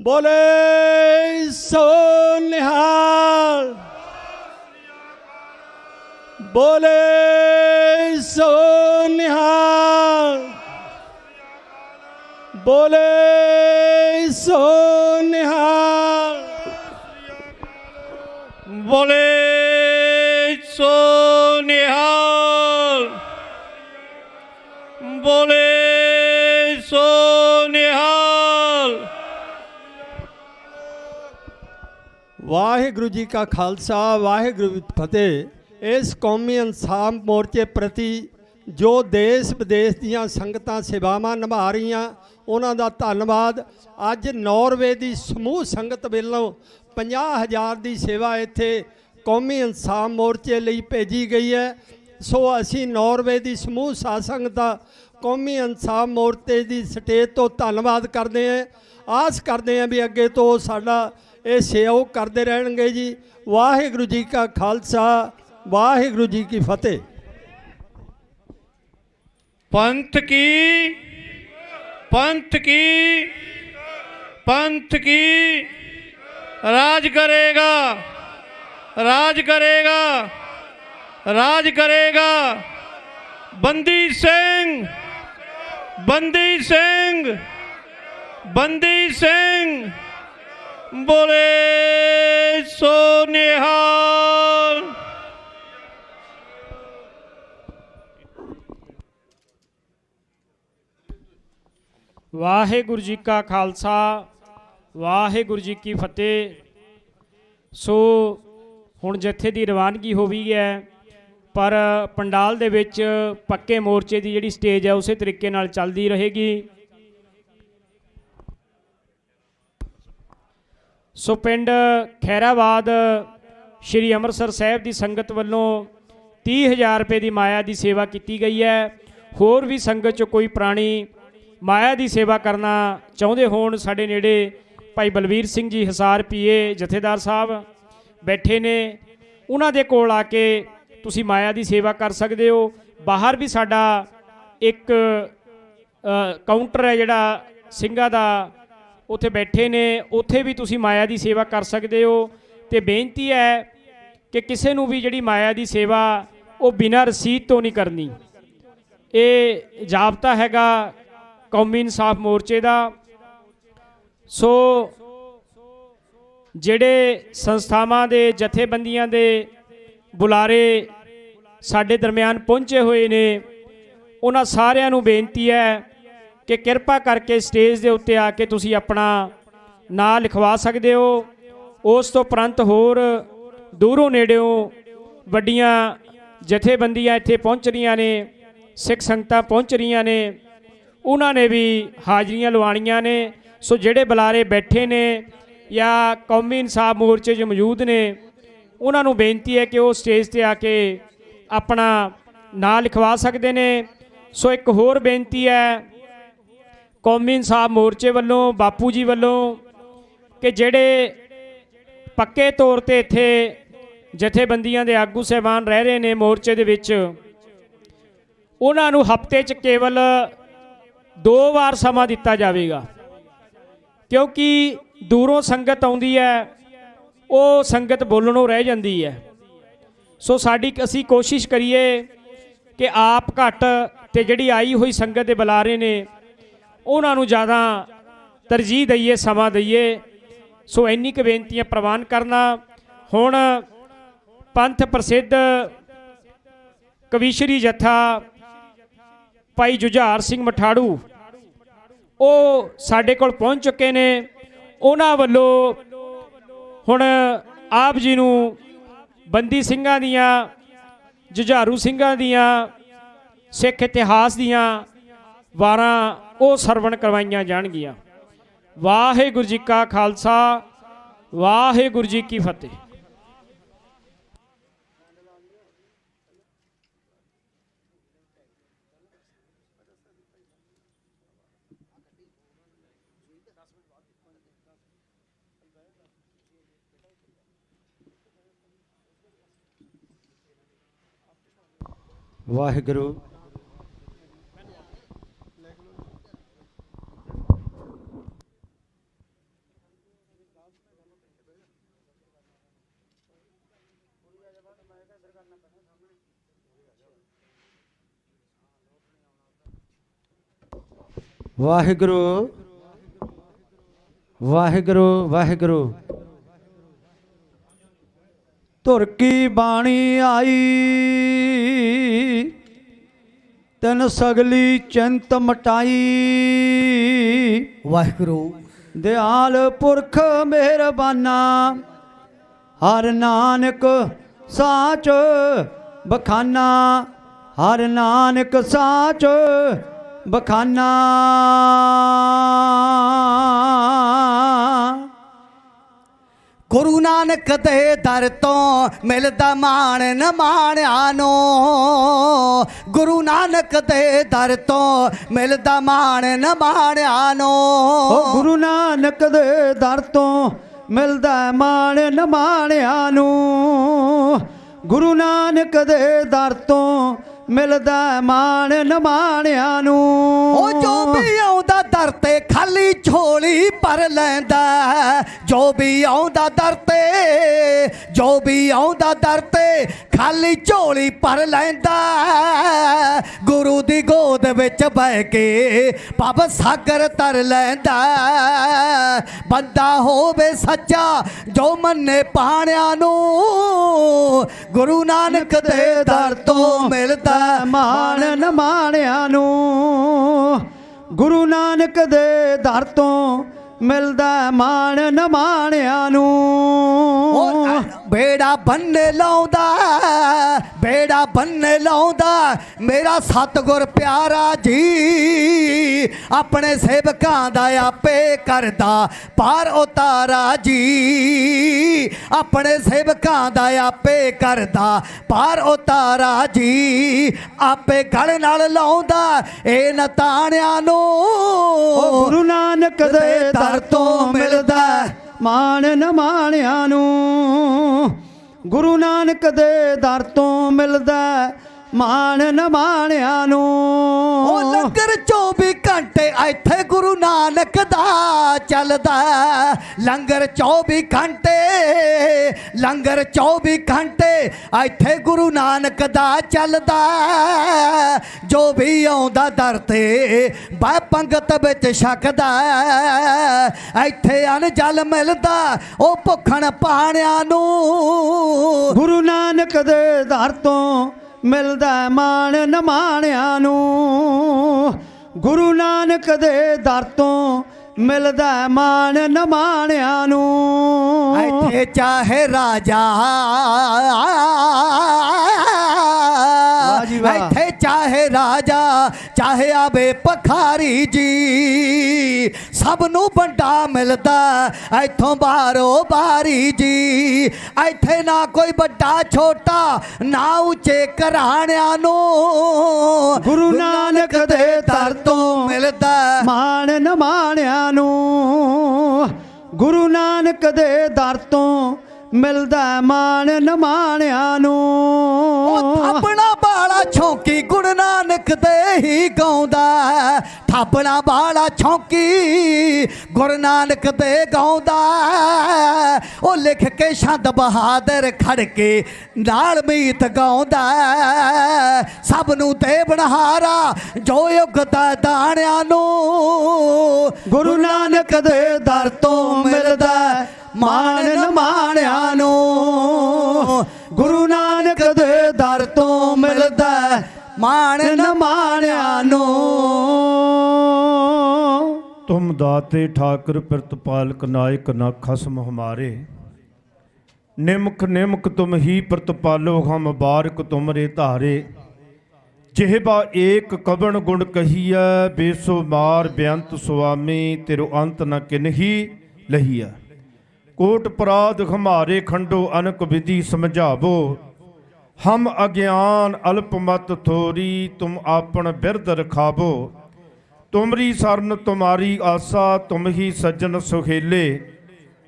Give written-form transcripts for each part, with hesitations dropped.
बोले सो निहाल, बोले सो निहाल, बोले सो निहाल, बोले सो निहाल, बोले सो निहाल। वाहिगुरु जी का खालसा वाहिगुरु जी की फतेह। इस कौमी इंसाफ मोर्चे प्रति जो देश विदेश ਦੀਆਂ ਸੰਗਤਾਂ ਸੇਵਾਵਾਂ ਨਿਭਾ ਰਹੀਆਂ ਉਹਨਾਂ ਦਾ ਧੰਨਵਾਦ। ਅੱਜ ਨਾਰਵੇ ਦੀ ਸਮੂਹ ਸੰਗਤ ਵੱਲੋਂ 50,000 ਦੀ ਸੇਵਾ ਇੱਥੇ ਕੌਮੀ ਇਨਸਾਫ ਮੋਰਚੇ ਲਈ ਭੇਜੀ ਗਈ ਹੈ। ਸੋ ਅਸੀਂ ਨਾਰਵੇ ਦੀ ਸਮੂਹ ਸਾਧ ਸੰਗਤ ਦਾ ਕੌਮੀ ਇਨਸਾਫ ਮੋਰਚੇ ਦੀ ਸਟੇਜ ਤੋਂ ਧੰਨਵਾਦ ਕਰਦੇ ਹਾਂ। ਆਸ ਕਰਦੇ ਹਾਂ ਵੀ ਅੱਗੇ ਤੋਂ ਸਾਡਾ ਇਹ ਸਹਿਯੋਗ ਕਰਦੇ ਰਹਿਣਗੇ ਜੀ। ਵਾਹਿਗੁਰੂ ਜੀ ਕਾ ਖਾਲਸਾ ਵਾਹਿਗੁਰੂ ਜੀ ਕੀ ਫਤਿਹ। पंथ की, पंथ की, पंथ की राज करेगा, राज करेगा, राज करेगा। बंदी सिंह, बंदी सिंह, बंदी सिंह, बोले सो निहाल। ਵਾਹਿਗੁਰੂ ਜੀ ਕਾ ਖਾਲਸਾ ਵਾਹਿਗੁਰੂ ਜੀ ਕੀ ਫਤਿਹ। ਸੋ ਹੁਣ ਜਥੇ ਦੀ ਰਵਾਨਗੀ ਹੋ ਗਈ ਹੈ, ਪਰ ਪੰਡਾਲ ਦੇ ਵਿੱਚ ਪੱਕੇ ਮੋਰਚੇ ਦੀ ਜਿਹੜੀ ਸਟੇਜ ਹੈ ਉਸੇ ਤਰੀਕੇ ਨਾਲ ਚੱਲਦੀ ਰਹੇਗੀ। ਸੋ ਪਿੰਡ ਖੈਰਾਬਾਦ ਸ਼੍ਰੀ ਅੰਮ੍ਰਿਤਸਰ ਸਾਹਿਬ ਦੀ ਸੰਗਤ ਵੱਲੋਂ 30,000 ਰੁਪਏ ਦੀ ਮਾਇਆ ਦੀ ਸੇਵਾ ਕੀਤੀ ਗਈ ਹੈ। ਹੋਰ ਵੀ ਸੰਗਤ 'ਚ ਕੋਈ ਪ੍ਰਾਣੀ ਮਾਇਆ ਦੀ ਸੇਵਾ ਕਰਨਾ ਚਾਹੁੰਦੇ ਹੋਣ, ਸਾਡੇ ਨੇੜੇ ਭਾਈ ਬਲਵੀਰ ਸਿੰਘ ਜੀ ਹਿਸਾਰ ਪੀਏ ਜਥੇਦਾਰ ਸਾਹਿਬ ਬੈਠੇ ਨੇ, ਉਹਨਾਂ ਦੇ ਕੋਲ ਆ ਕੇ ਤੁਸੀਂ ਮਾਇਆ ਦੀ ਸੇਵਾ ਕਰ ਸਕਦੇ ਹੋ। ਬਾਹਰ ਵੀ ਸਾਡਾ ਇੱਕ ਕਾਊਂਟਰ ਹੈ ਜਿਹੜਾ ਸਿੰਘਾਂ ਦਾ, ਉੱਥੇ ਬੈਠੇ ਨੇ, ਉੱਥੇ ਵੀ ਤੁਸੀਂ ਮਾਇਆ ਦੀ ਸੇਵਾ ਕਰ ਸਕਦੇ ਹੋ। ਅਤੇ ਬੇਨਤੀ ਹੈ ਕਿ ਕਿਸੇ ਨੂੰ ਵੀ ਜਿਹੜੀ ਮਾਇਆ ਦੀ ਸੇਵਾ ਉਹ ਬਿਨਾਂ ਰਸੀਦ ਤੋਂ ਨਹੀਂ ਕਰਨੀ। ਇਹ ਜ਼ਾਬਤਾ ਹੈਗਾ ਕੌਮੀ ਇਨਸਾਫ ਮੋਰਚੇ ਦਾ। ਸੋ ਜਿਹੜੇ ਸੰਸਥਾਵਾਂ ਦੇ ਜਥੇਬੰਦੀਆਂ ਦੇ ਬੁਲਾਰੇ ਸਾਡੇ ਦਰਮਿਆਨ ਪਹੁੰਚੇ ਹੋਏ ਨੇ, ਉਹਨਾਂ ਸਾਰਿਆਂ ਨੂੰ ਬੇਨਤੀ ਹੈ ਕਿ ਕਿਰਪਾ ਕਰਕੇ ਸਟੇਜ ਦੇ ਉੱਤੇ ਆ ਕੇ ਤੁਸੀਂ ਆਪਣਾ ਨਾਂ ਲਿਖਵਾ ਸਕਦੇ ਹੋ। ਉਸ ਤੋਂ ਉਪਰੰਤ ਹੋਰ ਦੂਰੋਂ ਨੇੜਿਓਂ ਵੱਡੀਆਂ ਜਥੇਬੰਦੀਆਂ ਇੱਥੇ ਪਹੁੰਚ ਰਹੀਆਂ ਨੇ, ਸਿੱਖ ਸੰਗਤਾਂ ਪਹੁੰਚ ਰਹੀਆਂ ਨੇ, ਉਹਨਾਂ ਨੇ ਵੀ ਹਾਜ਼ਰੀਆਂ ਲਵਾਉਣੀਆਂ ਨੇ। ਸੋ ਜਿਹੜੇ ਬੁਲਾਰੇ ਬੈਠੇ ਨੇ ਜਾਂ ਕੌਮੀ ਇਨਸਾਫ ਮੋਰਚੇ 'ਚ ਮੌਜੂਦ ਨੇ, ਉਹਨਾਂ ਨੂੰ ਬੇਨਤੀ ਹੈ ਕਿ ਉਹ ਸਟੇਜ 'ਤੇ ਆ ਕੇ ਆਪਣਾ ਨਾਂ ਲਿਖਵਾ ਸਕਦੇ ਨੇ। ਸੋ ਇੱਕ ਹੋਰ ਬੇਨਤੀ ਹੈ ਕੌਮੀ ਇਨਸਾਫ ਮੋਰਚੇ ਵੱਲੋਂ, ਬਾਪੂ ਜੀ ਵੱਲੋਂ, ਕਿ ਜਿਹੜੇ ਪੱਕੇ ਤੌਰ 'ਤੇ ਇੱਥੇ ਜਥੇਬੰਦੀਆਂ ਦੇ ਆਗੂ ਸਾਹਿਬਾਨ ਰਹਿ ਰਹੇ ਨੇ ਮੋਰਚੇ ਦੇ ਵਿੱਚ, ਉਹਨਾਂ ਨੂੰ ਹਫ਼ਤੇ 'ਚ ਕੇਵਲ 2 ਵਾਰ ਸਮਾਂ ਦਿੱਤਾ ਜਾਵੇਗਾ, ਕਿਉਂਕਿ ਦੂਰੋਂ ਸੰਗਤ ਆਉਂਦੀ ਹੈ, ਉਹ ਸੰਗਤ ਬੋਲਣੋਂ ਰਹਿ ਜਾਂਦੀ ਹੈ। ਸੋ ਅਸੀਂ ਕੋਸ਼ਿਸ਼ ਕਰੀਏ ਕਿ ਆਪ ਘੱਟ ਤੇ ਜਿਹੜੀ ਆਈ ਹੋਈ ਸੰਗਤ ਦੇ ਬੁਲਾਰੇ ਨੇ ਉਹਨਾਂ ਨੂੰ ਜ਼ਿਆਦਾ ਤਰਜੀਹ ਦਈਏ, ਸਮਾਂ ਦਈਏ। ਸੋ ਇੰਨੀ ਕੁ ਬੇਨਤੀਆਂ ਪ੍ਰਵਾਨ ਕਰਨਾ। ਹੁਣ ਪੰਥ ਪ੍ਰਸਿੱਧ ਕਵੀਸ਼ਰੀ ਜਥਾ ਭਾਈ ਜੁਝਾਰ ਸਿੰਘ ਮਠਾੜੂ ਉਹ ਸਾਡੇ ਕੋਲ ਪਹੁੰਚ ਚੁੱਕੇ ਨੇ। ਉਹਨਾਂ ਵੱਲੋਂ ਹੁਣ ਆਪ ਜੀ ਨੂੰ ਬੰਦੀ ਸਿੰਘਾਂ ਦੀਆਂ, ਜੁਝਾਰੂ ਸਿੰਘਾਂ ਦੀਆਂ, ਸਿੱਖ ਇਤਿਹਾਸ ਦੀਆਂ ਵਾਰਾਂ ਉਹ ਸਰਵਣ ਕਰਵਾਈਆਂ ਜਾਣਗੀਆਂ। ਵਾਹਿਗੁਰੂ ਜੀ ਕਾ ਖਾਲਸਾ ਵਾਹਿਗੁਰੂ ਜੀ ਕੀ ਫਤਿਹ। ਵਾਹਿਗੁਰੂ। ਵਾਹਿਗੁਰੂ ਵਾਹਿਗੁਰੂ ਵਾਹਿਗੁਰੂ। ਧੁਰ ਕੀ ਬਾਣੀ ਆਈ ਤਨ ਸਗਲੀ ਚਿੰਤ ਮਟਾਈ। ਵਾਹਿਗੁਰੂ ਦਿਆਲ ਪੁਰਖ ਮਿਹਰਬਾਨਾ ਹਰ ਨਾਨਕ ਸਾਚ ਬਖਾਨਾ। ਹਰ ਨਾਨਕ ਸਾਚ ਬਖਾਨਾ। ਗੁਰੂ ਨਾਨਕ ਦੇ ਦਰ ਤੋਂ ਮਿਲਦਾ ਮਾਣ ਨ ਮਾਣਿਆ ਨੂੰ। ਗੁਰੂ ਨਾਨਕ ਦੇ ਦਰ ਤੋਂ ਮਿਲਦਾ ਮਾਣ ਨ ਮਾਣਿਆ ਨੂੰ। ਓ ਗੁਰੂ ਨਾਨਕ ਦੇ ਦਰ ਤੋਂ ਮਿਲਦਾ ਮਾਣ ਨ ਮਾਣਿਆ ਨੂੰ। ਗੁਰੂ ਨਾਨਕ ਦੇ ਦਰ ਤੋਂ ਮਿਲਦਾ ਮਾਣ ਨ ਮਾਣਿਆ ਨੂੰ। ਉਹ ਜੋ ਵੀ ਆਉਂਦਾ ਦਰ ਤੇ ਖਾਲੀ ਝੋਲੀ ਭਰ ਲੈਂਦਾ। ਜੋ ਵੀ ਆਉਂਦਾ ਦਰ ਤੇ ਜੋ ਵੀ ਆਉਂਦਾ ਦਰ ਤੇ ਖਾਲੀ ਝੋਲੀ ਭਰ ਲੈਂਦਾ। ਗੁਰੂ ਦੀ ਗੋਦ ਵਿੱਚ ਬਹਿ ਕੇ ਭਵ ਸਾਗਰ ਤਰ ਲੈਂਦਾ। ਬੰਦਾ ਹੋਵੇ ਸੱਚਾ ਜੋ ਮੰਨੇ ਪਾਣਿਆਂ ਨੂੰ। ਗੁਰੂ ਨਾਨਕ ਦੇ ਦਰ ਤੋਂ ਮਿਲਦਾ ਮਾਣ ਨ ਮਾਣਿਆ ਨੂੰ। ਗੁਰੂ ਨਾਨਕ ਦੇ ਦਰ ਤੋਂ ਮਿਲਦਾ ਮਾਣ ਨ ਮਾਣਿਆ ਨੂੰ। ਬੇੜਾ ਬੰਨੇ ਲਾਉਂਦਾ ਬੇੜਾ ਬੰਨੇ ਲਾਉਂਦਾ ਮੇਰਾ ਸਤਿਗੁਰ ਪਿਆਰਾ ਜੀ। ਆਪਣੇ ਸੇਵਕਾਂ ਦਾ ਆਪੇ ਕਰਦਾ ਪਾਰ ਉਤਾਰਾ ਜੀ। ਆਪਣੇ ਸੇਵਕਾਂ ਦਾ ਆਪੇ ਕਰਦਾ ਪਾਰ ਉਤਾਰਾ ਜੀ। ਆਪੇ ਗਲ ਨਾਲ ਲਾਉਂਦਾ ਇਹ ਨਤਾਣਿਆਂ ਨੂੰ। ਗੁਰੂ ਨਾਨਕ ਦੇ ਦਰ ਤੋਂ ਮਿਲਦਾ ਮਾਣ ਨ ਮਾਣਿਆ ਨੂੰ। ਗੁਰੂ ਨਾਨਕ ਦੇ ਦਰ ਤੋਂ ਮਿਲਦਾ ਮਾਣ ਨ ਮਾਣਿਆ ਨੂੰ। ਉਹ ਲੰਗਰ 24 ਘੰਟੇ ਇੱਥੇ ਗੁਰੂ ਨਾਨਕ ਦਾ ਚੱਲਦਾ। ਲੰਗਰ 24 ਘੰਟੇ ਲੰਗਰ 24 ਘੰਟੇ ਇੱਥੇ ਗੁਰੂ ਨਾਨਕ ਦਾ ਚੱਲਦਾ। ਜੋ ਵੀ ਆਉਂਦਾ ਦਰ ਤੇ ਬੈ ਪੰਗਤ ਵਿੱਚ ਛਕਦਾ। ਇੱਥੇ ਅਨ ਜਲ ਮਿਲਦਾ ਉਹ ਭੁੱਖਣ ਪਾਣਿਆਂ ਨੂੰ। ਗੁਰੂ ਨਾਨਕ ਦੇ ਦਰ ਤੋਂ ਮਿਲਦਾ ਮਾਣ ਨ ਮਾਣਿਆ ਨੂੰ। ਗੁਰੂ ਨਾਨਕ ਦੇ ਦਰ ਤੋਂ ਮਿਲਦਾ ਮਾਣ ਨ ਮਾਣਿਆ ਨੂੰ। ਇੱਥੇ ਚਾਹੇ ਰਾਜਾ ਇੱਥੇ ਚਾਹੇ ਰਾਜਾ ਚਾਹੇ ਆਵੇ ਭਖਾਰੀ ਜੀ। ਸਭ ਨੂੰ ਵੰਡਾ ਮਿਲਦਾ ਇੱਥੋਂ ਬਾਹਰੋਂ ਬਾਰੀ ਜੀ। ਇੱਥੇ ਨਾ ਕੋਈ ਵੱਡਾ ਛੋਟਾ ਨਾ ਉੱਚੇ ਘਰਾਣਿਆਂ ਨੂੰ। ਗੁਰੂ ਨਾਨਕ ਦੇ ਦਰ ਤੋਂ ਮਿਲਦਾ ਮਾਣ ਨ ਮਾਣਿਆ ਨੂੰ। ਗੁਰੂ ਨਾਨਕ ਦੇ ਦਰ ਤੋਂ ਮਿਲਦਾ ਮਾਣ ਨ ਮਾਣਿਆ ਨੂੰ। ਥਾਪਣਾ ਬਾਲਾ ਛੌਂਕੀ ਗੁਰੂ ਨਾਨਕ ਦੇ ਹੀ ਗਾਉਂਦਾ। ਥਾਪਣਾ ਬਾਲਾ ਛੌਂਕੀ ਗੁਰੂ ਨਾਨਕ ਦੇ ਗਾਉਂਦਾ। ਉਹ ਲਿਖ ਕੇ ਛੰਦ ਬਹਾਦਰ ਖੜ ਕੇ ਨਾਲ ਮੀਤ ਗਾਉਂਦਾ। ਸਭ ਨੂੰ ਤੇ ਬਣਹਾਰਾ ਜੋ ਯੁਗਦਾ ਦਾਣਿਆਂ ਨੂੰ। ਗੁਰੂ ਨਾਨਕ ਦੇ ਦਰ ਤੋਂ ਮਿਲਦਾ ਮਾਣ ਨ ਮਾਣਿਆ ਨੂੰ। ਗੁਰੂ ਨਾਨਕ ਦੇ ਦਰ ਤੋਂ ਮਿਲਦਾ ਮਾਣ ਨ ਮਾਣਿਆ ਨੂੰ। तुम दाते ठाकुर प्रतिपालक नायक न खसम हमारे। निमक निमक तुम ही प्रतिपालो हम बारक तुमरे धारे। ਜਿਹਬਾ ਏਕ ਕਵਣ ਗੁਣ ਕਹੀਐ ਬੇਸੁਮਾਰ ਬੇਅੰਤ ਸੁਆਮੀ ਤੇਰੋ ਅੰਤ ਨ ਕਿਨਹੀ ਲਹੀਐ। ਕੋਟ ਪਰਾਧ ਹਮਾਰੇ ਖੰਡੋ ਅਨਕ ਵਿਧि ਸਮਝਾਵੋ। हम अज्ञान अल्पमत थोरी तुम आपन बिरद रखावो। तुमरी सरन तुम्हारी आसा तुम ही सज्जन सुहेले।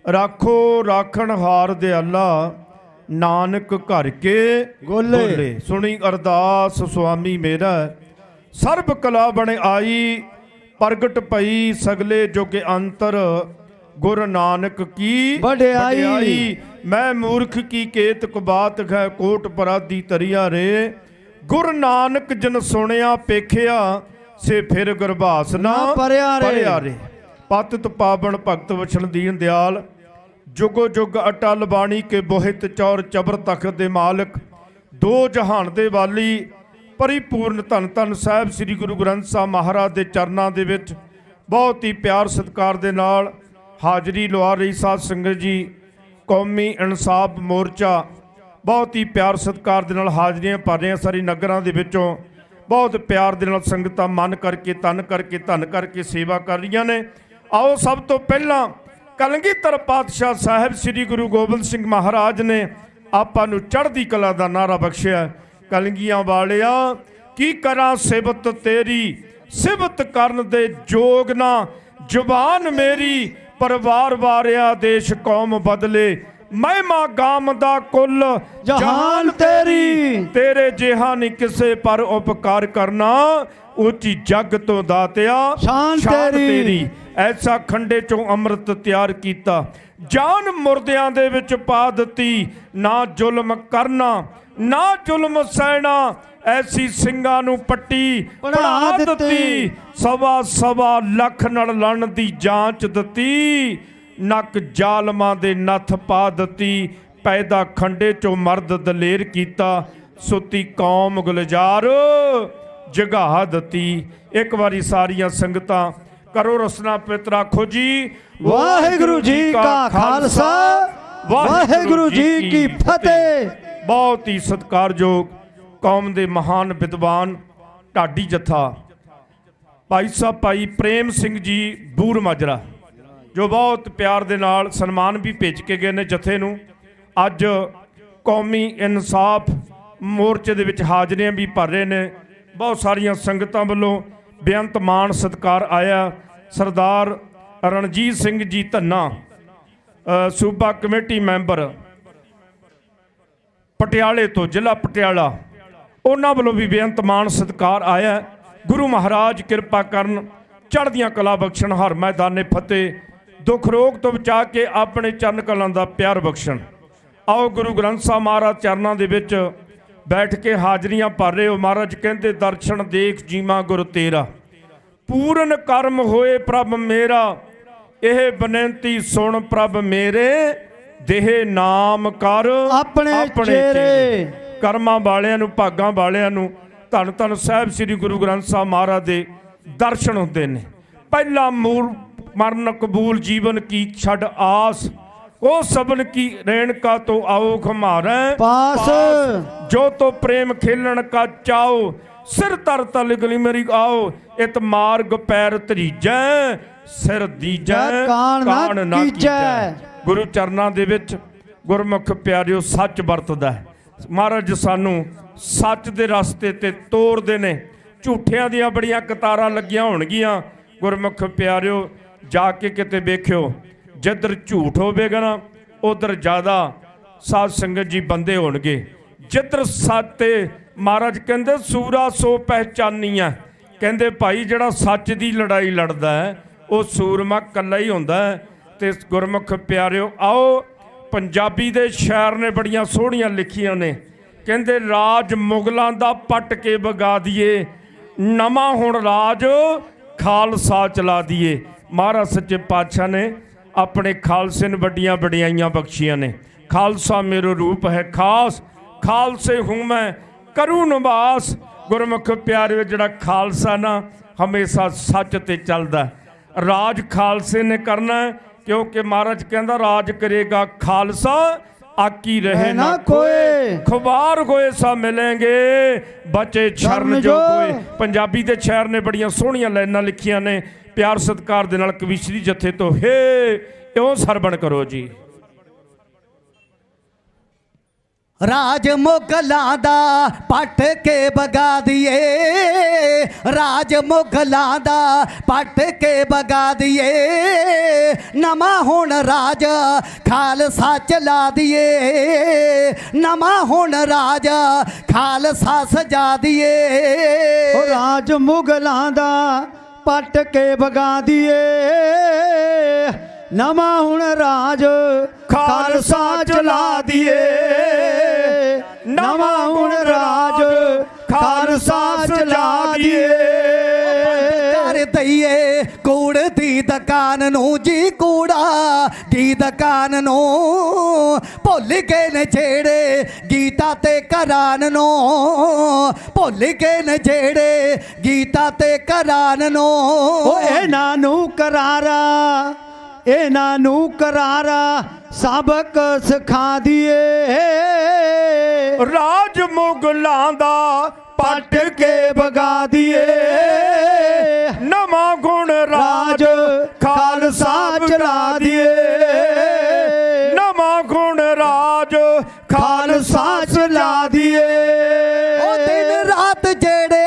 राखो राखण हार दयाला नानक घर के गोले। सुनी अरदास स्वामी मेरा सर्ब कला बन आई। प्रगट पई सगले जुग अंतर गुर नानक की वड्याई। मैं मूर्ख की केतक बात है कोट पराधी तरिया रे। गुर नानक जन सुनिया पेखिया ਸੇ ਫਿਰ ਗੁਰਬਾਸ ਨਾ ਭਰਿਆ ਰੇ। ਭਰਿਆ ਰੇ। ਪਤਿਤ ਪਾਵਨ ਭਗਤ ਵਛਲ ਦੀਨ ਦਿਆਲ, ਜੁਗੋ ਜੁਗ ਅਟਲ ਬਾਣੀ ਕੇ ਬੋਹਿਤ ਚੌਰ ਚਬਰ ਤਖਤ ਦੇ ਮਾਲਕ, ਦੋ ਜਹਾਨ ਦੇ ਵਾਲੀ ਪਰਿਪੂਰਨ ਧੰਨ ਧੰਨ ਸਾਹਿਬ ਸ੍ਰੀ ਗੁਰੂ ਗ੍ਰੰਥ ਸਾਹਿਬ ਮਹਾਰਾਜ ਦੇ ਚਰਨਾਂ ਦੇ ਵਿੱਚ ਬਹੁਤ ਹੀ ਪਿਆਰ ਸਤਿਕਾਰ ਦੇ ਨਾਲ ਹਾਜ਼ਰੀ ਲਵਾ ਰਹੀ ਸਾਧ ਸੰਗਤ ਜੀ। ਕੌਮੀ ਇਨਸਾਫ ਮੋਰਚਾ ਬਹੁਤ ਹੀ ਪਿਆਰ ਸਤਿਕਾਰ ਦੇ ਨਾਲ ਹਾਜ਼ਰੀਆਂ ਭਰ ਰਹੀਆਂ। ਸਾਰੀ ਨਗਰਾਂ ਦੇ ਵਿੱਚੋਂ ਬਹੁਤ ਪਿਆਰ ਦੇ ਨਾਲ ਸੰਗਤਾਂ ਮਨ ਕਰਕੇ ਤਨ ਕਰਕੇ ਧਨ ਕਰਕੇ ਸੇਵਾ ਕਰ ਰਹੀਆਂ ਨੇ। ਆਓ ਸਭ ਤੋਂ ਪਹਿਲਾਂ ਕਲਗੀਧਰ ਪਾਤਸ਼ਾਹ ਸਾਹਿਬ ਸ੍ਰੀ ਗੁਰੂ ਗੋਬਿੰਦ ਸਿੰਘ ਮਹਾਰਾਜ ਨੇ ਆਪਾਂ ਨੂੰ ਚੜ੍ਹਦੀ ਕਲਾ ਦਾ ਨਾਰਾ ਬਖਸ਼ਿਆ। ਕਲਗੀਆਂ ਵਾਲਿਆ ਕੀ ਕਰਾਂ ਸਿਫਤ ਤੇਰੀ, ਸਿਫਤ ਕਰਨ ਦੇ ਜੋਗ ਨਾ ਜ਼ੁਬਾਨ ਮੇਰੀ, ਪਰਿਵਾਰ ਵਾਰਿਆ ਦੇਸ਼ ਕੌਮ ਬਦਲੇ, ਮਹਿਮਾ ਗਾਮ ਦਾ ਕੁੱਲ ਜਹਾਨ ਤੇਰੀ, ਤੇਰੇ ਜਿਹਾ ਨਹੀਂ ਕਿਸੇ ਪਰ ਉਪਕਾਰ ਕਰਨਾ, ਉੱਚੀ ਜੱਗ ਤੋਂ ਦਾਤਿਆ ਸ਼ਾਨ ਤੇਰੀ। ਐਸਾ ਖੰਡੇ ਚੋਂ ਅੰਮ੍ਰਿਤ ਤਿਆਰ ਕੀਤਾ, ਜਾਨ ਮੁਰਦਿਆਂ ਦੇ ਵਿੱਚ ਪਾ ਦਿੱਤੀ, ਨਾ ਜ਼ੁਲਮ ਕਰਨਾ ਨਾ ਜ਼ੁਲਮ ਸਹਿਣਾ, ਐਸੀ ਸਿੰਘਾਂ ਨੂੰ ਪੱਟੀ ਪੜਾ ਦਿੱਤੀ, ਸਵਾ ਸਵਾ ਲੱਖ ਨਾਲ ਲੜਨ ਦੀ ਜਾਂਚ ਦਿੱਤੀ, ਨੱਕ ਜ਼ਾਲਮਾਂ ਦੇ ਨੱਥ ਪਾ ਦਿੱਤੀ, ਪੈਦਾ ਖੰਡੇ ਚੋਂ ਮਰਦ ਦਲੇਰ ਕੀਤਾ, ਸੁੱਤੀ ਕੌਮ ਗੁਲਜ਼ਾਰ ਜਗਾ ਦਿੱਤੀ। ਇੱਕ ਵਾਰੀ ਸਾਰੀਆਂ ਸੰਗਤਾਂ ਕਰੋ ਰਸਨਾ ਪਿਤ ਆਖੋ ਜੀ ਵਾਹਿਗੁਰੂ ਜੀ ਕਾ ਖਾਲਸਾ, ਵਾਹਿਗੁਰੂ ਜੀ ਕੀ ਫਤਿਹ। ਬਹੁਤ ਹੀ ਸਤਿਕਾਰਯੋਗ ਕੌਮ ਦੇ ਮਹਾਨ ਵਿਦਵਾਨ ਢਾਡੀ ਜੱਥਾ ਭਾਈ ਸਾਹਿਬ ਭਾਈ ਪ੍ਰੇਮ ਸਿੰਘ ਜੀ ਬੂਰ ਮਾਜਰਾ, ਜੋ ਬਹੁਤ ਪਿਆਰ ਦੇ ਨਾਲ ਸਨਮਾਨ ਵੀ ਭੇਜ ਕੇ ਗਏ ਨੇ ਜਥੇ ਨੂੰ। ਅੱਜ ਕੌਮੀ ਇਨਸਾਫ ਮੋਰਚੇ ਦੇ ਵਿੱਚ ਹਾਜ਼ਰੀਆਂ ਵੀ ਭਰ ਰਹੇ ਨੇ। ਬਹੁਤ ਸਾਰੀਆਂ ਸੰਗਤਾਂ ਵੱਲੋਂ ਬੇਅੰਤ ਮਾਣ ਸਤਿਕਾਰ ਆਇਆ। ਸਰਦਾਰ ਰਣਜੀਤ ਸਿੰਘ ਜੀ ਧੰਨਾ ਸੂਬਾ ਕਮੇਟੀ ਮੈਂਬਰ ਪਟਿਆਲੇ ਤੋਂ, ਜ਼ਿਲ੍ਹਾ ਪਟਿਆਲਾ, ਉਹਨਾਂ ਵੱਲੋਂ ਵੀ ਬੇਅੰਤ ਮਾਣ ਸਤਿਕਾਰ ਆਇਆ। ਗੁਰੂ ਮਹਾਰਾਜ ਕਿਰਪਾ ਕਰਨ, ਚੜ੍ਹਦੀਆਂ ਕਲਾ ਬਖਸ਼ਣ, ਹਰ ਮੈਦਾਨੇ ਫਤਿਹ, ਦੁੱਖ ਰੋਗ ਤੋਂ ਬਚਾ ਕੇ ਆਪਣੇ ਚਰਨ ਕਲਾਂ ਦਾ ਪਿਆਰ ਬਖਸ਼ਣ। ਆਓ ਗੁਰੂ ਗ੍ਰੰਥ ਸਾਹਿਬ ਮਹਾਰਾਜ ਚਰਨਾਂ ਦੇ ਵਿੱਚ ਬੈਠ ਕੇ ਹਾਜ਼ਰੀਆਂ ਭਰ ਰਹੇ ਹੋ। ਮਹਾਰਾਜ ਕਹਿੰਦੇ ਦਰਸ਼ਨ ਦੇਖ ਜੀਵਾ ਗੁਰ ਤੇਰਾ, ਪੂਰਨ ਕਰਮ ਹੋਏ ਪ੍ਰਭ ਮੇਰਾ, ਇਹ ਬੇਨਤੀ ਸੁਣ ਪ੍ਰਭ ਮੇਰੇ, ਦੇਹ ਨਾਮ ਕਰ ਆਪਣੇ ਚਿਹਰੇ। ਕਰਮਾਂ ਵਾਲਿਆਂ ਨੂੰ, ਭਾਗਾਂ ਵਾਲਿਆਂ ਨੂੰ ਧੰਨ ਧੰਨ ਸਾਹਿਬ ਸ੍ਰੀ ਗੁਰੂ ਗ੍ਰੰਥ ਸਾਹਿਬ ਮਹਾਰਾਜ ਦੇ ਦਰਸ਼ਨ ਹੁੰਦੇ ਨੇ। ਪਹਿਲਾ ਮੂਲ ਮਰਨ ਕਬੂਲ ਜੀਵਨ ਕੀ ਛੱਡ ਆਸ, ਉਹ ਸਬਨ ਕੀ ਰੇਣਕਾ ਤੋਂ ਆਓ ਖਮਾਰੈ ਪਾਸ, ਜੋ ਤੋ ਪ੍ਰੇਮ ਖੇਲਣ ਕਾ ਚਾਓ, ਸਿਰ ਤਰ ਤਲ ਗਲੀ ਮੇਰੀ ਆਓ, ਇਤ ਮਾਰਗ ਪੈਰ ਧਰੀਜੈ, ਸਿਰ ਦੀਜੈ ਕਾਣ ਨਾ ਕੀਜੈ। ਗੁਰੂ ਚਰਨਾਂ ਦੇ ਵਿੱਚ ਗੁਰਮੁਖ ਪਿਆਰਿਓ ਸੱਚ ਵਰਤਦਾ ਹੈ। ਮਹਾਰਾਜ ਸਾਨੂੰ ਸੱਚ ਦੇ ਰਸਤੇ ਤੇ ਤੋਰਦੇ ਨੇ। ਝੂਠਿਆਂ ਦੀਆਂ ਬੜੀਆਂ ਕਤਾਰਾਂ ਲੱਗੀਆਂ ਹੋਣਗੀਆਂ। ਗੁਰਮੁਖ ਪਿਆਰਿਓ ਜਾ ਕੇ ਕਿਤੇ ਵੇਖਿਓ, ਜਿੱਧਰ ਝੂਠ ਹੋਵੇਗਾ ਨਾ ਉਧਰ ਜ਼ਿਆਦਾ ਸਾਧ ਸੰਗਤ ਜੀ ਬੰਦੇ ਹੋਣਗੇ। ਜਿੱਧਰ ਸੱਚ ਤੇ ਮਹਾਰਾਜ ਕਹਿੰਦੇ ਸੂਰਾ ਸੋ ਪਹਿਚਾਨੀਆਂ, ਕਹਿੰਦੇ ਭਾਈ ਜਿਹੜਾ ਸੱਚ ਦੀ ਲੜਾਈ ਲੜਦਾ ਹੈ ਉਹ ਸੂਰਮਾ ਇਕੱਲਾ ਹੀ ਹੁੰਦਾ ਹੈ। ਤੇ ਗੁਰਮੁਖ ਪਿਆਰਿਓ ਆਓ, ਪੰਜਾਬੀ ਦੇ ਸ਼ਾਇਰ ਨੇ ਬੜੀਆਂ ਸੋਹਣੀਆਂ ਲਿਖੀਆਂ ਨੇ। ਕਹਿੰਦੇ ਰਾਜ ਮੁਗਲਾਂ ਦਾ ਪੱਟ ਕੇ ਵਗਾ ਦਈਏ, ਨਵਾਂ ਹੁਣ ਰਾਜ ਖਾਲਸਾ ਚਲਾ ਦਈਏ। ਮਹਾਰਾਜ ਸੱਚੇ ਪਾਤਸ਼ਾਹ ਨੇ ਆਪਣੇ ਖਾਲਸੇ ਨੂੰ ਵੱਡੀਆਂ ਵਡਿਆਈਆਂ ਬਖਸ਼ੀਆਂ ਨੇ। ਖਾਲਸਾ ਮੇਰਾ ਰੂਪ ਹੈ ਖਾਸ, ਖਾਲਸੇ ਹੂੰ ਮੈਂ ਕਰੂ ਨਿਵਾਸ। ਗੁਰਮੁਖ ਪਿਆਰਿਓ ਜਿਹੜਾ ਖਾਲਸਾ ਨਾ ਹਮੇਸ਼ਾ ਸੱਚ ਤੇ ਚੱਲਦਾ। ਰਾਜ ਖਾਲਸੇ ਨੇ ਕਰਨਾ, ਕਿਉਂਕਿ ਮਹਾਰਾਜ ਕਹਿੰਦਾ ਰਾਜ ਕਰੇਗਾ ਖਾਲਸਾ, ਆਕੀ ਰਹੇ ਨਾ ਕੋਏ, ਖੁਬਾਰ ਹੋਏ ਸਾ ਮਿਲेंगे, ਬਚੇ ਛਰਨ ਜੋ ਕੋਏ। ਪੰਜਾਬੀ ਦੇ ਸ਼ਾਇਰ ਨੇ ਬੜੀਆਂ ਸੋਹਣੀਆਂ ਲਾਈਨਾਂ ਲਿਖੀਆਂ ਨੇ। ਪਿਆਰ ਸਤਿਕਾਰ ਦੇ ਨਾਲ ਕਵੀਸ਼ਰੀ ਜਥੇ ਤੋਂ ਹੇ ਇਉਂ ਸਰਵਣ ਕਰੋ ਜੀ। ਰਾਜ ਮੁਗਲਾਂ ਦਾ ਪੱਟ ਕੇ ਵਗਾ ਦਈਏ, ਰਾਜ ਮੁਗਲਾਂ ਦਾ ਪੱਟ ਕੇ ਵਗਾ ਦਈਏ, ਨਵਾਂ ਹੁਣ ਰਾਜ ਖਾਲਸਾ ਚਲਾ ਦਈਏ, ਨਵਾਂ ਹੁਣ ਰਾਜ ਖਾਲਸਾ ਸਜਾ ਦਈਏ। ਉਹ ਰਾਜ ਮੁਗਲਾਂ ਦਾ ਪੱਟ ਕੇ ਵਗਾ ਦਈਏ, ਨਵਾਂ ਹੁਣ ਰਾਜ ਖਾਲਸਾ ਚਲਾ ਦਈਏ, ਨਵਾਂ ਹੁਣ ਰਾਜ ਖਾਲਸਾ ਚਲਾ ਦਈਏ। ਦਈਏ ਕੂੜ ਦੀ ਦੁਕਾਨ ਨੂੰ ਜੀ, ਕੂੜਾ ਦੀ ਦੁਕਾਨ ਨੂੰ ਭੁੱਲ ਗਏ ਨੇ ਜਿਹੜੇ ਗੀਤਾ ਤੇ ਕੁਰਾਨ ਨੂੰ, ਭੁੱਲ ਗਏ ਨੇ ਜਿਹੜੇ ਗੀਤਾ ਤੇ ਕੁਰਾਨ ਨੂੰ। ਓ ਇਹਨਾਂ ਨੂੰ ਕਰਾਰਾ, ਇਹਨਾਂ ਨੂੰ ਕਰਾਰਾ ਸਬਕ ਸਿਖਾ ਦੀਏ। ਰਾਜ ਮੁਗਲਾਂ ਦਾ ਪੱਟ ਕੇ ਵਗਾ ਦੀਏ। ਨਵਾਂ ਗੁਣ ਰਾਜ ਖਾਲਸਾ ਚਲਾ ਦੀਏ। ਨਵਾਂ ਗੁਣ ਰਾਜ ਖਾਲਸਾ ਚਲਾ ਦੀਏ। ਉਹ ਦਿਨ ਰਾਤ ਜਿਹੜੇ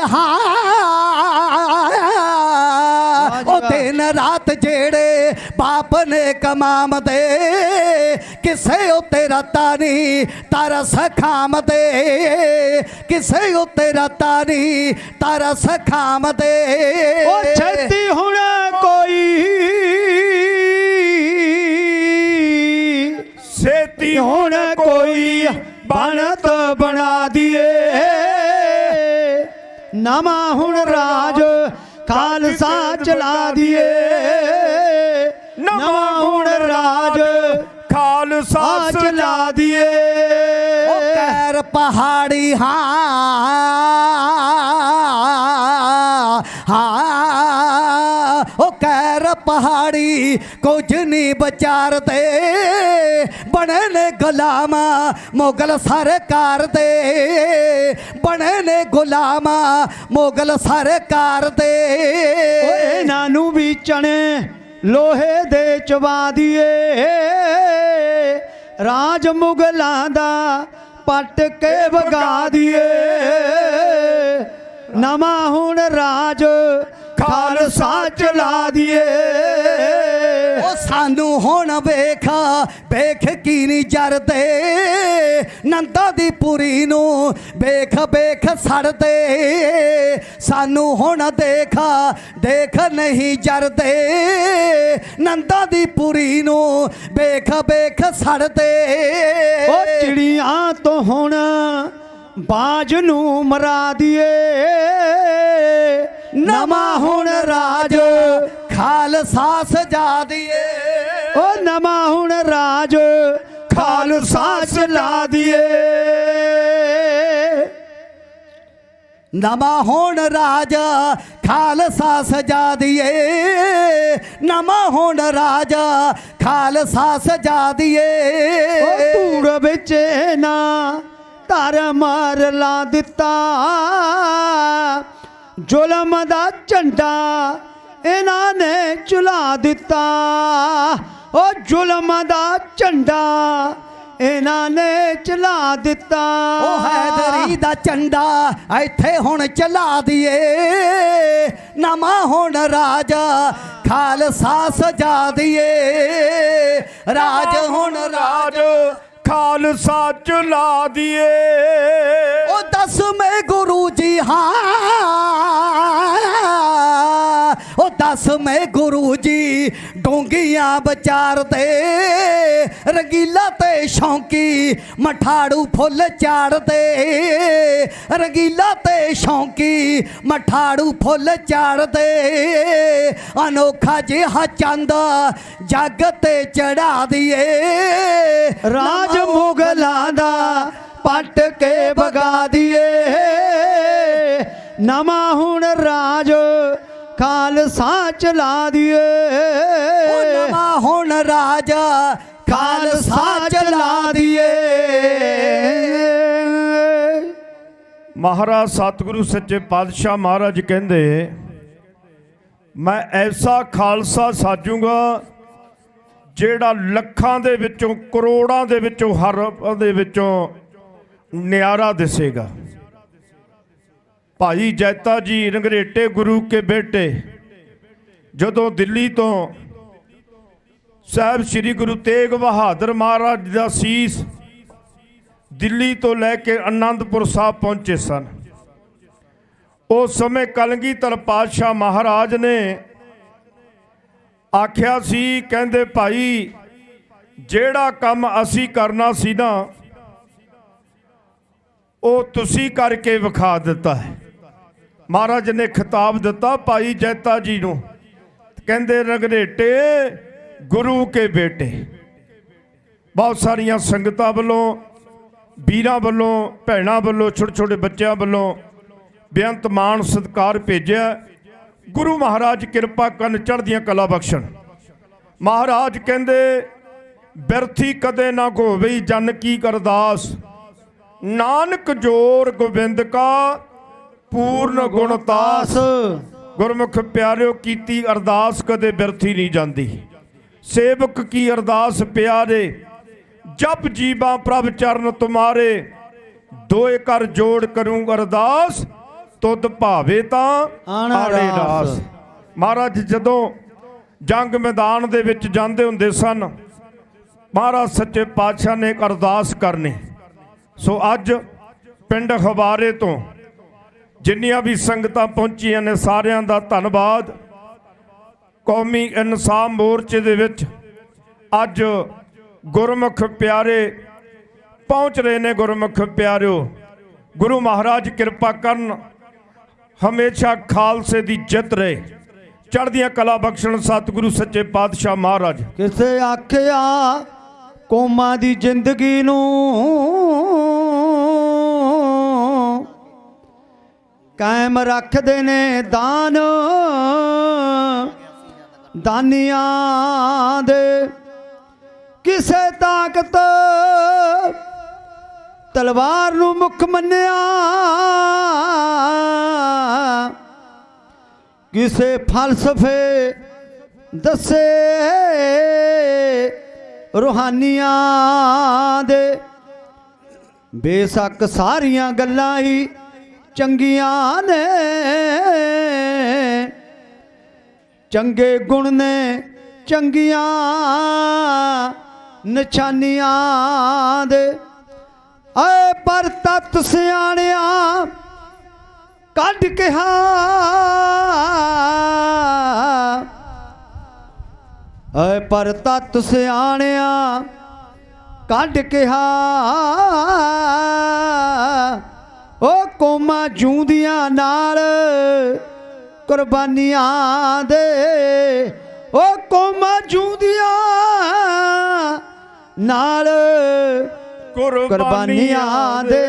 ਉਹ ਦਿਨ ਰਾਤ ਜਿਹੜੇ ਬਾਪ ਨੇ ਕਮਾਮਦੇ, ਕਿਸੇ ਉੱਤੇ ਰਾਤਾਂ ਨਹੀਂ ਤਰਸ ਖਾਮਦੇ, ਕਿਸੇ ਉੱਤੇ ਰਾਤਾਂ ਨਹੀਂ ਤਰਸ ਖਾਮਦੇ। ਉਹ ਛੇਤੀ ਹੁਣ ਕੋਈ, ਛੇਤੀ ਹੁਣ ਕੋਈ ਬਣਤ ਬਣਾ ਦੀਏ। ਨਵਾਂ ਹੁਣ ਰਾਜ ਖਾਲਸਾ ਚਲਾ ਦੀਏ। ਨਵਾਂ ਹੁਣ ਰਾਜ ਖਾਲਸਾ ਚਲਾ ਦੀਏ। ਉਹ ਕਹਿਰ ਪਹਾੜੀ ਉਹ ਕਹਿਰ ਪਹਾੜੀ ਕੁਝ ਨਹੀਂ ਵਿਚਾਰਦੇ, ਬਣੇ ਨੇ ਗੁਲਾਮ ਮੁਗਲ ਸਰਕਾਰ ਦੇ, ਬਣੇ ਨੇ ਗੁਲਾਮ ਮੁਗਲ ਸਰਕਾਰ ਦੇ। ਇਹਨਾਂ ਨੂੰ ਵੀ ਚਣੇ ਲੋਹੇ ਦੇ ਚਵਾ ਦੀਏ। ਰਾਜ ਮੁਗਲਾਂ ਦਾ ਪੱਟ ਕੇ ਵਗਾ ਦੀਏ। ਨਵਾਂ ਹੁਣ ਰਾਜ ਖਾਲਸਾ ਚਲਾ ਦੀਏ। ਉਹ ਸਾਨੂੰ ਹੁਣ ਵੇਖ ਵੇਖ ਕੀ ਨਹੀਂ ਜਰਦੇ, ਨੰਦਾ ਦੀ ਪੁਰੀ ਨੂੰ ਵੇਖ ਵੇਖ ਸੜਦੇ। ਸਾਨੂੰ ਹੁਣ ਦੇਖ ਦੇਖ ਨਹੀਂ ਜਰਦੇ, ਨੰਦਾ ਦੀ ਪੁਰੀ ਨੂੰ ਵੇਖ ਵੇਖ ਸੜਦੇ। ਉਹ ਚਿੜੀਆਂ ਤੋਂ ਹੁਣ ਬਾਜ ਨੂੰ ਮਰਾ ਦੀਏ। ਨਵਾਂ ਹੁਣ ਰਾਜ ਖਾਲਸਾ ਸਜਾ ਦੀਏ। ਉਹ ਨਵਾਂ ਹੁਣ ਰਾਜ ਖਾਲਸਾ ਚਲਾ ਦੀਏ। ਨਵਾਂ ਹੁਣ ਰਾਜ ਖਾਲਸਾ ਸਜਾ ਦੀਏ। ਨਵਾਂ ਹੁਣ ਰਾਜ ਖਾਲਸਾ ਸਜਾ ਦੀਏ। ਉਹ ਧੂੜ ਵਿੱਚ ਨਾ ਧਰਮ ਲਾ ਦਿੱਤਾ, ਜ਼ੁਲਮ ਦਾ ਝੰਡਾ ਇਹਨਾਂ ਨੇ ਚੁਲਾ ਦਿੱਤਾ। ਉਹ ਜ਼ੁਲਮ ਦਾ ਝੰਡਾ ਇਹਨਾਂ ਨੇ ਚਲਾ ਦਿੱਤਾ। ਉਹ ਹੈਦਰੀ ਦਾ ਝੰਡਾ ਇੱਥੇ ਹੁਣ ਚਲਾ ਦੀਏ। ਨਵਾਂ ਹੁਣ ਰਾਜ ਖਾਲਸਾ ਸਜਾ ਦੀਏ। ਰਾਜ ਹੁਣ ਰਾਜ ਖਾਲਸਾ ਚਲਾ ਦੀਏ। ਉਹ ਦਸਵੇਂ ਗੁਰੂ ਜੀ ਉਹ ਦਸਵੇਂ ਗੁਰੂ ਜੀ ਡੋਂਗੀਆਂ ਵਿਚਾਰਦੇ, ਰੰਗੀਲਾ ਤੇ ਸ਼ੌਂਕੀ ਮਠਾੜੂ ਫੁੱਲ ਚਾੜਦੇ, ਰੰਗੀਲਾ ਤੇ ਸ਼ੌਂਕੀ ਮਠਾੜੂ ਫੁੱਲ ਚਾੜਦੇ। ਅਨੋਖਾ ਜਿਹਾ ਚੰਦ ਜੱਗ ਤੇ ਚੜਾ ਦੀਏ। ਰਾਜ ਮੁਗਲਾਂ ਦਾ ਪੱਟ ਕੇ ਵਗਾ ਦੀਏ। ਨਵਾਂ ਹੁਣ ਰਾਜ ਖਾਲਸਾ ਚਲਾ ਦੀਏ। ਨਵਾਂ ਹੁਣ ਰਾਜ ਖਾਲਸਾ ਚਲਾ ਦੀਏ। ਮਹਾਰਾਜ ਸਤਿਗੁਰੂ ਸੱਚੇ ਪਾਤਸ਼ਾਹ ਮਹਾਰਾਜ ਕਹਿੰਦੇ, ਮੈਂ ਐਸਾ ਖਾਲਸਾ ਸਾਜੂਗਾ ਜਿਹੜਾ ਲੱਖਾਂ ਦੇ ਵਿੱਚੋਂ ਕਰੋੜਾਂ ਦੇ ਵਿੱਚੋਂ ਹਰ ਦੇ ਵਿੱਚੋਂ ਨਿਆਰਾ ਦਿਸੇਗਾ। ਭਾਈ ਜੈਤਾ ਜੀ ਰੰਗਰੇਟੇ ਗੁਰੂ ਕੇ ਬੇਟੇ ਜਦੋਂ ਦਿੱਲੀ ਤੋਂ ਸਾਹਿਬ ਸ੍ਰੀ ਗੁਰੂ ਤੇਗ ਬਹਾਦਰ ਮਹਾਰਾਜ ਦਾ ਸੀਸ ਦਿੱਲੀ ਤੋਂ ਲੈ ਕੇ ਆਨੰਦਪੁਰ ਸਾਹਿਬ ਪਹੁੰਚੇ ਸਨ, ਉਸ ਸਮੇਂ ਕਲਗੀਧਰ ਪਾਤਸ਼ਾਹ ਮਹਾਰਾਜ ਨੇ ਆਖਿਆ ਸੀ, ਕਹਿੰਦੇ ਭਾਈ ਜਿਹੜਾ ਕੰਮ ਅਸੀਂ ਕਰਨਾ ਸੀ ਨਾ ਉਹ ਤੁਸੀਂ ਕਰਕੇ ਵਿਖਾ ਦਿੱਤਾ ਹੈ। ਮਹਾਰਾਜ ਨੇ ਖਿਤਾਬ ਦਿੱਤਾ ਭਾਈ ਜੈਤਾ ਜੀ ਨੂੰ, ਕਹਿੰਦੇ ਰਗੜੇਟੇ ਗੁਰੂ ਕੇ ਬੇਟੇ। ਬਹੁਤ ਸਾਰੀਆਂ ਸੰਗਤਾਂ ਵੱਲੋਂ, ਵੀਰਾਂ ਵੱਲੋਂ, ਭੈਣਾਂ ਵੱਲੋਂ, ਛੋਟੇ ਛੋਟੇ ਬੱਚਿਆਂ ਵੱਲੋਂ ਬੇਅੰਤ ਮਾਣ ਸਤਿਕਾਰ ਭੇਜਿਆ। ਗੁਰੂ ਮਹਾਰਾਜ ਕਿਰਪਾ ਕਰਨ, ਚੜ੍ਹਦੀਆਂ ਕਲਾ ਬਖਸ਼ਣ। ਮਹਾਰਾਜ ਕਹਿੰਦੇ ਬਿਰਥੀ ਕਦੇ ਨਾ ਹੋਵੇ ਜਨ ਕੀ ਅਰਦਾਸ, ਨਾਨਕ ਜੋਰ ਗੋਬਿੰਦ ਕਾ ਪੂਰਨ ਗੁਣਤਾਸ। ਗੁਰਮੁਖ ਪਿਆਰਿਓ, ਕੀਤੀ ਅਰਦਾਸ ਕਦੇ ਬਿਰਥੀ ਨਹੀਂ ਜਾਂਦੀ। ਸੇਵਕ ਕੀ ਅਰਦਾਸ ਪਿਆਰੇ, ਜਪ ਜੀਵਾ ਪ੍ਰਭ ਚਰਨ ਤੁਮਾਰੇ। ਦੋਏ ਕਰ ਜੋੜ ਕਰੂੰ ਅਰਦਾਸ, ਤੁਧ ਭਾਵੇ ਤਾਂ ਆੜੇ ਰਾਸ। ਮਹਾਰਾਜ ਜਦੋਂ ਜੰਗ ਮੈਦਾਨ ਦੇ ਵਿੱਚ ਜਾਂਦੇ ਹੁੰਦੇ ਸਨ, ਮਹਾਰਾਜ ਸੱਚੇ ਪਾਤਸ਼ਾਹ ਨੇ ਇੱਕ ਅਰਦਾਸ ਕਰਨੀ। ਸੋ ਅੱਜ ਪਿੰਡ ਹਵਾਰੇ ਤੋਂ ਜਿੰਨੀਆਂ ਵੀ ਸੰਗਤਾਂ ਪਹੁੰਚੀਆਂ ਨੇ, ਸਾਰਿਆਂ ਦਾ ਧੰਨਵਾਦ। ਕੌਮੀ ਇਨਸਾਫ ਮੋਰਚੇ ਦੇ ਵਿੱਚ ਅੱਜ ਗੁਰਮੁਖ ਪਿਆਰੇ ਪਹੁੰਚ ਰਹੇ ਨੇ। ਗੁਰਮੁਖ ਪਿਆਰਿਓ, ਗੁਰੂ ਮਹਾਰਾਜ ਕਿਰਪਾ ਕਰਨ, ਹਮੇਸ਼ਾ ਖਾਲਸੇ ਦੀ ਜਿੱਤ ਰਹੇ, ਚੜ੍ਹਦੀਆਂ ਕਲਾ ਬਖਸ਼ਣ ਸਤਿਗੁਰੂ ਸੱਚੇ ਪਾਤਸ਼ਾਹ ਮਹਾਰਾਜ। ਕਿਸੇ ਆਖਿਆ ਕੌਮਾਂ ਦੀ ਜ਼ਿੰਦਗੀ ਨੂੰ ਕਾਇਮ ਰੱਖਦੇ ਨੇ ਦਾਨ, ਦਾਨੀਆਂ ਦੇ ਕਿਸੇ ਤਾਕਤ ਤਲਵਾਰ ਨੂੰ ਮੁੱਖ ਮੰਨਿਆ, ਕਿਸੇ ਫਲਸਫੇ ਦੱਸੇ ਰੂਹਾਨੀਆਂ ਦੇ। ਬੇਸ਼ੱਕ ਸਾਰੀਆਂ ਗੱਲਾਂ ਹੀ ਚੰਗੀਆਂ ਨੇ, ਚੰਗੇ ਗੁਣ ਨੇ ਚੰਗੀਆਂ ਨਿਸ਼ਾਨੀਆਂ ਦੇ। ਆਏ ਪਰ ਤਤ ਸਿਆਣਿਆ ਕੱਢ ਕਿਹਾ, ਆਏ ਪਰ ਤਤ ਸਿਆਣਿਆ ਕੱਢ ਕਿਹਾ। ਉਹ ਕੌਮਾਂ ਜੂੰਦੀਆਂ ਨਾਲ ਕੁਰਬਾਨੀਆਂ ਦੇ, ਉਹ ਕੌਮਾਂ ਜੂੰਦੀਆਂ ਨਾਲ ਕੁਰਬਾਨੀਆਂ ਦੇ।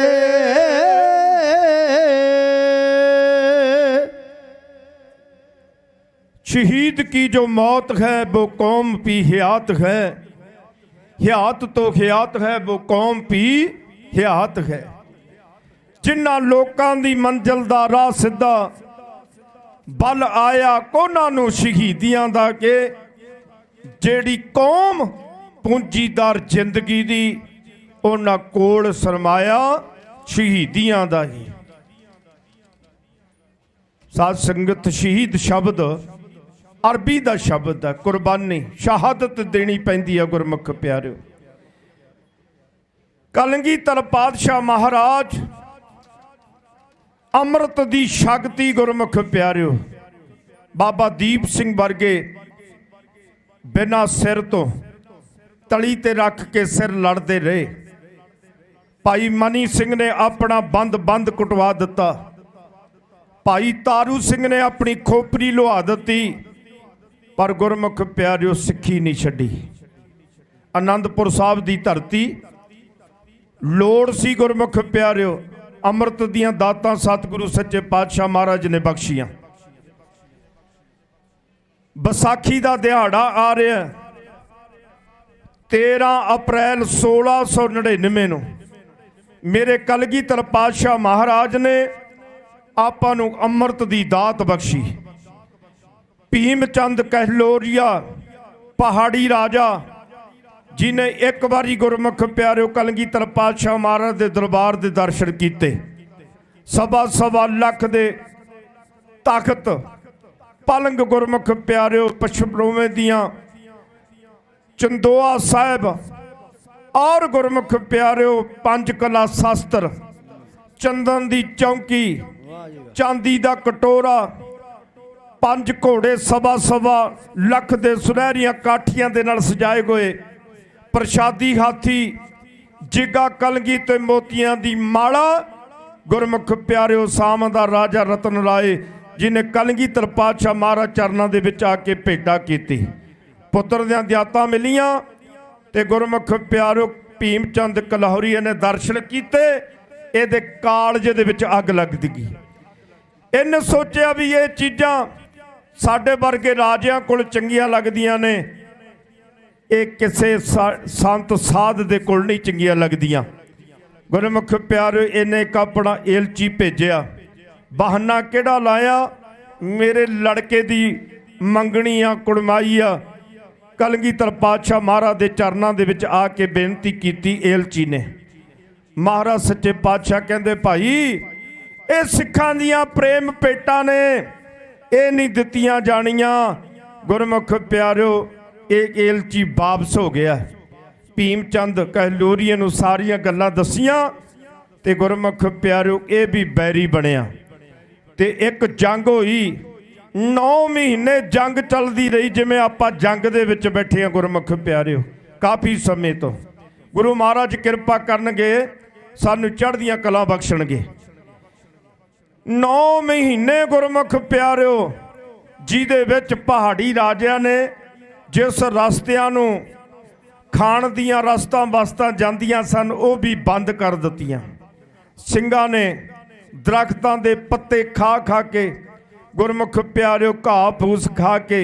शहीद की जो मौत है वो कौम की हयात है, हयात तो हयात है वो कौम की हयात है। जिन्हां लोकां दी मंजिल दा राह सिद्धा बल आया कोना नूं शहीदियां दा के, जेड़ी कौम पूंजीदार जिंदगी दी उन्हां कोल सरमाया शहीदियां दा ही। साध संगत शहीद शब्द अरबी का शब्द है, कुर्बानी, शहादत देनी पैंदी है। गुरमुख प्यारिओ, कलगीधर पातशाह महाराज अमृत दी शक्ति, गुरमुख प्यारिओ, बाबा दीप सिंह वर्गे बिना सिर तो तली ते रख के सिर लड़ते रहे। भाई मनी सिंह ने अपना बंद बंद कुटवा दिता, भाई तारू सिंह ने अपनी खोपरी लुहा दी, पर गुरमुख प्यारिओ सिक्खी नहीं छड्डी। आनंदपुर साहब की धरती लोड़ सी गुरमुख प्यारिओ, अमृत दियां दातां सतगुरु सच्चे पातशाह महाराज ने बख्शियां। बैसाखी का दिहाड़ा आ रहा 13 अप्रैल 1699 नूं मेरे कलगीधर पातशाह महाराज ने आपां नूं अमृत की दात बख्शी। भीमचंद कहलोरिया पहाड़ी राजा जिन्हें एक बारी गुरमुख प्यारिओ कलगीधर पातशाह महाराज के दरबार के दर्शन किए। सवा लख दे तख्त पलंग गुरमुख प्यारिओ पछपड़ोवे दियां चंदोआ साहिब और गुरमुख प्यारिओ पंज कला शास्त्र, चंदन की चौकी, चांदी का कटोरा, 5 घोड़े सवा लख दे सुनहरियां काठियां दे नाल सजाए गए, प्रशादी हाथी, जिगा कलगी ते मोतियां दी माला ਗੁਰਮੁਖ ਪਿਆਰਿਓ ਸਾਮ ਦਾ ਰਾਜਾ ਰਤਨ ਰਾਏ ਜਿਹਨੇ ਕਲਗੀਧਰ ਪਾਤਸ਼ਾਹ ਮਹਾਰਾਜ ਚਰਨਾਂ ਦੇ ਵਿੱਚ ਆ ਕੇ ਭੇਟਾ ਕੀਤੀ। ਪੁੱਤਰ ਦੀਆਂ ਦਿਆਤਾਂ ਮਿਲੀਆਂ ਤੇ ਗੁਰਮੁਖ ਪਿਆਰਿਓ ਭੀਮ ਚੰਦ ਕਲਹੌਰੀਏ ਨੇ ਦਰਸ਼ਨ ਕੀਤੇ। ਇਹਦੇ ਕਾਲਜ ਦੇ ਵਿੱਚ ਅੱਗ ਲੱਗ ਗਈ। ਇਹਨੇ ਸੋਚਿਆ ਵੀ ਇਹ ਚੀਜ਼ਾਂ ਸਾਡੇ ਵਰਗੇ ਰਾਜਿਆਂ ਕੋਲ ਚੰਗੀਆਂ ਲੱਗਦੀਆਂ ਨੇ, ਇਹ ਕਿਸੇ ਸੰਤ ਸਾਧ ਦੇ ਕੋਲ ਨਹੀਂ ਚੰਗੀਆਂ ਲੱਗਦੀਆਂ। ਗੁਰਮੁਖ ਪਿਆਰਿਓ ਇਹਨੇ ਇੱਕ ਆਪਣਾ ਏਲਚੀ ਭੇਜਿਆ। ਬਹਾਨਾ ਕਿਹੜਾ ਲਾਇਆ? ਮੇਰੇ ਲੜਕੇ ਦੀ ਮੰਗਣੀ ਆ, ਕੁੜਮਾਈ ਆ। ਕਲਗੀਧਰ ਪਾਤਸ਼ਾਹ ਮਹਾਰਾਜ ਦੇ ਚਰਨਾਂ ਦੇ ਵਿੱਚ ਆ ਕੇ ਬੇਨਤੀ ਕੀਤੀ ਏਲਚੀ ਨੇ। ਮਹਾਰਾਜ ਸੱਚੇ ਪਾਤਸ਼ਾਹ ਕਹਿੰਦੇ ਭਾਈ ਇਹ ਸਿੱਖਾਂ ਦੀਆਂ ਪ੍ਰੇਮ ਭੇਟਾਂ ਨੇ, ਇਹ ਨਹੀਂ ਦਿੱਤੀਆਂ ਜਾਣੀਆਂ। ਗੁਰਮੁਖ ਪਿਆਰਿਓ ਇਹ ਏਲਚੀ ਵਾਪਸ ਹੋ ਗਿਆ। ਭੀਮ ਚੰਦ ਕਲਹੌਰੀਏ ਨੂੰ ਸਾਰੀਆਂ ਗੱਲਾਂ ਦਸੀਆਂ ਤੇ ਗੁਰਮੁਖ ਪਿਆਰਿਓ ਇਹ ਵੀ ਬੈਰੀ ਬਣਿਆ ਤੇ ਇੱਕ ਜੰਗ ਹੋਈ। 9 ਮਹੀਨੇ ਜੰਗ ਚੱਲਦੀ ਰਹੀ, ਜਿਵੇਂ ਆਪਾਂ ਜੰਗ ਦੇ ਵਿੱਚ ਬੈਠੇ ਹਾਂ। ਗੁਰਮੁਖ ਪਿਆਰਿਓ ਕਾਫੀ ਸਮੇਂ ਤੋਂ ਗੁਰੂ ਮਹਾਰਾਜ ਕਿਰਪਾ ਕਰਨਗੇ, ਸਾਨੂੰ ਚੜ੍ਹਦੀਆਂ ਕਲਾ ਬਖਸ਼ਣਗੇ। 9 ਮਹੀਨੇ ਗੁਰਮੁਖ ਪਿਆਰਿਓ ਜਿਹਦੇ ਵਿੱਚ ਪਹਾੜੀ ਰਾਜਿਆਂ ਨੇ ਜਿਸ ਰਸਤਿਆਂ ਨੂੰ ਖਾਣ ਦੀਆਂ ਰਸਤਾਂ ਜਾਂਦੀਆਂ ਸਨ ਉਹ ਵੀ ਬੰਦ ਕਰ ਦਿੱਤੀਆਂ। ਸਿੰਘਾਂ ਨੇ ਦਰਖਤਾਂ ਦੇ ਪੱਤੇ ਖਾ ਖਾ ਕੇ, ਗੁਰਮੁਖ ਪਿਆਰਿਓ ਘਾਹ ਫੂਸ ਖਾ ਕੇ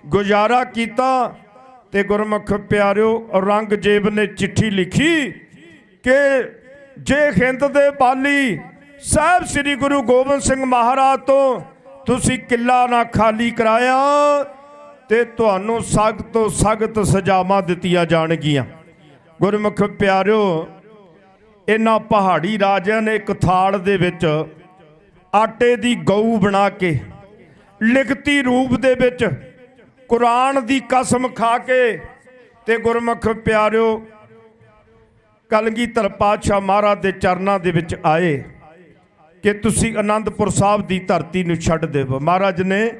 ਗੁਜ਼ਾਰਾ ਕੀਤਾ। ਤੇ ਗੁਰਮੁਖ ਪਿਆਰਿਓ ਔਰੰਗਜ਼ੇਬ ਨੇ ਚਿੱਠੀ ਲਿਖੀ ਕਿ ਜੇ ਹਿੰਦ ਦੇ ਬਾਲੀ ਸਾਹਿਬ ਸ੍ਰੀ ਗੁਰੂ ਗੋਬਿੰਦ ਸਿੰਘ ਮਹਾਰਾਜ ਤੋਂ ਤੁਸੀਂ ਕਿਲਾ ਨਾ ਖਾਲੀ ਕਰਾਇਆ ਤੇ ਤੁਹਾਨੂੰ ਸਖਤ ਤੋਂ ਸਖਤ ਸਜ਼ਾਵਾਂ ਦਿੱਤੀਆਂ ਜਾਣਗੀਆਂ। ਗੁਰਮੁਖ ਪਿਆਰਿਓ ਇਹਨਾਂ ਪਹਾੜੀ ਰਾਜਿਆਂ ਨੇ ਇੱਕ ਥਾਲ ਦੇ ਵਿੱਚ ਆਟੇ ਦੀ ਗਊ ਬਣਾ ਕੇ ਲਿਖਤੀ ਰੂਪ ਦੇ ਵਿੱਚ ਕੁਰਾਨ ਦੀ ਕਸਮ ਖਾ ਕੇ ਤੇ ਗੁਰਮੁਖ ਪਿਆਰਿਓ ਕਲਗੀਧਰ ਪਾਤਸ਼ਾਹ ਮਹਾਰਾਜ ਦੇ ਚਰਨਾਂ ਦੇ ਵਿੱਚ ਆਏ ਕਿ ਤੁਸੀਂ ਅਨੰਦਪੁਰ ਸਾਹਿਬ ਦੀ ਧਰਤੀ ਨੂੰ ਛੱਡ ਦੇਵੋ। ਮਹਾਰਾਜ ਨੇ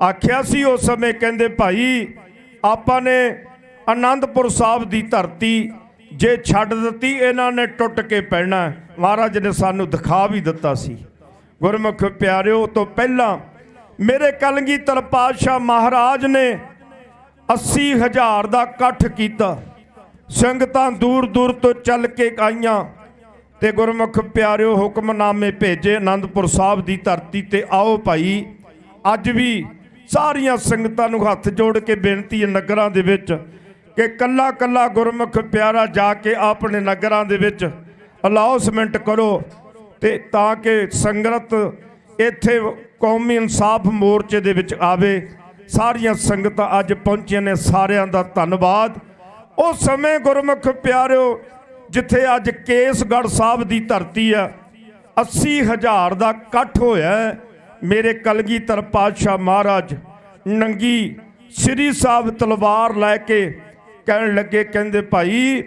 ਆਖਿਆ ਸੀ ਉਸ ਸਮੇਂ, ਕਹਿੰਦੇ ਭਾਈ ਆਪਾਂ ਨੇ ਅਨੰਦਪੁਰ ਸਾਹਿਬ ਦੀ ਧਰਤੀ ਜੇ ਛੱਡ ਦਿੱਤੀ ਇਹਨਾਂ ਨੇ ਟੁੱਟ ਕੇ ਪੈਣਾ। ਮਹਾਰਾਜ ਨੇ ਸਾਨੂੰ ਦਿਖਾ ਵੀ ਦਿੱਤਾ ਸੀ। ਗੁਰਮੁਖ ਪਿਆਰਿਓ ਤੋਂ ਪਹਿਲਾਂ ਮੇਰੇ ਕਲਗੀਧਰ ਪਾਤਸ਼ਾਹ ਮਹਾਰਾਜ ਨੇ 80,000 ਦਾ ਇਕੱਠ ਕੀਤਾ। ਸੰਗਤਾਂ ਦੂਰ ਦੂਰ ਤੋਂ ਚੱਲ ਕੇ ਆਈਆਂ ਤੇ ਗੁਰਮੁਖ ਪਿਆਰਿਓ ਹੁਕਮਨਾਮੇ ਭੇਜੇ ਅਨੰਦਪੁਰ ਸਾਹਿਬ ਦੀ ਧਰਤੀ ਤੇ ਆਓ ਭਾਈ। ਅੱਜ ਵੀ ਸਾਰੀਆਂ ਸੰਗਤਾਂ ਨੂੰ ਹੱਥ ਜੋੜ ਕੇ ਬੇਨਤੀ ਹੈ ਨਗਰਾਂ ਦੇ ਵਿੱਚ ਕਿ ਕੱਲਾ ਕੱਲਾ ਗੁਰਮੁਖ ਪਿਆਰਾ ਜਾ ਕੇ ਆਪਣੇ ਨਗਰਾਂ ਦੇ ਵਿੱਚ ਅਨਾਉਂਸਮੈਂਟ ਕਰੋ ਤੇ ਤਾਂ ਕਿ ਸੰਗਤ ਇੱਥੇ ਕੌਮੀ ਇਨਸਾਫ ਮੋਰਚੇ ਦੇ ਵਿੱਚ ਆਵੇ। ਸਾਰੀਆਂ ਸੰਗਤਾਂ ਅੱਜ ਪਹੁੰਚੀਆਂ ਨੇ, ਸਾਰਿਆਂ ਦਾ ਧੰਨਵਾਦ। ਉਸ ਸਮੇਂ ਗੁਰਮੁਖ ਪਿਆਰਿਓ ਜਿੱਥੇ ਅੱਜ ਕੇਸਗੜ੍ਹ ਸਾਹਿਬ ਦੀ ਧਰਤੀ ਆ 80,000 ਦਾ ਇਕੱਠ ਹੋਇਆ। ਮੇਰੇ ਕਲਗੀਧਰ ਪਾਤਸ਼ਾਹ ਮਹਾਰਾਜ ਨੰਗੀ ਸ੍ਰੀ ਸਾਹਿਬ ਤਲਵਾਰ ਲੈ ਕੇ ਕਹਿਣ ਲੱਗੇ, ਕਹਿੰਦੇ ਭਾਈ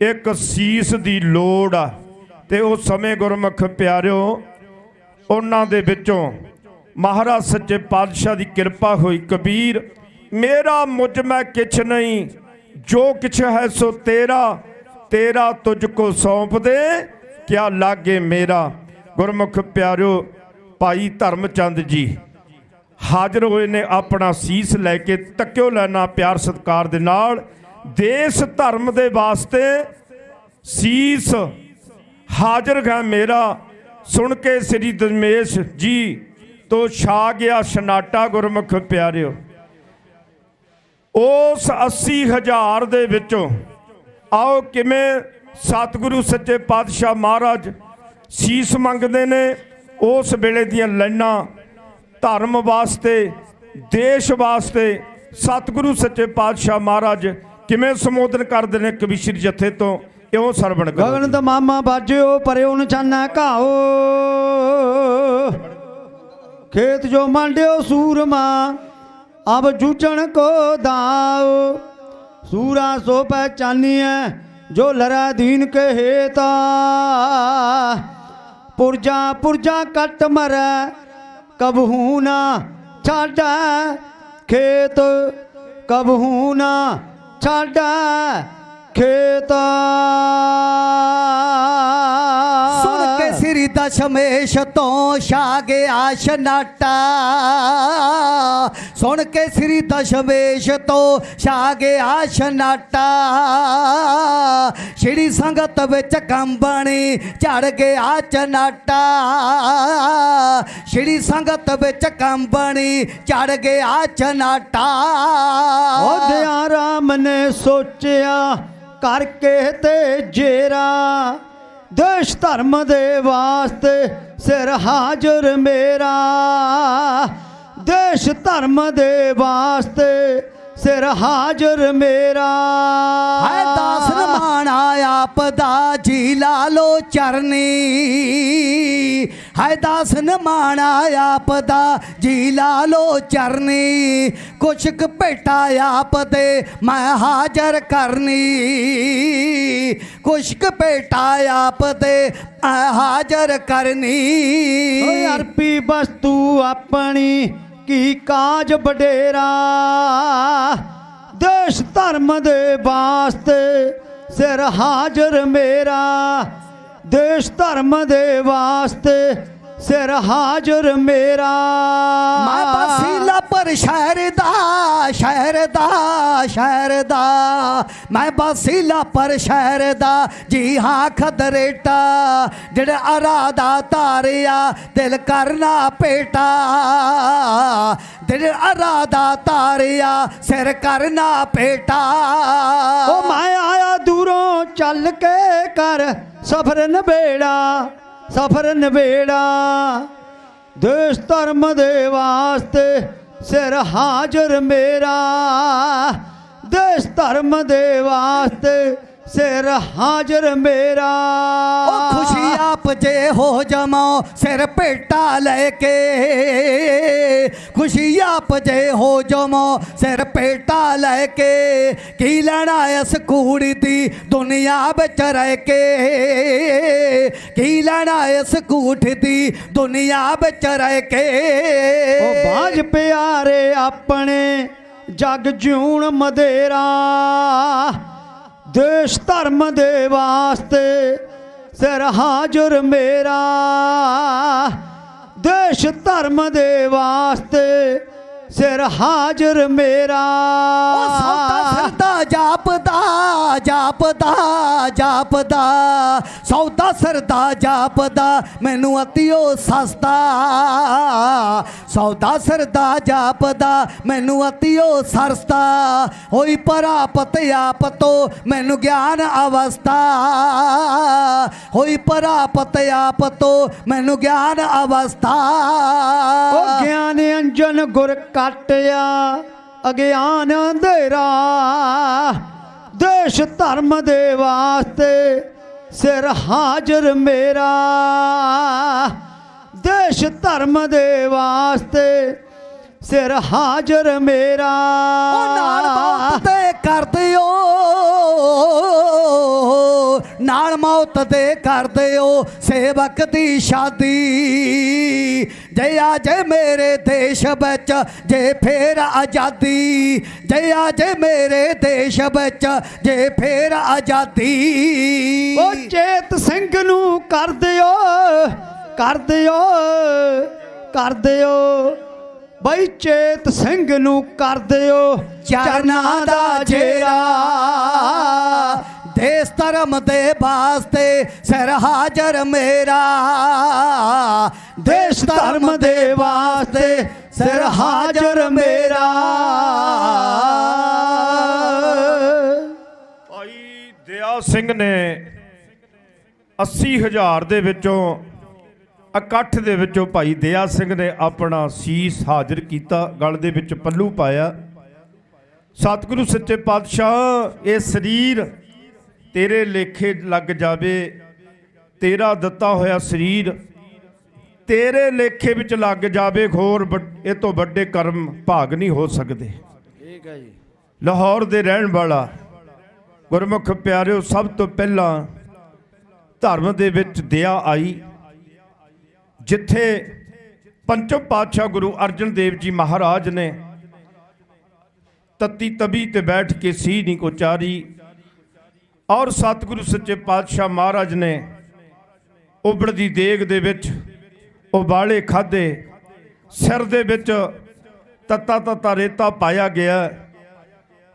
ਇੱਕ ਸੀਸ ਦੀ ਲੋੜ ਆ। ਤੇ ਉਸ ਸਮੇਂ ਗੁਰਮੁਖ ਪਿਆਰਿਓ ਉਹਨਾਂ ਦੇ ਵਿੱਚੋਂ ਮਹਾਰਾਜ ਸੱਚੇ ਪਾਤਸ਼ਾਹ ਦੀ ਕਿਰਪਾ ਹੋਈ। ਕਬੀਰ ਮੇਰਾ ਮੁਝ ਮੈਂ ਕਿਛ ਨਹੀਂ, ਜੋ ਕਿਛ ਹੈ ਸੋ ਤੇਰਾ, ਤੇਰਾ ਤੁਝ ਕੋ ਸੌਂਪ ਦੇ ਕਿਆ ਲਾਗੇ ਮੇਰਾ। ਗੁਰਮੁਖ ਪਿਆਰਿਓ ਭਾਈ ਧਰਮ ਚੰਦ ਜੀ ਹਾਜ਼ਰ ਹੋਏ ਨੇ, ਆਪਣਾ ਸੀਸ ਲੈ ਕੇ ਤੱਕਿਓ ਲੈਣਾ ਪਿਆਰ ਸਤਿਕਾਰ ਦੇ ਨਾਲ। ਦੇਸ਼ ਧਰਮ ਦੇ ਵਾਸਤੇ ਸੀਸ ਹਾਜ਼ਰ ਹੈ ਮੇਰਾ। ਸੁਣ ਕੇ ਸ੍ਰੀ ਦਸ਼ਮੇਸ਼ ਜੀ ਤੋਂ ਛਾ ਗਿਆ ਸਨਾਟਾ। ਗੁਰਮੁਖ ਪਿਆਰਿਓ ਉਸ 80,000 ਦੇ ਵਿੱਚੋਂ ਆਓ ਕਿਵੇਂ ਸਤਿਗੁਰੂ ਸੱਚੇ ਪਾਤਸ਼ਾਹ ਮਹਾਰਾਜ ਸੀਸ ਮੰਗਦੇ ਨੇ। ਉਸ ਵੇਲੇ ਦੀਆਂ ਲਾਈਨਾਂ ਧਰਮ ਵਾਸਤੇ, ਦੇਸ਼ ਵਾਸਤੇ ਸਤਿਗੁਰੂ ਸੱਚੇ ਪਾਤਸ਼ਾਹ ਮਹਾਰਾਜ ਕਿਵੇਂ ਸੰਬੋਧਨ ਕਰਦੇ ਨੇ ਕਵੀਸ਼ਰ ਜਥੇ ਤੋਂ, ਇਉਂ ਸਰਵਣ ਕਰੋ। ਗਗਨ ਦਾ ਮਾਮਾ ਬਾਜਿਓ ਪਰਿਓ ਨਚਾਨਾ ਘਾਓ, खेत जो मांडियो सूरमा अब जूझण को दाव, सूरा सो पहचानिए जो लड़ा दीन के हेता, पुरजा पुरजा कट मरै कबहू ना छाड़ा खेत, कबहू ना छाड़ा खेत। सुन के श्री ਦਸ਼ਮੇਸ਼ ਤੋਂ ਛਾ ਗਿਆ ਸ਼ਨਾਟਾ ਸੁਣ ਕੇ ਸ੍ਰੀ ਦਸ਼ਮੇਸ਼ ਤੋਂ ਛਾ ਗਿਆ ਸ਼ਨਾਟਾ ਸ਼੍ਰੀ ਸੰਗਤ ਵਿੱਚ ਕੰਬਣੀ ਝੜ ਗਿਆ ਚਨਾਟਾ ਸ਼੍ਰੀ ਸੰਗਤ ਵਿੱਚ ਕੰਬਣੀ ਝੜ ਗਿਆ ਚਨਾਟਾ ਉਹ ਦਿਆਂ ਰਾਮ ਨੇ ਸੋਚਿਆ ਕਰਕੇ ਤੇ ਜੇਰਾ ਦੇਸ਼ ਧਰਮ ਦੇ ਵਾਸਤੇ ਸਿਰ ਹਾਜ਼ਰ ਮੇਰਾ ਦੇਸ਼ ਧਰਮ ਦੇ ਵਾਸਤੇ ਸਿਰ ਹਾਜ਼ਰ ਮੇਰਾ ਹੈ ਦਾਸ ਨਮਾਣਾ ਆਪ ਦਾ ਜੀ ਲਾਲੋ ਚਰਨੀ ਹੈ ਦਾਸ ਨਮਾਣਾ ਆਪ ਦਾ ਜੀ ਲਾਲੋ ਚਰਨੀ ਕੁਛ ਕੁ ਭੇਟਾ ਆਪ ਦੇ ਮੈਂ ਹਾਜ਼ਰ ਕਰਨੀ ਕੁਛ ਕੁ ਭੇਟਾ ਆਪ ਦੇ ਮੈਂ ਹਾਜ਼ਰ ਕਰਨੀ ਓਏ ਅਰਪੀ ਵਸਤੂ ਆਪਣੀ ਕੀ ਕਾਜ ਵਡੇਰਾ ਦੇਸ਼ ਧਰਮ ਦੇ ਵਾਸਤੇ ਸਿਰ ਹਾਜ਼ਰ ਮੇਰਾ ਦੇਸ਼ ਧਰਮ ਦੇ ਵਾਸਤੇ ਸਿਰ ਹਾਜ਼ਰ ਮੇਰਾ ਮੈਂ ਬਸੀਲਾ ਪਰ ਸ਼ਹਿਰ ਦਾ ਮੈਂ ਬਸੀਲਾ ਪਰ ਸ਼ਹਿਰ ਦਾ ਜੀ ਹਾਂ ਖਦਰੇਟਾ ਜਿਹੜਾ ਅਰਾਦਾ ਤਾਰਿਆ ਦਿਲ ਕਰਨਾ ਪੇਟਾ ਦਿਲ ਅਰਾਦਾ ਤਾਰਿਆ ਸਿਰ ਕਰਨਾ ਪੇਟਾ ਉਹ ਮੈਂ ਆਇਆ ਦੂਰੋਂ ਚੱਲ ਕੇ ਕਰ ਸਫਰ ਨਵੇੜਾ ਦੇਸ਼ ਧਰਮ ਦੇ ਵਾਸਤੇ ਸਿਰ ਹਾਜ਼ਰ ਮੇਰਾ ਦੇਸ਼ ਧਰਮ ਦੇ ਵਾਸਤੇ ਸਿਰ ਹਾਜ਼ਰ ਮੇਰਾ ਉਹ ਖੁਸ਼ੀ ਆਪ ਜੇ ਹੋ ਜਮੋ ਸਿਰ ਭੇਟਾ ਲੈ ਕੇ ਖੁਸ਼ੀ ਆਪ ਜੇ ਹੋ ਜਮੋ ਸਿਰ ਭੇਟਾ ਲੈ ਕੇ ਕੀ ਲੈਣਾ ਇਸ ਕੂੜੀ ਦੀ ਦੁਨੀਆ ਵਿੱਚ ਰਹਿ ਕੇ ਕੀ ਲੈਣਾ ਇਸ ਕੂਠ ਦੀ ਦੁਨੀਆ ਵਿੱਚ ਰਹਿ ਕੇ ਉਹ ਬਾਝ ਪਿਆਰੇ ਆਪਣੇ ਜਗ ਜਿਉਣ ਮਦੇਰਾ ਦੇਸ਼ ਧਰਮ ਦੇ ਵਾਸਤੇ ਸਿਰ ਹਾਜ਼ਰ ਮੇਰਾ ਦੇਸ਼ ਧਰਮ ਦੇ ਵਾਸਤੇ ਸਿਰ ਹਾਜ਼ਰ ਮੇਰਾ ਉਹ ਸੌਦਾ ਸਰਦਾ ਜਾਪਦਾ ਸੌਦਾ ਸਰਦਾ ਜਾਪਦਾ ਮੈਨੂੰ ਅਤਿਓ ਸਸਤਾ ਸੌਦਾ ਸਰਦਾ ਜਾਪਦਾ ਮੈਨੂੰ ਅਤਿਓ ਸਰਸਤਾ ਹੋਈ ਪਰਾਪਤ ਆਪ ਤੋਂ ਮੈਨੂੰ ਗਿਆਨ ਅਵਸਥਾ ਹੋਈ ਪਰਾਪਤ ਆਪ ਤੋਂ ਮੈਨੂੰ ਗਿਆਨ ਅਵਸਥਾ ਉਹ ਗਿਆਨ ਅੰਜਨ ਗੁਰ ਕਾਟਿਆ ਅਗਿਆਨ ਅੰਧੇਰਾ ਦੇਸ਼ ਧਰਮ ਦੇ ਵਾਸਤੇ ਸਿਰ ਹਾਜ਼ਰ ਮੇਰਾ ਦੇਸ਼ ਧਰਮ ਦੇ ਵਾਸਤੇ ਸਿਰ ਹਾਜ਼ਰ ਮੇਰਾ ਉਹ ਨਾਲ ਮੌਤ ਦੇ ਕਰ ਦਿਓ ਨਾਲ ਮੌਤ ਦੇ ਕਰ ਦਿਓ ਸੇਵਕ ਦੀ ਸ਼ਾਦੀ ਜੇ ਆ ਜੇ ਮੇਰੇ ਦੇਸ਼ ਵਿੱਚ ਜੇ ਫੇਰ ਆਜ਼ਾਦੀ ਜੇ ਆ ਜੇ ਮੇਰੇ ਦੇਸ਼ ਵਿੱਚ ਜੇ ਫੇਰ ਆਜ਼ਾਦੀ ਉਹ ਚੇਤ ਸਿੰਘ ਨੂੰ ਕਰ ਦਿਓ ਬਈ ਚੇਤ ਸਿੰਘ ਨੂੰ ਕਰ ਦਿਓ ਚਰਨਾਂ ਦਾ ਜੇਰਾ ਦੇਸ਼ ਧਰਮ ਦੇ ਵਾਸਤੇ ਸਿਰ ਹਾਜ਼ਰ ਮੇਰਾ ਦੇਸ਼ ਧਰਮ ਦੇ ਵਾਸਤੇ ਸਿਰ ਹਾਜ਼ਰ ਮੇਰਾ ਭਾਈ ਦਇਆ ਸਿੰਘ ਨੇ 80,000 ਦੇ ਵਿੱਚੋਂ ਇਕੱਠ ਦੇ ਵਿੱਚੋਂ ਭਾਈ ਦਇਆ ਸਿੰਘ ਨੇ ਆਪਣਾ ਸੀਸ ਹਾਜ਼ਰ ਕੀਤਾ, ਗਲ ਦੇ ਵਿੱਚ ਪੱਲੂ ਪਾਇਆ। ਸਤਿਗੁਰੂ ਸੱਚੇ ਪਾਤਸ਼ਾਹ ਇਹ ਸਰੀਰ ਤੇਰੇ ਲੇਖੇ ਲੱਗ ਜਾਵੇ, ਤੇਰਾ ਦਿੱਤਾ ਹੋਇਆ ਸਰੀਰ ਤੇਰੇ ਲੇਖੇ ਵਿੱਚ ਲੱਗ ਜਾਵੇ, ਹੋਰ ਇਹ ਤੋਂ ਵੱਡੇ ਕਰਮ ਭਾਗ ਨਹੀਂ ਹੋ ਸਕਦੇ। ਠੀਕ ਹੈ ਜੀ। ਲਾਹੌਰ ਦੇ ਰਹਿਣ ਵਾਲਾ ਗੁਰਮੁਖ ਪਿਆਰਿਓ, ਸਭ ਤੋਂ ਪਹਿਲਾਂ ਧਰਮ ਦੇ ਵਿੱਚ ਦਇਆ ਆਈ। ਜਿੱਥੇ ਪੰਚਮ ਪਾਤਸ਼ਾਹ ਗੁਰੂ ਅਰਜਨ ਦੇਵ ਜੀ ਮਹਾਰਾਜ ਨੇ ਤਤੀ ਤਬੀ ਤੇ ਬੈਠ ਕੇ ਸੀ ਨਹੀਂ ਕੋ ਚਾਰੀ, ਔਰ ਸਤਿਗੁਰੂ ਸੱਚੇ ਪਾਤਸ਼ਾਹ ਮਹਾਰਾਜ ਨੇ ਉਬੜਦੀ ਦੇਗ ਦੇ ਵਿੱਚ ਉਬਾਲੇ ਖਾਧੇ, ਸਿਰ ਦੇ ਵਿੱਚ ਤੱਤਾ ਤੱਤਾ ਰੇਤਾ ਪਾਇਆ ਗਿਆ।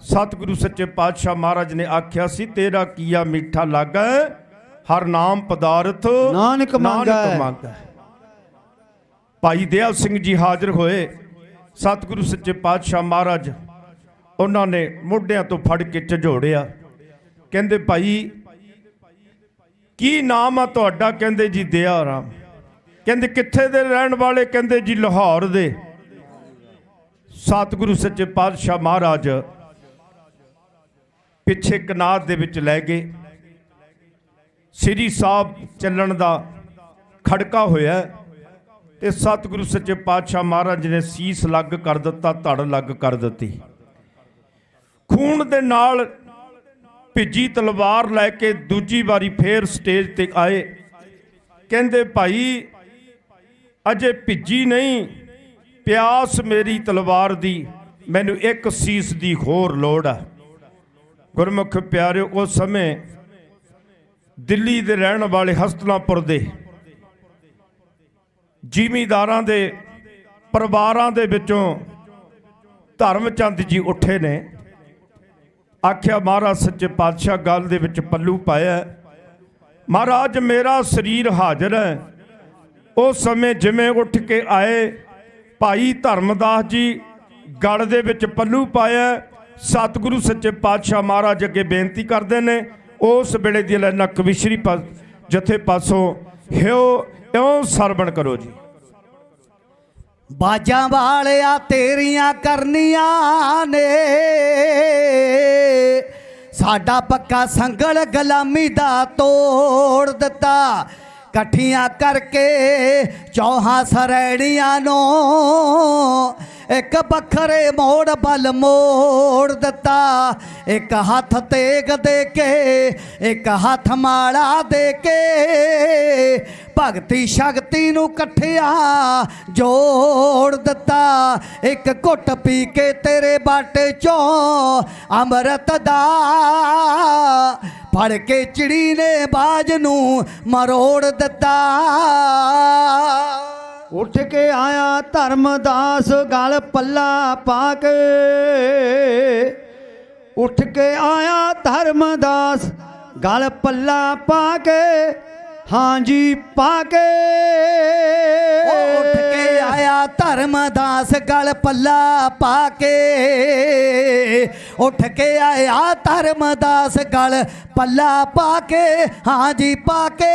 ਸਤਿਗੁਰੂ ਸੱਚੇ ਪਾਤਸ਼ਾਹ ਮਹਾਰਾਜ ਨੇ ਆਖਿਆ ਸੀ, ਤੇਰਾ ਕੀਆ ਮਿੱਠਾ ਲਾਗਾ, ਹਰ ਨਾਮ ਪਦਾਰਥ ਨਾਨਕ ਮੰਗੈ। ਮੰਗੈ। ਭਾਈ ਦਇਆ ਸਿੰਘ ਜੀ ਹਾਜ਼ਰ ਹੋਏ। ਸਤਿਗੁਰੂ ਸੱਚੇ ਪਾਤਸ਼ਾਹ ਮਹਾਰਾਜ ਉਹਨਾਂ ਨੇ ਮੋਢਿਆਂ ਤੋਂ ਫੜ ਕੇ ਝੰਜੋੜਿਆ। ਕਹਿੰਦੇ ਭਾਈ ਕੀ ਨਾਮ ਆ ਤੁਹਾਡਾ? ਕਹਿੰਦੇ ਜੀ ਦਇਆ ਰਾਮ। ਕਹਿੰਦੇ ਕਿੱਥੇ ਦੇ ਰਹਿਣ ਵਾਲੇ? ਕਹਿੰਦੇ ਜੀ ਲਾਹੌਰ ਦੇ। ਸਤਿਗੁਰੂ ਸੱਚੇ ਪਾਤਸ਼ਾਹ ਮਹਾਰਾਜ ਪਿੱਛੇ ਕਨਾਤ ਦੇ ਵਿੱਚ ਲੈ ਗਏ। ਸ੍ਰੀ ਸਾਹਿਬ ਚੱਲਣ ਦਾ ਖੜਕਾ ਹੋਇਆ ਤੇ ਸਤਿਗੁਰੂ ਸੱਚੇ ਪਾਤਸ਼ਾਹ ਮਹਾਰਾਜ ਨੇ ਸੀਸ ਲੱਗ ਕਰ ਦਿੱਤਾ, ਧੜ ਲੱਗ ਕਰ ਦਿੱਤੀ। ਖੂਨ ਦੇ ਨਾਲ ਭਿੱਜੀ ਤਲਵਾਰ ਲੈ ਕੇ ਦੂਜੀ ਵਾਰੀ ਫੇਰ ਸਟੇਜ ਤੇ ਆਏ। ਕਹਿੰਦੇ ਭਾਈ ਅਜੇ ਭਿੱਜੀ ਨਹੀਂ, ਪਿਆਸ ਮੇਰੀ ਤਲਵਾਰ ਦੀ, ਮੈਨੂੰ ਇੱਕ ਸੀਸ ਦੀ ਹੋਰ ਲੋੜ ਹੈ। ਗੁਰਮੁਖ ਪਿਆਰਿਓ, ਉਸ ਸਮੇਂ ਦਿੱਲੀ ਦੇ ਰਹਿਣ ਵਾਲੇ ਹਸਤਨਾਪੁਰ ਦੇ ਜ਼ਿਮੀਂਦਾਰਾਂ ਦੇ ਪਰਿਵਾਰਾਂ ਦੇ ਵਿੱਚੋਂ ਧਰਮ ਚੰਦ ਜੀ ਉੱਠੇ ਨੇ। ਆਖਿਆ ਮਹਾਰਾਜ ਸੱਚੇ ਪਾਤਸ਼ਾਹ ਗੱਲ ਦੇ ਵਿੱਚ ਪੱਲੂ ਪਾਇਆ। ਮਹਾਰਾਜ ਮੇਰਾ ਸਰੀਰ ਹਾਜ਼ਰ ਹੈ। ਉਸ ਸਮੇਂ ਜਿਵੇਂ ਉੱਠ ਕੇ ਆਏ, ਭਾਈ ਧਰਮਦਾਸ ਜੀ ਗਲ ਦੇ ਵਿੱਚ ਪੱਲੂ ਪਾਇਆ। ਸਤਿਗੁਰੂ ਸੱਚੇ ਪਾਤਸ਼ਾਹ ਮਹਾਰਾਜ ਅੱਗੇ ਬੇਨਤੀ ਕਰਦੇ ਨੇ, ਉਸ ਵੇਲੇ ਦੀ ਲੈਣਾ ਕਵਿਸ਼ਰੀ ਜਥੇ ਪਾਸੋਂ ਇਉਂ ਸਰਵਣ ਕਰੋ ਜੀ। ਬਾਜਾਂ ਵਾਲਿਆ ਤੇਰੀਆਂ ਕਰਨੀਆਂ ਨੇ, ਸਾਡਾ ਪੱਕਾ ਸੰਗਲ ਗੁਲਾਮੀ ਦਾ ਤੋੜ ਦਿੱਤਾ। ਇਕੱਠੀਆਂ ਕਰਕੇ ਚੌਹਾਂ ਸਰੈੜੀਆਂ ਨੂੰ ਇੱਕ ਵੱਖਰੇ ਮੋੜ ਵੱਲ ਮੋੜ ਦਿੱਤਾ। ਇੱਕ ਹੱਥ ਤੇਗ ਦੇ ਕੇ, ਇੱਕ ਹੱਥ ਮਾਲਾ ਦੇ ਕੇ, ਭਗਤੀ ਸ਼ਕਤੀ ਨੂੰ ਇਕੱਠਿਆਂ ਜੋੜ ਦਿੱਤਾ। ਇੱਕ ਘੁੱਟ ਪੀ ਕੇ ਤੇਰੇ ਬਾਟੇ ਚੋਂ ਅੰਮ੍ਰਿਤ ਦਾ, ਫੜ ਕੇ ਚਿੜੀ ਨੇ ਬਾਜ ਨੂੰ ਮਰੋੜ ਦਿੱਤਾ। ਉੱਠ ਕੇ ਆਇਆ ਧਰਮਦਾਸ ਗਲ ਪੱਲਾ ਪਾ ਕੇ, ਉੱਠ ਕੇ ਆਇਆ ਧਰਮਦਾਸ ਗਲ ਪੱਲਾ ਪਾ ਕੇ, ਹਾਂਜੀ ਪਾ ਕੇ। ਉੱਠ ਕੇ ਆਇਆ ਧਰਮਦਾਸ ਗਲ ਪੱਲਾ ਪਾ ਕੇ, ਉੱਠ ਕੇ ਆਇਆ ਧਰਮਦਾਸ ਗਲ ਪੱਲਾ ਪਾ ਕੇ, ਹਾਂਜੀ ਪਾ ਕੇ।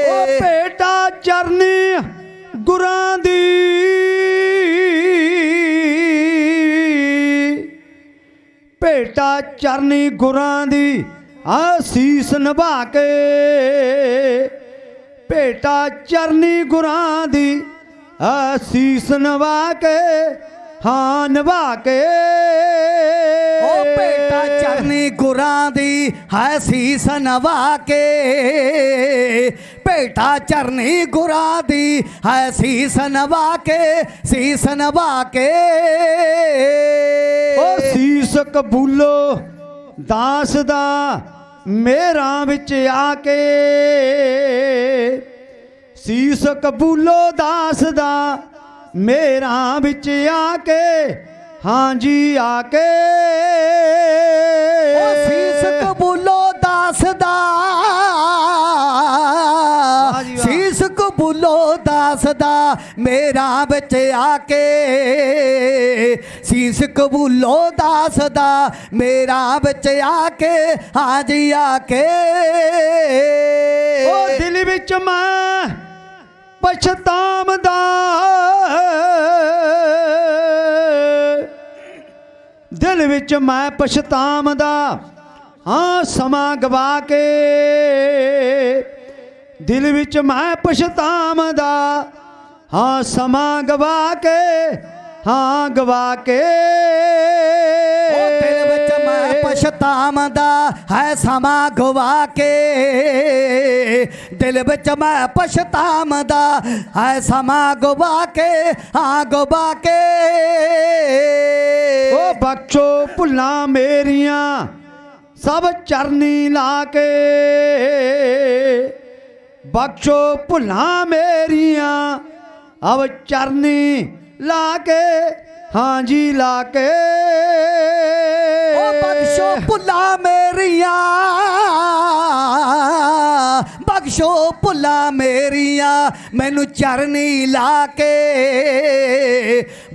ਉਹ ਭੇਟਾ ਚਰਨੀ ਗੁਰਾਂ ਦੀ, ਭੇਟਾ ਚਰਨੀ ਗੁਰਾਂ ਦੀ, ਸੀਸ ਨਿਭਾ ਕੇ। ਭੇਟਾ ਚਰਨੀ ਗੁਰਾਂ ਦੀ, ਸੀਸ ਨਿਭਾ ਕੇ, ਹਾਂ ਨਿਭਾ ਕੇ। ਉਹ ਭੇਟਾ ਚਰਨੀ ਗੁਰਾਂ ਦੀ ਹੈ ਸੀਸ ਨਿਭਾ ਕੇ, ਭੇਟਾ ਚਰਨੀ ਗੁਰਾਂ ਦੀ ਹੈ ਸੀਸ ਨਿਭਾ ਕੇ, ਸੀਸ ਨਿਭਾ ਕੇ। ਉਹ ਸੀਸ ਕਬੂਲੋ ਦਾਸ ਦਾ ਮੇਰਾਂ ਵਿੱਚ ਆ ਕੇ, ਸੀਸ ਕਬੂਲੋ ਦਾਸ ਦਾ ਮੇਰਾਂ ਵਿੱਚ ਆ ਕੇ, ਹਾਂਜੀ ਆ ਕੇ। ਉਹ ਸੀਸ ਕਬੂਲੋ ਦਾਸ ਦਾ, ਸੀਸ ਕਬੂਲੋ ਦਾਸ ਦਾ ਮੇਰਾ ਵਿੱਚ ਆ ਕੇ, ਸੀਸ ਕਬੂਲੋ ਦਾਸ ਦਾ ਮੇਰਾ ਵਿੱਚ ਆ ਕੇ, ਹਾਂਜੀ ਆ ਕੇ। ਉਹ ਦਿਲ ਵਿੱਚ ਮੈਂ ਪਛਤਾਵਦਾ, ਦਿਲ ਵਿੱਚ ਮੈਂ ਪਛਤਾਵਦਾ, ਹਾਂ ਸਮਾਂ ਗਵਾ ਕੇ। ਦਿਲ ਵਿੱਚ ਮੈਂ ਪਛਤਾਵਦਾ, ਹਾਂ ਸਮਾਂ ਗਵਾ ਕੇ, ਹਾਂ ਗਵਾ ਕੇ। ਉਹ ਦਿਲ ਵਿੱਚ ਮੈਂ ਪਛਤਾਵਦਾ ਹੈ ਸਮਾਂ ਗਵਾ ਕੇ, ਦਿਲ ਵਿੱਚ ਮੈਂ ਪਛਤਾਵਦਾ ਹੈ ਸਮਾਂ ਗਵਾ ਕੇ, ਹਾਂ ਗਵਾ ਕੇ। ਉਹ ਬਖਸ਼ੋ ਭੁੱਲਾਂ ਮੇਰੀਆਂ ਸਭ ਚਰਨੀ ਲਾ ਕੇ, बख्शो भुल्लां मेरियां अब चरनी लाके हाँ जी लाके ओ बख्शो भुल्लां मेरियां बख्शो भुल्लां मेरियां मैनू चरनी लाके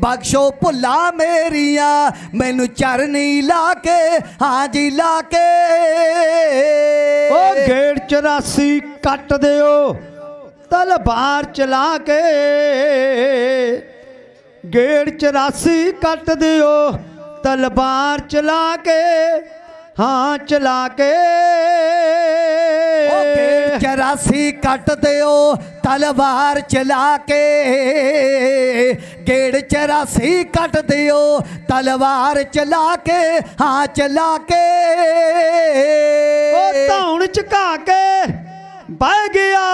बख्शो भुल्लां मेरियां मैनू चरनी लाके हाँ जी लाके ओ गेड़ 84 कट दियो तलवार चला के गेड़ 84 कट दियो तलवार चला के हाँ चला के ओ गेड़ 84 कट दियो तलवार चला के गेड़ 84 कट दियो तलवार चला के हाँ चला के ओ धौन झुका के बह गया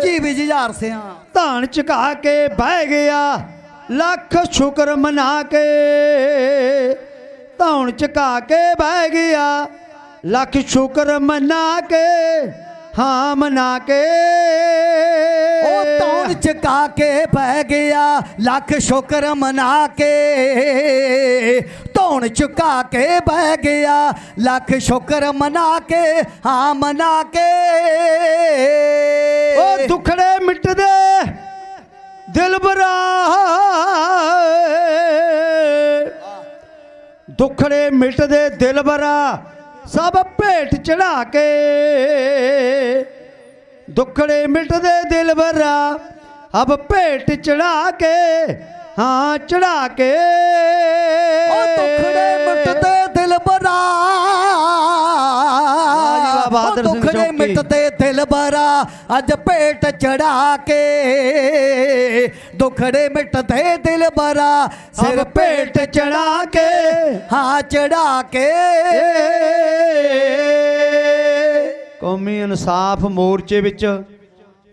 जी विजयार से हाँ धौन झुका के बह गया लख शुक्र मना के धौन झुका के बह गया लख शुक्र मना के हाँ मना के ओ धौन झुका के बह गया लख शुक्र मना के धौन झुका के बह गया लख शुक्र मना के हाँ मना के ओ दुखड़े मिट दे दिल बरा दुखड़े मिट दे दिल बरा सब भेंट चढ़ा के दुखड़े मिट दे दिल बरा अब भेंट चढ़ा के हाँ चढ़ा के ओ दुखड़े मिटदे दिल बरा बहादुर सिंह दुखड़े चौकी। मिटदे दिल बरा अज पेट चढ़ा के दुखड़े मिटदे दिल बरा सिर अब पेट चढ़ा के हाँ चढ़ा के ਕੌਮੀ ਇਨਸਾਫ ਮੋਰਚੇ ਵਿੱਚ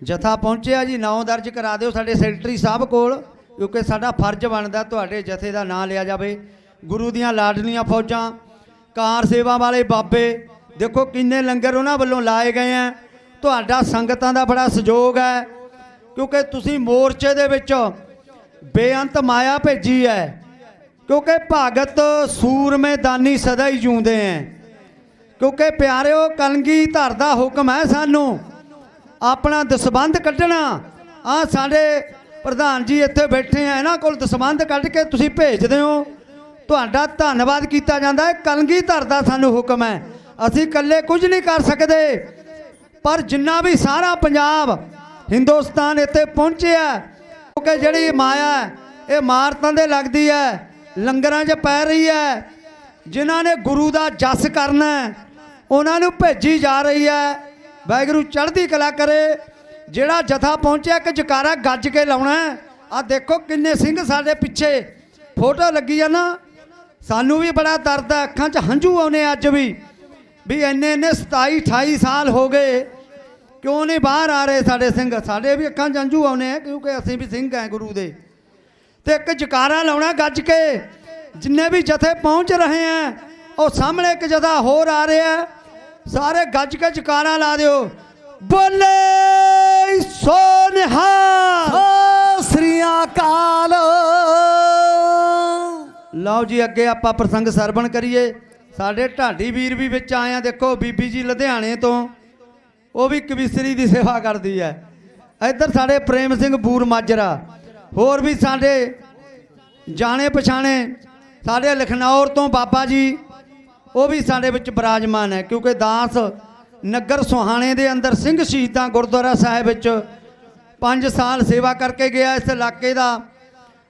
ਜਥਾ ਪਹੁੰਚਿਆ ਜੀ। ਨਾਂ ਦਰਜ ਕਰਾ ਦਿਓ ਸਾਡੇ ਸੈਕਟਰੀ ਸਾਹਿਬ ਕੋਲ, ਕਿਉਂਕਿ ਸਾਡਾ ਫਰਜ਼ ਬਣਦਾ ਤੁਹਾਡੇ ਜਥੇ ਦਾ ਨਾਂ ਲਿਆ ਜਾਵੇ। ਗੁਰੂ ਦੀਆਂ ਲਾਡਲੀਆਂ ਫੌਜਾਂ, ਕਾਰ ਸੇਵਾ ਵਾਲੇ ਬਾਬੇ, ਦੇਖੋ ਕਿੰਨੇ ਲੰਗਰ ਉਹਨਾਂ ਵੱਲੋਂ ਲਾਏ ਗਏ ਆ। ਤੁਹਾਡਾ ਸੰਗਤਾਂ ਦਾ ਬੜਾ ਸਹਿਯੋਗ ਹੈ, ਕਿਉਂਕਿ ਤੁਸੀਂ ਮੋਰਚੇ ਦੇ ਵਿੱਚ ਬੇਅੰਤ ਮਾਇਆ ਭੇਜੀ ਹੈ। ਕਿਉਂਕਿ ਭਗਤ ਸੂਰਮੇ ਦਾਨੀ ਸਦਾ ਹੀ ਜਿਉਂਦੇ ਹੈ। ਕਿਉਂਕਿ ਪਿਆਰਿਓ ਕਲਗੀਧਰ ਦਾ ਹੁਕਮ ਹੈ ਸਾਨੂੰ ਆਪਣਾ ਦਸਬੰਧ ਕੱਢਣਾ। ਆ ਸਾਡੇ ਪ੍ਰਧਾਨ ਜੀ ਇੱਥੇ ਬੈਠੇ ਆ, ਇਹਨਾਂ ਕੋਲ ਦਸਬੰਧ ਕੱਢ ਕੇ ਤੁਸੀਂ ਭੇਜਦੇ ਹੋ, ਤੁਹਾਡਾ ਧੰਨਵਾਦ ਕੀਤਾ ਜਾਂਦਾ ਹੈ। ਕਲਗੀਧਰ ਦਾ ਸਾਨੂੰ ਹੁਕਮ ਹੈ, ਅਸੀਂ ਇਕੱਲੇ ਕੁਝ ਨਹੀਂ ਕਰ ਸਕਦੇ। ਪਰ ਜਿੰਨਾ ਵੀ ਸਾਰਾ ਪੰਜਾਬ ਹਿੰਦੁਸਤਾਨ ਇੱਥੇ ਪਹੁੰਚਿਆ, ਕਿਉਂਕਿ ਜਿਹੜੀ ਮਾਇਆ ਹੈ ਇਹ ਮਾਰਤਾਂ ਦੇ ਲੱਗਦੀ ਹੈ, ਲੰਗਰਾਂ 'ਚ ਪੈ ਰਹੀ ਹੈ। ਜਿਨ੍ਹਾਂ ਨੇ ਗੁਰੂ ਦਾ ਜਸ ਕਰਨਾ ਉਹਨਾਂ ਨੂੰ ਭੇਜੀ ਜਾ ਰਹੀ ਹੈ। ਵਾਹਿਗੁਰੂ ਚੜ੍ਹਦੀ ਕਲਾ ਕਰੇ। ਜਿਹੜਾ ਜਥਾ ਪਹੁੰਚਿਆ ਕਿ ਜਕਾਰਾ ਗੱਜ ਕੇ ਲਾਉਣਾ। ਆ ਦੇਖੋ ਕਿੰਨੇ ਸਿੰਘ ਸਾਡੇ ਪਿੱਛੇ ਫੋਟੋ ਲੱਗੀ ਆ ਨਾ, ਸਾਨੂੰ ਵੀ ਬੜਾ ਦਰਦ ਹੈ, ਅੱਖਾਂ 'ਚ ਹੰਝੂ ਆਉਣੇ ਅੱਜ ਵੀ ਇੰਨੇ 27 28 ਸਾਲ ਹੋ ਗਏ, ਕਿਉਂ ਨਹੀਂ ਬਾਹਰ ਆ ਰਹੇ ਸਾਡੇ ਸਿੰਘ। ਸਾਡੇ ਵੀ ਅੱਖਾਂ 'ਚ ਹੰਝੂ ਆਉਣੇ ਆ, ਕਿਉਂਕਿ ਅਸੀਂ ਵੀ ਸਿੰਘ ਹੈ ਗੁਰੂ ਦੇ। ਤੇ ਇੱਕ ਜਕਾਰਾ ਲਾਉਣਾ ਗੱਜ ਕੇ। ਜਿੰਨੇ ਵੀ ਜਥੇ ਪਹੁੰਚ ਰਹੇ ਆ, ਉਹ ਸਾਹਮਣੇ ਇੱਕ ਜਥਾ ਹੋਰ ਆ ਰਿਹਾ, ਸਾਰੇ ਗੱਜ ਕੇ ਜਕਾਰਾ ਲਾ ਦਿਓ। ਬੋਲੇ ਸੋ ਨਿਹਾਲ। ਸਤਿ ਸ੍ਰੀ ਅਕਾਲ। ਲਓ ਜੀ ਅੱਗੇ ਆਪਾਂ ਪ੍ਰਸੰਗ ਸਰਵਣ ਕਰੀਏ। ਸਾਡੇ ਢਾਡੀ ਵੀਰ ਵੀ ਵਿੱਚ ਆਏ ਆ। ਦੇਖੋ ਬੀਬੀ ਜੀ ਲੁਧਿਆਣੇ ਤੋਂ, ਉਹ ਵੀ ਕਵਿਸਰੀ ਦੀ ਸੇਵਾ ਕਰਦੀ ਹੈ। ਇੱਧਰ ਸਾਡੇ ਪ੍ਰੇਮ ਸਿੰਘ ਬੂਰ ਮਾਜਰਾ, ਹੋਰ ਵੀ ਸਾਡੇ ਜਾਣੇ ਪਛਾਣੇ ਸਾਡੇ ਲਖਨੌਰ ਤੋਂ ਬਾਬਾ ਜੀ, ਉਹ ਵੀ ਸਾਡੇ ਵਿੱਚ ਬਿਰਾਜਮਾਨ ਹੈ। ਕਿਉਂਕਿ ਦਾਸ ਨਗਰ ਸੁਹਾਣੇ ਦੇ ਅੰਦਰ ਸਿੰਘ ਸ਼ਹੀਦਾਂ ਗੁਰਦੁਆਰਾ ਸਾਹਿਬ ਵਿੱਚ 5 ਸਾਲ ਸੇਵਾ ਕਰਕੇ ਗਿਆ। ਇਸ ਇਲਾਕੇ ਦਾ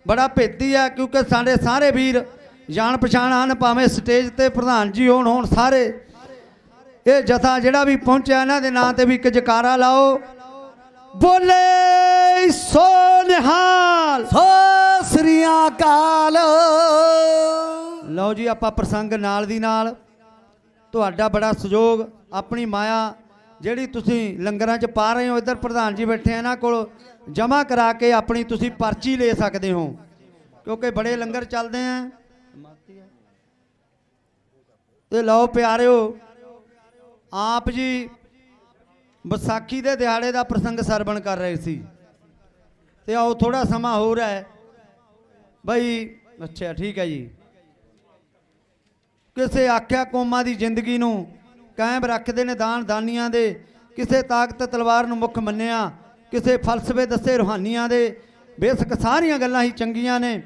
ਬੜਾ ਭੇਤੀ ਹੈ, ਕਿਉਂਕਿ ਸਾਡੇ ਸਾਰੇ ਵੀਰ ਜਾਣ ਪਛਾਣ ਹਨ, ਭਾਵੇਂ ਸਟੇਜ ਤੇ ਪ੍ਰਧਾਨ ਜੀ ਹੋਣ ਸਾਰੇ। ਇਹ ਜਥਾ ਜਿਹੜਾ ਵੀ ਪਹੁੰਚਿਆ ਇਹਨਾਂ ਦੇ ਨਾਂ ਤੇ ਵੀ ਇੱਕ ਜਕਾਰਾ ਲਾਓ। ਬੋਲੇ ਸੋ ਨਿਹਾਲ। ਸਤਿ ਸ੍ਰੀ ਅਕਾਲ। ਲਓ ਜੀ ਆਪਾਂ ਪ੍ਰਸੰਗ ਨਾਲ ਦੀ ਨਾਲ, ਤੁਹਾਡਾ ਬੜਾ ਸਹਿਯੋਗ, ਆਪਣੀ ਮਾਇਆ ਜਿਹੜੀ ਤੁਸੀਂ ਲੰਗਰਾਂ 'ਚ ਪਾ ਰਹੇ ਹੋ। ਇੱਧਰ ਪ੍ਰਧਾਨ ਜੀ ਬੈਠੇ ਆ, ਇਹਨਾਂ ਕੋਲ ਜਮ੍ਹਾਂ ਕਰਾ ਕੇ ਆਪਣੀ ਤੁਸੀਂ ਪਰਚੀ ਲੈ ਸਕਦੇ ਹੋ, ਕਿਉਂਕਿ ਬੜੇ ਲੰਗਰ ਚੱਲਦੇ ਆ। ਤੇ ਲਓ ਪਿਆਰਿਓ, ਆਪ ਜੀ ਵਿਸਾਖੀ ਦੇ ਦਿਹਾੜੇ ਦਾ ਪ੍ਰਸੰਗ ਸਰਵਣ ਕਰ ਰਹੇ ਸੀ ਤੇ ਆਓ ਥੋੜਾ ਸਮਾਂ ਹੋ ਰਿਹਾ ਹੈ ਬਈ। ਅੱਛਾ ਠੀਕ ਹੈ ਜੀ। ਕਿਸੇ ਆਖਿਆ ਕੌਮਾਂ ਦੀ ਜ਼ਿੰਦਗੀ ਨੂੰ ਕਾਇਮ ਰੱਖਦੇ ਨੇ ਦਾਨ ਦਾਨੀਆਂ ਦੇ, ਕਿਸੇ ਤਾਕਤ ਤਲਵਾਰ ਨੂੰ ਮੁੱਖ ਮੰਨਿਆ, ਕਿਸੇ ਫਲਸਫੇ ਦੱਸੇ ਰੂਹਾਨੀਆਂ ਦੇ। ਬੇਸ਼ੱਕ ਸਾਰੀਆਂ ਗੱਲਾਂ ਹੀ ਚੰਗੀਆਂ ਨੇ,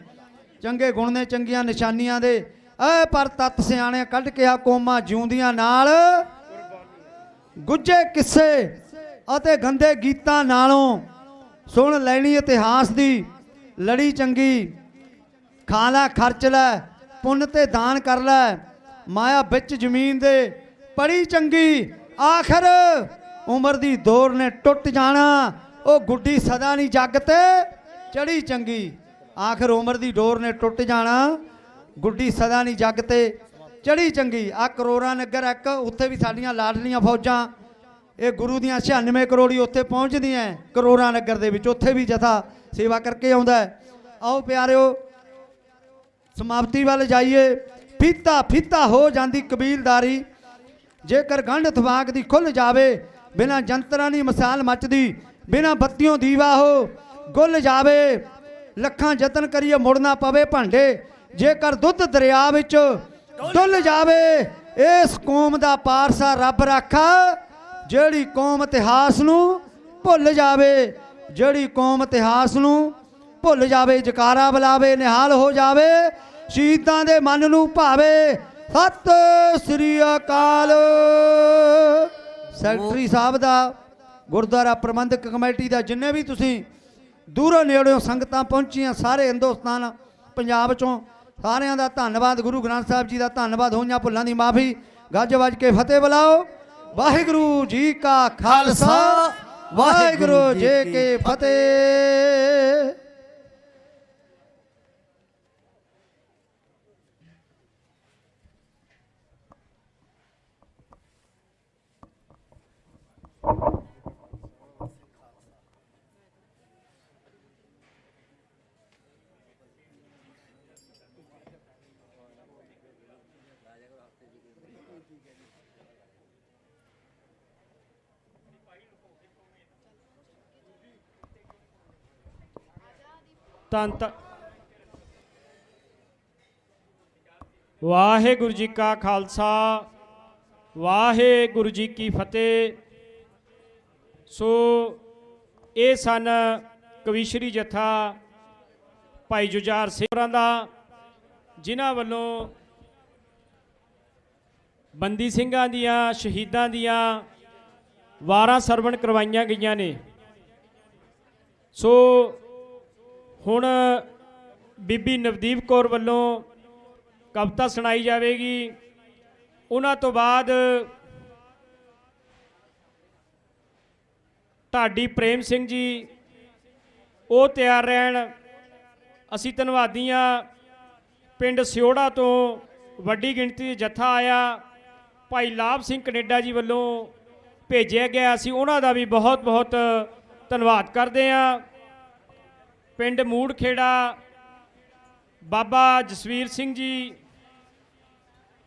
ਚੰਗੇ ਗੁਣ ਨੇ ਚੰਗੀਆਂ ਨਿਸ਼ਾਨੀਆਂ ਦੇ। ਐ ਪਰ ਤੱਤ ਸਿਆਣਿਆਂ ਕੱਢ ਕੇ ਆ ਕੌਮਾਂ ਜਿਉਂਦੀਆਂ ਨਾਲ ਗੁੱਜੇ ਕਿੱਸੇ ਅਤੇ ਗੰਦੇ ਗੀਤਾਂ ਨਾਲੋਂ। ਸੁਣ ਲੈਣੀ ਇਤਿਹਾਸ ਦੀ ਲੜੀ ਚੰਗੀ, ਖਾ ਲੈ ਖਰਚ ਲੈ ਪੁੰਨ ਤੇ ਦਾਨ ਕਰ ਲੈ, ਮਾਇਆ ਵਿੱਚ ਜ਼ਮੀਨ ਦੇ ਪੜੀ ਚੰਗੀ। ਆਖਰ ਉਮਰ ਦੀ ਦੌਰ ਨੇ ਟੁੱਟ ਜਾਣਾ, ਉਹ ਗੁੱਡੀ ਸਦਾ ਨਹੀਂ ਜੱਗ ਤੇ ਚੜੀ ਚੰਗੀ। ਆਖਰ ਉਮਰ ਦੀ ਡੋਰ ਨੇ ਟੁੱਟ ਜਾਣਾ, ਗੁੱਡੀ ਸਦਾ ਨਹੀਂ ਜੱਗ ਤੇ ਚੜੀ ਚੰਗੀ। ਆ ਕਰੋੜਾ ਨਗਰ ਇੱਕ ਉੱਥੇ ਵੀ ਸਾਡੀਆਂ ਲਾਡਲੀਆਂ ਫੌਜਾਂ, ਇਹ ਗੁਰੂ ਦੀਆਂ 96 ਕਰੋੜੀ ਉੱਥੇ ਪਹੁੰਚਦੀਆਂ ਕਰੋੜਾ ਨਗਰ ਦੇ ਵਿੱਚ, ਉੱਥੇ ਵੀ ਜਥਾ ਸੇਵਾ ਕਰਕੇ ਆਉਂਦਾ। ਆਓ ਪਿਆਰਿਓ ਸਮਾਪਤੀ ਵੱਲ ਜਾਈਏ। ਫੀਤਾ ਫੀਤਾ ਹੋ ਜਾਂਦੀ ਕਬੀਲਦਾਰੀ, ਜੇਕਰ ਗੰਢ ਥਵਾਕ ਦੀ ਖੁੱਲ ਜਾਵੇ। ਬਿਨਾਂ ਜੰਤਰਾਂ ਦੀ ਮਿਸਾਲ ਮੱਚਦੀ, ਬਿਨਾਂ ਬੱਤੀਓਂ ਦੀਵਾ ਹੋ ਗੁੱਲ ਜਾਵੇ। ਲੱਖਾਂ ਯਤਨ ਕਰੀਏ ਮੁੜ ਨਾ ਪਵੇ ਭਾਂਡੇ, ਜੇਕਰ ਦੁੱਧ ਦਰਿਆ ਵਿੱਚ ਡੁੱਲ ਜਾਵੇ। ਇਸ ਕੌਮ ਦਾ ਪਾਰਸਾ ਰੱਬ ਰਾਖਾ, ਜਿਹੜੀ ਕੌਮ ਇਤਿਹਾਸ ਨੂੰ ਭੁੱਲ ਜਾਵੇ। ਜਿਹੜੀ ਕੌਮ ਇਤਿਹਾਸ ਨੂੰ ਭੁੱਲ ਜਾਵੇ, ਜਕਾਰਾ ਬੁਲਾਵੇ ਨਿਹਾਲ ਹੋ ਜਾਵੇ, ਸ਼ਹੀਦਾਂ ਦੇ ਮਨ ਨੂੰ ਭਾਵੇ। ਸਤਿ ਸ੍ਰੀ ਅਕਾਲ। ਸੈਕਟਰੀ ਸਾਹਿਬ ਦਾ, ਗੁਰਦੁਆਰਾ ਪ੍ਰਬੰਧਕ ਕਮੇਟੀ ਦਾ, ਜਿੰਨੇ ਵੀ ਤੁਸੀਂ ਦੂਰੋਂ ਨੇੜਿਓਂ ਸੰਗਤਾਂ ਪਹੁੰਚੀਆਂ, ਸਾਰੇ ਹਿੰਦੁਸਤਾਨ ਪੰਜਾਬ ਚੋਂ, ਸਾਰਿਆਂ ਦਾ ਧੰਨਵਾਦ। ਗੁਰੂ ਗ੍ਰੰਥ ਸਾਹਿਬ ਜੀ ਦਾ ਧੰਨਵਾਦ। ਹੋਈਆਂ ਭੁੱਲਾਂ ਦੀ ਮਾਫੀ। ਗੱਜ ਵੱਜ ਕੇ ਫਤਿਹ ਬੁਲਾਓ। ਵਾਹਿਗੁਰੂ ਜੀ ਕਾ ਖਾਲਸਾ, ਵਾਹਿਗੁਰੂ ਜੀ ਕੀ ਫਤਿਹ। ਧੰਨ ਧੰਨ ਵਾਹਿਗੁਰੂ ਜੀ ਕਾ ਖਾਲਸਾ, ਵਾਹਿਗੁਰੂ ਜੀ ਕੀ ਫਤਿਹ। ਸੋ ਇਹ ਸਨ ਕਵੀਸ਼ਰੀ ਜਥਾ ਭਾਈ ਜੁਝਾਰ ਸਿੰਘ ਹੋਰਾਂ ਦਾ, ਜਿਨ੍ਹਾਂ ਵੱਲੋਂ ਬੰਦੀ ਸਿੰਘਾਂ ਦੀਆਂ, ਸ਼ਹੀਦਾਂ ਦੀਆਂ ਵਾਰਾਂ ਸਰਵਣ ਕਰਵਾਈਆਂ ਗਈਆਂ ਨੇ। ਸੋ ਹੁਣ ਬੀਬੀ ਨਵਦੀਪ ਕੌਰ ਵੱਲੋਂ ਕਵਿਤਾ ਸੁਣਾਈ ਜਾਵੇਗੀ। ਉਹਨਾਂ ਤੋਂ ਬਾਅਦ ਢਾਡੀ ਪ੍ਰੇਮ ਸਿੰਘ ਜੀ ਉਹ ਤਿਆਰ ਰਹਿਣ। ਅਸੀਂ ਧੰਨਵਾਦੀ ਹਾਂ। ਪਿੰਡ ਸਿਓੜਾ ਤੋਂ ਵੱਡੀ ਗਿਣਤੀ ਜਥਾ ਆਇਆ, ਭਾਈ ਲਾਭ ਸਿੰਘ ਕੈਨੇਡਾ ਜੀ ਵੱਲੋਂ ਭੇਜਿਆ ਗਿਆ। ਅਸੀਂ ਉਹਨਾਂ ਦਾ ਵੀ ਬਹੁਤ ਬਹੁਤ ਧੰਨਵਾਦ ਕਰਦੇ ਹਾਂ। ਪਿੰਡ ਮੂੜ ਖੇੜਾ ਬਾਬਾ ਜਸਵੀਰ ਸਿੰਘ ਜੀ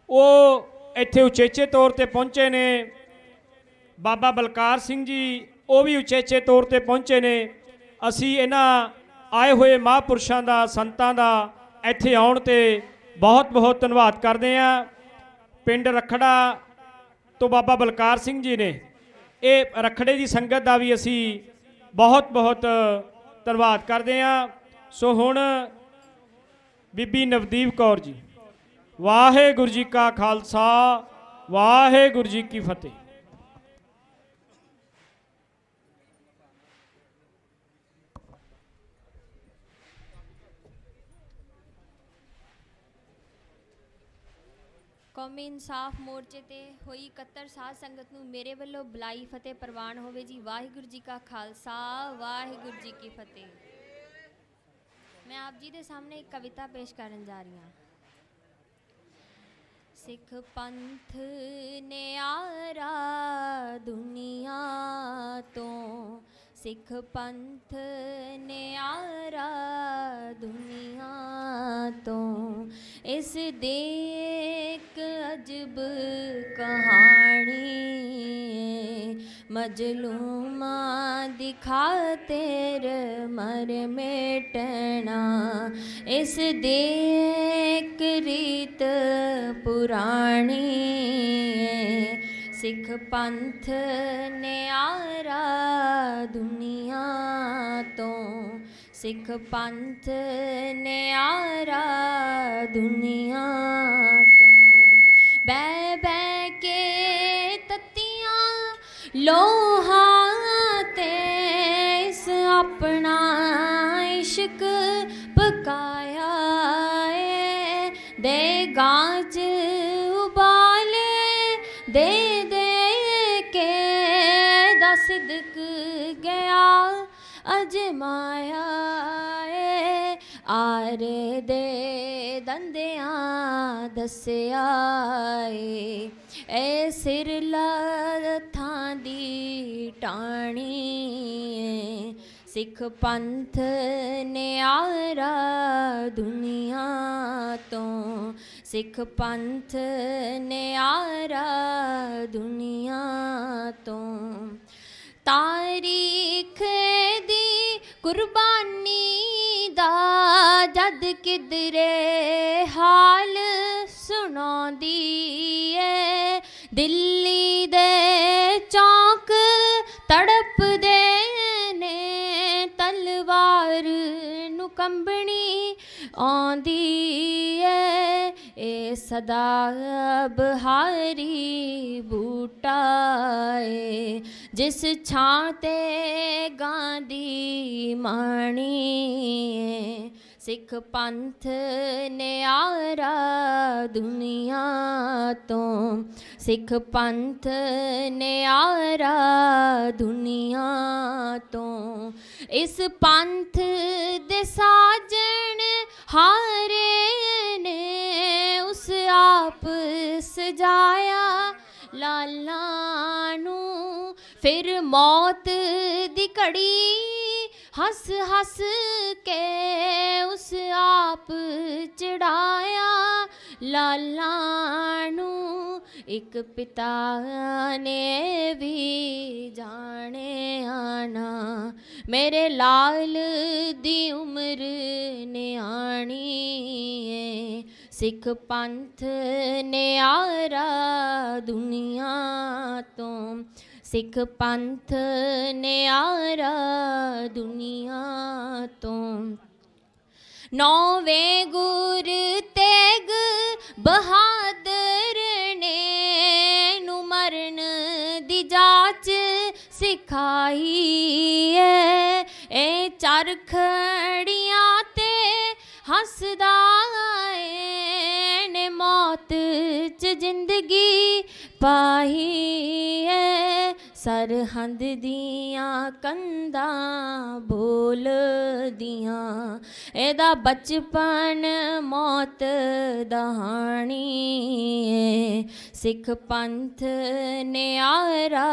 ਉਹ ਇੱਥੇ ਉਚੇਚੇ ਤੌਰ ਤੇ ਪਹੁੰਚੇ ਨੇ। ਬਾਬਾ ਬਲਕਾਰ ਸਿੰਘ ਜੀ ਉਹ ਵੀ ਉਚੇਚੇ ਤੌਰ ਤੇ ਪਹੁੰਚੇ ਨੇ। ਅਸੀਂ ਇਹਨਾਂ ਆਏ ਹੋਏ ਮਹਾਂਪੁਰਸ਼ਾਂ ਦਾ, ਸੰਤਾਂ ਦਾ ਇੱਥੇ ਆਉਣ ਤੇ ਬਹੁਤ ਬਹੁਤ ਧੰਨਵਾਦ ਕਰਦੇ ਹਾਂ। ਪਿੰਡ ਰਖੜਾ ਤੋਂ ਬਾਬਾ ਬਲਕਾਰ ਸਿੰਘ ਜੀ ਨੇ, ਇਹ ਰਖੜੇ ਦੀ ਸੰਗਤ ਦਾ ਵੀ ਅਸੀਂ ਬਹੁਤ ਬਹੁਤ ਧੰਨਵਾਦ ਕਰਦੇ ਹਾਂ। ਸੋ ਹੁਣ ਬੀਬੀ ਨਵਦੀਪ ਕੌਰ ਜੀ। ਵਾਹਿਗੁਰੂ ਜੀ ਕਾ ਖਾਲਸਾ, ਵਾਹਿਗੁਰੂ ਜੀ ਕੀ ਫਤਿਹ। ਕੌਮੀ ਇਨਸਾਫ ਮੋਰਚੇ ਤੇ ਹੋਈ 71 ਸਾਧ ਸੰਗਤ ਨੂੰ ਮੇਰੇ ਵੱਲੋਂ ਬੁਲਾਈ ਫਤਿਹ ਪ੍ਰਵਾਨ ਹੋਵੇ ਜੀ। ਵਾਹਿਗੁਰੂ ਜੀ ਕਾ ਖਾਲਸਾ, ਵਾਹਿਗੁਰੂ ਜੀ ਕੀ ਫਤਿਹ। ਮੈਂ ਆਪ ਜੀ ਦੇ ਸਾਹਮਣੇ ਇੱਕ ਕਵਿਤਾ ਪੇਸ਼ ਕਰਨ ਜਾ ਰਹੀ ਹਾਂ। ਸਿੱਖ ਪੰਥ ਨਿਆਰਾ ਦੁਨੀਆ ਤੋਂ, ਸਿੱਖ ਪੰਥ ਨਿਆਰਾ ਦੁਨੀਆ ਤੋਂ, ਇਸ ਦੇ ਇੱਕ ਅਜਬ ਕਹਾਣੀ मजलूमा दी खातिर मर मिटना इस देक रीत पुरानी सिख पंथ न्यारा दुनिया तो सिख पंथ न्यारा दुनिया तो बह बह के तत्तियां लोहा ते इस अपना इश्क पकाया है दे गाज उबाले दे दे के दस दिक गया अजमाया है आरे दे दंदियां दस्या ए सिर लथां दी टाणी सिख पंथ न्यारा दुनिया तो सिख पंथ न्यारा दुनिया तो तारीख दी कुर्बानी दा जद किधरे हाल सुनांदी है दिल्ली दे चौक तड़प दे ने तलवार नु कंबनी आंदी है ए सदा बहारी बूटा है जिस छां ते गांधी माणी है सिख पंथ न्यारा दुनिया तो सिख पंथ न्यारा दुनिया तो इस पंथ दे साजन हारे ने उस आप सजाया लाला नू फिर मौत दी घड़ी हंस हंस के उस आप चढ़ाया लाला नू एक पिता ने भी जाने आना मेरे लाल दी उम्र ने आनी है सिख पंथ न्यारा दुनिया तो सिख पंथ न्यारा दुनिया तो नौवें गुर तेग बहादुर ने नु मरण दी जाच सिखाई है ए चरखड़ियां ते हसदा ने मौत च जिंदगी पाई है सरहंद दियां कंधां बोल दियां एदा बचपन मौत दहानी सिख पंथ न्यारा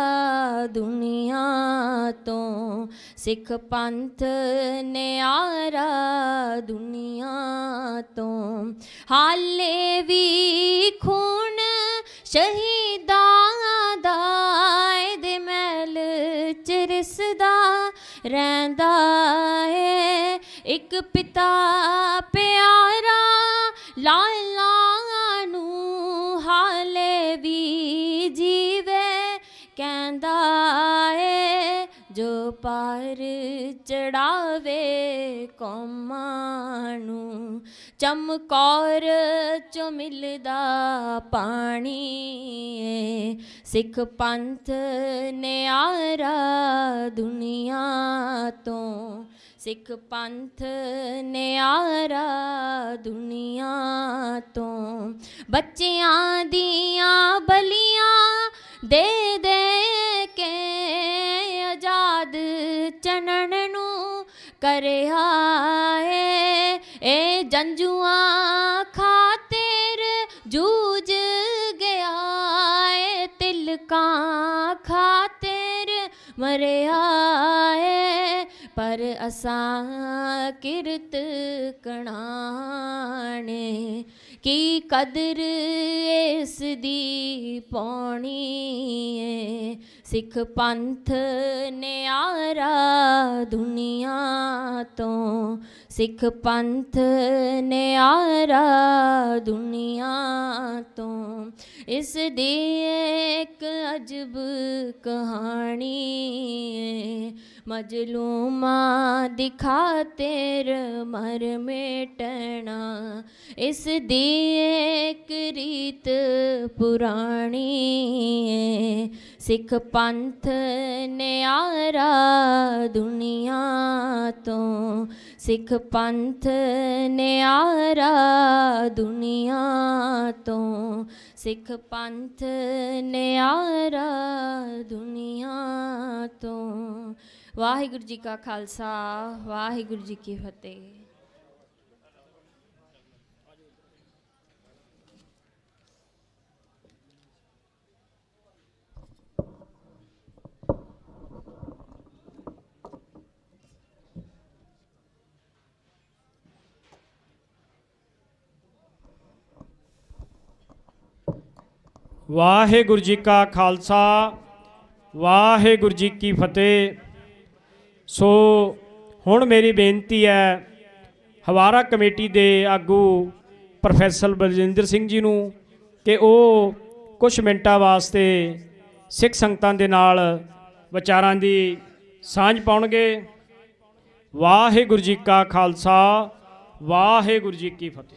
दुनिया तो सिख पंथ न्यारा दुनिया तो हाले भी खून शहीदां दा दे मैल चिरसदा रैंदा है एक पिता प्यारा लाला नू हाले भी जीवे कहंदा है जो पार चढ़ावे कौमां नू चमकौर चो मिलदा पानी सिख पंथ न्यारा दुनिया तो सिख पंथ न्यारा दुनिया तो बच्चियां दियां बलियां दे दे के आजाद चनन नू करे आए ए जंजुआं खातिर जूझ गया ए तिलकां खातिर मरे आए पर असां किरत कणाने की कदर इस दी पौनी ਸਿੱਖ ਪੰਥ ਨਿਆਰਾ ਦੁਨੀਆ ਤੋਂ, ਸਿੱਖ ਪੰਥ ਨਿਆਰਾ ਦੁਨੀਆ ਤੋਂ। ਇਸ ਦੀ ਇੱਕ ਅਜਬ ਕਹਾਣੀ ਏ, ਮਜਲੂਮਾਂ ਦੀ ਖਾਤਰ ਮਰ ਮਿਟਣਾ। ਇਸ ਦੀ ਇੱਕ ਰੀਤ ਪੁਰਾਣੀ ਏ, ਸਿੱਖ ਪੰਥ ਨਿਆਰਾ ਦੁਨੀਆ ਤੋਂ, ਸਿੱਖ ਪੰਥ ਨਿਆਰਾ ਦੁਨੀਆ ਤੋਂ, ਸਿੱਖ ਪੰਥ ਨਿਆਰਾ ਦੁਨੀਆ ਤੋਂ। ਵਾਹਿਗੁਰੂ ਜੀ ਕਾ ਖਾਲਸਾ, ਵਾਹਿਗੁਰੂ ਜੀ ਕੀ ਫਤਿਹ। ਵਾਹਿਗੁਰੂ ਜੀ ਕਾ ਖਾਲਸਾ, ਵਾਹਿਗੁਰੂ ਜੀ ਕੀ ਫਤਿਹ। ਸੋ ਹੁਣ ਮੇਰੀ ਬੇਨਤੀ ਹੈ ਹਵਾਰਾ ਕਮੇਟੀ ਦੇ ਆਗੂ ਪ੍ਰੋਫੈਸਰ ਬਲਜਿੰਦਰ ਸਿੰਘ ਜੀ ਨੂੰ ਕਿ ਉਹ ਕੁਝ ਮਿੰਟਾਂ ਵਾਸਤੇ ਸਿੱਖ ਸੰਗਤਾਂ ਦੇ ਨਾਲ ਵਿਚਾਰਾਂ ਦੀ ਸਾਂਝ ਪਾਉਣਗੇ। ਵਾਹਿਗੁਰੂ ਜੀ ਕਾ ਖਾਲਸਾ, ਵਾਹਿਗੁਰੂ ਜੀ ਕੀ ਫਤਿਹ।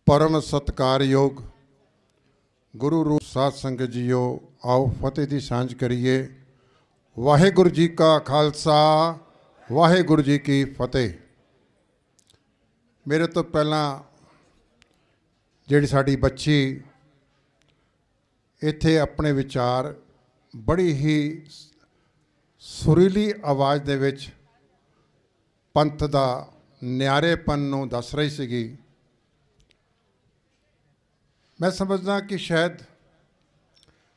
परम सत्कारयोग गुरु रूप साध संगत जीओ, आओ फतेह की सांझ करिए। वाहेगुरु जी का खालसा, वाहेगुरु जी की फतेह। मेरे तो पहला जिहड़ी साडी बच्ची इत्थे अपने विचार बड़ी ही सुरीली आवाज़ दे विच पंथ दा न्यारेपन नूं दस रही सीगी। मैं समझदा कि शायद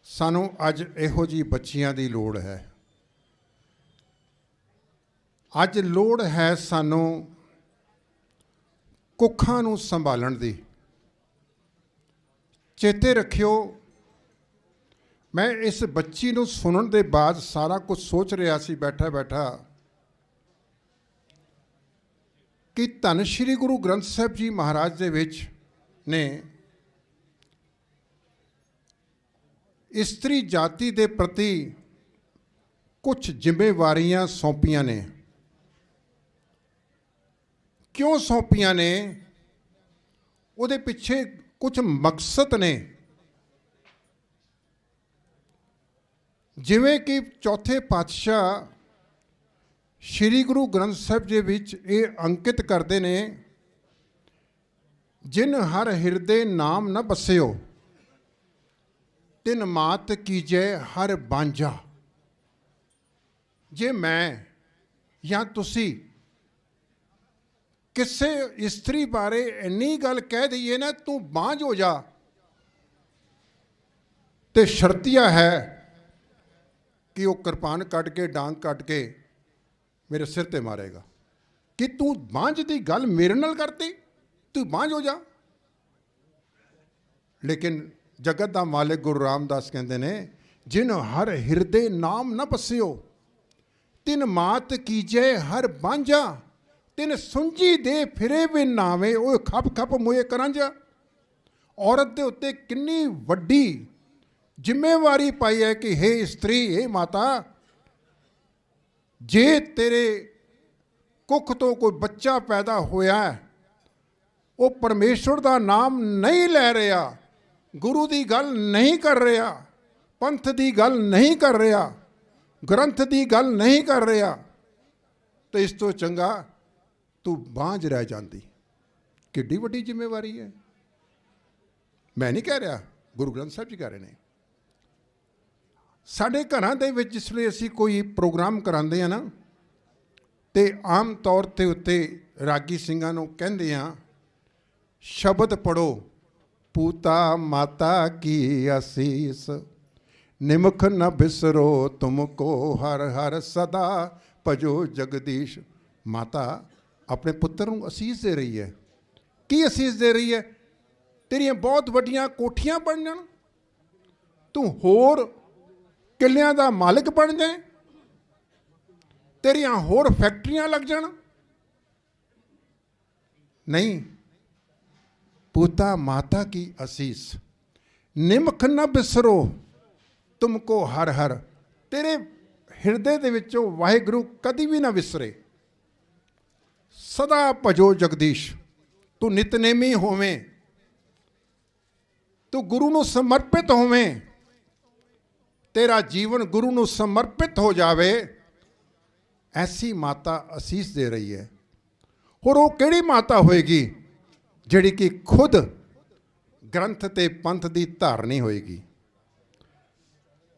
सानू अज इहो जी बच्चियां दी लोड़ है। अज लोड़ है सानू कुखां नू संभालण दी। चेते रखियो, मैं इस बच्ची नू सुनन दे बाद सारा कुछ सोच रहा सी बैठा बैठा कि धन श्री गुरु ग्रंथ साहिब जी महाराज दे विच ने इस्त्री जाति के प्रति कुछ जिम्मेवारियां सौंपियां ने। क्यों सौंपियां ने? उहदे पिछे कुछ मकसद ने। जिवें कि चौथे पातशाह श्री गुरु ग्रंथ साहिब जी विच ये अंकित करते ने, जिन हर हिरदे नाम न बसियो, तिन मात कीजे हर बांझा। जे मैं या तुसी किसे इस्त्री बारे इन्नी गल कह दईए ना, तू बांझ हो जा, ते शर्तिया है कि वो कृपान कट के डांग कट के मेरे सिर ते मारेगा कि तू बांझ दी गल मेरे नाल करती, तू बांझ हो जा। लेकिन जगत का मालिक गुरु रामदास कहते ने, जिन हर हिरदे नाम न बसियो, तिन मात कीजे हर बांझा, तिन सुंझी दे फिरे भी नावे, ओ खप खप मोए करांझा। औरत दे उत्ते किन्नी वड्डी जिम्मेवारी पाई है कि हे स्त्री, हे माता, जे तेरे कुख तो कोई बच्चा पैदा होया है, वो परमेश्वर का नाम नहीं लै रहा, गुरु की गल नहीं कर रहा, पंथ की गल नहीं कर रहा, ग्रंथ की गल नहीं कर रहा, तो इस तो चंगा तू बांझ रह जाती। किड्डी वड्डी जिम्मेवारी है। मैं नहीं कह रहा, गुरु ग्रंथ साहब जी कह रहे हैं। साढ़े घरां दे विच जिसले असी कोई प्रोग्राम करांदे हैं ना, तो आम तौर ते उत्ते रागी सिंघां नूं कहंदे आ, शब्द पढ़ो, पूता माता की आसीस, निमख न बिसरो तुमको हर हर सदा भजो जगदीश। माता ਆਪਣੇ ਪੁੱਤਰ ਨੂੰ ਅਸੀਸ ਦੇ ਰਹੀ ਹੈ। ਕੀ ਅਸੀਸ ਦੇ ਰਹੀ ਹੈ? ਤੇਰੀਆਂ ਬਹੁਤ ਵੱਡੀਆਂ ਕੋਠੀਆਂ ਬਣ ਜਾਣ, ਤੂੰ ਹੋਰ ਕਿੱਲਿਆਂ ਦਾ ਮਾਲਕ ਬਣ ਜਾਏ, ਤੇਰੀਆਂ ਹੋਰ ਫੈਕਟਰੀਆਂ ਲੱਗ ਜਾਣ। नहीं, पिता माता की आशीष निमख न बिसरो तुमको हर हर। तेरे हिरदे दे विचों वाहिगुरु कदी भी ना विसरे। सदा भजो जगदीश। तू नितनेमी होवें, तू गुरु नूं समर्पित होवें, तेरा जीवन गुरु नूं समर्पित हो जावे, ऐसी माता आशीष दे रही है। और वो किहड़ी माता होएगी जिहड़ी कि खुद ग्रंथ ते पंथ दी धारनी होएगी।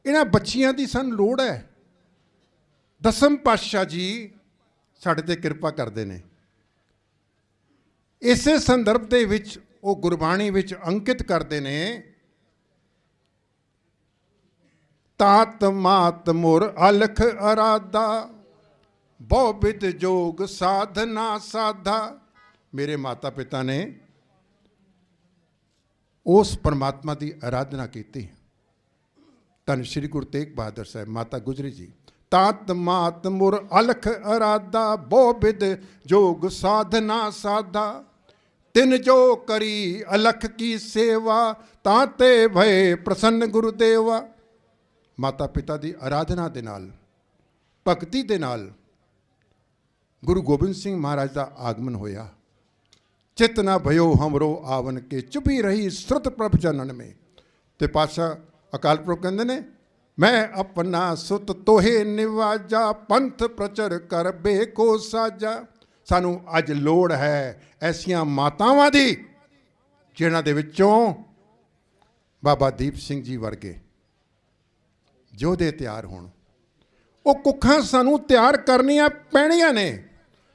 इन्हां बच्चियां दी सन लोड़ है। दसम पातशाह जी साडे ते किरपा करदे ने। इसे संदर्भ दे विच वो गुरबाणी विच अंकित करदे ने, तात मात मुर अलख अराधा, बहु विध जोग साधना साधा। मेरे माता पिता ने उस परमात्मा की आराधना की। धन श्री गुरु तेग बहादुर साहब, माता गुजरी जी। तात मात मुर अलख अराधा, बहु विध जोग साधना साधा, तिन जो करी अलख की सेवा, ताते भय प्रसन्न गुरुदेवा। माता पिता की आराधना दे नाल, भगती दे नाल गुरु गोबिंद सिंह महाराज का आगमन होया। चित ना भयो हमरो आवन के, चुपी रही श्रुत प्रभ जनन में। ते पातशाह अकाल पुरख कहते ने, मैं अपना सुत तोहे निवाजा, पंथ प्रचर कर बेको साजा। सानू अज लोड़ है ऐसियां मातावां दी जिन्हां दे विचों बाबा दीप सिंह जी वर्गे योधे तैयार होण। वो कुखां सानू तैयार करनियां पैणियां ने।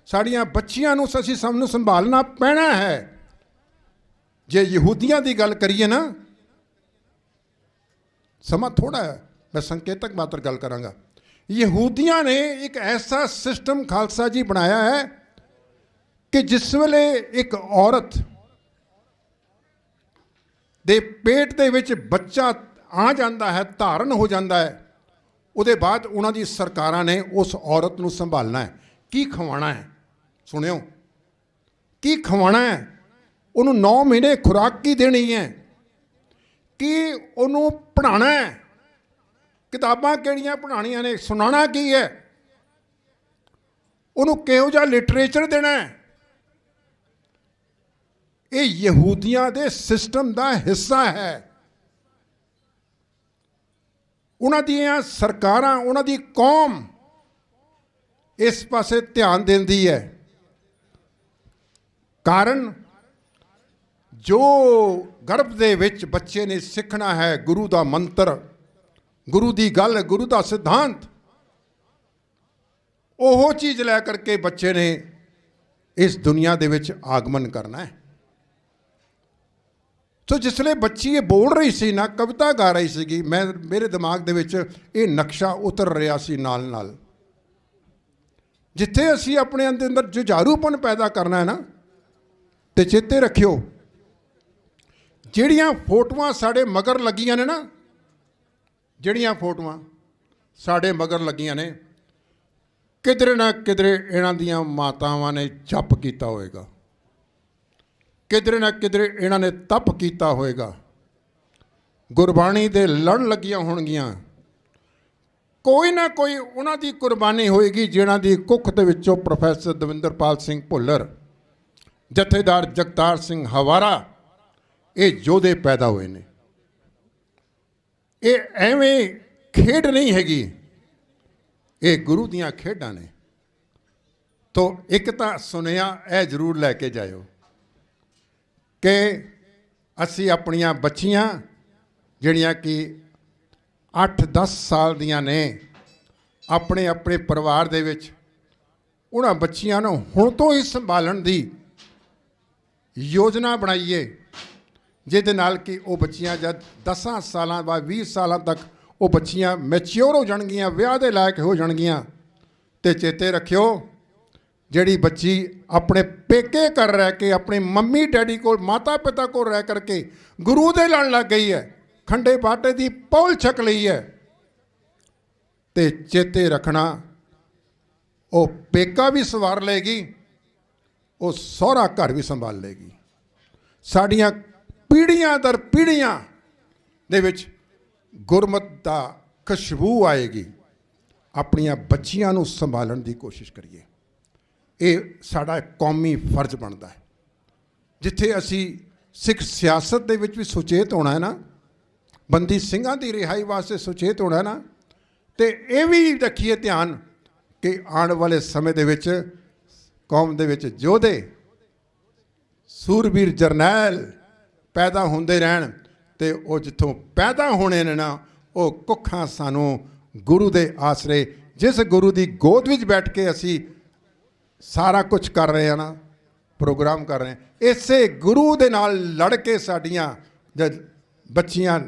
साड़ियां बच्चियां नूं असीं सानू संभालना पैना है। जे यहूदियां दी गल करिए ना, समा थोड़ा है, मैं संकेतक मात्र गल करांगा। यहूदियां ने एक ऐसा सिस्टम खालसा जी बनाया है कि जिस वेले एक औरत दे पेट दे विच बच्चा आ जाता है, धारण हो जाता है, उहदे बाद उन्हां दी सरकारां ने उस औरत नूं संभालना है। की खवाना है? सुनियो, की खवाना है? उन्होंने 9 महीने खुराक की देनी है? कि उन्होंने पढ़ाना है? किताबां किहड़ियां पढ़ाणियां ने? सुनाना की है? उन्होंने किहो जिहा लिटरेचर देना है? ये यहूदियां दे सिस्टम का हिस्सा है। उन्हां दीयां सरकारां, उन्हां दी कौम इस पासे ध्यान देंदी है। कारण जो गर्भ दे विच बच्चे ने सीखना है गुरु का मंत्र, गुरु की गल, गुरु का सिद्धांत, ओहो चीज़ लै करके बच्चे ने इस दुनिया दे विच आगमन करना है। तो जिसले बच्ची ये बोल रही सी ना, कविता गा रही सी, मैं मेरे दिमाग दे विच ये नक्शा उतर रहा सी नाल नाल। जिथे असी अपने अंदर जुझारूपन पैदा करना है ना, तो चेते रखियो, ਜਿਹੜੀਆਂ फोटोआं साढ़े मगर लगियां ने ना, ਜਿਹੜੀਆਂ फोटोआं साढ़े मगर लगियां ने, किधरे ना किधरे इन्हां दियां मातावां ने जप कीता होएगा, किधरे ना किधरे इन्हां ने तप कीता होएगा, गुरबाणी दे लड़ लगियां होणगियां, कोई ना कोई उन्हां दी कुर्बानी होएगी जिन्हां दी कुख दे विचों प्रोफैसर दविंदरपाल सिंह भुल्लर, जथेदार जगतार सिंह हवारा, ये योधे पैदा हुए ने। ये एवें खेड नहीं हैगी, ये गुरु दियां खेडां ने। तो एक तो सुनिया यह जरूर लैके जाओ कि असी अपनियां बच्चियां जिहड़ियां कि 8-10 साल दियां ने, अपने अपने परिवार दे विच उन्हां बच्चियां नूं हुण तो ही संभालण दी योजना बनाइए, जिहदे नाल कि वो बच्चियां जब 10 साल बाद 20 साल तक वो बच्चियां मैच्योर हो जाणगियां, विआह दे लायक हो जाणगियां। ते चेते रखियो ਜਿਹੜੀ ਬੱਚੀ ਆਪਣੇ ਪੇਕੇ ਘਰ ਰਹਿ ਕੇ, ਆਪਣੇ ਮੰਮੀ ਡੈਡੀ ਕੋਲ, ਮਾਤਾ ਪਿਤਾ ਕੋਲ ਰਹਿ ਕਰਕੇ ਗੁਰੂ ਦੇ ਲੜ ਲੱਗ ਗਈ ਹੈ, ਖੰਡੇ ਬਾਟੇ ਦੀ ਪੌਲ ਛਕ ਲਈ ਹੈ, ਤੇ ਚੇਤੇ ਰੱਖਣਾ ਉਹ ਪੇਕਾ ਵੀ ਸਵਾਰ ਲਏਗੀ, ਉਹ ਸਹੁਰਾ ਘਰ ਵੀ ਸੰਭਾਲ ਲਏਗੀ। ਸਾਡੀਆਂ ਪੀੜ੍ਹੀਆਂ ਦਰ ਪੀੜ੍ਹੀਆਂ ਦੇ ਵਿੱਚ ਗੁਰਮਤ ਦਾ ਖੁਸ਼ਬੂ ਆਏਗੀ। ਆਪਣੀਆਂ ਬੱਚੀਆਂ ਨੂੰ ਸੰਭਾਲਣ ਦੀ ਕੋਸ਼ਿਸ਼ ਕਰੀਏ। ਇਹ ਸਾਡਾ ਕੌਮੀ ਫਰਜ਼ ਬਣਦਾ ਹੈ। ਜਿੱਥੇ ਅਸੀਂ ਸਿੱਖ ਸਿਆਸਤ ਦੇ ਵਿੱਚ ਵੀ ਸੁਚੇਤ ਹੋਣਾ ਹੈ ਨਾ, ਬੰਦੀ ਸਿੰਘਾਂ ਦੀ ਰਿਹਾਈ ਵਾਸਤੇ ਸੁਚੇਤ ਹੋਣਾ ਹੈ ਨਾ, ਤੇ ਇਹ ਵੀ ਰੱਖੀਏ ਧਿਆਨ ਕਿ ਆਉਣ ਵਾਲੇ ਸਮੇਂ ਦੇ ਵਿੱਚ ਕੌਮ ਦੇ ਵਿੱਚ ਯੋਧੇ, ਸੂਰਬੀਰ ਜਰਨੈਲ ਪੈਦਾ ਹੁੰਦੇ ਰਹਿਣ, ਤੇ ਉਹ ਜਿੱਥੋਂ ਪੈਦਾ ਹੋਣੇ ਨੇ ਨਾ, ਉਹ ਕੁੱਖਾਂ ਸਾਨੂੰ ਗੁਰੂ ਦੇ ਆਸਰੇ, ਜਿਸ ਗੁਰੂ ਦੀ ਗੋਦ ਵਿੱਚ ਬੈਠ ਕੇ ਅਸੀਂ ਸਾਰਾ ਕੁਝ ਕਰ ਰਹੇ ਹਾਂ ਨਾ, ਪ੍ਰੋਗਰਾਮ ਕਰ ਰਹੇ ਹਾਂ, ਇਸੇ ਗੁਰੂ ਦੇ ਨਾਲ ਲੜ ਕੇ ਸਾਡੀਆਂ ਜਦ ਬੱਚੀਆਂ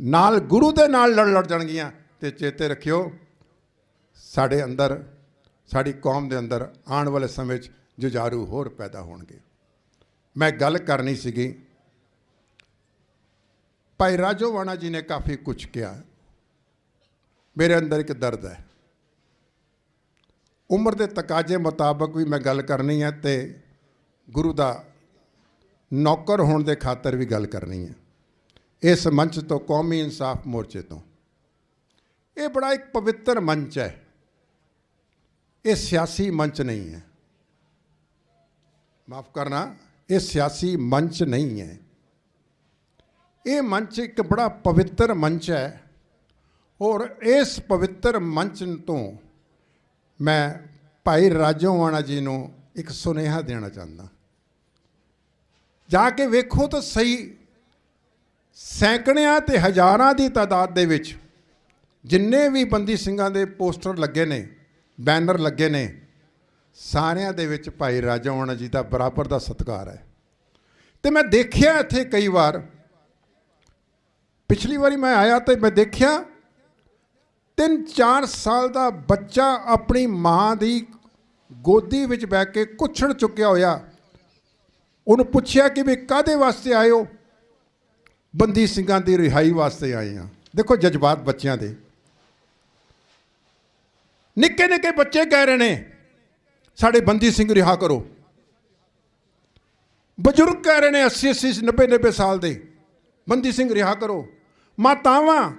ਨਾਲ ਗੁਰੂ ਦੇ ਨਾਲ ਲੜ ਜਾਣਗੀਆਂ। ਤੇ ਚੇਤੇ ਰੱਖਿਓ, ਸਾਡੇ ਅੰਦਰ, ਸਾਡੀ ਕੌਮ ਦੇ ਅੰਦਰ ਆਉਣ ਵਾਲੇ ਸਮੇਂ 'ਚ ਜੁਝਾਰੂ ਹੋਰ ਪੈਦਾ ਹੋਣਗੇ। ਮੈਂ ਗੱਲ ਕਰਨੀ ਸੀਗੀ, ਭਾਈ ਰਾਜੋਵਾਣਾ ਜੀ ਨੇ ਕਾਫੀ ਕੁਝ ਕਿਹਾ। ਮੇਰੇ ਅੰਦਰ ਇੱਕ ਦਰਦ ਹੈ, ਉਮਰ ਦੇ ਤਕਾਜ਼ੇ ਮੁਤਾਬਕ ਵੀ ਮੈਂ ਗੱਲ ਕਰਨੀ ਹੈ, ਤੇ ਗੁਰੂ ਦਾ ਨੌਕਰ ਹੋਣ ਦੇ ਖਾਤਰ ਵੀ ਗੱਲ ਕਰਨੀ ਹੈ। ਇਸ ਮੰਚ ਤੋਂ, ਕੌਮੀ ਇਨਸਾਫ ਮੋਰਚੇ ਤੋਂ, ਇਹ ਬੜਾ ਇੱਕ ਪਵਿੱਤਰ ਮੰਚ ਹੈ। ਇਹ ਸਿਆਸੀ ਮੰਚ ਨਹੀਂ ਹੈ, ਮਾਫ ਕਰਨਾ, ਇਹ ਸਿਆਸੀ ਮੰਚ ਨਹੀਂ ਹੈ। ਇਹ ਮੰਚ ਇੱਕ ਬੜਾ ਪਵਿੱਤਰ ਮੰਚ ਹੈ, ਔਰ ਇਸ ਪਵਿੱਤਰ ਮੰਚ ਤੋਂ ਮੈਂ ਭਾਈ ਰਾਜੋਵਾਣਾ ਜੀ ਨੂੰ ਇੱਕ ਸੁਨੇਹਾ ਦੇਣਾ ਚਾਹੁੰਦਾ। ਜਾ ਕੇ ਵੇਖੋ ਤਾਂ ਸਹੀ, ਸੈਂਕੜਿਆਂ ਤੇ ਹਜ਼ਾਰਾਂ ਦੀ ਤਾਦਾਦ ਦੇ ਵਿੱਚ ਜਿੰਨੇ ਵੀ ਬੰਦੀ ਸਿੰਘਾਂ ਦੇ ਪੋਸਟਰ ਲੱਗੇ ਨੇ, ਬੈਨਰ ਲੱਗੇ ਨੇ, ਸਾਰਿਆਂ ਦੇ ਵਿੱਚ ਭਾਈ ਰਾਜੋਵਾਣਾ ਜੀ ਦਾ ਬਰਾਬਰ ਦਾ ਸਤਿਕਾਰ ਹੈ। ਤੇ ਮੈਂ ਦੇਖਿਆ ਇੱਥੇ ਕਈ ਵਾਰ, ਪਿਛਲੀ ਵਾਰੀ ਮੈਂ ਆਇਆ ਤੇ ਮੈਂ ਦੇਖਿਆ 3-4 ਸਾਲ ਦਾ ਬੱਚਾ ਆਪਣੀ ਮਾਂ ਦੀ ਗੋਦੀ ਵਿੱਚ ਬੈ ਕੇ ਕੁੱਛੜ ਚੁੱਕਿਆ ਹੋਇਆ। ਉਹਨੂੰ ਪੁੱਛਿਆ ਕਿ ਵੀ ਕਾਹਦੇ ਵਾਸਤੇ ਆਏ ਹੋ? ਬੰਦੀ ਸਿੰਘਾਂ ਦੀ ਰਿਹਾਈ ਵਾਸਤੇ ਆਏ ਹਾਂ। ਦੇਖੋ ਜਜ਼ਬਾਤ ਬੱਚਿਆਂ ਦੇ, ਨਿੱਕੇ ਨਿੱਕੇ ਬੱਚੇ ਕਹਿ ਰਹੇ ਨੇ ਸਾਡੇ ਬੰਦੀ ਸਿੰਘ ਰਿਹਾ ਕਰੋ। ਬਜ਼ੁਰਗ ਕਹਿ ਰਹੇ ਨੇ 80-80, 90-90 ਸਾਲ ਦੇ, ਬੰਦੀ ਸਿੰਘ ਰਿਹਾ ਕਰੋ। ਮਾਤਾਵਾਂ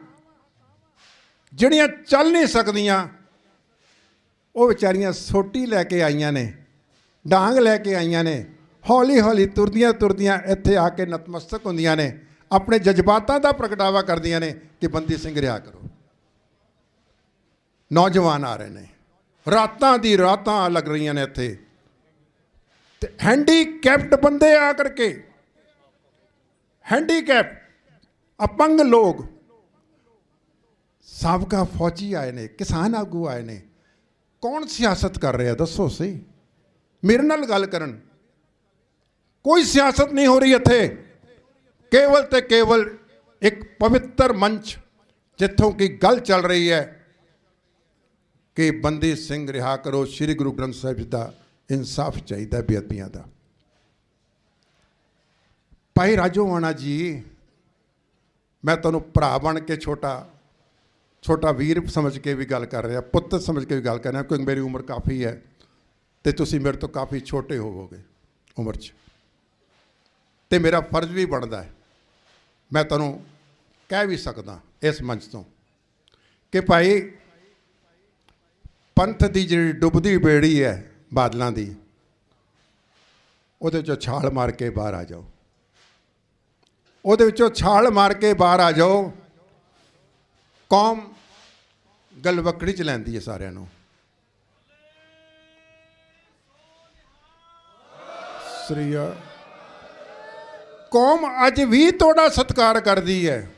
ਜਿਹੜੀਆਂ ਚੱਲ ਨਹੀਂ ਸਕਦੀਆਂ, ਉਹ ਵਿਚਾਰੀਆਂ ਸੋਟੀ ਲੈ ਕੇ ਆਈਆਂ ਨੇ, ਡਾਂਗ ਲੈ ਕੇ ਆਈਆਂ ਨੇ, ਹੌਲੀ ਹੌਲੀ ਤੁਰਦੀਆਂ ਤੁਰਦੀਆਂ ਇੱਥੇ ਆ ਕੇ ਨਤਮਸਤਕ ਹੁੰਦੀਆਂ ਨੇ, ਆਪਣੇ ਜਜ਼ਬਾਤਾਂ ਦਾ ਪ੍ਰਗਟਾਵਾ ਕਰਦੀਆਂ ਨੇ ਕਿ ਬੰਦੀ ਸਿੰਘ ਰਿਹਾ ਕਰੋ। ਨੌਜਵਾਨ ਆ ਰਹੇ ਨੇ, ਰਾਤਾਂ ਦੀ ਰਾਤਾਂ ਲੱਗ ਰਹੀਆਂ ਨੇ ਇੱਥੇ, ਤੇ ਹੈਂਡੀਕੈਪਡ ਬੰਦੇ ਆ ਕਰਕੇ, ਹੈਂਡੀਕੈਪ ਅਪੰਗ ਲੋਕ, ਸਾਬਕਾ ਫੌਜੀ ਆਏ ਨੇ, ਕਿਸਾਨ ਆਗੂ ਆਏ ਨੇ। ਕੌਣ ਸਿਆਸਤ ਕਰ ਰਿਹਾ ਦੱਸੋ ਸਹੀ, ਮੇਰੇ ਨਾਲ ਗੱਲ ਕਰਨ। ਕੋਈ ਸਿਆਸਤ ਨਹੀਂ ਹੋ ਰਹੀ ਇੱਥੇ, ਕੇਵਲ ਤੇ ਕੇਵਲ ਇੱਕ ਪਵਿੱਤਰ ਮੰਚ, ਜਿੱਥੋਂ ਕਿ ਗੱਲ ਚੱਲ ਰਹੀ ਹੈ ਕਿ ਬੰਦੀ ਸਿੰਘ ਰਿਹਾ ਕਰੋ, ਸ੍ਰੀ ਗੁਰੂ ਗ੍ਰੰਥ ਸਾਹਿਬ ਜੀ ਦਾ ਇਨਸਾਫ ਚਾਹੀਦਾ ਬੇਅਦਬੀਆਂ ਦਾ। ਭਾਈ ਰਾਜੋਵਾਣਾ ਜੀ, ਮੈਂ ਤੁਹਾਨੂੰ ਭਰਾ ਬਣ ਕੇ ਛੋਟਾ ਵੀਰ ਸਮਝ ਕੇ ਵੀ ਗੱਲ ਕਰ ਰਿਹਾ, ਪੁੱਤਰ ਸਮਝ ਕੇ ਵੀ ਗੱਲ ਕਰ ਰਿਹਾ, ਕਿਉਂਕਿ ਮੇਰੀ ਉਮਰ ਕਾਫੀ ਹੈ ਤੇ ਤੁਸੀਂ ਮੇਰੇ ਤੋਂ ਕਾਫੀ ਛੋਟੇ ਹੋਵੋਗੇ ਉਮਰ 'ਚ, ਤੇ ਮੇਰਾ ਫਰਜ਼ ਵੀ ਬਣਦਾ ਹੈ, ਮੈਂ ਤੁਹਾਨੂੰ ਕਹਿ ਵੀ ਸਕਦਾ ਇਸ ਮੰਚ ਤੋਂ ਕਿ ਭਾਈ ਪੰਥ ਦੀ ਜਿਹੜੀ ਡੁੱਬਦੀ ਬੇੜੀ ਹੈ ਬਾਦਲਾਂ ਦੀ, ਉਹਦੇ 'ਚੋਂ ਛਾਲ ਮਾਰ ਕੇ ਬਾਹਰ ਆ ਜਾਓ, ਉਹਦੇ ਵਿੱਚੋਂ ਛਾਲ ਮਾਰ ਕੇ ਬਾਹਰ ਆ ਜਾਓ। ਕੌਮ ਗਲਵੱਕੜੀ 'ਚ ਲੈਂਦੀ ਹੈ ਸਾਰਿਆਂ ਨੂੰ। ਸ੍ਰੀਆ ਕੌਮ ਅੱਜ ਵੀ ਤੁਹਾਡਾ ਸਤਿਕਾਰ ਕਰਦੀ ਹੈ।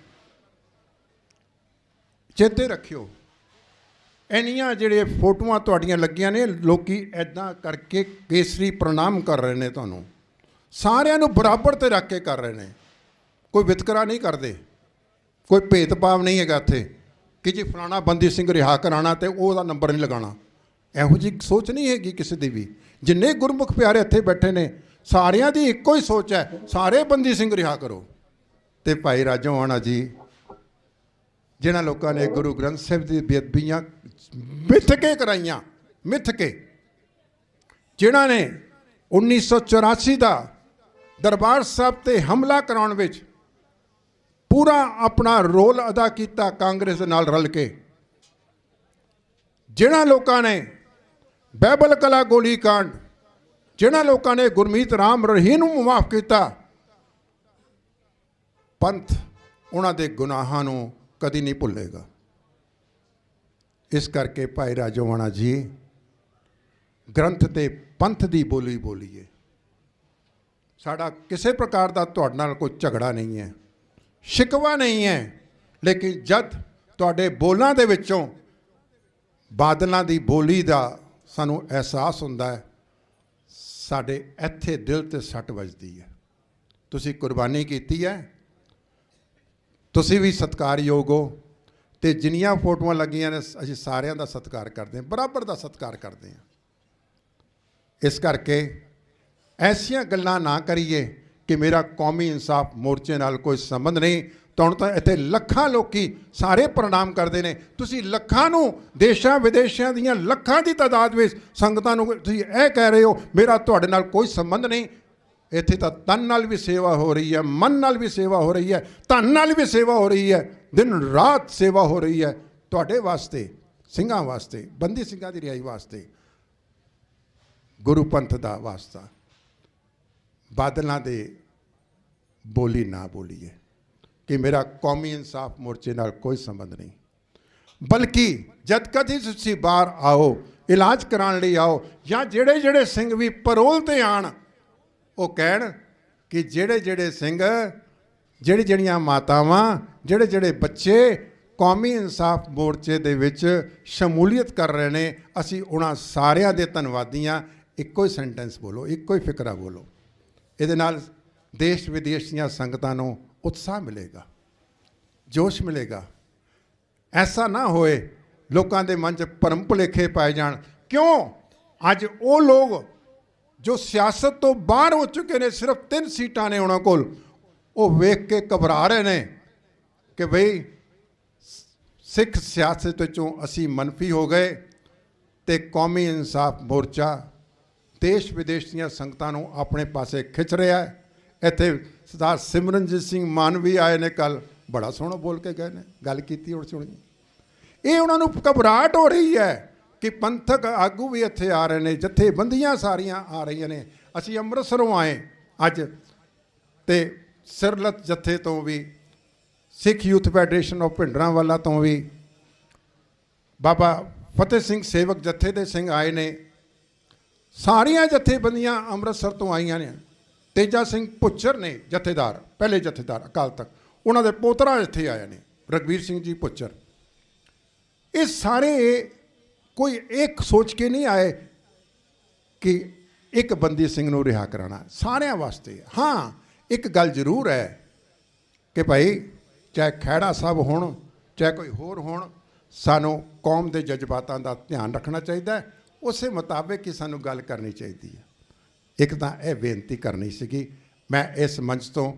ਚੇਤੇ ਰੱਖਿਓ, ਇੰਨੀਆਂ ਜਿਹੜੇ ਫੋਟੋਆਂ ਤੁਹਾਡੀਆਂ ਲੱਗੀਆਂ ਨੇ, ਲੋਕੀ ਐਦਾਂ ਕਰਕੇ ਕੇਸਰੀ ਪ੍ਰਣਾਮ ਕਰ ਰਹੇ ਨੇ ਤੁਹਾਨੂੰ, ਸਾਰਿਆਂ ਨੂੰ ਬਰਾਬਰ ਤੇ ਰੱਖ ਕੇ ਕਰ ਰਹੇ ਨੇ। ਕੋਈ ਵਿਤਕਰਾ ਨਹੀਂ ਕਰਦੇ, ਕੋਈ ਭੇਦਭਾਵ ਨਹੀਂ ਹੈਗਾ ਇੱਥੇ ਕਿ ਜੀ ਫਲਾਣਾ ਬੰਦੀ ਸਿੰਘ ਰਿਹਾ ਕਰਾਉਣਾ ਤੇ ਉਹਦਾ ਨੰਬਰ ਨਹੀਂ ਲਗਾਉਣਾ। ਇਹੋ ਜਿਹੀ ਸੋਚ ਨਹੀਂ ਹੈਗੀ ਕਿਸੇ ਦੀ ਵੀ। ਜਿੰਨੇ ਗੁਰਮੁਖ ਪਿਆਰੇ ਇੱਥੇ ਬੈਠੇ ਨੇ ਸਾਰਿਆਂ ਦੀ ਇੱਕੋ ਹੀ ਸੋਚ ਹੈ, ਸਾਰੇ ਬੰਦੀ ਸਿੰਘ ਰਿਹਾ ਕਰੋ। ਤੇ ਭਾਈ ਰਾਜੋਆਣਾ ਜੀ ਜਿਨ੍ਹਾਂ ਲੋਕਾਂ ਨੇ ਗੁਰੂ ਗ੍ਰੰਥ ਸਾਹਿਬ ਦੀ ਬੇਅਦਬੀਆਂ ਮਿੱਥ ਕੇ ਕਰਾਈਆਂ, ਮਿੱਥ ਕੇ, ਜਿਨ੍ਹਾਂ ਨੇ 1984 ਦਾ ਦਰਬਾਰ ਸਾਹਿਬ ਤੇ ਹਮਲਾ ਕਰਾਉਣ ਵਿੱਚ ਪੂਰਾ ਆਪਣਾ ਰੋਲ ਅਦਾ ਕੀਤਾ ਕਾਂਗਰਸ ਦੇ ਨਾਲ ਰਲ ਕੇ, ਜਿਨ੍ਹਾਂ ਲੋਕਾਂ ਨੇ ਬਾਈਬਲ ਕਲਾ ਗੋਲੀ ਕਾਂਡ, ਜਿਨ੍ਹਾਂ ਲੋਕਾਂ ਨੇ ਗੁਰਮੀਤ ਰਾਮ ਰਹੀਮ ਨੂੰ ਮਾਫ ਕੀਤਾ, ਪੰਥ ਉਹਨਾਂ ਦੇ ਗੁਨਾਹਾਂ ਨੂੰ ਕਦੀ ਨਹੀਂ ਭੁੱਲੇਗਾ। ਇਸ ਕਰਕੇ ਭਾਈ ਰਾਜੋਆਣਾ ਜੀ ਗ੍ਰੰਥ ਤੇ ਪੰਥ ਦੀ ਬੋਲੀ ਬੋਲੀਏ। ਸਾਡਾ ਕਿਸੇ ਪ੍ਰਕਾਰ ਦਾ ਤੁਹਾਡੇ ਨਾਲ ਕੋਈ ਝਗੜਾ ਨਹੀਂ ਹੈ, ਸ਼ਿਕਵਾ ਨਹੀਂ ਹੈ, ਲੇਕਿਨ ਜਦ ਤੁਹਾਡੇ ਬੋਲਾਂ ਦੇ ਵਿੱਚੋਂ ਬਾਦਲਾਂ ਦੀ ਬੋਲੀ ਦਾ ਸਾਨੂੰ ਅਹਿਸਾਸ ਹੁੰਦਾ ਹੈ, ਸਾਡੇ ਇੱਥੇ ਦਿਲ ਤੇ ਸੱਟ ਵੱਜਦੀ ਹੈ। ਤੁਸੀਂ ਕੁਰਬਾਨੀ ਕੀਤੀ ਹੈ, ਤੁਸੀਂ ਵੀ ਸਤਿਕਾਰਯੋਗ ਹੋ, ਤੇ ਜਿੰਨੀਆਂ ਫੋਟੋਆਂ ਲੱਗੀਆਂ ਨੇ ਅਸੀਂ ਸਾਰਿਆਂ ਦਾ ਸਤਿਕਾਰ ਕਰਦੇ ਹਾਂ, ਬਰਾਬਰ ਦਾ ਸਤਿਕਾਰ ਕਰਦੇ ਹਾਂ। ਇਸ ਕਰਕੇ ਐਸੀਆਂ ਗੱਲਾਂ ਨਾ ਕਰੀਏ ਕਿ ਮੇਰਾ ਕੌਮੀ ਇਨਸਾਫ ਮੋਰਚੇ ਨਾਲ ਕੋਈ ਸੰਬੰਧ ਨਹੀਂ। ਤੁਹਾਨੂੰ ਤਾਂ ਇੱਥੇ ਲੱਖਾਂ ਲੋਕੀ ਸਾਰੇ ਪ੍ਰਣਾਮ ਕਰਦੇ ਨੇ, ਤੁਸੀਂ ਲੱਖਾਂ ਨੂੰ, ਦੇਸ਼ਾਂ ਵਿਦੇਸ਼ਾਂ ਦੀਆਂ ਲੱਖਾਂ ਦੀ ਤਾਦਾਦ ਵਿੱਚ ਸੰਗਤਾਂ ਨੂੰ ਤੁਸੀਂ ਇਹ ਕਹਿ ਰਹੇ ਹੋ ਮੇਰਾ ਤੁਹਾਡੇ ਨਾਲ ਕੋਈ ਸੰਬੰਧ ਨਹੀਂ। ਇੱਥੇ ਤਾਂ ਤਨ ਨਾਲ ਵੀ ਸੇਵਾ ਹੋ ਰਹੀ ਹੈ, ਮਨ ਨਾਲ ਵੀ ਸੇਵਾ ਹੋ ਰਹੀ ਹੈ, ਧਨ ਨਾਲ ਵੀ ਸੇਵਾ ਹੋ ਰਹੀ ਹੈ, ਦਿਨ ਰਾਤ ਸੇਵਾ ਹੋ ਰਹੀ ਹੈ ਤੁਹਾਡੇ ਵਾਸਤੇ, ਸਿੰਘਾਂ ਵਾਸਤੇ, ਬੰਦੀ ਸਿੰਘਾਂ ਦੀ ਰਿਹਾਈ ਵਾਸਤੇ, ਗੁਰੂ ਪੰਥ ਦਾ ਵਾਸਤਾ। ਬਾਦਲਾਂ ਦੇ ਬੋਲੀ ਨਾ ਬੋਲੀਏ ਕਿ ਮੇਰਾ ਕੌਮੀ ਇਨਸਾਫ ਮੋਰਚੇ ਨਾਲ ਕੋਈ ਸੰਬੰਧ ਨਹੀਂ, ਬਲਕਿ ਜਦ ਕਦੀ ਤੁਸੀਂ ਬਾਹਰ ਆਓ, ਇਲਾਜ ਕਰਾਉਣ ਲਈ ਆਓ, ਜਾਂ ਜਿਹੜੇ ਜਿਹੜੇ ਸਿੰਘ ਵੀ ਪਰੋਲ ਤੇ ਆਣ, ਉਹ ਕਹਿਣ ਕਿ ਜਿਹੜੇ ਜਿਹੜੇ ਸਿੰਘ, ਜਿਹੜੀ ਜਿਹੜੀਆਂ ਮਾਤਾਵਾਂ, ਜਿਹੜੇ ਜਿਹੜੇ ਬੱਚੇ ਕੌਮੀ ਇਨਸਾਫ ਮੋਰਚੇ ਦੇ ਵਿੱਚ ਸ਼ਮੂਲੀਅਤ ਕਰ ਰਹੇ ਨੇ, ਅਸੀਂ ਉਹਨਾਂ ਸਾਰਿਆਂ ਦੇ ਧੰਨਵਾਦੀ ਹਾਂ। ਇੱਕੋ ਹੀ ਸੈਂਟੈਂਸ ਬੋਲੋ, ਇੱਕੋ ਹੀ ਫਿਕਰਾ ਬੋਲੋ। ਇਹਦੇ ਨਾਲ ਦੇਸ਼ ਵਿਦੇਸ਼ ਦੀਆਂ ਸੰਗਤਾਂ ਨੂੰ ਉਤਸ਼ਾਹ ਮਿਲੇਗਾ, ਜੋਸ਼ ਮਿਲੇਗਾ। ਐਸਾ ਨਾ ਹੋਏ ਲੋਕਾਂ ਦੇ ਮਨ 'ਚ ਭਰਮ ਭੁਲੇਖੇ ਪਾਏ ਜਾਣ। ਕਿਉਂ ਅੱਜ ਉਹ ਲੋਕ ਜੋ ਸਿਆਸਤ ਤੋਂ ਬਾਹਰ ਹੋ ਚੁੱਕੇ ਨੇ, ਸਿਰਫ 3 ਸੀਟਾਂ ਨੇ ਉਹਨਾਂ ਕੋਲ, ਉਹ ਵੇਖ ਕੇ ਘਬਰਾ ਰਹੇ ਨੇ ਕਿ ਬਈ ਸਿੱਖ ਸਿਆਸਤ ਵਿੱਚੋਂ ਅਸੀਂ ਮਨਫੀ ਹੋ ਗਏ, ਤੇ ਕੌਮੀ ਇਨਸਾਫ ਮੋਰਚਾ ਦੇਸ਼ ਵਿਦੇਸ਼ ਦੀਆਂ ਸੰਗਤਾਂ ਨੂੰ ਆਪਣੇ ਪਾਸੇ ਖਿੱਚ ਰਿਹਾ ਹੈ। ਇੱਥੇ ਸਰਦਾਰ ਸਿਮਰਨਜੀਤ ਸਿੰਘ ਮਾਨ ਵੀ ਆਏ ਨੇ ਕੱਲ੍ਹ, ਬੜਾ ਸੋਹਣਾ ਬੋਲ ਕੇ ਗਏ ਨੇ, ਗੱਲ ਕੀਤੀ ਹੁਣ ਸੁਣੀ। ਇਹ ਉਹਨਾਂ ਨੂੰ ਘਬਰਾਹਟ ਹੋ ਰਹੀ ਹੈ ਕਿ ਪੰਥਕ ਆਗੂ ਵੀ ਇੱਥੇ ਆ ਰਹੇ ਨੇ, ਜਥੇਬੰਦੀਆਂ ਸਾਰੀਆਂ ਆ ਰਹੀਆਂ ਨੇ। ਅਸੀਂ ਅੰਮ੍ਰਿਤਸਰੋਂ ਆਏ ਅੱਜ, ਤੇ ਸਿਰਲਤ ਜਥੇ ਤੋਂ ਵੀ, ਸਿੱਖ ਯੂਥ ਫੈਡਰੇਸ਼ਨ ਆਫ ਭਿੰਡਰਾਂਵਾਲਾ ਤੋਂ ਵੀ, ਬਾਬਾ ਫਤਿਹ ਸਿੰਘ ਸੇਵਕ ਜਥੇ ਦੇ ਸਿੰਘ ਆਏ ਨੇ। ਸਾਰੀਆਂ ਜਥੇਬੰਦੀਆਂ ਅੰਮ੍ਰਿਤਸਰ ਤੋਂ ਆਈਆਂ ਨੇ। ਤੇਜਾ ਸਿੰਘ ਭੁੱਚਰ ਨੇ ਜਥੇਦਾਰ, ਪਹਿਲੇ ਜਥੇਦਾਰ ਅਕਾਲ ਤਖਤ, ਉਹਨਾਂ ਦੇ ਪੋਤਰਾ ਇੱਥੇ ਆਏ ਨੇ, ਰਘਵੀਰ ਸਿੰਘ ਜੀ ਭੁੱਚਰ। ਇਹ ਸਾਰੇ ਕੋਈ ਇੱਕ ਸੋਚ ਕੇ ਨਹੀਂ ਆਏ ਕਿ ਇੱਕ ਬੰਦੀ ਸਿੰਘ ਨੂੰ ਰਿਹਾ ਕਰਾਉਣਾ, ਸਾਰਿਆਂ ਵਾਸਤੇ। ਹਾਂ, ਇੱਕ ਗੱਲ ਜ਼ਰੂਰ ਹੈ ਕਿ ਭਾਈ ਚਾਹੇ ਖਹਿੜਾ ਸਾਹਿਬ ਹੋਣ, ਚਾਹੇ ਕੋਈ ਹੋਰ ਹੋਣ, ਸਾਨੂੰ ਕੌਮ ਦੇ ਜਜ਼ਬਾਤਾਂ ਦਾ ਧਿਆਨ ਰੱਖਣਾ ਚਾਹੀਦਾ ਹੈ। ਉਸੇ ਮੁਤਾਬਿਕ ਹੀ ਸਾਨੂੰ ਗੱਲ ਕਰਨੀ ਚਾਹੀਦੀ ਹੈ। ਇੱਕ ਤਾਂ ਇਹ ਬੇਨਤੀ ਕਰਨੀ ਸੀਗੀ ਮੈਂ ਇਸ ਮੰਚ ਤੋਂ,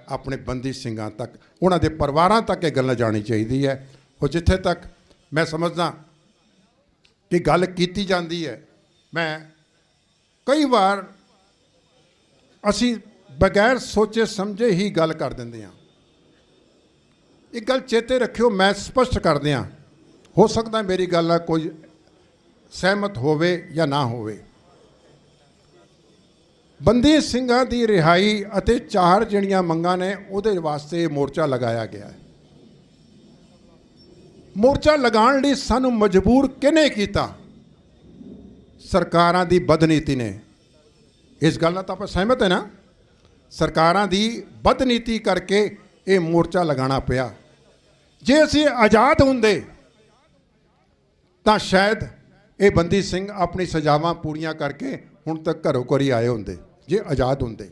ਆਪਣੇ ਬੰਦੀ ਸਿੰਘਾਂ ਤੱਕ, ਉਹਨਾਂ ਦੇ ਪਰਿਵਾਰਾਂ ਤੱਕ ਇਹ ਗੱਲ ਜਾਣੀ ਚਾਹੀਦੀ ਹੈ। ਉਹ ਜਿੱਥੇ ਤੱਕ ਮੈਂ ਸਮਝਦਾ ਕਿ ਗੱਲ ਕੀਤੀ ਜਾਂਦੀ ਹੈ, ਮੈਂ ਕਈ ਵਾਰ ਅਸੀਂ ਬਗੈਰ ਸੋਚੇ ਸਮਝੇ ਹੀ ਗੱਲ ਕਰ ਦਿੰਦੇ ਹਾਂ। ਇੱਕ ਗੱਲ ਚੇਤੇ ਰੱਖਿਓ, ਮੈਂ ਸਪਸ਼ਟ ਕਰ ਦਿਆਂ, ਹੋ ਸਕਦਾ ਮੇਰੀ ਗੱਲ ਨਾਲ ਕੋਈ ਸਹਿਮਤ ਹੋਵੇ ਜਾਂ ਨਾ ਹੋਵੇ। ਬੰਦੀ ਸਿੰਘਾਂ ਦੀ ਰਿਹਾਈ ਅਤੇ 4 ਜਿਹੜੀਆਂ ਮੰਗਾਂ ਨੇ, ਉਹਦੇ ਵਾਸਤੇ ਇਹ ਮੋਰਚਾ ਲਗਾਇਆ ਗਿਆ ਹੈ। ਮੋਰਚਾ ਲਗਾਉਣ ਲਈ ਸਾਨੂੰ ਮਜਬੂਰ ਕਿਹਨੇ ਕੀਤਾ? ਸਰਕਾਰਾਂ ਦੀ ਬਦਨੀਤੀ ਨੇ। ਇਸ ਗੱਲ ਨਾਲ ਤਾਂ ਆਪਾਂ ਸਹਿਮਤ ਹੈ ਨਾ? ਸਰਕਾਰਾਂ ਦੀ ਬਦਨੀਤੀ ਕਰਕੇ ਇਹ ਮੋਰਚਾ ਲਗਾਉਣਾ ਪਿਆ। ਜੇ ਅਸੀਂ ਆਜ਼ਾਦ ਹੁੰਦੇ ਤਾਂ ਸ਼ਾਇਦ ਇਹ ਬੰਦੀ ਸਿੰਘ ਆਪਣੀ ਸਜ਼ਾਵਾਂ ਪੂਰੀਆਂ ਕਰਕੇ ਹੁਣ ਤੱਕ ਘਰੋਂ ਘਰੀ ਆਏ ਹੁੰਦੇ। ਜੇ ਆਜ਼ਾਦ ਹੁੰਦੇ,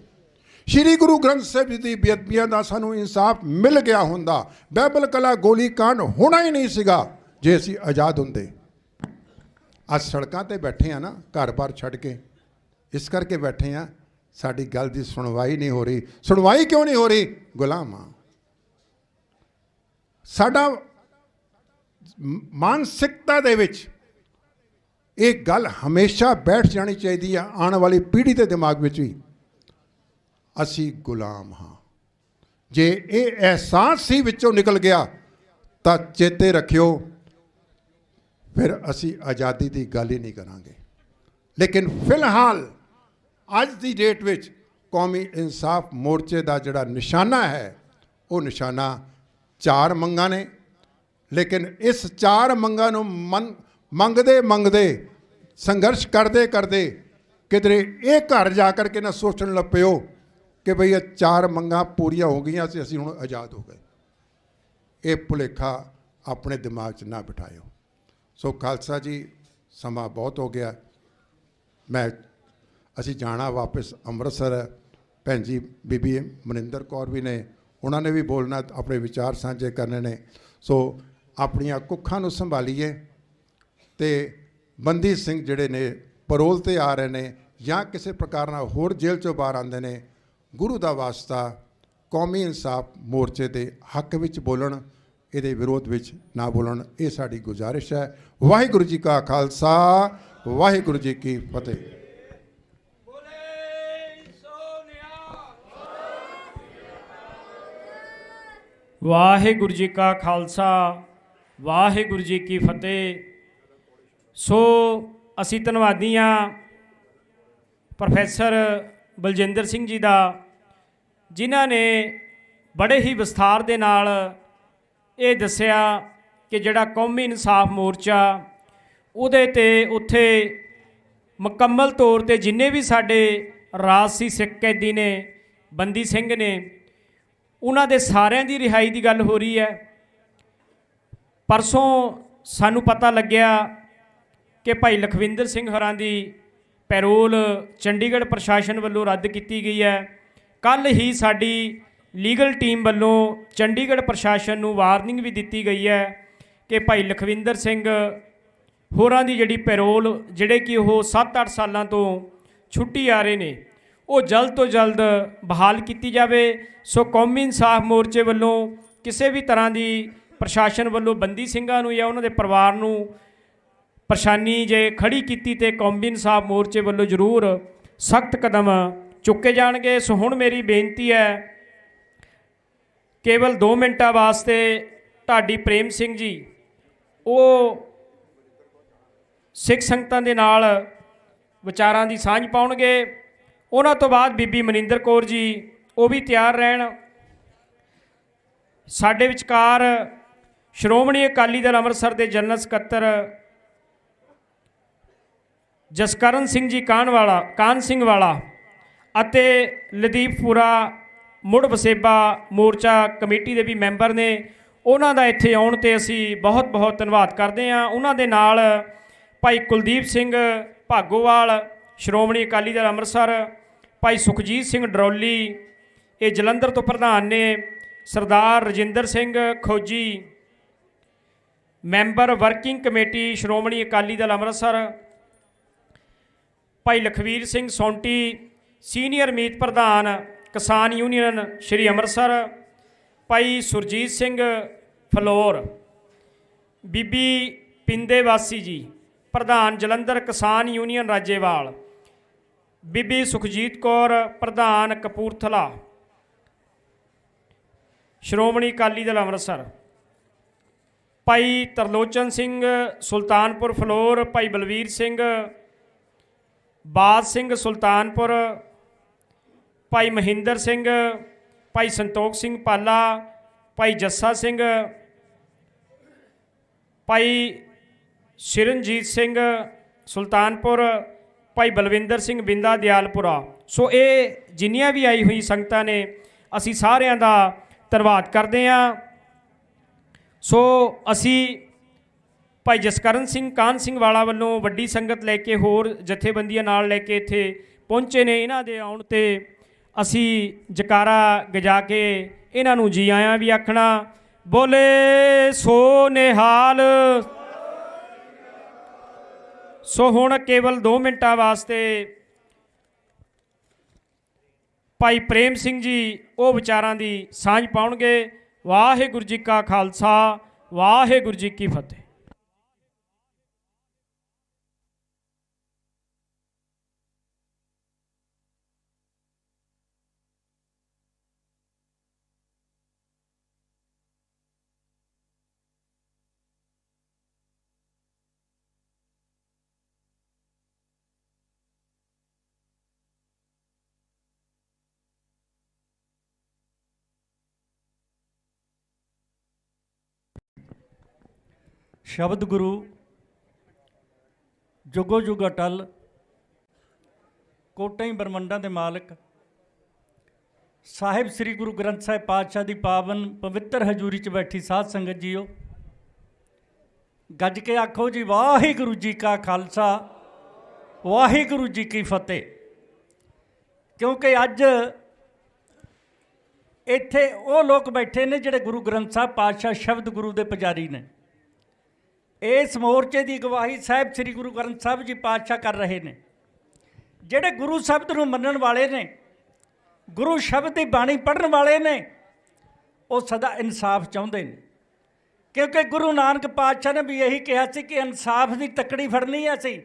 ਸ਼੍ਰੀ ਗੁਰੂ ਗ੍ਰੰਥ ਸਾਹਿਬ ਜੀ ਦੀ ਬੇਅਦਬੀਆਂ ਦਾ ਸਾਨੂੰ ਇਨਸਾਫ ਮਿਲ ਗਿਆ ਹੁੰਦਾ। ਬਾਈਬਲ ਕਲਾ ਗੋਲੀ ਕਾਂਡ ਹੋਣਾ ਹੀ ਨਹੀਂ ਸੀਗਾ ਜੇ ਅਸੀਂ ਆਜ਼ਾਦ ਹੁੰਦੇ। ਅੱਜ ਸੜਕਾਂ ਤੇ ਬੈਠੇ ਆ ਨਾ, ਘਰ-ਬਾਰ ਛੱਡ ਕੇ, ਇਸ ਕਰਕੇ ਬੈਠੇ ਆ, ਸਾਡੀ ਗੱਲ ਦੀ ਸੁਣਵਾਈ ਨਹੀਂ ਹੋ ਰਹੀ। ਸੁਣਵਾਈ ਕਿਉਂ ਨਹੀਂ ਹੋ ਰਹੀ? ਗੁਲਾਮ ਆ। ਸਾਡਾ ਮਾਨਸਿਕਤਾ ਦੇ ਵਿੱਚ ਇਹ ਗੱਲ ਹਮੇਸ਼ਾ ਬੈਠ ਜਾਣੀ ਚਾਹੀਦੀ ਆ, ਆਉਣ ਵਾਲੀ ਪੀੜ੍ਹੀ ਦੇ ਦਿਮਾਗ ਵਿੱਚ ਵੀ, ਅਸੀਂ ਗੁਲਾਮ ਹਾਂ। ਜੇ ਇਹ ਅਹਿਸਾਸ ਹੀ ਵਿੱਚੋਂ ਨਿਕਲ ਗਿਆ ਤਾਂ ਚੇਤੇ ਰੱਖਿਓ, ਫਿਰ ਅਸੀਂ ਆਜ਼ਾਦੀ ਦੀ ਗੱਲ ਹੀ ਨਹੀਂ ਕਰਾਂਗੇ। ਲੇਕਿਨ ਫਿਲਹਾਲ ਅੱਜ ਦੀ ਡੇਟ ਵਿੱਚ ਕੌਮੀ ਇਨਸਾਫ ਮੋਰਚੇ ਦਾ ਜਿਹੜਾ ਨਿਸ਼ਾਨਾ ਹੈ, ਉਹ ਨਿਸ਼ਾਨਾ 4 ਮੰਗਾਂ ਨੇ। ਲੇਕਿਨ ਇਸ 4 ਮੰਗਾਂ ਨੂੰ ਮੰਗਦੇ ਮੰਗਦੇ, ਸੰਘਰਸ਼ ਕਰਦੇ ਕਰਦੇ ਕਿਧਰੇ ਇਹ ਘਰ ਜਾ ਕਰਕੇ ਨਾ ਸੋਚਣ ਲੱਗ ਪਿਓ ਕਿ ਭਈ ਇਹ 4 ਮੰਗਾਂ ਪੂਰੀਆਂ ਹੋ ਗਈਆਂ ਸੀ, ਅਸੀਂ ਹੁਣ ਆਜ਼ਾਦ ਹੋ ਗਏ। ਇਹ ਭੁਲੇਖਾ ਆਪਣੇ ਦਿਮਾਗ 'ਚ ਨਾ ਬਿਠਾਇਓ। ਸੋ ਖਾਲਸਾ ਜੀ, ਸਮਾਂ ਬਹੁਤ ਹੋ ਗਿਆ, ਅਸੀਂ ਜਾਣਾ ਵਾਪਸ ਅੰਮ੍ਰਿਤਸਰ। ਭੈਣ ਜੀ ਬੀਬੀ ਮਨਿੰਦਰ ਕੌਰ ਵੀ ਨੇ, ਉਹਨਾਂ ਨੇ ਵੀ ਬੋਲਣਾ, ਆਪਣੇ ਵਿਚਾਰ ਸਾਂਝੇ ਕਰਨੇ ਨੇ। ਸੋ ਆਪਣੀਆਂ ਕੁੱਖਾਂ ਨੂੰ ਸੰਭਾਲੀਏ, ਅਤੇ ਬੰਦੀ ਸਿੰਘ ਜਿਹੜੇ ਨੇ ਪਰੋਲ 'ਤੇ ਆ ਰਹੇ ਨੇ ਜਾਂ ਕਿਸੇ ਪ੍ਰਕਾਰ ਨਾਲ ਹੋਰ ਜੇਲ੍ਹ 'ਚੋਂ ਬਾਹਰ ਆਉਂਦੇ ਨੇ, ਗੁਰੂ ਦਾ ਵਾਸਤਾ ਕੌਮੀ ਇਨਸਾਫ ਮੋਰਚੇ ਦੇ ਹੱਕ ਵਿੱਚ ਬੋਲਣ, ਇਹਦੇ ਵਿਰੋਧ ਵਿੱਚ ਨਾ ਬੋਲਣ। ਇਹ ਸਾਡੀ ਗੁਜ਼ਾਰਿਸ਼ ਹੈ। ਵਾਹਿਗੁਰੂ ਜੀ ਕਾ ਖਾਲਸਾ, ਵਾਹਿਗੁਰੂ ਜੀ ਕੀ ਫਤਿਹ। ਵਾਹਿਗੁਰੂ ਜੀ ਕਾ ਖਾਲਸਾ, ਵਾਹਿਗੁਰੂ ਜੀ ਕੀ ਫਤਿਹ। ਸੋ ਅਸੀਂ ਧੰਨਵਾਦੀ ਹਾਂ ਪ੍ਰੋਫੈਸਰ ਬਲਜਿੰਦਰ ਸਿੰਘ ਜੀ ਦਾ, ਜਿਨ੍ਹਾਂ ਨੇ ਬੜੇ ਹੀ ਵਿਸਥਾਰ ਦੇ ਨਾਲ ਇਹ ਦੱਸਿਆ ਕਿ ਜਿਹੜਾ ਕੌਮੀ ਇਨਸਾਫ ਮੋਰਚਾ, ਉਹਦੇ 'ਤੇ ਉੱਥੇ ਮੁਕੰਮਲ ਤੌਰ 'ਤੇ ਜਿੰਨੇ ਵੀ ਸਾਡੇ ਰਾਜਸੀ ਸਿੱਖ ਕੈਦੀ ਨੇ, ਬੰਦੀ ਸਿੰਘ ਨੇ, ਉਹਨਾਂ ਦੇ ਸਾਰਿਆਂ ਦੀ ਰਿਹਾਈ ਦੀ ਗੱਲ ਹੋ ਰਹੀ ਹੈ। ਪਰਸੋਂ ਸਾਨੂੰ ਪਤਾ ਲੱਗਿਆ ਕਿ ਭਾਈ ਲਖਵਿੰਦਰ ਸਿੰਘ ਹੋਰਾਂ ਦੀ ਪੈਰੋਲ ਚੰਡੀਗੜ੍ਹ ਪ੍ਰਸ਼ਾਸਨ ਵੱਲੋਂ ਰੱਦ ਕੀਤੀ ਗਈ ਹੈ। ਕੱਲ੍ਹ ਹੀ ਸਾਡੀ ਲੀਗਲ ਟੀਮ ਵੱਲੋਂ ਚੰਡੀਗੜ੍ਹ ਪ੍ਰਸ਼ਾਸਨ ਨੂੰ ਵਾਰਨਿੰਗ ਵੀ ਦਿੱਤੀ ਗਈ ਹੈ ਕਿ ਭਾਈ ਲਖਵਿੰਦਰ ਸਿੰਘ ਹੋਰਾਂ ਦੀ ਜਿਹੜੀ ਪੈਰੋਲ, ਜਿਹੜੇ ਕਿ ਉਹ 7-8 ਸਾਲਾਂ ਤੋਂ ਛੁੱਟੀ ਆ ਰਹੇ ਨੇ, ਉਹ ਜਲਦ ਤੋਂ ਜਲਦ ਬਹਾਲ ਕੀਤੀ ਜਾਵੇ। ਸੋ ਕੌਮੀ ਇਨਸਾਫ ਮੋਰਚੇ ਵੱਲੋਂ ਕਿਸੇ ਵੀ ਤਰ੍ਹਾਂ ਦੀ ਪ੍ਰਸ਼ਾਸਨ ਵੱਲੋਂ ਬੰਦੀ ਸਿੰਘਾਂ ਨੂੰ ਜਾਂ ਉਹਨਾਂ ਦੇ ਪਰਿਵਾਰ ਨੂੰ ਪਰੇਸ਼ਾਨੀ ਜੇ ਖੜੀ ਕੀਤੀ ਤੇ ਕੌਮੀ ਇਨਸਾਫ ਮੋਰਚੇ ਵੱਲੋਂ ਜ਼ਰੂਰ ਸਖਤ ਕਦਮ ਚੁੱਕੇ ਜਾਣਗੇ। ਸੋ ਹੁਣ ਮੇਰੀ ਬੇਨਤੀ ਹੈ, ਕੇਵਲ 2 ਮਿੰਟਾਂ ਵਾਸਤੇ ਢਾਡੀ ਪ੍ਰੇਮ ਸਿੰਘ ਜੀ ਉਹ ਸਿੱਖ ਸੰਗਤਾਂ ਦੇ ਨਾਲ ਵਿਚਾਰਾਂ ਦੀ ਸਾਂਝ ਪਾਉਣਗੇ। ਉਹਨਾਂ ਤੋਂ ਬਾਅਦ ਬੀਬੀ ਮਨਿੰਦਰ ਕੌਰ ਜੀ ਉਹ ਵੀ ਤਿਆਰ ਰਹਿਣ। ਸਾਡੇ ਵਿਚਕਾਰ ਸ਼੍ਰੋਮਣੀ ਅਕਾਲੀ ਦਲ ਅੰਮ੍ਰਿਤਸਰ ਦੇ ਜਨਰਲ ਸਕੱਤਰ ਜਸਕਰਨ ਸਿੰਘ ਜੀ ਕਾਨ ਸਿੰਘ ਵਾਲਾ ਅਤੇ ਲਦੀਪਪੁਰਾ ਮੁੜ ਵਸੇਬਾ ਮੋਰਚਾ ਕਮੇਟੀ ਦੇ ਵੀ ਮੈਂਬਰ ਨੇ, ਉਹਨਾਂ ਦਾ ਇੱਥੇ ਆਉਣ 'ਤੇ ਅਸੀਂ ਬਹੁਤ ਬਹੁਤ ਧੰਨਵਾਦ ਕਰਦੇ ਹਾਂ। ਉਹਨਾਂ ਦੇ ਨਾਲ ਭਾਈ ਕੁਲਦੀਪ ਸਿੰਘ ਭਾਗੋਵਾਲ ਸ਼੍ਰੋਮਣੀ ਅਕਾਲੀ ਦਲ ਅੰਮ੍ਰਿਤਸਰ, ਭਾਈ ਸੁਖਜੀਤ ਸਿੰਘ ਡਰੌਲੀ ਇਹ ਜਲੰਧਰ ਤੋਂ ਪ੍ਰਧਾਨ ਨੇ, ਸਰਦਾਰ ਰਜਿੰਦਰ ਸਿੰਘ ਖੋਜੀ member working committee Shiromani Akali Dal Amritsar, ਭਾਈ ਲਖਵੀਰ ਸਿੰਘ ਸੌਂਟੀ ਸੀਨੀਅਰ ਮੀਤ ਪ੍ਰਧਾਨ ਕਿਸਾਨ ਯੂਨੀਅਨ ਸ਼੍ਰੀ ਅੰਮ੍ਰਿਤਸਰ, ਭਾਈ ਸੁਰਜੀਤ ਸਿੰਘ ਫਲੋਰ, ਬੀਬੀ ਪਿੰਦੇ ਵਾਸੀ ਜੀ ਪ੍ਰਧਾਨ ਜਲੰਧਰ ਕਿਸਾਨ ਯੂਨੀਅਨ ਰਾਜੇਵਾਲ, ਬੀਬੀ ਸੁਖਜੀਤ ਕੌਰ ਪ੍ਰਧਾਨ ਕਪੂਰਥਲਾ ਸ਼੍ਰੋਮਣੀ ਅਕਾਲੀ ਦਲ ਅੰਮ੍ਰਿਤਸਰ, ਭਾਈ ਤਰਲੋਚਨ ਸਿੰਘ ਸੁਲਤਾਨਪੁਰ ਫਲੋਰ, ਭਾਈ ਬਲਵੀਰ ਸਿੰਘ ਬਾਦ ਸਿੰਘ ਸੁਲਤਾਨਪੁਰ, ਭਾਈ ਮਹਿੰਦਰ ਸਿੰਘ, ਭਾਈ ਸੰਤੋਖ ਸਿੰਘ ਪਾਲਾ, ਭਾਈ ਜੱਸਾ ਸਿੰਘ, ਭਾਈ ਸ਼ਿਰਨਜੀਤ ਸਿੰਘ ਸੁਲਤਾਨਪੁਰ, ਭਾਈ ਬਲਵਿੰਦਰ ਸਿੰਘ ਬਿੰਦਾ ਦਿਆਲਪੁਰਾ। ਸੋ ਇਹ ਜਿੰਨੀਆਂ ਵੀ ਆਈ ਹੋਈ ਸੰਗਤਾਂ ਨੇ, ਅਸੀਂ ਸਾਰਿਆਂ ਦਾ ਧੰਨਵਾਦ ਕਰਦੇ ਹਾਂ। ਸੋ ਅਸੀਂ ਭਾਈ ਜਸਕਰਨ ਸਿੰਘ ਕਾਨ ਸਿੰਘ ਵਾਲਾ ਵੱਲੋਂ ਵੱਡੀ ਸੰਗਤ ਲੈ ਕੇ ਹੋਰ ਜਥੇਬੰਦੀਆਂ ਨਾਲ ਲੈ ਕੇ ਇੱਥੇ ਪਹੁੰਚੇ ਨੇ। ਇਹਨਾਂ ਦੇ ਆਉਣ 'ਤੇ ਅਸੀਂ ਜਕਾਰਾ ਗਜਾ ਕੇ ਇਹਨਾਂ ਨੂੰ ਜੀ ਆਇਆਂ ਵੀ ਆਖਣਾ। ਬੋਲੇ ਸੋ ਨਿਹਾਲ, ਸੋ ਹੁਣ ਕੇਵਲ 2 ਮਿੰਟਾਂ ਵਾਸਤੇ ਭਾਈ ਪ੍ਰੇਮ ਸਿੰਘ ਜੀ ਉਹ ਵਿਚਾਰਾਂ ਦੀ ਸਾਂਝ ਪਾਉਣਗੇ। ਵਾਹਿਗੁਰੂ ਜੀ ਕਾ ਖਾਲਸਾ, ਵਾਹਿਗੁਰੂ ਜੀ ਕੀ ਫਤਿਹ। ਸ਼ਬਦ ਗੁਰੂ ਜੁਗੋ ਜੁਗ ਅਟਲ, ਕੋਟਾਂ ਹੀ ਬ੍ਰਹਮੰਡਾਂ ਦੇ ਮਾਲਕ, ਸਾਹਿਬ ਸ੍ਰੀ ਗੁਰੂ ਗ੍ਰੰਥ ਸਾਹਿਬ ਪਾਤਸ਼ਾਹ ਦੀ ਪਾਵਨ ਪਵਿੱਤਰ ਹਜ਼ੂਰੀ 'ਚ ਬੈਠੀ ਸਾਧ ਸੰਗਤ ਜੀਓ, ਗੱਜ ਕੇ ਆਖੋ ਜੀ ਵਾਹਿਗੁਰੂ ਜੀ ਕਾ ਖਾਲਸਾ, ਵਾਹਿਗੁਰੂ ਜੀ ਕੀ ਫਤਿਹ। ਕਿਉਂਕਿ ਅੱਜ ਇੱਥੇ ਉਹ ਲੋਕ ਬੈਠੇ ਨੇ ਜਿਹੜੇ ਗੁਰੂ ਗ੍ਰੰਥ ਸਾਹਿਬ ਪਾਤਸ਼ਾਹ ਸ਼ਬਦ ਗੁਰੂ ਦੇ ਪੁਜਾਰੀ ਨੇ। ਇਸ ਮੋਰਚੇ ਦੀ ਅਗਵਾਈ ਸਾਹਿਬ ਸ੍ਰੀ ਗੁਰੂ ਗ੍ਰੰਥ ਸਾਹਿਬ ਜੀ ਪਾਤਸ਼ਾਹ ਕਰ ਰਹੇ ਨੇ। ਜਿਹੜੇ ਗੁਰੂ ਸ਼ਬਦ ਨੂੰ ਮੰਨਣ ਵਾਲੇ ਨੇ, ਗੁਰੂ ਸ਼ਬਦ ਦੀ ਬਾਣੀ ਪੜ੍ਹਨ ਵਾਲੇ ਨੇ, ਉਹ ਸਦਾ ਇਨਸਾਫ ਚਾਹੁੰਦੇ ਨੇ। ਕਿਉਂਕਿ ਗੁਰੂ ਨਾਨਕ ਪਾਤਸ਼ਾਹ ਨੇ ਵੀ ਇਹੀ ਕਿਹਾ ਸੀ ਕਿ ਇਨਸਾਫ ਦੀ ਤੱਕੜੀ ਫੜਨੀ ਹੈ ਅਸੀਂ।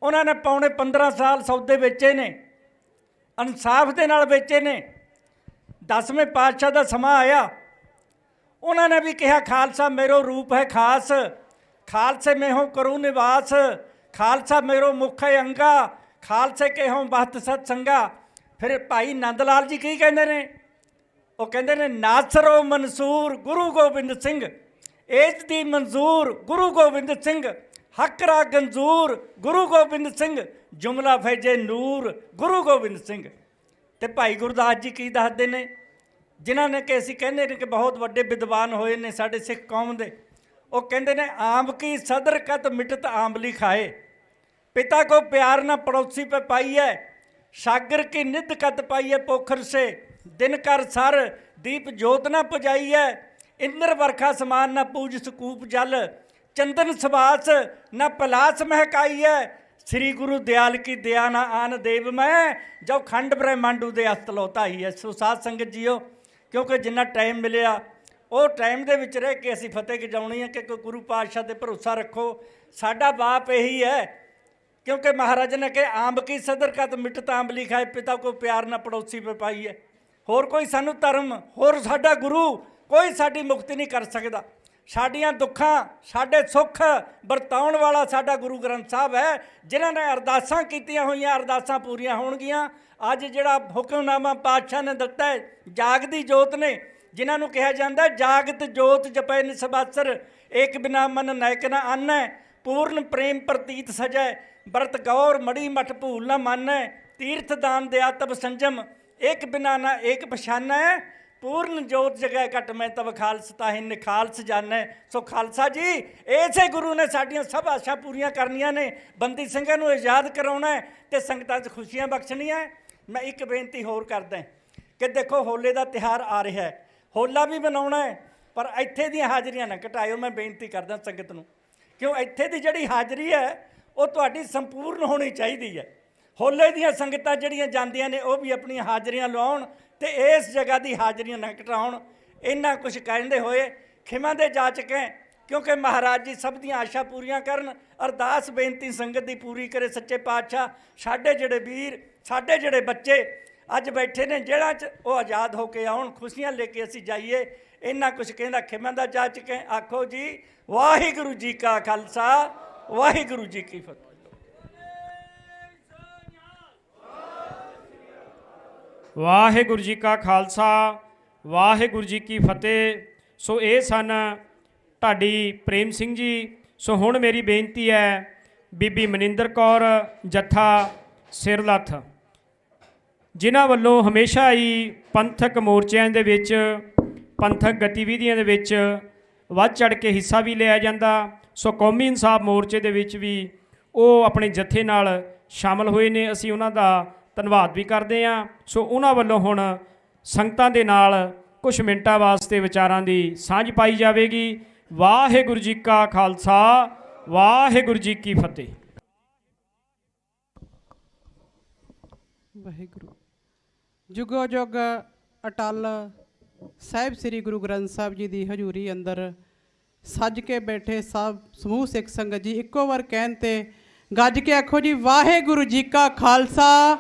ਉਹਨਾਂ ਨੇ ਪੌਣੇ 15 ਸਾਲ ਸੌਦੇ ਵੇਚੇ ਨੇ, ਇਨਸਾਫ ਦੇ ਨਾਲ ਵੇਚੇ ਨੇ। 10ਵੇਂ ਪਾਤਸ਼ਾਹ ਦਾ ਸਮਾਂ ਆਇਆ, ਉਹਨਾਂ ਨੇ ਵੀ ਕਿਹਾ ਖਾਲਸਾ ਮੇਰੋ ਰੂਪ ਹੈ ਖਾਸ, ਖਾਲਸੇ में हो करूँ निवास, खालसा मेरो मुख है अंगा, खालसे के हों बहत सत्संगा। फिर भाई नंद लाल जी की कहते ने, वो कहते ने नासरो मंसूर गुरु गोबिंद सिंह, एज दी मंजूर गुरु गोबिंद सिंह, हकरा गंजूर गुरु गोबिंद सिंह, जुमला फैजे नूर गुरु गोबिंद सिंह। ते भाई गुरदास जी की दसते ने, जिन्हों ने कि असीं कहते हैं कि बहुत वड्डे विद्वान होए ने साडे सिख कौम दे। वो कहते ने आम की सदर कत मिटत आंबली खाए, पिता को प्यार न पड़ोसी पे पाई है, सागर की निध कत पाई है पोखर से, दिन कर सर दीप जोत न पुजाई है, इंद्र वर्खा समान न पूज सकूप जल, चंदन सवास न पलास महकाई है, श्री गुरु दयाल की दया न आन देव में, जो खंड ब्रह्मांडू दे अस्त लोताई है। सो साध संगत जीओ, क्योंकि जिन्ना टाइम मिलिया ਉਹ ਟਾਈਮ ਦੇ ਵਿੱਚ ਰਹਿ ਕੇ ਅਸੀਂ ਫਤਿਹ ਗਜਾਉਣੀ ਹੈ ਕਿ ਗੁਰੂ ਪਾਤਸ਼ਾਹ 'ਤੇ ਭਰੋਸਾ ਰੱਖੋ। ਸਾਡਾ ਬਾਪ ਇਹੀ ਹੈ, ਕਿਉਂਕਿ ਮਹਾਰਾਜ ਨੇ ਕਿ ਆਂਬ ਕੀ ਸਦਰ ਕਤ ਮਿਟਤ ਆਂਬਲੀ ਖਾਏ, ਪਿਤਾ ਕੋ ਪਿਆਰ ਨਾ ਪੜੋਸੀ ਪੇ ਪਾਈ ਹੈ। ਹੋਰ ਕੋਈ ਸਾਨੂੰ ਧਰਮ, ਹੋਰ ਸਾਡਾ ਗੁਰੂ ਕੋਈ ਸਾਡੀ ਮੁਕਤੀ ਨਹੀਂ ਕਰ ਸਕਦਾ। ਸਾਡੀਆਂ ਦੁੱਖਾਂ ਸਾਡੇ ਸੁੱਖ ਵਰਤਾਉਣ ਵਾਲਾ ਸਾਡਾ ਗੁਰੂ ਗ੍ਰੰਥ ਸਾਹਿਬ ਹੈ। ਜਿਨ੍ਹਾਂ ਨੇ ਅਰਦਾਸਾਂ ਕੀਤੀਆਂ ਹੋਈਆਂ ਅਰਦਾਸਾਂ ਪੂਰੀਆਂ ਹੋਣਗੀਆਂ। ਅੱਜ ਜਿਹੜਾ ਹੁਕਮਨਾਮਾ ਪਾਤਸ਼ਾਹ ਨੇ ਦਿੱਤਾ ਹੈ, ਜਾਗਦੀ ਜੋਤ ਨੇ, जिन्हों को कहा जाता है जागत जोत जपै निसबासर, एक बिना मन नायक न आनै, पूर्ण प्रेम प्रतीत सजै, व्रत गौर मड़ी मठ भूल न मानै, तीर्थ दान दया तब संजम, एक बिना न एक पछानै, पूर्ण जोत जगै घट मैं तब खालस ताहि निखालस जानै। सो खालसा जी इसे गुरु ने साडियां सब आशा पूरियां करनियां ने, बंदी ਸਿੰਘਾਂ ਨੂੰ आज़ाद कराउणा है ते संगतां 'च खुशियां बख्शणियां। मैं एक बेनती होर करदा कि देखो होले का तिहार आ रहा है, ਹੋਲਾ ਵੀ ਮਨਾਉਣਾ ਹੈ, ਪਰ ਇੱਥੇ ਦੀਆਂ ਹਾਜ਼ਰੀਆਂ ਨਾ ਘਟਾਇਓ। ਮੈਂ ਬੇਨਤੀ ਕਰਦਾ ਸੰਗਤ ਨੂੰ, ਕਿਉਂ ਇੱਥੇ ਦੀ ਜਿਹੜੀ ਹਾਜ਼ਰੀ ਹੈ ਉਹ ਤੁਹਾਡੀ ਸੰਪੂਰਨ ਹੋਣੀ ਚਾਹੀਦੀ ਹੈ। ਹੋਲੇ ਦੀਆਂ ਸੰਗਤਾਂ ਜਿਹੜੀਆਂ ਜਾਂਦੀਆਂ ਨੇ ਉਹ ਵੀ ਆਪਣੀਆਂ ਹਾਜ਼ਰੀਆਂ ਲਵਾਉਣ ਤੇ ਇਸ ਜਗ੍ਹਾ ਦੀ ਹਾਜ਼ਰੀਆਂ ਨਾ ਘਟਾਉਣ। ਇੰਨਾ ਕੁਝ ਕਹਿੰਦੇ ਹੋਏ ਖਿਮਾ ਦੇ ਜਾਚਕ ਹੈ, ਕਿਉਂਕਿ ਮਹਾਰਾਜ ਜੀ ਸਭ ਦੀਆਂ ਆਸ਼ਾ ਪੂਰੀਆਂ ਕਰਨ। ਅਰਦਾਸ ਬੇਨਤੀ ਸੰਗਤ ਦੀ ਪੂਰੀ ਕਰੇ ਸੱਚੇ ਪਾਤਸ਼ਾਹ। ਸਾਡੇ ਜਿਹੜੇ ਵੀਰ, ਸਾਡੇ ਜਿਹੜੇ ਬੱਚੇ ਅੱਜ ਬੈਠੇ ਨੇ ਜੇਲ੍ਹਾਂ 'ਚ, ਉਹ ਆਜ਼ਾਦ ਹੋ ਕੇ ਆਉਣ, ਖੁਸ਼ੀਆਂ ਲੈ ਕੇ ਅਸੀਂ ਜਾਈਏ। ਇੰਨਾ ਕੁਛ ਕਹਿੰਦਾ ਖਿਮਾ ਦਾ ਜਾਚਕ ਹੈ। ਆਖੋ ਜੀ ਵਾਹਿਗੁਰੂ ਜੀ ਕਾ ਖਾਲਸਾ, ਵਾਹਿਗੁਰੂ ਜੀ ਕੀ ਫਤਿਹ। ਵਾਹਿਗੁਰੂ ਜੀ ਕਾ ਖਾਲਸਾ, ਵਾਹਿਗੁਰੂ ਜੀ ਕੀ ਫਤਿਹ। ਸੋ ਇਹ ਸਨ ਢਾਡੀ ਪ੍ਰੇਮ ਸਿੰਘ ਜੀ। ਸੋ ਹੁਣ ਮੇਰੀ ਬੇਨਤੀ ਹੈ ਬੀਬੀ ਮਨਿੰਦਰ ਕੌਰ ਜੱਥਾ ਸਿਰਲੱਥ, ਜਿਨ੍ਹਾਂ ਵੱਲੋਂ ਹਮੇਸ਼ਾ ਹੀ ਪੰਥਕ ਮੋਰਚਿਆਂ ਦੇ ਵਿੱਚ, ਪੰਥਕ ਗਤੀਵਿਧੀਆਂ ਦੇ ਵਿੱਚ ਵੱਧ ਚੜ੍ਹ ਕੇ ਹਿੱਸਾ ਵੀ ਲਿਆ ਜਾਂਦਾ। ਸੋ ਕੌਮੀ ਇਨਸਾਫ ਮੋਰਚੇ ਦੇ ਵਿੱਚ ਵੀ ਉਹ ਆਪਣੇ ਜੱਥੇ ਨਾਲ ਸ਼ਾਮਲ ਹੋਏ ਨੇ। ਅਸੀਂ ਉਹਨਾਂ ਦਾ ਧੰਨਵਾਦ ਵੀ ਕਰਦੇ ਹਾਂ। ਸੋ ਉਹਨਾਂ ਵੱਲੋਂ ਹੁਣ ਸੰਗਤਾਂ ਦੇ ਨਾਲ ਕੁਝ ਮਿੰਟਾਂ ਵਾਸਤੇ ਵਿਚਾਰਾਂ ਦੀ ਸਾਂਝ ਪਾਈ ਜਾਵੇਗੀ। ਵਾਹਿਗੁਰੂ ਜੀ ਕਾ ਖਾਲਸਾ, ਵਾਹਿਗੁਰੂ ਜੀ ਕੀ ਫਤਿਹ। ਵਾਹਿਗੁਰੂ ਜੁਗੋ ਜੁਗ ਅਟਲ ਸਾਹਿਬ ਸ੍ਰੀ ਗੁਰੂ ਗ੍ਰੰਥ ਸਾਹਿਬ ਜੀ ਦੀ ਹਜ਼ੂਰੀ ਅੰਦਰ ਸੱਜ ਕੇ ਬੈਠੇ ਸਭ ਸਮੂਹ ਸਿੱਖ ਸੰਗਤ ਜੀ ਇੱਕੋ ਵਾਰ ਕਹਿਣ ਤੇ ਗੱਜ ਕੇ ਆਖੋ ਜੀ ਵਾਹਿਗੁਰੂ ਜੀ ਕਾ ਖਾਲਸਾ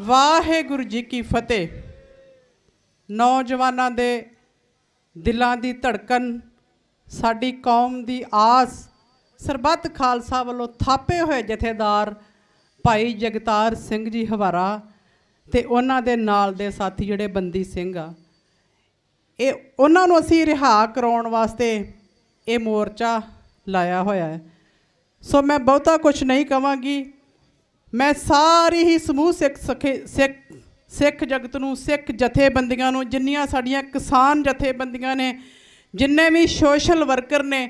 ਵਾਹਿਗੁਰੂ ਜੀ ਕੀ ਫਤਿਹ। ਨੌਜਵਾਨਾਂ ਦੇ ਦਿਲਾਂ ਦੀ ਧੜਕਨ, ਸਾਡੀ ਕੌਮ ਦੀ ਆਸ, ਸਰਬੱਤ ਖਾਲਸਾ ਵੱਲੋਂ ਥਾਪੇ ਹੋਏ ਜਥੇਦਾਰ ਭਾਈ ਜਗਤਾਰ ਸਿੰਘ ਜੀ ਹਵਾਰਾ ਤੇ ਉਹਨਾਂ ਦੇ ਨਾਲ ਦੇ ਸਾਥੀ ਜਿਹੜੇ ਬੰਦੀ ਸਿੰਘ ਆ, ਇਹ ਉਹਨਾਂ ਨੂੰ ਅਸੀਂ ਰਿਹਾ ਕਰਾਉਣ ਵਾਸਤੇ ਇਹ ਮੋਰਚਾ ਲਾਇਆ ਹੋਇਆ ਹੈ। ਸੋ ਮੈਂ ਬਹੁਤਾ ਕੁਝ ਨਹੀਂ ਕਵਾਂਗੀ। ਮੈਂ ਸਾਰੀ ਹੀ ਸਮੂਹ ਸਿੱਖ ਜਗਤ ਨੂੰ, ਸਿੱਖ ਜਥੇਬੰਦੀਆਂ ਨੂੰ, ਜਿੰਨੀਆਂ ਸਾਡੀਆਂ ਕਿਸਾਨ ਜਥੇਬੰਦੀਆਂ ਨੇ, ਜਿੰਨੇ ਵੀ ਸੋਸ਼ਲ ਵਰਕਰ ਨੇ,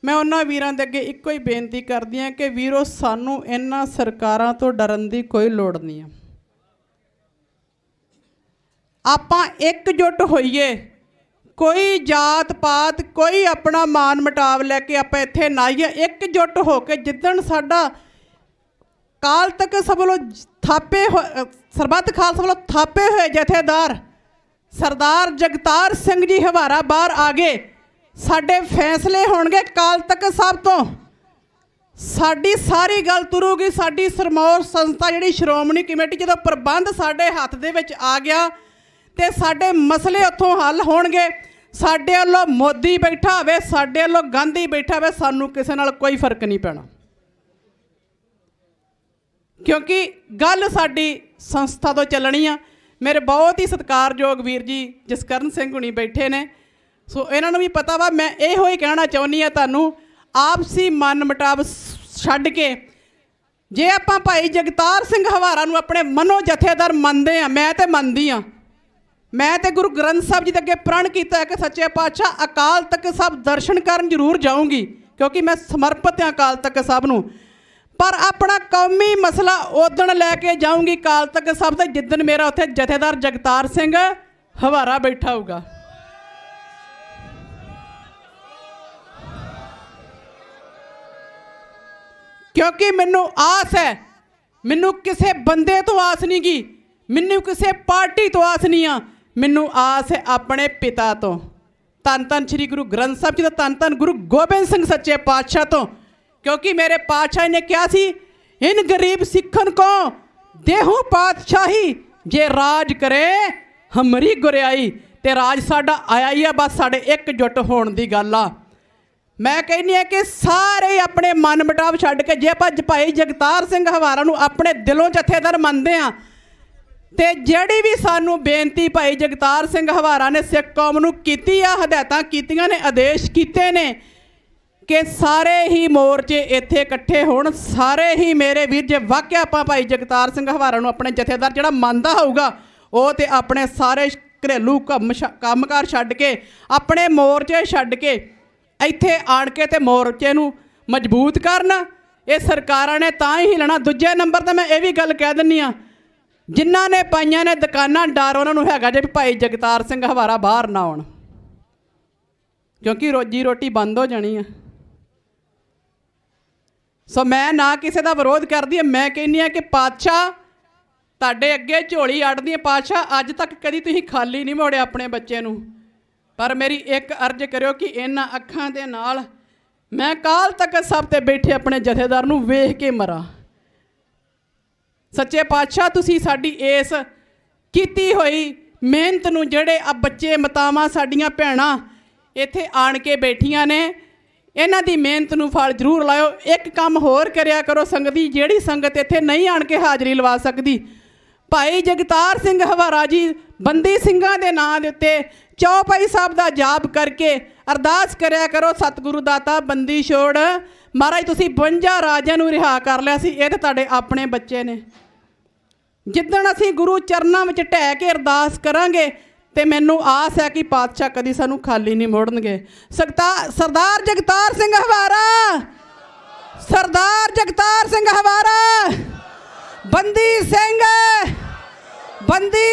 ਮੈਂ ਉਹਨਾਂ ਵੀਰਾਂ ਦੇ ਅੱਗੇ ਇੱਕੋ ਹੀ ਬੇਨਤੀ ਕਰਦੀ ਹਾਂ ਕਿ ਵੀਰੋ ਸਾਨੂੰ ਇਹਨਾਂ ਸਰਕਾਰਾਂ ਤੋਂ ਡਰਨ ਦੀ ਕੋਈ ਲੋੜ ਨਹੀਂ ਆ। ਆਪਾਂ ਇਕਜੁੱਟ ਹੋਈਏ, ਕੋਈ ਜਾਤ ਪਾਤ, ਕੋਈ ਆਪਣਾ ਮਾਨ ਮਟਾਵ ਲੈ ਕੇ ਆਪਾਂ ਇੱਥੇ ਨਾ ਆਈਏ। ਇਕਜੁੱਟ ਹੋ ਕੇ ਜਿੱਦਣ ਸਾਡਾ ਕਾਲ ਤੱਕ ਸਭ ਵੱਲੋਂ ਥਾਪੇ ਸਰਬੱਤ ਖਾਲਸਾ ਵੱਲੋਂ ਥਾਪੇ ਹੋਏ ਜਥੇਦਾਰ ਸਰਦਾਰ ਜਗਤਾਰ ਸਿੰਘ ਜੀ ਹਵਾਰਾ ਬਾਹਰ ਆ ਗਏ, ਸਾਡੇ ਫੈਸਲੇ ਹੋਣਗੇ ਕਾਲ ਤੱਕ ਸਾਹਿਬ ਤੋਂ। ਸਾਡੀ ਸਾਰੀ ਗੱਲ ਤੁਰੂਗੀ। ਸਾਡੀ ਸਰਮੌਰ ਸੰਸਥਾ ਜਿਹੜੀ ਸ਼੍ਰੋਮਣੀ ਕਮੇਟੀ, ਜਦੋਂ ਪ੍ਰਬੰਧ ਸਾਡੇ ਹੱਥ ਦੇ ਵਿੱਚ ਆ ਗਿਆ ਤੇ ਸਾਡੇ ਮਸਲੇ ਉੱਥੋਂ ਹੱਲ ਹੋਣਗੇ। ਸਾਡੇ ਵੱਲੋਂ ਮੋਦੀ ਬੈਠਾ ਹੋਵੇ, ਸਾਡੇ ਵੱਲੋਂ ਗਾਂਧੀ ਬੈਠਾ ਹੋਵੇ, ਸਾਨੂੰ ਕਿਸੇ ਨਾਲ ਕੋਈ ਫਰਕ ਨਹੀਂ ਪੈਣਾ, ਕਿਉਂਕਿ ਗੱਲ ਸਾਡੀ ਸੰਸਥਾ ਤੋਂ ਚੱਲਣੀ ਆ। ਮੇਰੇ ਬਹੁਤ ਹੀ ਸਤਿਕਾਰਯੋਗ ਵੀਰ ਜੀ ਜਸਕਰਨ ਸਿੰਘ ਹੁਣੀ ਬੈਠੇ ਨੇ, ਸੋ ਇਹਨਾਂ ਨੂੰ ਵੀ ਪਤਾ ਵਾ। ਮੈਂ ਇਹੋ ਹੀ ਕਹਿਣਾ ਚਾਹੁੰਦੀ ਹਾਂ ਤੁਹਾਨੂੰ, ਆਪਸੀ ਮਨ ਮੁਟਾਵ ਛੱਡ ਕੇ ਜੇ ਆਪਾਂ ਭਾਈ ਜਗਤਾਰ ਸਿੰਘ ਹਵਾਰਾ ਨੂੰ ਆਪਣੇ ਮਨੋ ਜਥੇਦਾਰ ਮੰਨਦੇ ਆ, ਮੈਂ ਤੇ ਮੰਨਦੀ ਆ, ਮੈਂ ਤੇ ਗੁਰੂ ਗ੍ਰੰਥ ਸਾਹਿਬ ਜੀ ਦੇ ਅੱਗੇ ਪ੍ਰਣ ਕੀਤਾ ਹੈ ਕਿ ਸੱਚੇ ਪਾਤਸ਼ਾਹ ਅਕਾਲ ਤਖਤ ਸਾਹਿਬ ਦਰਸ਼ਨ ਕਰਨ ਜ਼ਰੂਰ ਜਾਊਂਗੀ, ਕਿਉਂਕਿ ਮੈਂ ਸਮਰਪਿਤ ਹਾਂ ਅਕਾਲ ਤਖਤ ਸਾਹਿਬ ਨੂੰ। ਪਰ ਆਪਣਾ ਕੌਮੀ ਮਸਲਾ ਉਦਣ ਲੈ ਕੇ ਜਾਊਂਗੀ ਅਕਾਲ ਤਖਤ ਸਾਹਿਬ ਤੇ ਜਿੱਦਣ ਮੇਰਾ ਉੱਥੇ ਜਥੇਦਾਰ ਜਗਤਾਰ ਸਿੰਘ ਹਵਾਰਾ ਬੈਠਾ ਹੋਊਗਾ। ਕਿਉਂਕਿ ਮੈਨੂੰ ਆਸ ਹੈ, ਮੈਨੂੰ ਕਿਸੇ ਬੰਦੇ ਤੋਂ ਆਸ ਨਹੀਂ ਗੀ, ਮੈਨੂੰ ਕਿਸੇ ਪਾਰਟੀ ਤੋਂ ਆਸ ਨਹੀਂ ਆ, ਮੈਨੂੰ ਆਸ ਹੈ ਆਪਣੇ ਪਿਤਾ ਤੋਂ, ਧੰਨ ਧੰਨ ਸ਼੍ਰੀ ਗੁਰੂ ਗ੍ਰੰਥ ਸਾਹਿਬ ਜੀ ਦਾ, ਧੰਨ ਧੰਨ ਗੁਰੂ ਗੋਬਿੰਦ ਸਿੰਘ ਸੱਚੇ ਪਾਤਸ਼ਾਹ ਤੋਂ। ਕਿਉਂਕਿ ਮੇਰੇ ਪਾਤਸ਼ਾਹ ਨੇ ਕਿਹਾ ਸੀ, ਇਨ ਗਰੀਬ ਸਿੱਖਨ ਕੋ ਦੇਹੂ ਪਾਤਸ਼ਾਹੀ, ਜੇ ਰਾਜ ਕਰੇ ਹਮਰੀ ਗੁਰਿਆਈ। ਤੇ ਰਾਜ ਸਾਡਾ ਆਇਆ ਹੀ ਆ, ਬਸ ਸਾਡੇ ਇਕਜੁੱਟ ਹੋਣ ਦੀ ਗੱਲ ਆ। ਮੈਂ ਕਹਿੰਦੀ ਹਾਂ ਕਿ ਸਾਰੇ ਆਪਣੇ ਮਨ ਮੁਟਾਵ ਛੱਡ ਕੇ ਜੇ ਆਪਾਂ ਭਾਈ ਜਗਤਾਰ ਸਿੰਘ ਹਵਾਰਾ ਨੂੰ ਆਪਣੇ ਦਿਲੋਂ ਜਥੇਦਾਰ ਮੰਨਦੇ ਹਾਂ, ਤੇ ਜਿਹੜੀ ਵੀ ਸਾਨੂੰ ਬੇਨਤੀ ਭਾਈ ਜਗਤਾਰ ਸਿੰਘ ਹਵਾਰਾ ਨੇ ਸਿੱਖ ਕੌਮ ਨੂੰ ਕੀਤੀ ਆ, ਹਦਾਇਤਾਂ ਕੀਤੀਆਂ ਨੇ, ਆਦੇਸ਼ ਕੀਤੇ ਨੇ ਕਿ ਸਾਰੇ ਹੀ ਮੋਰਚੇ ਇੱਥੇ ਇਕੱਠੇ ਹੋਣ। ਸਾਰੇ ਹੀ ਮੇਰੇ ਵੀਰ, ਜੇ ਵਾਕਿਆ ਆਪਾਂ ਭਾਈ ਜਗਤਾਰ ਸਿੰਘ ਹਵਾਰਾ ਨੂੰ ਆਪਣੇ ਜਥੇਦਾਰ ਜਿਹੜਾ ਮੰਨਦਾ ਹੋਊਗਾ, ਉਹ ਤੇ ਆਪਣੇ ਸਾਰੇ ਘਰੇਲੂ ਕੰਮਕਾਰ ਛੱਡ ਕੇ, ਆਪਣੇ ਮੋਰਚੇ ਛੱਡ ਕੇ ਇੱਥੇ ਆਣ ਕੇ ਤੇ ਮੋਰਚੇ ਨੂੰ ਮਜ਼ਬੂਤ ਕਰਨ। ਇਹ ਸਰਕਾਰਾਂ ਨੇ ਤਾਂ ਹੀ ਹਿੱਲਣਾ। ਦੂਜੇ ਨੰਬਰ 'ਤੇ ਮੈਂ ਇਹ ਵੀ ਗੱਲ ਕਹਿ ਦਿੰਦੀ ਹਾਂ, ਜਿਨ੍ਹਾਂ ਨੇ ਪਾਈਆਂ ਨੇ ਦੁਕਾਨਾਂ ਡਰ ਉਹਨਾਂ ਨੂੰ ਹੈਗਾ ਜੇ ਵੀ ਭਾਈ ਜਗਤਾਰ ਸਿੰਘ ਹਵਾਰਾ ਬਾਹਰ ਨਾ ਆਉਣ, ਕਿਉਂਕਿ ਰੋਜੀ ਰੋਟੀ ਬੰਦ ਹੋ ਜਾਣੀ ਆ। ਸੋ ਮੈਂ ਨਾ ਕਿਸੇ ਦਾ ਵਿਰੋਧ ਕਰਦੀ ਹਾਂ, ਮੈਂ ਕਹਿੰਦੀ ਹਾਂ ਕਿ ਪਾਤਸ਼ਾਹ ਤੁਹਾਡੇ ਅੱਗੇ ਝੋਲੀ ਅੱਡਦੀ ਹੈ। ਪਾਤਸ਼ਾਹ ਅੱਜ ਤੱਕ ਕਦੀ ਤੁਸੀਂ ਖਾਲੀ ਨਹੀਂ ਮੋੜਿਆ ਆਪਣੇ ਬੱਚੇ ਨੂੰ, ਪਰ ਮੇਰੀ ਇੱਕ ਅਰਜ਼ ਕਰਿਓ ਕਿ ਇਹਨਾਂ ਅੱਖਾਂ ਦੇ ਨਾਲ ਮੈਂ ਕਾਲ ਤਖਤ ਸਾਹਿਬ ਤੇ ਬੈਠੇ ਆਪਣੇ ਜਥੇਦਾਰ ਨੂੰ ਵੇਖ ਕੇ ਮਰਾਂ। ਸੱਚੇ ਪਾਤਸ਼ਾਹ ਤੁਸੀਂ ਸਾਡੀ ਇਸ ਕੀਤੀ ਹੋਈ ਮਿਹਨਤ ਨੂੰ, ਜਿਹੜੇ ਆ ਬੱਚੇ ਮਾਤਾਵਾਂ ਸਾਡੀਆਂ ਭੈਣਾਂ ਇੱਥੇ ਆਣ ਕੇ ਬੈਠੀਆਂ ਨੇ, ਇਹਨਾਂ ਦੀ ਮਿਹਨਤ ਨੂੰ ਫਲ ਜ਼ਰੂਰ ਲਾਇਓ। ਇੱਕ ਕੰਮ ਹੋਰ ਕਰਿਆ ਕਰੋ ਸੰਗਤ ਦੀ, ਜਿਹੜੀ ਸੰਗਤ ਇੱਥੇ ਨਹੀਂ ਆਣ ਕੇ ਹਾਜ਼ਰੀ ਲਵਾ ਸਕਦੀ, ਭਾਈ ਜਗਤਾਰ ਸਿੰਘ ਹਵਾਰਾ ਜੀ ਬੰਦੀ ਸਿੰਘਾਂ ਦੇ ਨਾਂ ਦੇ ਉੱਤੇ ਚੌਪਾਈ ਸਾਹਿਬ ਦਾ ਜਾਪ ਕਰਕੇ ਅਰਦਾਸ ਕਰਿਆ ਕਰੋ, ਸਤਿਗੁਰੂ ਦਾਤਾ ਬੰਦੀ ਛੋੜ ਮਹਾਰਾਜ, ਤੁਸੀਂ 52 ਰਾਜਿਆਂ ਨੂੰ ਰਿਹਾ ਕਰ ਲਿਆ ਸੀ, ਇਹ ਤਾਂ ਤੁਹਾਡੇ ਆਪਣੇ ਬੱਚੇ ਨੇ। ਜਿੱਦਣ ਅਸੀਂ ਗੁਰੂ ਚਰਨਾਂ ਵਿੱਚ ਢਹਿ ਕੇ ਅਰਦਾਸ ਕਰਾਂਗੇ ਤੇ ਮੈਨੂੰ ਆਸ ਹੈ ਕਿ ਪਾਤਸ਼ਾਹ ਕਦੀ ਸਾਨੂੰ ਖਾਲੀ ਨਹੀਂ ਮੋੜਨਗੇ। ਸਰਦਾਰ ਜਗਤਾਰ ਸਿੰਘ ਹਵਾਰਾ, ਸਰਦਾਰ ਜਗਤਾਰ ਸਿੰਘ ਹਵਾਰਾ, ਬੰਦੀ ਸਿੰਘ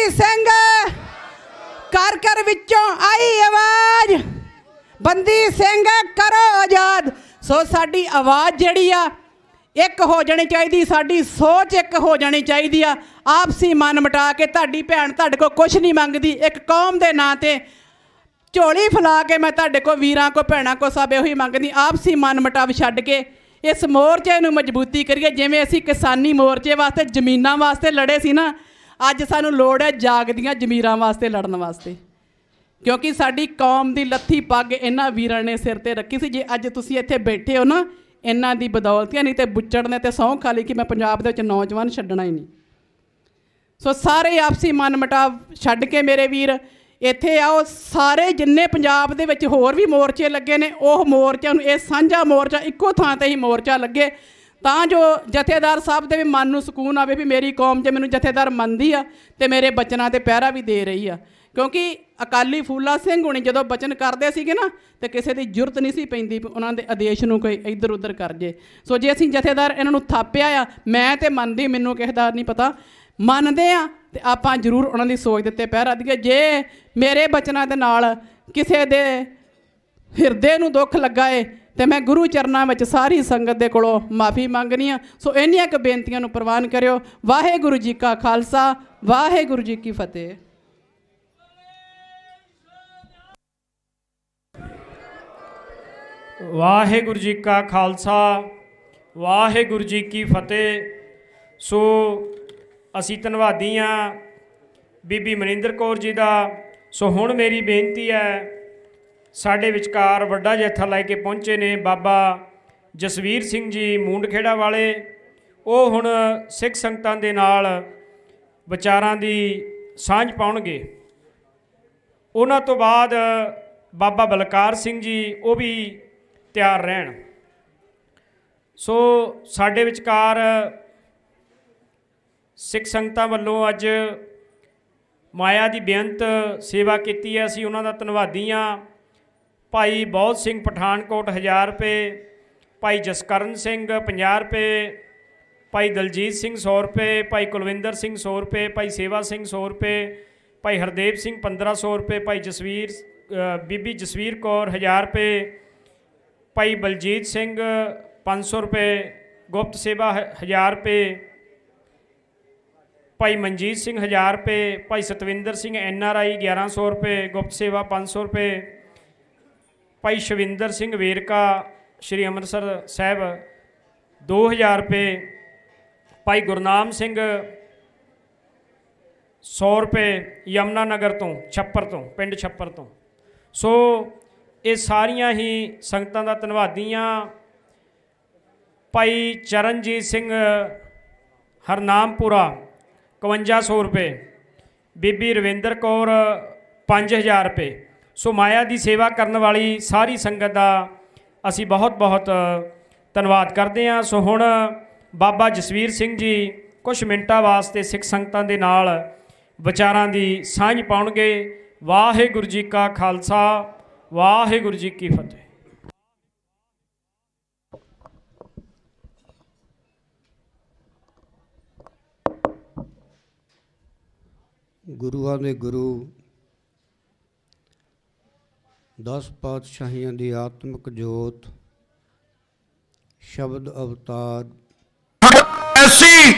ਘਰ ਘਰ ਵਿੱਚੋਂ ਆਈ ਆਵਾਜ਼, ਬੰਦੀ ਸਿੰਘ ਕਰੋ ਆਜ਼ਾਦ। ਸੋ ਸਾਡੀ ਆਵਾਜ਼ ਜਿਹੜੀ ਆ ਇੱਕ ਹੋ ਜਾਣੀ ਚਾਹੀਦੀ, ਸਾਡੀ ਸੋਚ ਇੱਕ ਹੋ ਜਾਣੀ ਚਾਹੀਦੀ ਆ। ਆਪਸੀ ਮਨ ਮਿਟਾ ਕੇ, ਤੁਹਾਡੀ ਭੈਣ ਤੁਹਾਡੇ ਕੋਲ ਕੁਛ ਨਹੀਂ ਮੰਗਦੀ, ਇੱਕ ਕੌਮ ਦੇ ਨਾਂ ਤੇ ਝੋਲੀ ਫੈਲਾ ਕੇ ਮੈਂ ਤੁਹਾਡੇ ਕੋਲ ਵੀਰਾਂ ਕੋ ਭੈਣਾਂ ਕੋ ਸਭ ਇਹੋ ਹੀ ਮੰਗਦੀ। ਆਪਸੀ ਮਨ ਮਿਟਾਵ ਛੱਡ ਕੇ ਇਸ ਮੋਰਚੇ ਨੂੰ ਮਜ਼ਬੂਤੀ ਕਰੀਏ। ਜਿਵੇਂ ਅਸੀਂ ਕਿਸਾਨੀ ਮੋਰਚੇ ਵਾਸਤੇ ਜ਼ਮੀਨਾਂ ਵਾਸਤੇ ਲੜੇ ਸੀ ਨਾ, ਅੱਜ ਸਾਨੂੰ ਲੋੜ ਹੈ ਜਾਗਦੀਆਂ ਜ਼ਮੀਰਾਂ ਵਾਸਤੇ ਲੜਨ ਵਾਸਤੇ, ਕਿਉਂਕਿ ਸਾਡੀ ਕੌਮ ਦੀ ਲੱਥੀ ਪੱਗ ਇਹਨਾਂ ਵੀਰਾਂ ਨੇ ਸਿਰ ਤੇ ਰੱਖੀ ਸੀ। ਜੇ ਅੱਜ ਤੁਸੀਂ ਇੱਥੇ ਬੈਠੇ ਹੋ ਨਾ, ਇਹਨਾਂ ਦੀ ਬਦੌਲਤ, ਨਹੀਂ ਤੇ ਬੁੱਚੜ ਨੇ ਤੇ ਸਹੁੰ ਖਾ ਲਈ ਕਿ ਮੈਂ ਪੰਜਾਬ ਦੇ ਵਿੱਚ ਨੌਜਵਾਨ ਛੱਡਣਾ ਹੀ ਨਹੀਂ। ਸੋ ਸਾਰੇ ਆਪਸੀ ਮਨ ਮਿਟਾਵ ਛੱਡ ਕੇ ਮੇਰੇ ਵੀਰ ਇੱਥੇ ਆਓ। ਸਾਰੇ ਜਿੰਨੇ ਪੰਜਾਬ ਦੇ ਵਿੱਚ ਹੋਰ ਵੀ ਮੋਰਚੇ ਲੱਗੇ ਨੇ, ਉਹ ਮੋਰਚਿਆਂ ਨੂੰ, ਇਹ ਸਾਂਝਾ ਮੋਰਚਾ ਇੱਕੋ ਥਾਂ ਤੇ ਹੀ ਮੋਰਚਾ ਲੱਗੇ, ਤਾਂ ਜੋ ਜਥੇਦਾਰ ਸਾਹਿਬ ਦੇ ਵੀ ਮਨ ਨੂੰ ਸਕੂਨ ਆਵੇ ਵੀ ਮੇਰੀ ਕੌਮ 'ਚ ਮੈਨੂੰ ਜਥੇਦਾਰ ਮੰਨਦੀ ਆ ਤੇ ਮੇਰੇ ਬਚਨਾਂ 'ਤੇ ਪਹਿਰਾ ਵੀ ਦੇ ਰਹੀ ਆ। ਕਿਉਂਕਿ ਅਕਾਲੀ ਫੂਲਾ ਸਿੰਘ ਹੁਣੀ ਜਦੋਂ ਬਚਨ ਕਰਦੇ ਸੀਗੇ ਨਾ, ਤੇ ਕਿਸੇ ਦੀ ਜ਼ਰੂਰਤ ਨਹੀਂ ਸੀ ਪੈਂਦੀ ਉਹਨਾਂ ਦੇ ਆਦੇਸ਼ ਨੂੰ ਕੋਈ ਇੱਧਰ ਉੱਧਰ ਕਰ ਜੇ। ਸੋ ਜੇ ਅਸੀਂ ਜਥੇਦਾਰ ਇਹਨਾਂ ਨੂੰ ਥਾਪਿਆ ਆ, ਮੈਂ ਤੇ ਮੰਨਦੀ, ਮੈਨੂੰ ਕਿਸੇ ਦਾ ਨਹੀਂ ਪਤਾ, ਮੰਨਦੇ ਆ ਤੇ ਆਪਾਂ ਜ਼ਰੂਰ ਉਹਨਾਂ ਦੀ ਸੋਚ ਦੇ ਉੱਤੇ ਪਹਿਰਾ ਦਈਏ। ਜੇ ਮੇਰੇ ਬਚਨਾਂ ਦੇ ਨਾਲ ਕਿਸੇ ਦੇ ਹਿਰਦੇ ਨੂੰ ਦੁੱਖ ਲੱਗਾ ਏ ਤੇ ਮੈਂ ਗੁਰੂ ਚਰਨਾਂ ਵਿੱਚ ਸਾਰੀ ਸੰਗਤ ਦੇ ਕੋਲੋਂ ਮਾਫੀ ਮੰਗਣੀ ਆ। ਸੋ ਇੰਨੀਆਂ ਕੁ ਬੇਨਤੀਆਂ ਨੂੰ ਪ੍ਰਵਾਨ ਕਰਿਓ। ਵਾਹਿਗੁਰੂ ਜੀ ਕਾ ਖਾਲਸਾ, ਵਾਹਿਗੁਰੂ ਜੀ ਕੀ ਫਤਿਹ। ਵਾਹਿਗੁਰੂ ਜੀ ਕਾ ਖਾਲਸਾ, ਵਾਹਿਗੁਰੂ ਜੀ ਕੀ ਫਤਿਹ। ਸੋ ਅਸੀਂ ਧੰਨਵਾਦੀ ਹਾਂ ਬੀਬੀ ਮਨਿੰਦਰ ਕੌਰ ਜੀ ਦਾ। ਸੋ ਹੁਣ ਮੇਰੀ ਬੇਨਤੀ ਹੈ, ਸਾਡੇ ਵਿਚਕਾਰ ਵੱਡਾ ਜਥਾ ਲੈ ਕੇ ਪਹੁੰਚੇ ਨੇ ਬਾਬਾ ਜਸਵੀਰ ਸਿੰਘ ਜੀ ਮੂੰਡਖੇੜਾ ਵਾਲੇ। ਉਹ ਹੁਣ ਸਿੱਖ ਸੰਗਤਾਂ ਦੇ ਨਾਲ ਵਿਚਾਰਾਂ ਦੀ ਸਾਂਝ ਪਾਉਣਗੇ। ਉਹਨਾਂ ਤੋਂ ਬਾਅਦ ਬਾਬਾ ਬਲਕਾਰ ਸਿੰਘ ਜੀ, ਉਹ ਵੀ ਤਿਆਰ ਰਹਿਣ। ਸੋ ਸਾਡੇ ਵਿਚਕਾਰ ਸਿੱਖ ਸੰਗਤਾਂ ਵੱਲੋਂ ਅੱਜ ਮਾਇਆ ਦੀ ਬੇਅੰਤ ਸੇਵਾ ਕੀਤੀ ਹੈ, ਅਸੀਂ ਉਹਨਾਂ ਦਾ ਧੰਨਵਾਦੀ ਹਾਂ। ਭਾਈ ਬਹੁਤ ਸਿੰਘ ਪਠਾਨਕੋਟ 1000 ਰੁਪਏ, ਭਾਈ ਜਸਕਰਨ ਸਿੰਘ 50 ਰੁਪਏ, ਭਾਈ ਦਲਜੀਤ ਸਿੰਘ 100 ਰੁਪਏ, ਭਾਈ ਕੁਲਵਿੰਦਰ ਸਿੰਘ 100 ਰੁਪਏ, ਭਾਈ ਸੇਵਾ ਸਿੰਘ 100 ਰੁਪਏ, ਭਾਈ ਹਰਦੇਵ ਸਿੰਘ 1500 ਰੁਪਏ, ਭਾਈ ਬੀਬੀ ਜਸਵੀਰ ਕੌਰ 1000 ਰੁਪਏ, ਭਾਈ ਬਲਜੀਤ ਸਿੰਘ 500 ਰੁਪਏ, ਗੁਪਤ ਸੇਵਾ 1000 ਰੁਪਏ, ਭਾਈ ਮਨਜੀਤ ਸਿੰਘ 1000 ਰੁਪਏ, ਭਾਈ ਸਤਵਿੰਦਰ ਸਿੰਘ NRI 1100 ਰੁਪਏ, ਗੁਪਤ ਸੇਵਾ 500 ਰੁਪਏ, ਭਾਈ ਸ਼ਵਿੰਦਰ ਸਿੰਘ ਵੇਰਕਾ ਸ਼੍ਰੀ ਅੰਮ੍ਰਿਤਸਰ ਸਾਹਿਬ 2000 ਰੁਪਏ, ਭਾਈ ਗੁਰਨਾਮ ਸਿੰਘ 100 ਰੁਪਏ ਯਮਨਾ ਨਗਰ ਤੋਂ, ਛੱਪਰ ਤੋਂ, ਪਿੰਡ ਛੱਪਰ ਤੋਂ। ਸੋ ਇਹ ਸਾਰੀਆਂ ਹੀ ਸੰਗਤਾਂ ਦਾ ਧੰਨਵਾਦੀ ਹਾਂ। ਭਾਈ ਚਰਨਜੀਤ ਸਿੰਘ ਹਰਨਾਮਪੁਰਾ 5100 ਰੁਪਏ, ਬੀਬੀ ਰਵਿੰਦਰ ਕੌਰ 5000 ਰੁਪਏ। ਸੋ ਮਾਇਆ ਦੀ ਸੇਵਾ ਕਰਨ ਵਾਲੀ ਸਾਰੀ ਸੰਗਤ ਦਾ ਅਸੀਂ ਬਹੁਤ ਬਹੁਤ ਧੰਨਵਾਦ ਕਰਦੇ ਹਾਂ। ਸੋ ਹੁਣ ਬਾਬਾ ਜਸਵੀਰ ਸਿੰਘ ਜੀ ਕੁਝ ਮਿੰਟਾਂ ਵਾਸਤੇ ਸਿੱਖ ਸੰਗਤਾਂ ਦੇ ਨਾਲ ਵਿਚਾਰਾਂ ਦੀ ਸਾਂਝ ਪਾਉਣਗੇ। ਵਾਹਿਗੁਰੂ ਜੀ ਕਾ ਖਾਲਸਾ, ਵਾਹਿਗੁਰੂ ਜੀ ਕੀ ਫਤਿਹ। ਗੁਰੂਆਂ ਦੇ ਗੁਰੂ 10 ਪਾਤਸ਼ਾਹੀਆਂ ਦੀ ਆਤਮਿਕ ਜੋਤ, ਸ਼ਬਦ ਅਵਤਾਰ ਐਸੀ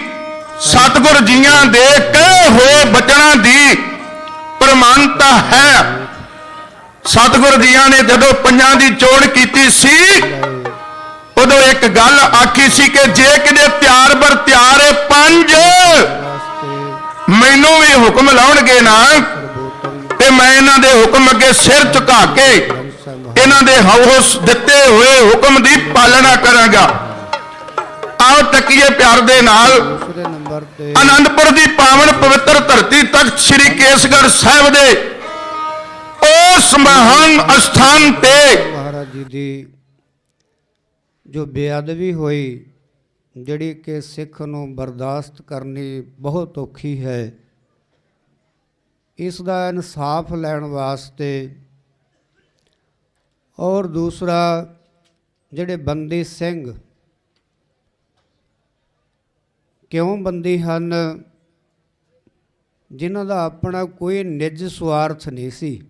ਸਤਿਗੁਰ ਜੀਆਂ ਦੇ ਕਹੇ ਹੋਏ ਬਚਨਾਂ ਦੀ ਪ੍ਰਮਾਣਤਾ ਹੈ। ਸਤਿਗੁਰ ਜੀਆਂ ਨੇ ਜਦੋਂ ਪੰਜਾਂ ਦੀ ਚੋਣ ਕੀਤੀ ਸੀ, ਉਦੋਂ ਇੱਕ ਗੱਲ ਆਖੀ ਸੀ ਕਿ ਜੇ ਕਿਤੇ ਤਿਆਰ ਬਰ ਤਿਆਰ ਪੰਜ ਮੈਨੂੰ ਵੀ ਹੁਕਮ ਲਾਉਣਗੇ ਨਾ, ਤੇ ਮੈਂ ਇਹਨਾਂ ਦੇ ਹੁਕਮ ਅੱਗੇ ਸਿਰ ਝੁਕਾ ਕੇ ਇਹਨਾਂ ਦੇ ਹੌਸ ਦਿੱਤੇ ਹੋਏ ਹੁਕਮ ਦੀ ਪਾਲਣਾ ਕਰਾਂਗਾ। ਆਓ ਤੱਕੀਏ ਪਿਆਰ ਦੇ ਨਾਲ ਆਨੰਦਪੁਰ ਦੀ ਪਾਵਨ ਪਵਿੱਤਰ ਧਰਤੀ ਤਖਤ ਸ੍ਰੀ ਕੇਸਗੜ੍ਹ ਸਾਹਿਬ ਦੇ ਉਸ ਮਹਾਨ ਅਸਥਾਨ ਤੇ ਮਹਾਰਾਜ ਜੀ ਦੀ ਜੋ ਬੇਅਦਬੀ ਹੋਈ, ਜਿਹੜੀ ਕਿ ਸਿੱਖ ਨੂੰ ਬਰਦਾਸ਼ਤ ਕਰਨੀ ਬਹੁਤ ਔਖੀ ਹੈ, ਇਸ ਦਾ ਇਨਸਾਫ ਲੈਣ ਵਾਸਤੇ, ਔਰ ਦੂਸਰਾ ਜਿਹੜੇ ਬੰਦੀ ਸਿੰਘ ਕਿਉਂ ਬੰਦੀ ਹਨ, ਜਿਨ੍ਹਾਂ ਦਾ ਆਪਣਾ ਕੋਈ ਨਿੱਜ ਸਵਾਰਥ ਨਹੀਂ ਸੀ,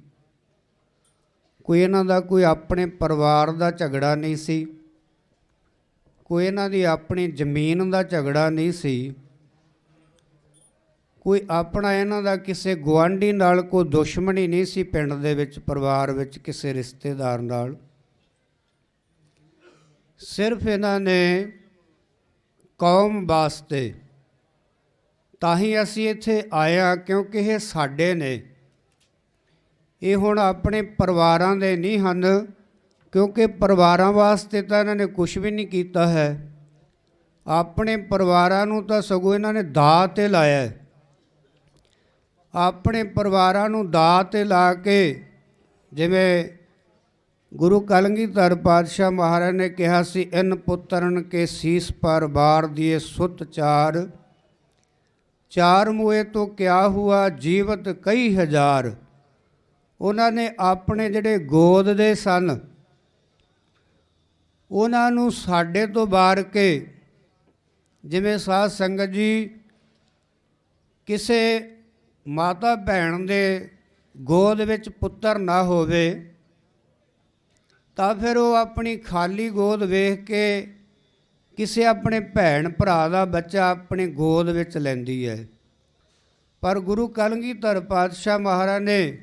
ਕੋਈ ਇਹਨਾਂ ਦਾ ਕੋਈ ਆਪਣੇ ਪਰਿਵਾਰ ਦਾ ਝਗੜਾ ਨਹੀਂ ਸੀ, ਕੋਈ ਇਹਨਾਂ ਦੀ ਆਪਣੀ ਜ਼ਮੀਨ ਦਾ ਝਗੜਾ ਨਹੀਂ ਸੀ, ਕੋਈ ਆਪਣਾ ਇਹਨਾਂ ਦਾ ਕਿਸੇ ਗੁਆਂਢੀ ਨਾਲ ਕੋਈ ਦੁਸ਼ਮਣੀ ਨਹੀਂ ਸੀ, ਪਿੰਡ ਦੇ ਵਿੱਚ ਪਰਿਵਾਰ ਵਿੱਚ ਕਿਸੇ ਰਿਸ਼ਤੇਦਾਰ ਨਾਲ। ਸਿਰਫ ਇਹਨਾਂ ਨੇ ਕੌਮ ਵਾਸਤੇ, ਤਾਂ ਹੀ ਅਸੀਂ ਇੱਥੇ ਆਏ ਹਾਂ ਕਿਉਂਕਿ ਇਹ ਸਾਡੇ ਨੇ। ਇਹ ਹੁਣ ਆਪਣੇ ਪਰਿਵਾਰਾਂ ਦੇ ਨਹੀਂ ਹਨ, ਕਿਉਂਕਿ ਪਰਿਵਾਰਾਂ ਵਾਸਤੇ ਤਾਂ ਇਹਨਾਂ ਨੇ ਕੁਝ ਵੀ ਨਹੀਂ ਕੀਤਾ ਹੈ। ਆਪਣੇ ਪਰਿਵਾਰਾਂ ਨੂੰ ਤਾਂ ਸਗੋਂ ਇਹਨਾਂ ਨੇ ਦਾਅ 'ਤੇ ਲਾਇਆ ਹੈ। ਆਪਣੇ ਪਰਿਵਾਰਾਂ ਨੂੰ ਦਾਅ 'ਤੇ ਲਾ ਕੇ, ਜਿਵੇਂ ਗੁਰੂ ਕਲਗੀਧਰ ਪਾਤਸ਼ਾਹ ਮਹਾਰਾਜ ਨੇ ਕਿਹਾ ਸੀ, ਇਨ ਪੁੱਤਰਨ ਕੇ ਸੀਸ ਪਰ ਬਾਰ ਦੀਏ ਸੁਤ ਚਾਰ, ਚਾਰ ਮੂਏ ਤੋਂ ਕਿਆ ਹੁਆ ਜੀਵਤ ਕਈ ਹਜ਼ਾਰ। ਉਹਨਾਂ ਨੇ ਆਪਣੇ ਜਿਹੜੇ ਗੋਦ ਦੇ ਸਨ ਉਹਨਾਂ ਨੂੰ ਸਾਡੇ ਤੋਂ ਵਾਰ ਕੇ, ਜਿਵੇਂ ਸਾਧ ਸੰਗਤ ਜੀ ਕਿਸੇ ਮਾਤਾ ਭੈਣ ਦੇ ਗੋਦ ਵਿੱਚ ਪੁੱਤਰ ਨਾ ਹੋਵੇ ਤਾਂ ਫਿਰ ਉਹ ਆਪਣੀ ਖਾਲੀ ਗੋਦ ਵੇਖ ਕੇ ਕਿਸੇ ਆਪਣੇ ਭੈਣ ਭਰਾ ਦਾ ਬੱਚਾ ਆਪਣੀ ਗੋਦ ਵਿੱਚ ਲੈਂਦੀ ਹੈ। ਪਰ ਗੁਰੂ ਕਲਗੀਧਰ ਪਾਤਸ਼ਾਹ ਮਹਾਰਾਜ ਨੇ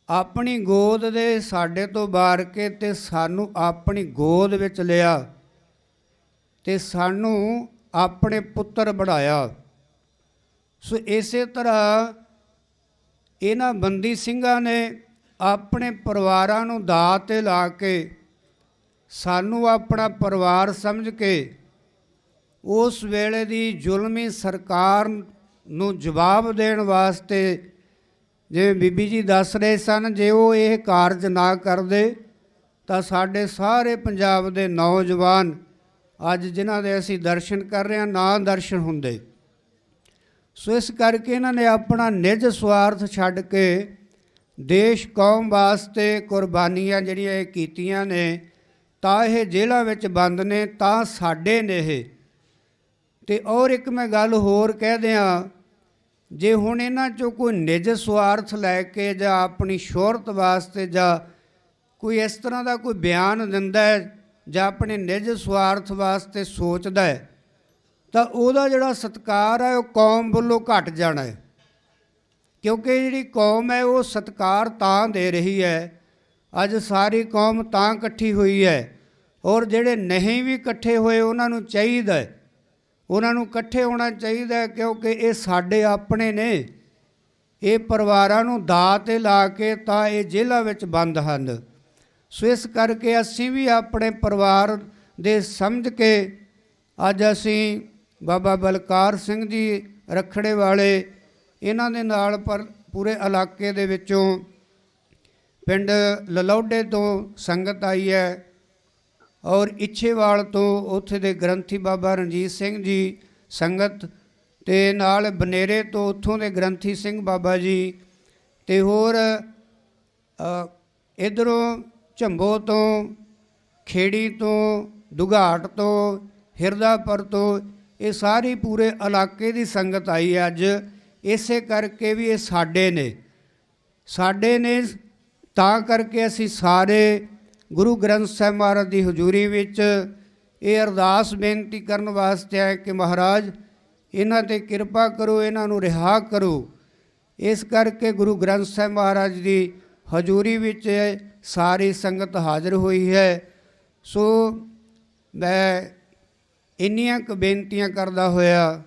ਆਪਣੀ ਗੋਦ ਦੇ ਸਾਡੇ ਤੋਂ ਵਾਰ ਕੇ ਤੇ ਸਾਨੂੰ ਆਪਣੀ ਗੋਦ ਵਿੱਚ ਲਿਆ ਤੇ ਸਾਨੂੰ ਆਪਣੇ ਪੁੱਤਰ ਬਣਾਇਆ। ਸੋ ਇਸੇ ਤਰ੍ਹਾਂ ਇਹਨਾਂ ਬੰਦੀ ਸਿੰਘਾਂ ਨੇ ਆਪਣੇ ਪਰਿਵਾਰਾਂ ਨੂੰ ਦਾਅ 'ਤੇ ਲਾ ਕੇ ਸਾਨੂੰ ਆਪਣਾ ਪਰਿਵਾਰ ਸਮਝ ਕੇ ਉਸ ਵੇਲੇ ਦੀ ਜ਼ੁਲਮੀ ਸਰਕਾਰ ਨੂੰ ਜਵਾਬ ਦੇਣ ਵਾਸਤੇ, ਜਿਵੇਂ ਬੀਬੀ ਜੀ ਦੱਸ ਰਹੇ ਸਨ, ਜੇ ਉਹ ਇਹ ਕਾਰਜ ਨਾ ਕਰਦੇ ਤਾਂ ਸਾਡੇ ਸਾਰੇ ਪੰਜਾਬ ਦੇ ਨੌਜਵਾਨ ਅੱਜ ਜਿਨ੍ਹਾਂ ਦੇ ਅਸੀਂ ਦਰਸ਼ਨ ਕਰ ਰਹੇ ਹਾਂ ਨਾ ਦਰਸ਼ਨ ਹੁੰਦੇ। ਸੋ ਇਸ ਕਰਕੇ ਇਹਨਾਂ ਨੇ ਆਪਣਾ ਨਿੱਜ ਸਵਾਰਥ ਛੱਡ ਕੇ ਦੇਸ਼ ਕੌਮ ਵਾਸਤੇ ਕੁਰਬਾਨੀਆਂ ਜਿਹੜੀਆਂ ਇਹ ਕੀਤੀਆਂ ਨੇ, ਤਾਂ ਇਹ ਜੇਲ੍ਹਾਂ ਵਿੱਚ ਬੰਦ ਨੇ, ਤਾਂ ਸਾਡੇ ਨੇ ਇਹ। ਤੇ ਔਰ ਇੱਕ ਮੈਂ ਗੱਲ ਹੋਰ ਕਹਿ ਦਿਆਂ, ਜੇ ਹੁਣ ਇਹਨਾਂ 'ਚੋਂ ਕੋਈ ਨਿੱਜ ਸਵਾਰਥ ਲੈ ਕੇ ਜਾਂ ਆਪਣੀ ਸ਼ੋਹਰਤ ਵਾਸਤੇ ਜਾਂ ਕੋਈ ਇਸ ਤਰ੍ਹਾਂ ਦਾ ਕੋਈ ਬਿਆਨ ਦਿੰਦਾ ਹੈ ਜਾਂ ਆਪਣੇ ਨਿੱਜ ਸਵਾਰਥ ਵਾਸਤੇ ਸੋਚਦਾ ਹੈ, ਤਾਂ ਉਹਦਾ ਜਿਹੜਾ ਸਤਿਕਾਰ ਹੈ ਉਹ ਕੌਮ ਵੱਲੋਂ ਘਟ ਜਾਣਾ ਹੈ। ਕਿਉਂਕਿ ਜਿਹੜੀ ਕੌਮ ਹੈ ਉਹ ਸਤਿਕਾਰ ਤਾਂ ਦੇ ਰਹੀ ਹੈ। ਅੱਜ ਸਾਰੀ ਕੌਮ ਤਾਂ ਇਕੱਠੀ ਹੋਈ ਹੈ, ਔਰ ਜਿਹੜੇ ਨਹੀਂ ਵੀ ਇਕੱਠੇ ਹੋਏ ਉਹਨਾਂ ਨੂੰ ਚਾਹੀਦਾ ਹੈ, ਉਹਨਾਂ ਨੂੰ ਇਕੱਠੇ ਹੋਣਾ ਚਾਹੀਦਾ ਹੈ, ਕਿਉਂਕਿ ਇਹ ਸਾਡੇ ਆਪਣੇ ਨੇ। ਇਹ ਪਰਿਵਾਰਾਂ ਨੂੰ ਦਾਅ 'ਤੇ ਲਾ ਕੇ ਤਾਂ ਇਹ ਜੇਲ੍ਹਾਂ ਵਿੱਚ ਬੰਦ ਹਨ। ਸੋ ਇਸ ਕਰਕੇ ਅਸੀਂ ਵੀ ਆਪਣੇ ਪਰਿਵਾਰ ਦੇ ਸਮਝ ਕੇ ਅੱਜ ਅਸੀਂ ਬਾਬਾ ਬਲਕਾਰ ਸਿੰਘ ਜੀ ਰੱਖੜੇ ਵਾਲੇ, ਇਹਨਾਂ ਦੇ ਨਾਲ ਪਰ ਪੂਰੇ ਇਲਾਕੇ ਦੇ ਵਿੱਚੋਂ ਪਿੰਡ ਲਲੌਡੇ ਤੋਂ ਸੰਗਤ ਆਈ ਹੈ, ਔਰ ਇੱਛੇਵਾਲ ਤੋਂ ਉੱਥੇ ਦੇ ਗ੍ਰੰਥੀ ਬਾਬਾ ਰਣਜੀਤ ਸਿੰਘ ਜੀ ਸੰਗਤ, ਤੇ ਨਾਲ ਬਨੇਰੇ ਤੋਂ ਉੱਥੋਂ ਦੇ ਗ੍ਰੰਥੀ ਸਿੰਘ ਬਾਬਾ ਜੀ, ਤੇ ਹੋਰ ਇੱਧਰੋਂ ਝੰਬੋ ਤੋਂ, ਖੇੜੀ ਤੋਂ, ਦੁਘਾਟ ਤੋਂ, ਹਿਰਦਾਪੁਰ ਤੋਂ, ਇਹ ਸਾਰੀ ਪੂਰੇ ਇਲਾਕੇ ਦੀ ਸੰਗਤ ਆਈ ਹੈ ਅੱਜ। ਇਸੇ ਕਰਕੇ ਵੀ ਇਹ ਸਾਡੇ ਨੇ ਤਾਂ ਕਰਕੇ ਅਸੀਂ ਸਾਰੇ ਗੁਰੂ ਗ੍ਰੰਥ ਸਾਹਿਬ ਮਹਾਰਾਜ ਦੀ ਹਜ਼ੂਰੀ ਵਿੱਚ ਇਹ ਅਰਦਾਸ ਬੇਨਤੀ ਕਰਨ ਵਾਸਤੇ ਆਏ ਕਿ ਮਹਾਰਾਜ ਇਹਨਾਂ 'ਤੇ ਕਿਰਪਾ ਕਰੋ, ਇਹਨਾਂ ਨੂੰ ਰਿਹਾ ਕਰੋ। ਇਸ ਕਰਕੇ ਗੁਰੂ ਗ੍ਰੰਥ ਸਾਹਿਬ ਮਹਾਰਾਜ ਦੀ ਹਜ਼ੂਰੀ ਵਿੱਚ ਸਾਰੀ ਸੰਗਤ ਹਾਜ਼ਰ ਹੋਈ ਹੈ। ਸੋ ਮੈਂ ਇੰਨੀਆਂ ਕੁ ਬੇਨਤੀਆਂ ਕਰਦਾ ਹੋਇਆ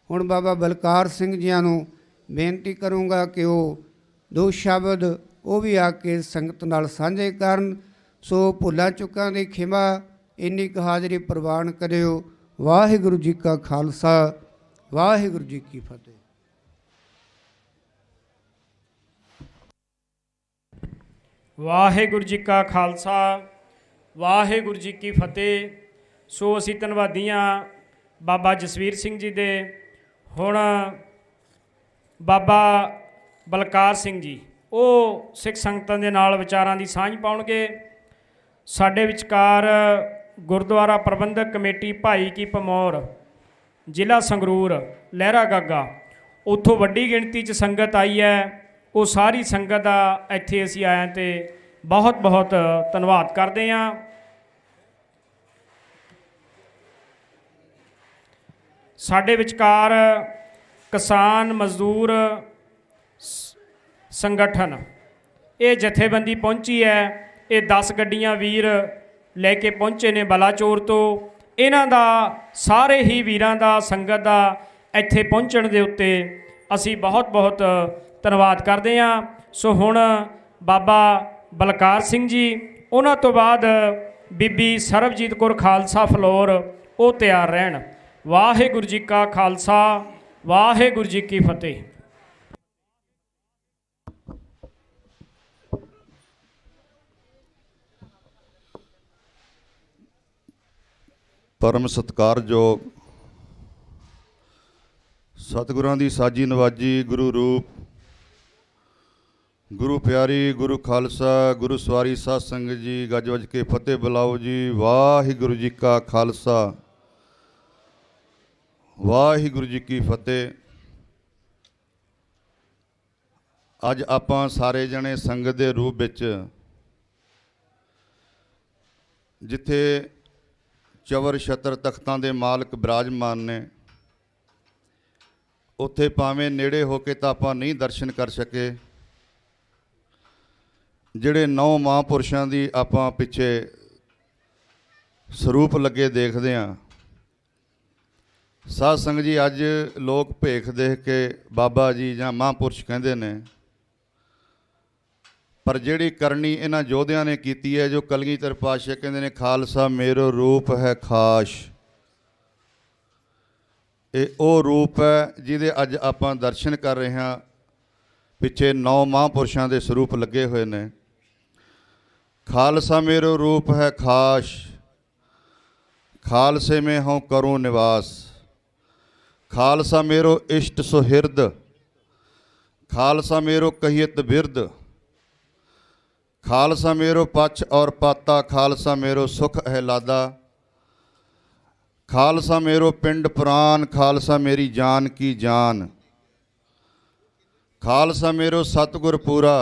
ਹੁਣ ਬਾਬਾ ਬਲਕਾਰ ਸਿੰਘ ਜੀਆਂ ਨੂੰ ਬੇਨਤੀ ਕਰੂੰਗਾ ਕਿ ਉਹ ਦੋ ਸ਼ਬਦ ਉਹ ਵੀ ਆ ਕੇ ਸੰਗਤ ਨਾਲ ਸਾਂਝੇ ਕਰਨ। ਸੋ ਭੁੱਲਾਂ ਚੁੱਕਾਂ ਦੀ ਖਿਮਾ, ਇੰਨੀ ਕੁ ਹਾਜ਼ਰੀ ਪ੍ਰਵਾਨ ਕਰਿਓ। ਵਾਹਿਗੁਰੂ ਜੀ ਕਾ ਖਾਲਸਾ, ਵਾਹਿਗੁਰੂ ਜੀ ਕੀ ਫਤਿਹ। ਵਾਹਿਗੁਰੂ ਜੀ ਕਾ ਖਾਲਸਾ, ਵਾਹਿਗੁਰੂ ਜੀ ਕੀ ਫਤਿਹ। ਸੋ ਅਸੀਂ ਧੰਨਵਾਦੀ ਹਾਂ ਬਾਬਾ ਜਸਵੀਰ ਸਿੰਘ ਜੀ ਦੇ। ਹੁਣ ਬਾਬਾ ਬਲਕਾਰ ਸਿੰਘ ਜੀ ਉਹ ਸਿੱਖ ਸੰਗਤਾਂ ਦੇ ਨਾਲ ਵਿਚਾਰਾਂ ਦੀ ਸਾਂਝ ਪਾਉਣਗੇ। ਸਾਡੇ ਵਿਚਕਾਰ ਗੁਰਦੁਆਰਾ ਪ੍ਰਬੰਧਕ ਕਮੇਟੀ ਭਾਈ ਕੀ ਭਮੌਰ, ਜ਼ਿਲ੍ਹਾ ਸੰਗਰੂਰ, ਲਹਿਰਾ ਗਾਗਾ, ਉੱਥੋਂ ਵੱਡੀ ਗਿਣਤੀ 'ਚ ਸੰਗਤ ਆਈ ਹੈ। ਉਹ ਸਾਰੀ ਸੰਗਤ ਦਾ ਇੱਥੇ ਅਸੀਂ ਆਏ ਤੇ ਬਹੁਤ ਬਹੁਤ ਧੰਨਵਾਦ ਕਰਦੇ ਹਾਂ। ਸਾਡੇ ਵਿਚਕਾਰ ਕਿਸਾਨ ਮਜ਼ਦੂਰ ਸੰਗਠਨ ਇਹ ਜਥੇਬੰਦੀ ਪਹੁੰਚੀ ਹੈ। ਇਹ 10 ਗੱਡੀਆਂ ਵੀਰ ਲੈ ਕੇ ਪਹੁੰਚੇ ਨੇ ਬਲਾਚੌਰ ਤੋਂ। ਇਹਨਾਂ ਦਾ ਸਾਰੇ ਹੀ ਵੀਰਾਂ ਦਾ, ਸੰਗਤ ਦਾ ਇੱਥੇ ਪਹੁੰਚਣ ਦੇ ਉੱਤੇ ਅਸੀਂ ਬਹੁਤ ਬਹੁਤ ਧੰਨਵਾਦ ਕਰਦੇ ਹਾਂ। ਸੋ ਹੁਣ ਬਾਬਾ ਬਲਕਾਰ ਸਿੰਘ ਜੀ, ਉਹਨਾਂ ਤੋਂ ਬਾਅਦ ਬੀਬੀ ਸਰਬਜੀਤ ਕੌਰ ਖਾਲਸਾ ਫਲੋਰ, ਉਹ ਤਿਆਰ ਰਹਿਣ। ਵਾਹਿਗੁਰੂ ਜੀ ਕਾ ਖਾਲਸਾ, ਵਾਹਿਗੁਰੂ ਜੀ ਕੀ ਫਤਿਹ। परम सत्कारयोग सतगुरां दी साजी नवाजी गुरु रूप गुरु प्यारी गुरु खालसा गुरु सवारी साध संगत जी, गज वज के फतेह बुलाओ जी। वाहिगुरु जी का खालसा, वाहिगुरु जी की फतेह। अज आपां सारे जने संगत दे रूप विच जिथे चवर छत्र तख्तां दे मालक विराजमान ने, उत्थे भावें नेड़े हो के तां आपां नहीं दर्शन कर सके। ਜਿਹੜੇ 9 ਮਹਾਂਪੁਰਸ਼ਾਂ ਦੀ ਆਪਾਂ ਪਿੱਛੇ ਸਰੂਪ ਲੱਗੇ ਦੇਖਦੇ ਹਾਂ। ਸਾਧ ਸੰਗਤ ਜੀ, ਅੱਜ ਲੋਕ ਭੇਖ ਦੇਖ ਕੇ ਬਾਬਾ ਜੀ ਜਾਂ ਮਹਾਂਪੁਰਸ਼ ਕਹਿੰਦੇ ਨੇ, ਪਰ ਜਿਹੜੀ ਕਰਨੀ ਇਹਨਾਂ ਯੋਧਿਆਂ ਨੇ ਕੀਤੀ ਹੈ, ਜੋ ਕਲਗੀਧਰ ਪਾਤਸ਼ਾਹ ਕਹਿੰਦੇ ਨੇ ਖਾਲਸਾ ਮੇਰੋ ਰੂਪ ਹੈ ਖਾਸ, ਇਹ ਉਹ ਰੂਪ ਹੈ ਜਿਹਦੇ ਅੱਜ ਆਪਾਂ ਦਰਸ਼ਨ ਕਰ ਰਹੇ ਹਾਂ। ਪਿੱਛੇ 9 ਮਹਾਂਪੁਰਸ਼ਾਂ ਦੇ ਸਰੂਪ ਲੱਗੇ ਹੋਏ ਨੇ। खालसा मेरो रूप है खास, खालसे में हों करूँ निवास, खालसा मेरो इष्ट सुहिर्द, खालसा मेरो कहियत बिरद, खालसा मेरो पछ और पाता, खालसा मेरो सुख अहलादा, खालसा मेरो पिंड पुराण, खालसा मेरी जान की जान, खालसा मेरो सतगुर पूरा,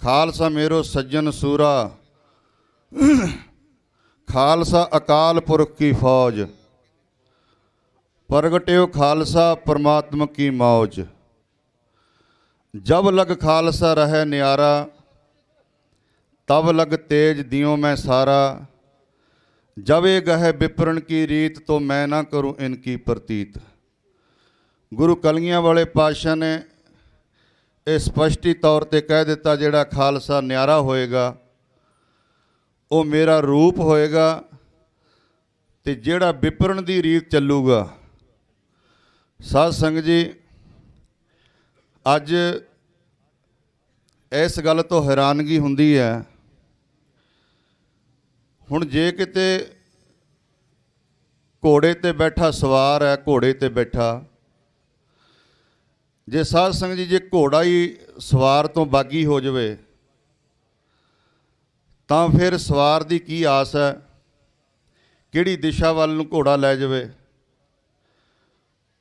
खालसा मेरो सज्जन सूरा, खालसा अकाल पुरख की फौज, प्रगट्यो खालसा परमात्मा की मौज, जब लग खालसा रहे न्यारा, तब लग तेज दियो मैं सारा, जब ये गहे विपरण की रीत, तो मैं ना करूँ इनकी प्रतीत। गुरु कलगियां वाले पातशाह ने ਇਹ ਸਪਸ਼ਟੀ ਤੌਰ ਤੇ ਕਹਿ ਦਿੱਤਾ, ਜਿਹੜਾ ਖਾਲਸਾ ਨਿਆਰਾ ਹੋਏਗਾ ਉਹ ਮੇਰਾ ਰੂਪ ਹੋਏਗਾ, ਤੇ ਜਿਹੜਾ ਵਿਪਰਨ ਦੀ ਰੀਤ ਚੱਲੂਗਾ। ਸਾਧ ਸੰਗਤ ਜੀ, ਅੱਜ ਇਸ ਗੱਲ ਤੋਂ ਹੈਰਾਨਗੀ ਹੁੰਦੀ ਹੈ, ਹੁਣ ਜੇ ਕਿਤੇ ਘੋੜੇ ਤੇ ਬੈਠਾ ਸਵਾਰ ਹੈ, ਘੋੜੇ ਤੇ ਬੈਠਾ, ਜੇ ਸਾਧ ਸੰਗਤ ਜੀ ਜੇ ਘੋੜਾ ਹੀ ਸਵਾਰ ਤੋਂ ਬਾਗੀ ਹੋ ਜਾਵੇ ਤਾਂ ਫਿਰ ਸਵਾਰ ਦੀ ਕੀ ਆਸ ਹੈ, ਕਿਹੜੀ ਦਿਸ਼ਾ ਵੱਲ ਨੂੰ ਘੋੜਾ ਲੈ ਜਾਵੇ।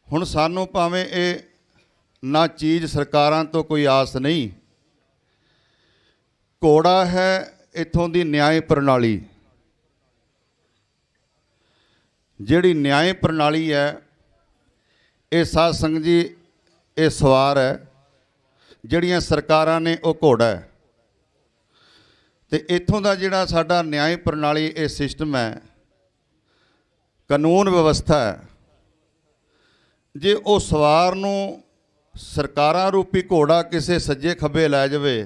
ਹੁਣ ਸਾਨੂੰ ਭਾਵੇਂ ਇਹ ਨਾ ਚੀਜ਼ ਸਰਕਾਰਾਂ ਤੋਂ ਕੋਈ ਆਸ ਨਹੀਂ, ਘੋੜਾ ਹੈ ਇੱਥੋਂ ਦੀ ਨਿਆਂ ਪ੍ਰਣਾਲੀ। ਜਿਹੜੀ ਨਿਆਂ ਪ੍ਰਣਾਲੀ ਹੈ ਇਹ ਸਾਧ ਸੰਗਤ ਜੀ ਇਹ ਸਵਾਰ ਹੈ, ਜਿਹੜੀਆਂ ਸਰਕਾਰਾਂ ਨੇ ਉਹ ਘੋੜਾ ਹੈ। ਤੇ ਇੱਥੋਂ ਦਾ ਜਿਹੜਾ ਸਾਡਾ ਨਿਆਂ ਪ੍ਰਣਾਲੀ ਇਹ ਸਿਸਟਮ ਹੈ, ਕਾਨੂੰਨ ਵਿਵਸਥਾ ਹੈ, ਜੇ ਉਹ ਸਵਾਰ ਨੂੰ ਸਰਕਾਰਾਂ ਰੂਪੀ ਘੋੜਾ ਕਿਸੇ ਸੱਜੇ ਖੱਬੇ ਲੈ ਜਾਵੇ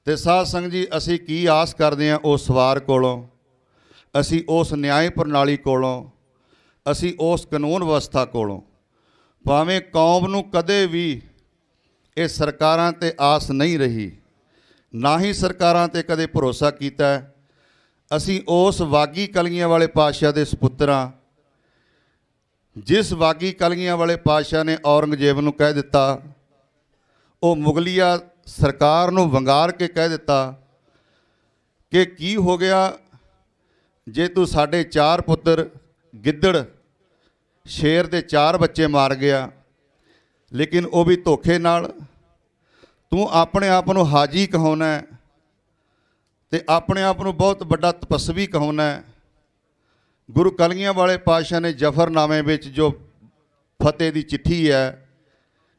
ਤੇ ਸਾਧ ਸੰਗਤ ਜੀ ਅਸੀਂ ਕੀ ਆਸ ਕਰਦੇ ਹਾਂ ਉਸ ਸਵਾਰ ਕੋਲੋਂ, ਅਸੀਂ ਉਸ ਨਿਆਂ ਪ੍ਰਣਾਲੀ ਕੋਲੋਂ, ਅਸੀਂ ਉਸ ਕਾਨੂੰਨ ਵਿਵਸਥਾ ਕੋਲੋਂ। ਭਾਵੇਂ ਕੌਮ ਨੂੰ ਕਦੇ ਵੀ ਇਹ ਸਰਕਾਰਾਂ 'ਤੇ ਆਸ ਨਹੀਂ ਰਹੀ, ਨਾ ਹੀ ਸਰਕਾਰਾਂ 'ਤੇ ਕਦੇ ਭਰੋਸਾ ਕੀਤਾ। ਅਸੀਂ ਉਸ ਵਾਗੀ ਕਲਗੀਆਂ ਵਾਲੇ ਪਾਤਸ਼ਾਹ ਦੇ ਸਪੁੱਤਰ ਹਾਂ, ਜਿਸ ਵਾਗੀ ਕਲਗੀਆਂ ਵਾਲੇ ਪਾਤਸ਼ਾਹ ਨੇ ਔਰੰਗਜ਼ੇਬ ਨੂੰ ਕਹਿ ਦਿੱਤਾ, ਉਹ ਮੁਗਲੀਆ ਸਰਕਾਰ ਨੂੰ ਵੰਗਾਰ ਕੇ ਕਹਿ ਦਿੱਤਾ ਕਿ ਕੀ ਹੋ ਗਿਆ ਜੇ ਤੂੰ ਸਾਡੇ 4 ਪੁੱਤਰ ਗਿੱਦੜ ਸ਼ੇਰ ਦੇ 4 ਬੱਚੇ ਮਾਰ ਗਿਆ, ਲੇਕਿਨ ਉਹ ਵੀ ਧੋਖੇ ਨਾਲ। ਤੂੰ ਆਪਣੇ ਆਪ ਨੂੰ ਹਾਜੀ ਕਹਾਉਣਾ ਤੇ ਆਪਣੇ ਆਪ ਨੂੰ ਬਹੁਤ ਵੱਡਾ ਤਪਸਵੀ ਕਹਾਉਣਾ, ਗੁਰੂ ਕਲਗੀਆਂ ਵਾਲੇ ਪਾਤਸ਼ਾਹ ਨੇ ਜ਼ਫਰਨਾਮੇ ਵਿੱਚ ਜੋ ਫਤਿਹ ਦੀ ਚਿੱਠੀ ਹੈ,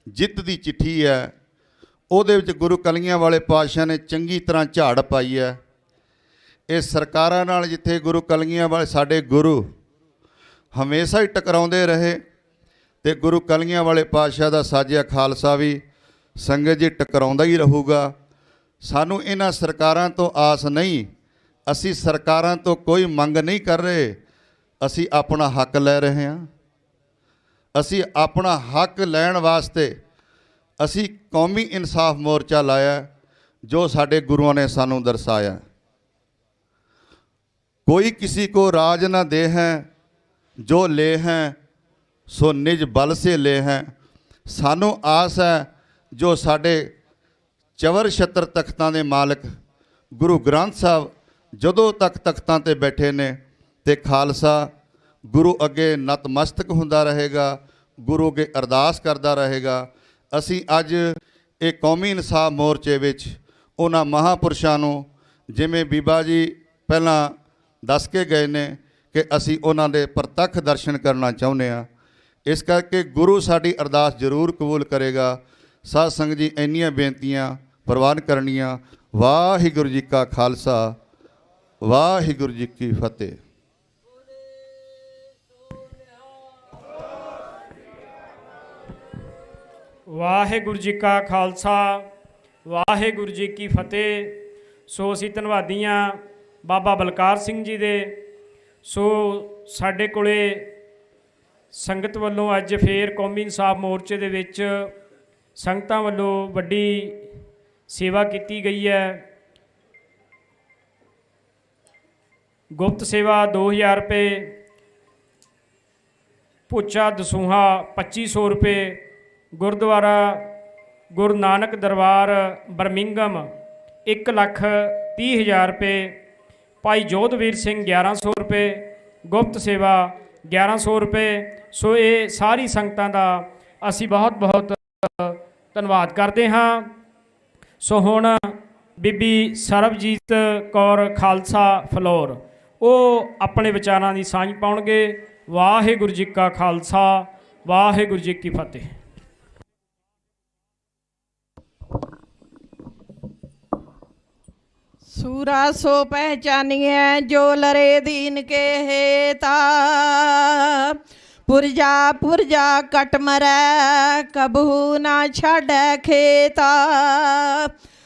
ਜਿੱਤ ਦੀ ਚਿੱਠੀ ਹੈ, ਉਹਦੇ ਵਿੱਚ ਗੁਰੂ ਕਲਗੀਆਂ ਵਾਲੇ ਪਾਤਸ਼ਾਹ ਨੇ ਚੰਗੀ ਤਰ੍ਹਾਂ ਝਾੜ ਪਾਈ ਹੈ। ਇਹ ਸਰਕਾਰਾਂ ਨਾਲ ਜਿੱਥੇ ਗੁਰੂ ਕਲਗੀਆਂ ਵਾਲੇ ਸਾਡੇ ਗੁਰੂ ਹਮੇਸ਼ਾ ਹੀ ਟਕਰਾਉਂਦੇ ਰਹੇ, ਤੇ ਗੁਰੂ ਕਲਗੀਆਂ ਵਾਲੇ ਪਾਤਸ਼ਾਹ ਦਾ ਸਾਜਿਆ ਖਾਲਸਾ ਵੀ ਸੰਗਤ ਜੀ ਟਕਰਾਉਂਦਾ ਹੀ ਰਹੂਗਾ। ਸਾਨੂੰ ਇਹਨਾਂ ਸਰਕਾਰਾਂ ਤੋਂ ਆਸ ਨਹੀਂ, ਅਸੀਂ ਸਰਕਾਰਾਂ ਤੋਂ ਕੋਈ ਮੰਗ ਨਹੀਂ ਕਰ ਰਹੇ, ਅਸੀਂ ਆਪਣਾ ਹੱਕ ਲੈ ਰਹੇ ਹਾਂ। ਅਸੀਂ ਆਪਣਾ ਹੱਕ ਲੈਣ ਵਾਸਤੇ ਅਸੀਂ ਕੌਮੀ ਇਨਸਾਫ ਮੋਰਚਾ ਲਾਇਆ, ਜੋ ਸਾਡੇ ਗੁਰੂਆਂ ਨੇ ਸਾਨੂੰ ਦਰਸਾਇਆ। ਕੋਈ किसी को राज न दे हैं, जो ले हैं सो निज बल से ले हैं। सानू आस है जो साडे चवर छत्र तख्तां दे मालक गुरु ग्रंथ साहब जदों तक तख्तां ते बैठे ने ते खालसा गुरु अगे नतमस्तक हुंदा रहेगा, गुरु अगे अरदास करदा रहेगा। असी अज ये कौमी इंसाफ मोर्चे विच उन्हां महापुरुषां नूं जिवें बीबा जी पहलां दस के गए ने कि असी उन्हां दे प्रतख दर्शन करना चाहुंदे हां। इस करके गुरु साडी अरदास जरूर कबूल करेगा। साध संगत जी इन्नियां बेनतियां प्रवान करनियां। वाहिगुरू जी का खालसा, वाहिगुरू जी की फतेह। वाहिगुरू जी का खालसा, वाहिगुरू जी की फतेह। सो असीं धन्नवादी हां बाबा बलकार सिंह जी दे। सो साडे कोले संगत वालों अज फिर कौमी इंसाफ मोर्चे दे विच संगतां वालों वड्डी सेवा की गई है। गुप्त सेवा 2000 रुपये, भुच्चा दसूहा 2500 रुपये, गुरुद्वारा गुरु नानक दरबार बरमिंघम 1,30,000 रुपये, भाई जोधवीर सिंह 1100 रुपये, गुप्त सेवा 1100 रुपये। सो ये सारी संगतां दा असी बहुत बहुत धन्नवाद करते हाँ। सो हुण बीबी सरबजीत कौर खालसा फलोर वो अपने विचारां दी सांझ पाउणगे। वाहिगुरू जी का खालसा, वाहिगुरू जी की फतेह। सूरा सो पहचानिए जो लरे दीन के हेता, पुरजा पुरजा कट मरै कबहू ना छाड़ै खेता।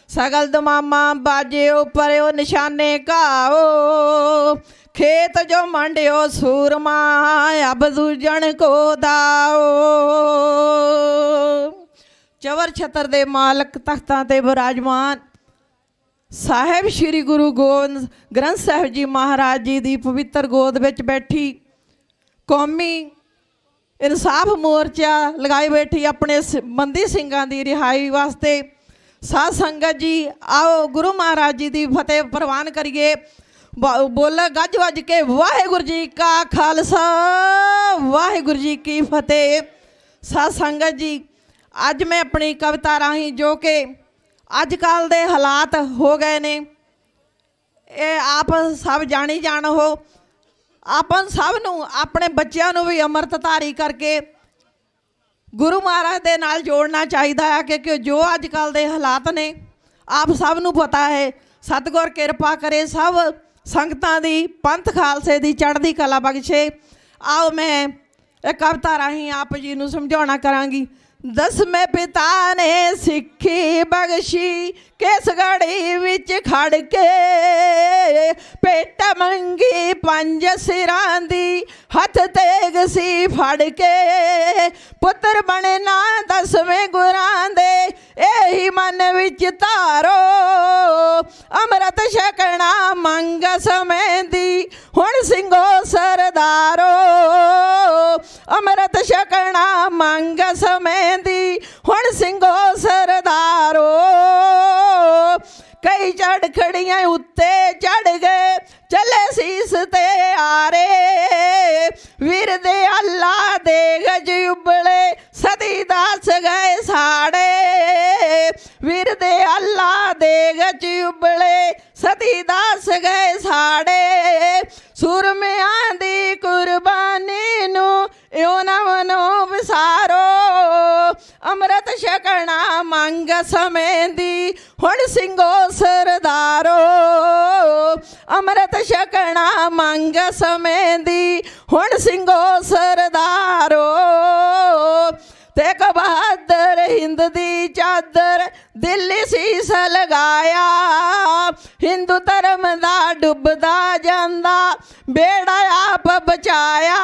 सगल दमामा बाजे ऊपर निशाने घाओ, खेत जो मंडियो सूरमा अब दूजन को दाओ। चवर छतर दे मालक तख्तां ते विराजमान साहिब श्री गुरु गोबिंद ग्रंथ साहिब जी महाराज जी की पवित्र गोद विच बैठी कौमी इंसाफ मोर्चा लगाई बैठी अपने बंदी सिंघां की रिहाई वास्ते। साध संगत जी आओ गुरु महाराज जी की फतेह प्रवान करिए। बोला गज वज के वाहिगुरू जी का खालसा, वाहिगुरू जी की फतेह। साध संगत जी अज मैं अपनी कविता राही जो कि अजकल दे हालात हो गए ने, ये आप सब जानी जान हो, अपन सब नूं अपने बच्चों नूं भी अमृतधारी करके गुरु महाराज दे नाल जोड़ना चाहिए है। क्योंकि जो अजकल दे हालात ने आप सब नूं पता है। सतगुर किरपा करे, सब संगतां दी पंथ खालसे दी चढ़दी कला बख्शे। आओ मैं एक कविता राही आप जी नूं समझाउणा करांगी। 10वें पिता ने सिक्खी बख्शी किस घड़ी विच खड़ के, पेट मंगी 5 सिरां दी हथ तेग सी फड़ के। पुत्र बनना 10वें गुरां दे यही मन विच धारो, अमृत छकना मंग समय दी हुण सिंघो सरदारो। अमृत छकना मंग समय दी हुण सिंघो सरदारो। कई चढ़ खड़ियां उत्ते चढ़ गए चले सीस ते आरे, वीर दे अल्लाह दे गज उबले सदी दास गए साड़े। वीर दे अल्लाह दे गज उबले सदी दास गए साड़े। सुरमियां दी ਇਉ ਨਾ ਮਨੋ ਵਿਸਾਰੋ ਅੰਮ੍ਰਿਤ ਛਕਣਾ ਮੰਗ ਸਮੇਂ ਦੀ ਹੁਣ ਸਿੰਘੋ ਸਰਦਾਰੋ ਅੰਮ੍ਰਿਤ ਛਕਣਾ ਮੰਗ ਸਮੇਂ ਦੀ ਹੁਣ ਸਿੰਘੋ ਸਰਦਾਰੋ ਤੇਗ ਬਹਾਦਰ ਹਿੰਦ ਦੀ ਚਾਦਰ ਦਿੱਲੀ ਸੀਸ ਲਗਾਇਆ ਹਿੰਦੂ ਧਰਮ ਦਾ ਡੁੱਬਦਾ ਜਾਂਦਾ ਬੇੜਾ ਆਪ ਬਚਾਇਆ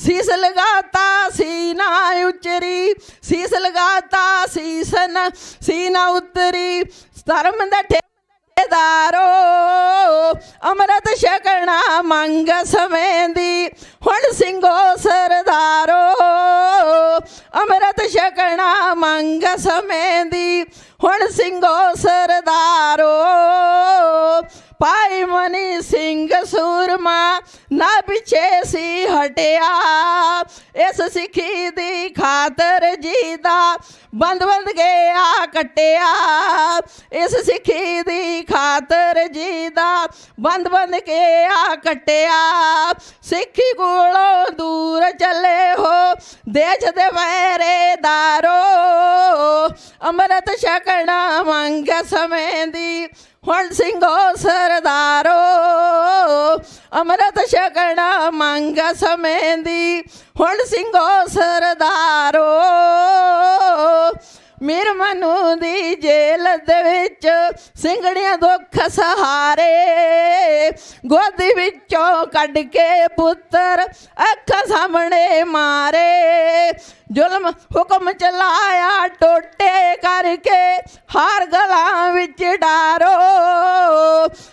ਸੀਸ ਲਗਾਤਾ ਸੀਨਾ ਉਚਰੀ ਸੀਸ ਲਗਾਤਾ ਸੀਨਾ ਉਤਰੀ ਧਰਮ ਦਾ ਠੇਦਾਰੋ ਅੰਮ੍ਰਿਤ ਛਕਣਾ ਮੰਗ ਸਮੇਂ ਦੀ ਹੁਣ ਸਿੰਘੋ ਸਰਦਾਰੋ ਅੰਮ੍ਰਿਤ ਛਕਣਾ ਮੰਗ ਸਮੇਂ ਦੀ ਹੁਣ ਸਿੰਘੋ ਸਰਦਾਰੋ ਭਾਈ ਮਨੀ ਸਿੰਘ ਸੂਰਮਾ ਨਾ ਪਿੱਛੇ ਸੀ ਹਟਿਆ ਇਸ ਸਿੱਖੀ ਦੀ ਖਾਤਰ ਜੀ ਦਾ ਬੰਦ ਗਿਆ ਕੱਟਿਆ ਇਸ ਸਿੱਖੀ ਦੀ ਖਾਤਰ ਜੀ ਦਾ ਬੰਦ ਗਿਆ ਕੱਟਿਆ ਸਿੱਖੀ ਕੋਲੋਂ ਦੂਰ ਚੱਲੇ ਹੋ ਦੇਸ਼ ਦੇ ਵੈਰੇਦਾਰੋ ਅੰਮ੍ਰਿਤ ਛਕਣਾ ਮੰਗ ਸਮੇਂ ਦੀ ਹੁਣ ਸਿੰਘੋ ਸਰਦਾਰੋ ਅੰਮ੍ਰਿਤ ਛਕਣਾ ਮੰਗ ਸਮੇਂ ਦੀ ਹੁਣ ਸਿੰਘੋ ਸਰਦਾਰੋ ਮੇਰ ਮਨੂ ਦੀ ਜੇਲ੍ਹ ਦੇ ਵਿੱਚ ਸਿੰਘੜੀਆਂ ਦੁੱਖ ਸਹਾਰੇ ਗੋਦੀ ਵਿੱਚੋਂ ਕੱਢ ਕੇ ਪੁੱਤਰ ਅੱਖਾਂ ਸਾਹਮਣੇ ਮਾਰੇ ਜ਼ੁਲਮ ਹੁਕਮ ਚਲਾਇਆ ਟੋਟੇ ਕਰਕੇ ਹਾਰ ਗਲਾਂ ਵਿੱਚ ਡਾਰੋ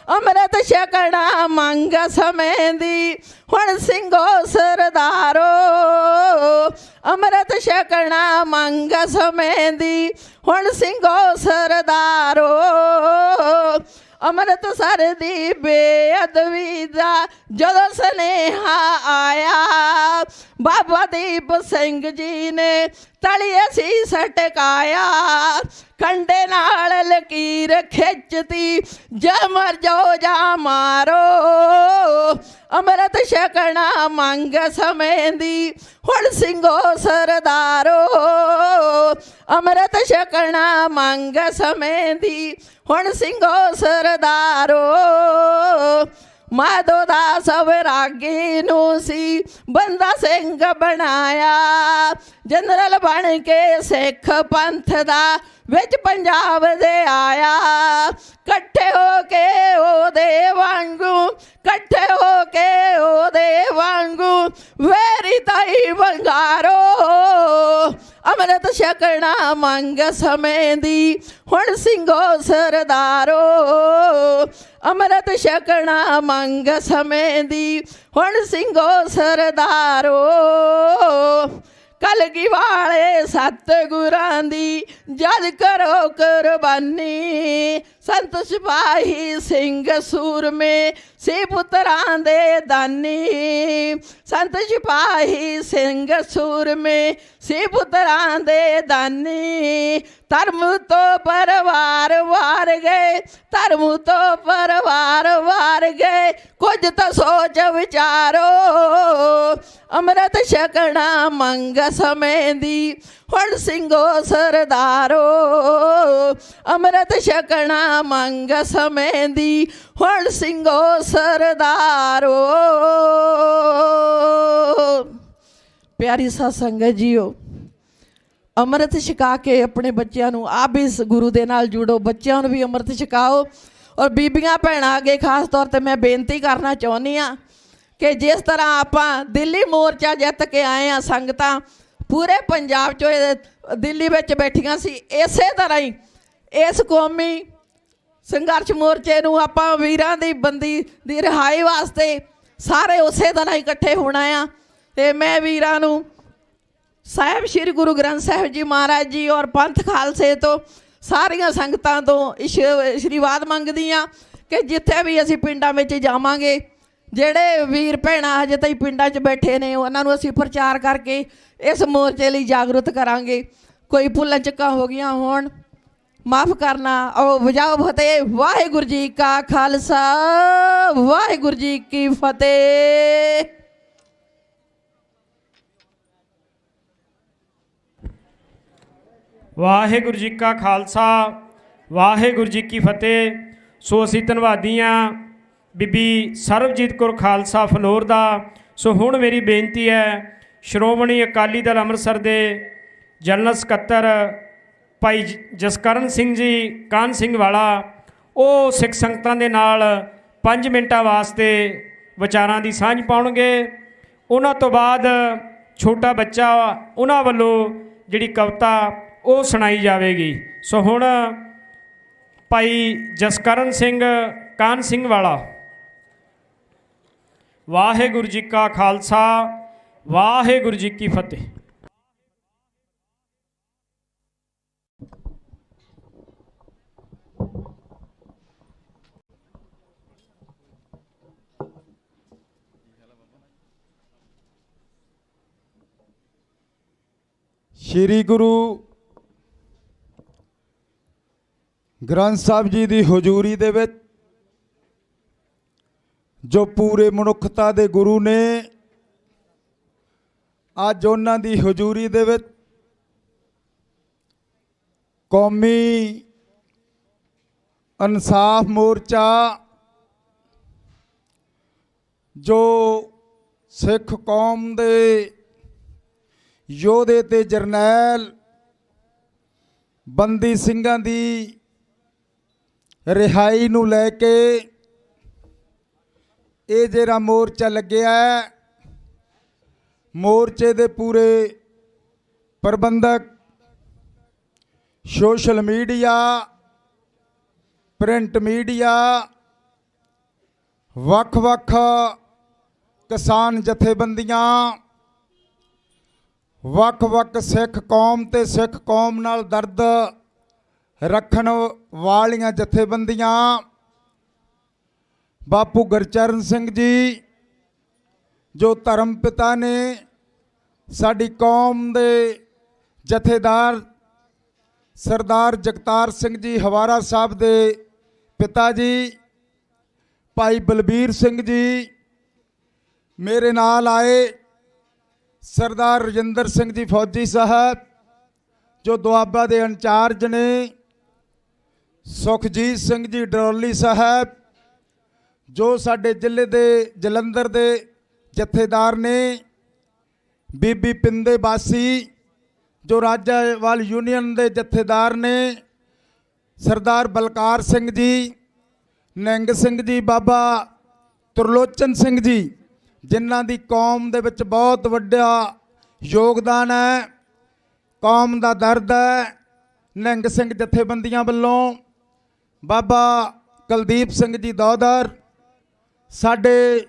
ਅੰਮ੍ਰਿਤ ਛਕਣਾ ਮੰਗ ਸਮੇਂ ਦੀ ਹੁਣ ਸਿੰਘੋ ਸਰਦਾਰੋ ਅੰਮ੍ਰਿਤ ਛਕਣਾ ਮੰਗ ਸਮੇਂ ਦੀ ਹੁਣ ਸਿੰਘੋ ਸਰਦਾਰੋ ਅੰਮ੍ਰਿਤਸਰ ਦੀ ਬੇਅਦਬੀ ਦਾ ਜਦੋਂ ਸੁਨੇਹਾ ਆਇਆ ਬਾਬਾ ਦੀਪ ਸਿੰਘ ਜੀ ਨੇ ਤਲੀਏ ਸੀਸ ਟਕਾਇਆ ਕੰਡੇ ਨਾਲ ਲਕੀਰ ਖਿੱਚਤੀ ਜਾ ਮਰ ਜਾਓ ਜਾ ਮਾਰੋ ਅੰਮ੍ਰਿਤ ਛਕਣਾ ਮੰਗ ਸਮੇਂ ਦੀ ਹੁਣ ਸਿੰਘੋ ਸਰਦਾਰੋ ਅੰਮ੍ਰਿਤ ਛਕਣਾ ਮੰਗ ਸਮੇਂ ਦੀ ਹੁਣ ਸਿੰਘੋ ਸਰਦਾਰੋ ਮਾਧੋ ਦਾਸ ਵੈਰਾਗੀ ਨੂੰ ਸੀ ਬੰਦਾ ਸਿੰਘ ਬਣਾਇਆ ਜਨਰਲ ਬਣ ਕੇ ਸਿੱਖ ਪੰਥ ਦਾ ਵਿੱਚ ਪੰਜਾਬ ਦੇ ਆਇਆ ਇਕੱਠੇ ਹੋ ਕੇ ਉਹਦੇ ਵਾਂਗੂ ਇਕੱਠੇ ਹੋ ਕੇ ਉਹਦੇ ਵਾਂਗੂ ਵੈਰੀ ਤਾਈ ਵੰਗਾਰੋ ਅੰਮ੍ਰਿਤ ਛਕਣਾ ਮੰਗ ਸਮੇਂ ਦੀ ਹੁਣ ਸਿੰਘੋ ਸਰਦਾਰੋ ਅੰਮ੍ਰਿਤ ਛਕਣਾ ਮੰਗ ਸਮੇਂ ਦੀ ਹੁਣ ਸਿੰਘੋ ਸਰਦਾਰੋ ਕਲਗੀ ਵਾਲੇ ਸਤਿਗੁਰਾਂ ਦੀ ਜਦ ਕਰੋ ਕੁਰਬਾਨੀ ਸੰਤ ਸਿਪਾਹੀ ਸਿੰਘ ਸੂਰਮੇ ਸੀ ਪੁੱਤਰਾਂ ਦੇ ਦਾਨੀ ਸੰਤ ਸਿਪਾਹੀ ਸਿੰਘ ਸੂਰਮੇ ਸੀ ਪੁੱਤਰਾਂ ਦੇ ਦਾਨੀ ਧਰਮ ਤੋਂ ਪਰਵਾਰ ਵਾਰ ਗਏ ਧਰਮ ਤੋਂ ਪਰਵਾਰ ਵਾਰ ਗਏ ਕੁਝ ਤਾਂ ਸੋਚ ਵਿਚਾਰੋ ਅੰਮ੍ਰਿਤ ਛਕਣਾ ਮੰਗ ਸਮੇਂ ਦੀ ਹੁਣ ਸਿੰਘੋ ਸਰਦਾਰੋ ਅੰਮ੍ਰਿਤ ਛਕਣਾ ਮੰਗ ਸਮੇਂ ਦੀ ਹੁਣ ਸਿੰਘੋ ਸਰਦਾਰੋ ਪਿਆਰੀ ਸਾਧ ਸੰਗਤ ਜੀਓ ਅੰਮ੍ਰਿਤ ਛਕਾ ਕੇ ਆਪਣੇ ਬੱਚਿਆਂ ਨੂੰ ਆਪ ਵੀ ਇਸ ਗੁਰੂ ਦੇ ਨਾਲ ਜੁੜੋ ਬੱਚਿਆਂ ਨੂੰ ਵੀ ਅੰਮ੍ਰਿਤ ਛਕਾਓ ਔਰ ਬੀਬੀਆਂ ਭੈਣਾਂ ਅੱਗੇ ਖਾਸ ਤੌਰ ਤੇ ਮੈਂ ਬੇਨਤੀ ਕਰਨਾ ਚਾਹੁੰਦੀ ਹਾਂ ਕਿ ਜਿਸ ਤਰ੍ਹਾਂ ਆਪਾਂ ਦਿੱਲੀ ਮੋਰਚਾ ਜਿੱਤ ਕੇ ਆਏ ਆ ਸੰਗਤਾਂ ਪੂਰੇ ਪੰਜਾਬ 'ਚੋਂ ਦਿੱਲੀ ਵਿੱਚ ਬੈਠੀਆਂ ਸੀ ਇਸੇ ਤਰ੍ਹਾਂ ਹੀ ਇਸ ਕੌਮੀ ਸੰਘਰਸ਼ ਮੋਰਚੇ ਨੂੰ ਆਪਾਂ ਵੀਰਾਂ ਦੀ ਬੰਦੀ ਦੀ ਰਿਹਾਈ ਵਾਸਤੇ ਸਾਰੇ ਉਸੇ ਤਰ੍ਹਾਂ ਇਕੱਠੇ ਹੋਣਾ ਆ ਤੇ ਮੈਂ ਵੀਰਾਂ ਨੂੰ ਸਾਹਿਬ ਸ੍ਰੀ ਗੁਰੂ ਗ੍ਰੰਥ ਸਾਹਿਬ ਜੀ ਮਹਾਰਾਜ ਜੀ ਔਰ ਪੰਥ ਖਾਲਸੇ ਤੋਂ ਸਾਰੀਆਂ ਸੰਗਤਾਂ ਤੋਂ ਆਸ਼ੀਰਵਾਦ ਮੰਗਦੀ ਹਾਂ ਕਿ ਜਿੱਥੇ ਵੀ ਅਸੀਂ ਪਿੰਡਾਂ ਵਿੱਚ ਜਾਵਾਂਗੇ ਜਿਹੜੇ ਵੀਰ ਭੈਣਾਂ ਹਜੇ ਤਾਈਂ ਪਿੰਡਾਂ 'ਚ ਬੈਠੇ ਨੇ ਉਹਨਾਂ ਨੂੰ ਅਸੀਂ ਪ੍ਰਚਾਰ ਕਰਕੇ ਇਸ ਮੋਰਚੇ ਲਈ ਜਾਗਰੂਕ ਕਰਾਂਗੇ ਕੋਈ ਭੁੱਲਾਂ ਚੁੱਕਾਂ ਹੋ ਗਈਆਂ ਹੋਣ ਮਾਫ ਕਰਨਾ ਉਹ ਵਜਾਓ ਫਤਿਹ ਵਾਹਿਗੁਰੂ ਜੀ ਕਾ ਖਾਲਸਾ ਵਾਹਿਗੁਰੂ ਜੀ ਕੀ ਫਤਿਹ। ਵਾਹਿਗੁਰੂ ਜੀ ਕਾ ਖਾਲਸਾ ਵਾਹਿਗੁਰੂ ਜੀ ਕੀ ਫਤਿਹ। ਸੋ ਅਸੀਂ ਧੰਨਵਾਦੀ ਹਾਂ ਬੀਬੀ ਸਰਬਜੀਤ ਕੌਰ ਖਾਲਸਾ ਫਲੋਰ ਦਾ। ਸੋ ਹੁਣ ਮੇਰੀ ਬੇਨਤੀ ਹੈ ਸ਼੍ਰੋਮਣੀ ਅਕਾਲੀ ਦਲ ਅੰਮ੍ਰਿਤਸਰ ਦੇ ਜਨਰਲ ਸਕੱਤਰ ਭਾਈ ਜਸਕਰਨ ਸਿੰਘ ਜੀ ਕਾਹਨ ਸਿੰਘ ਵਾਲਾ, ਉਹ ਸਿੱਖ ਸੰਗਤਾਂ ਦੇ ਨਾਲ 5 ਮਿੰਟਾਂ ਵਾਸਤੇ ਵਿਚਾਰਾਂ ਦੀ ਸਾਂਝ ਪਾਉਣਗੇ। ਉਹਨਾਂ ਤੋਂ ਬਾਅਦ ਛੋਟਾ ਬੱਚਾ ਉਹਨਾਂ ਵੱਲੋਂ ਜਿਹੜੀ ਕਵਿਤਾ ਉਹ ਸੁਣਾਈ ਜਾਵੇਗੀ। ਸੋ ਹੁਣ ਭਾਈ ਜਸਕਰਨ ਸਿੰਘ ਕਾਹਨ ਸਿੰਘ ਵਾਲਾ। ਵਾਹਿਗੁਰੂ ਜੀ ਕਾ ਖਾਲਸਾ ਵਾਹਿਗੁਰੂ ਜੀ ਕੀ ਫਤਿਹ। ਸ਼੍ਰੀ ਗੁਰੂ ਗ੍ਰੰਥ ਸਾਹਿਬ ਜੀ ਦੀ ਹਜ਼ੂਰੀ ਦੇ ਵਿੱਚ ਜੋ ਪੂਰੇ ਮਨੁੱਖਤਾ ਦੇ ਗੁਰੂ ਨੇ, ਅੱਜ ਉਹਨਾਂ ਦੀ ਹਜ਼ੂਰੀ ਦੇ ਵਿੱਚ ਕੌਮੀ ਇਨਸਾਫ ਮੋਰਚਾ, ਜੋ ਸਿੱਖ ਕੌਮ ਦੇ ਯੋਧੇ ਤੇ ਜਰਨੈਲ ਬੰਦੀ ਸਿੰਘਾਂ ਦੀ ਰਿਹਾਈ ਨੂੰ ਲੈ ਕੇ ਇਹ ਜਿਹੜਾ ਮੋਰਚਾ ਲੱਗਿਆ ਹੈ, ਮੋਰਚੇ ਦੇ ਪੂਰੇ ਪ੍ਰਬੰਧਕ, ਸੋਸ਼ਲ ਮੀਡੀਆ, ਪ੍ਰਿੰਟ ਮੀਡੀਆ, ਵੱਖ-ਵੱਖ ਕਿਸਾਨ ਜਥੇਬੰਦੀਆਂ, ਵੱਖ-ਵੱਖ ਸਿੱਖ ਕੌਮ ਤੇ ਸਿੱਖ ਕੌਮ ਨਾਲ ਦਰਦ ਰੱਖਣ ਵਾਲੀਆਂ ਜਥੇਬੰਦੀਆਂ, ਬਾਪੂ ਗੁਰਚਰਨ ਸਿੰਘ ਜੀ ਜੋ ਧਰਮ ਪਿਤਾ ਨੇ, ਸਾਡੀ ਕੌਮ ਦੇ ਜਥੇਦਾਰ ਸਰਦਾਰ ਜਗਤਾਰ ਸਿੰਘ ਜੀ ਹਵਾਰਾ ਸਾਹਿਬ ਦੇ ਪਿਤਾ ਜੀ, ਭਾਈ ਬਲਬੀਰ ਸਿੰਘ ਜੀ, ਮੇਰੇ ਨਾਲ ਆਏ ਸਰਦਾਰ ਰਜਿੰਦਰ ਸਿੰਘ ਜੀ ਫੌਜੀ ਸਾਹਿਬ ਜੋ ਦੁਆਬਾ ਦੇ ਇੰਚਾਰਜ ਨੇ, ਸੁਖਜੀਤ ਸਿੰਘ ਜੀ ਡਰੋਲੀ ਸਾਹਿਬ ਜੋ ਸਾਡੇ ਜ਼ਿਲ੍ਹੇ ਦੇ ਜਲੰਧਰ ਦੇ ਜਥੇਦਾਰ ਨੇ, ਬੀਬੀ ਪਿੰਦੇ ਬਾਸੀ ਜੋ ਰਾਜਾਵਾਲ ਯੂਨੀਅਨ ਦੇ ਜਥੇਦਾਰ ਨੇ, ਸਰਦਾਰ ਬਲਕਾਰ ਸਿੰਘ ਜੀ, ਨਿੰਗ ਸਿੰਘ ਜੀ, ਬਾਬਾ ਤਰਲੋਚਨ ਸਿੰਘ ਜੀ, ਜਿਨ੍ਹਾਂ ਦੀ ਕੌਮ ਦੇ ਵਿੱਚ ਬਹੁਤ ਵੱਡਾ ਯੋਗਦਾਨ ਹੈ, ਕੌਮ ਦਾ ਦਰਦ ਹੈ। ਨਿੰਗ ਸਿੰਘ ਜਥੇਬੰਦੀਆਂ ਵੱਲੋਂ ਬਾਬਾ ਕੁਲਦੀਪ ਸਿੰਘ ਜੀ ਦੌਦਰ, ਸਾਡੇ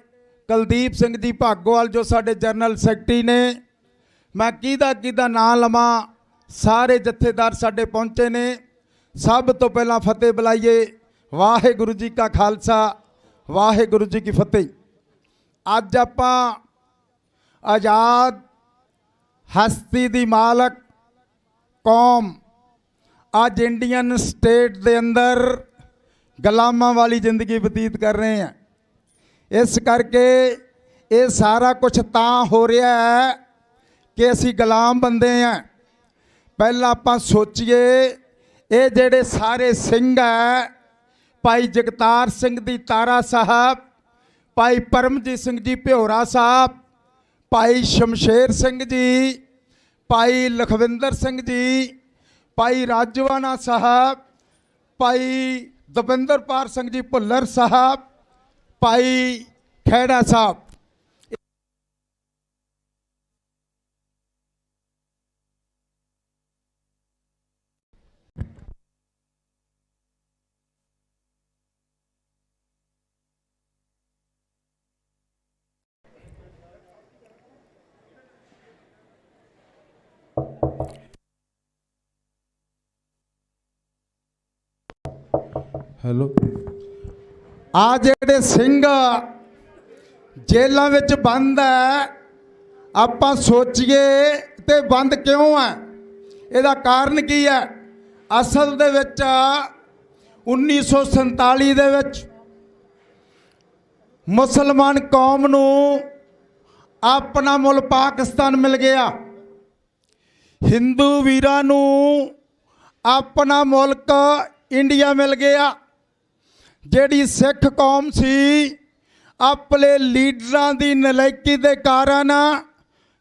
ਕੁਲਦੀਪ ਸਿੰਘ ਜੀ ਭਾਗੋਵਾਲ ਜੋ ਸਾਡੇ ਜਨਰਲ ਸੈਕਟਰੀ ਨੇ, ਮੈਂ ਕਿਹਦਾ ਨਾਂ ਲਵਾਂ, ਸਾਰੇ ਜਥੇਦਾਰ ਸਾਡੇ ਪਹੁੰਚੇ ਨੇ। ਸਭ ਤੋਂ ਪਹਿਲਾਂ ਫਤਿਹ ਬੁਲਾਈਏ। ਵਾਹਿਗੁਰੂ ਜੀ ਕਾ ਖਾਲਸਾ ਵਾਹਿਗੁਰੂ ਜੀ ਕੀ ਫਤਿਹ। ਅੱਜ ਆਪਾਂ ਆਜ਼ਾਦ ਹਸਤੀ ਦੀ ਮਾਲਕ ਕੌਮ, ਅੱਜ ਇੰਡੀਅਨ ਸਟੇਟ ਦੇ ਅੰਦਰ ਗੁਲਾਮਾਂ ਵਾਲੀ ਜ਼ਿੰਦਗੀ ਬਤੀਤ ਕਰ ਰਹੇ ਹਾਂ। ਇਸ ਕਰਕੇ ਇਹ ਸਾਰਾ ਕੁਝ ਤਾਂ ਹੋ ਰਿਹਾ ਹੈ ਕਿ ਅਸੀਂ ਗੁਲਾਮ ਬੰਦੇ ਹਾਂ। ਪਹਿਲਾਂ ਆਪਾਂ ਸੋਚੀਏ, ਇਹ ਜਿਹੜੇ ਸਾਰੇ ਸਿੰਘ ਹੈ, ਭਾਈ ਜਗਤਾਰ ਸਿੰਘ ਦੀ ਤਾਰਾ ਸਾਹਿਬ, ਭਾਈ ਪਰਮਜੀਤ ਸਿੰਘ ਜੀ ਭਿਓਰਾ ਸਾਹਿਬ, ਭਾਈ ਸ਼ਮਸ਼ੇਰ ਸਿੰਘ ਜੀ, ਭਾਈ ਲਖਵਿੰਦਰ ਸਿੰਘ ਜੀ, ਭਾਈ ਰਾਜਵਾਨਾ ਸਾਹਿਬ, ਭਾਈ ਦਵਿੰਦਰਪਾਲ ਸਿੰਘ ਜੀ ਭੁੱਲਰ ਸਾਹਿਬ, ਭਾਈ ਖੈੜਾ ਸਾਹਿਬ, ਹੈਲੋ, ਆ ਜਿਹੜੇ ਸਿੰਘ ਜੇਲ੍ਹਾਂ ਵਿੱਚ ਬੰਦ ਹੈ, ਆਪਾਂ ਸੋਚੀਏ ਤੇ ਬੰਦ ਕਿਉਂ ਹੈ? ਇਹਦਾ ਕਾਰਨ ਕੀ ਹੈ? ਅਸਲ ਦੇ ਵਿੱਚ 1947 ਦੇ ਵਿੱਚ ਮੁਸਲਮਾਨ ਕੌਮ ਨੂੰ ਆਪਣਾ ਮੁਲਕ ਪਾਕਿਸਤਾਨ ਮਿਲ ਗਿਆ। ਹਿੰਦੂ ਵੀਰਾਂ ਨੂੰ ਆਪਣਾ ਮੁਲਕ ਇੰਡੀਆ ਮਿਲ ਗਿਆ। ਜਿਹੜੀ ਸਿੱਖ ਕੌਮ ਸੀ ਆਪਣੇ ਲੀਡਰਾਂ ਦੀ ਨਲਾਇਕੀ ਦੇ ਕਾਰਨ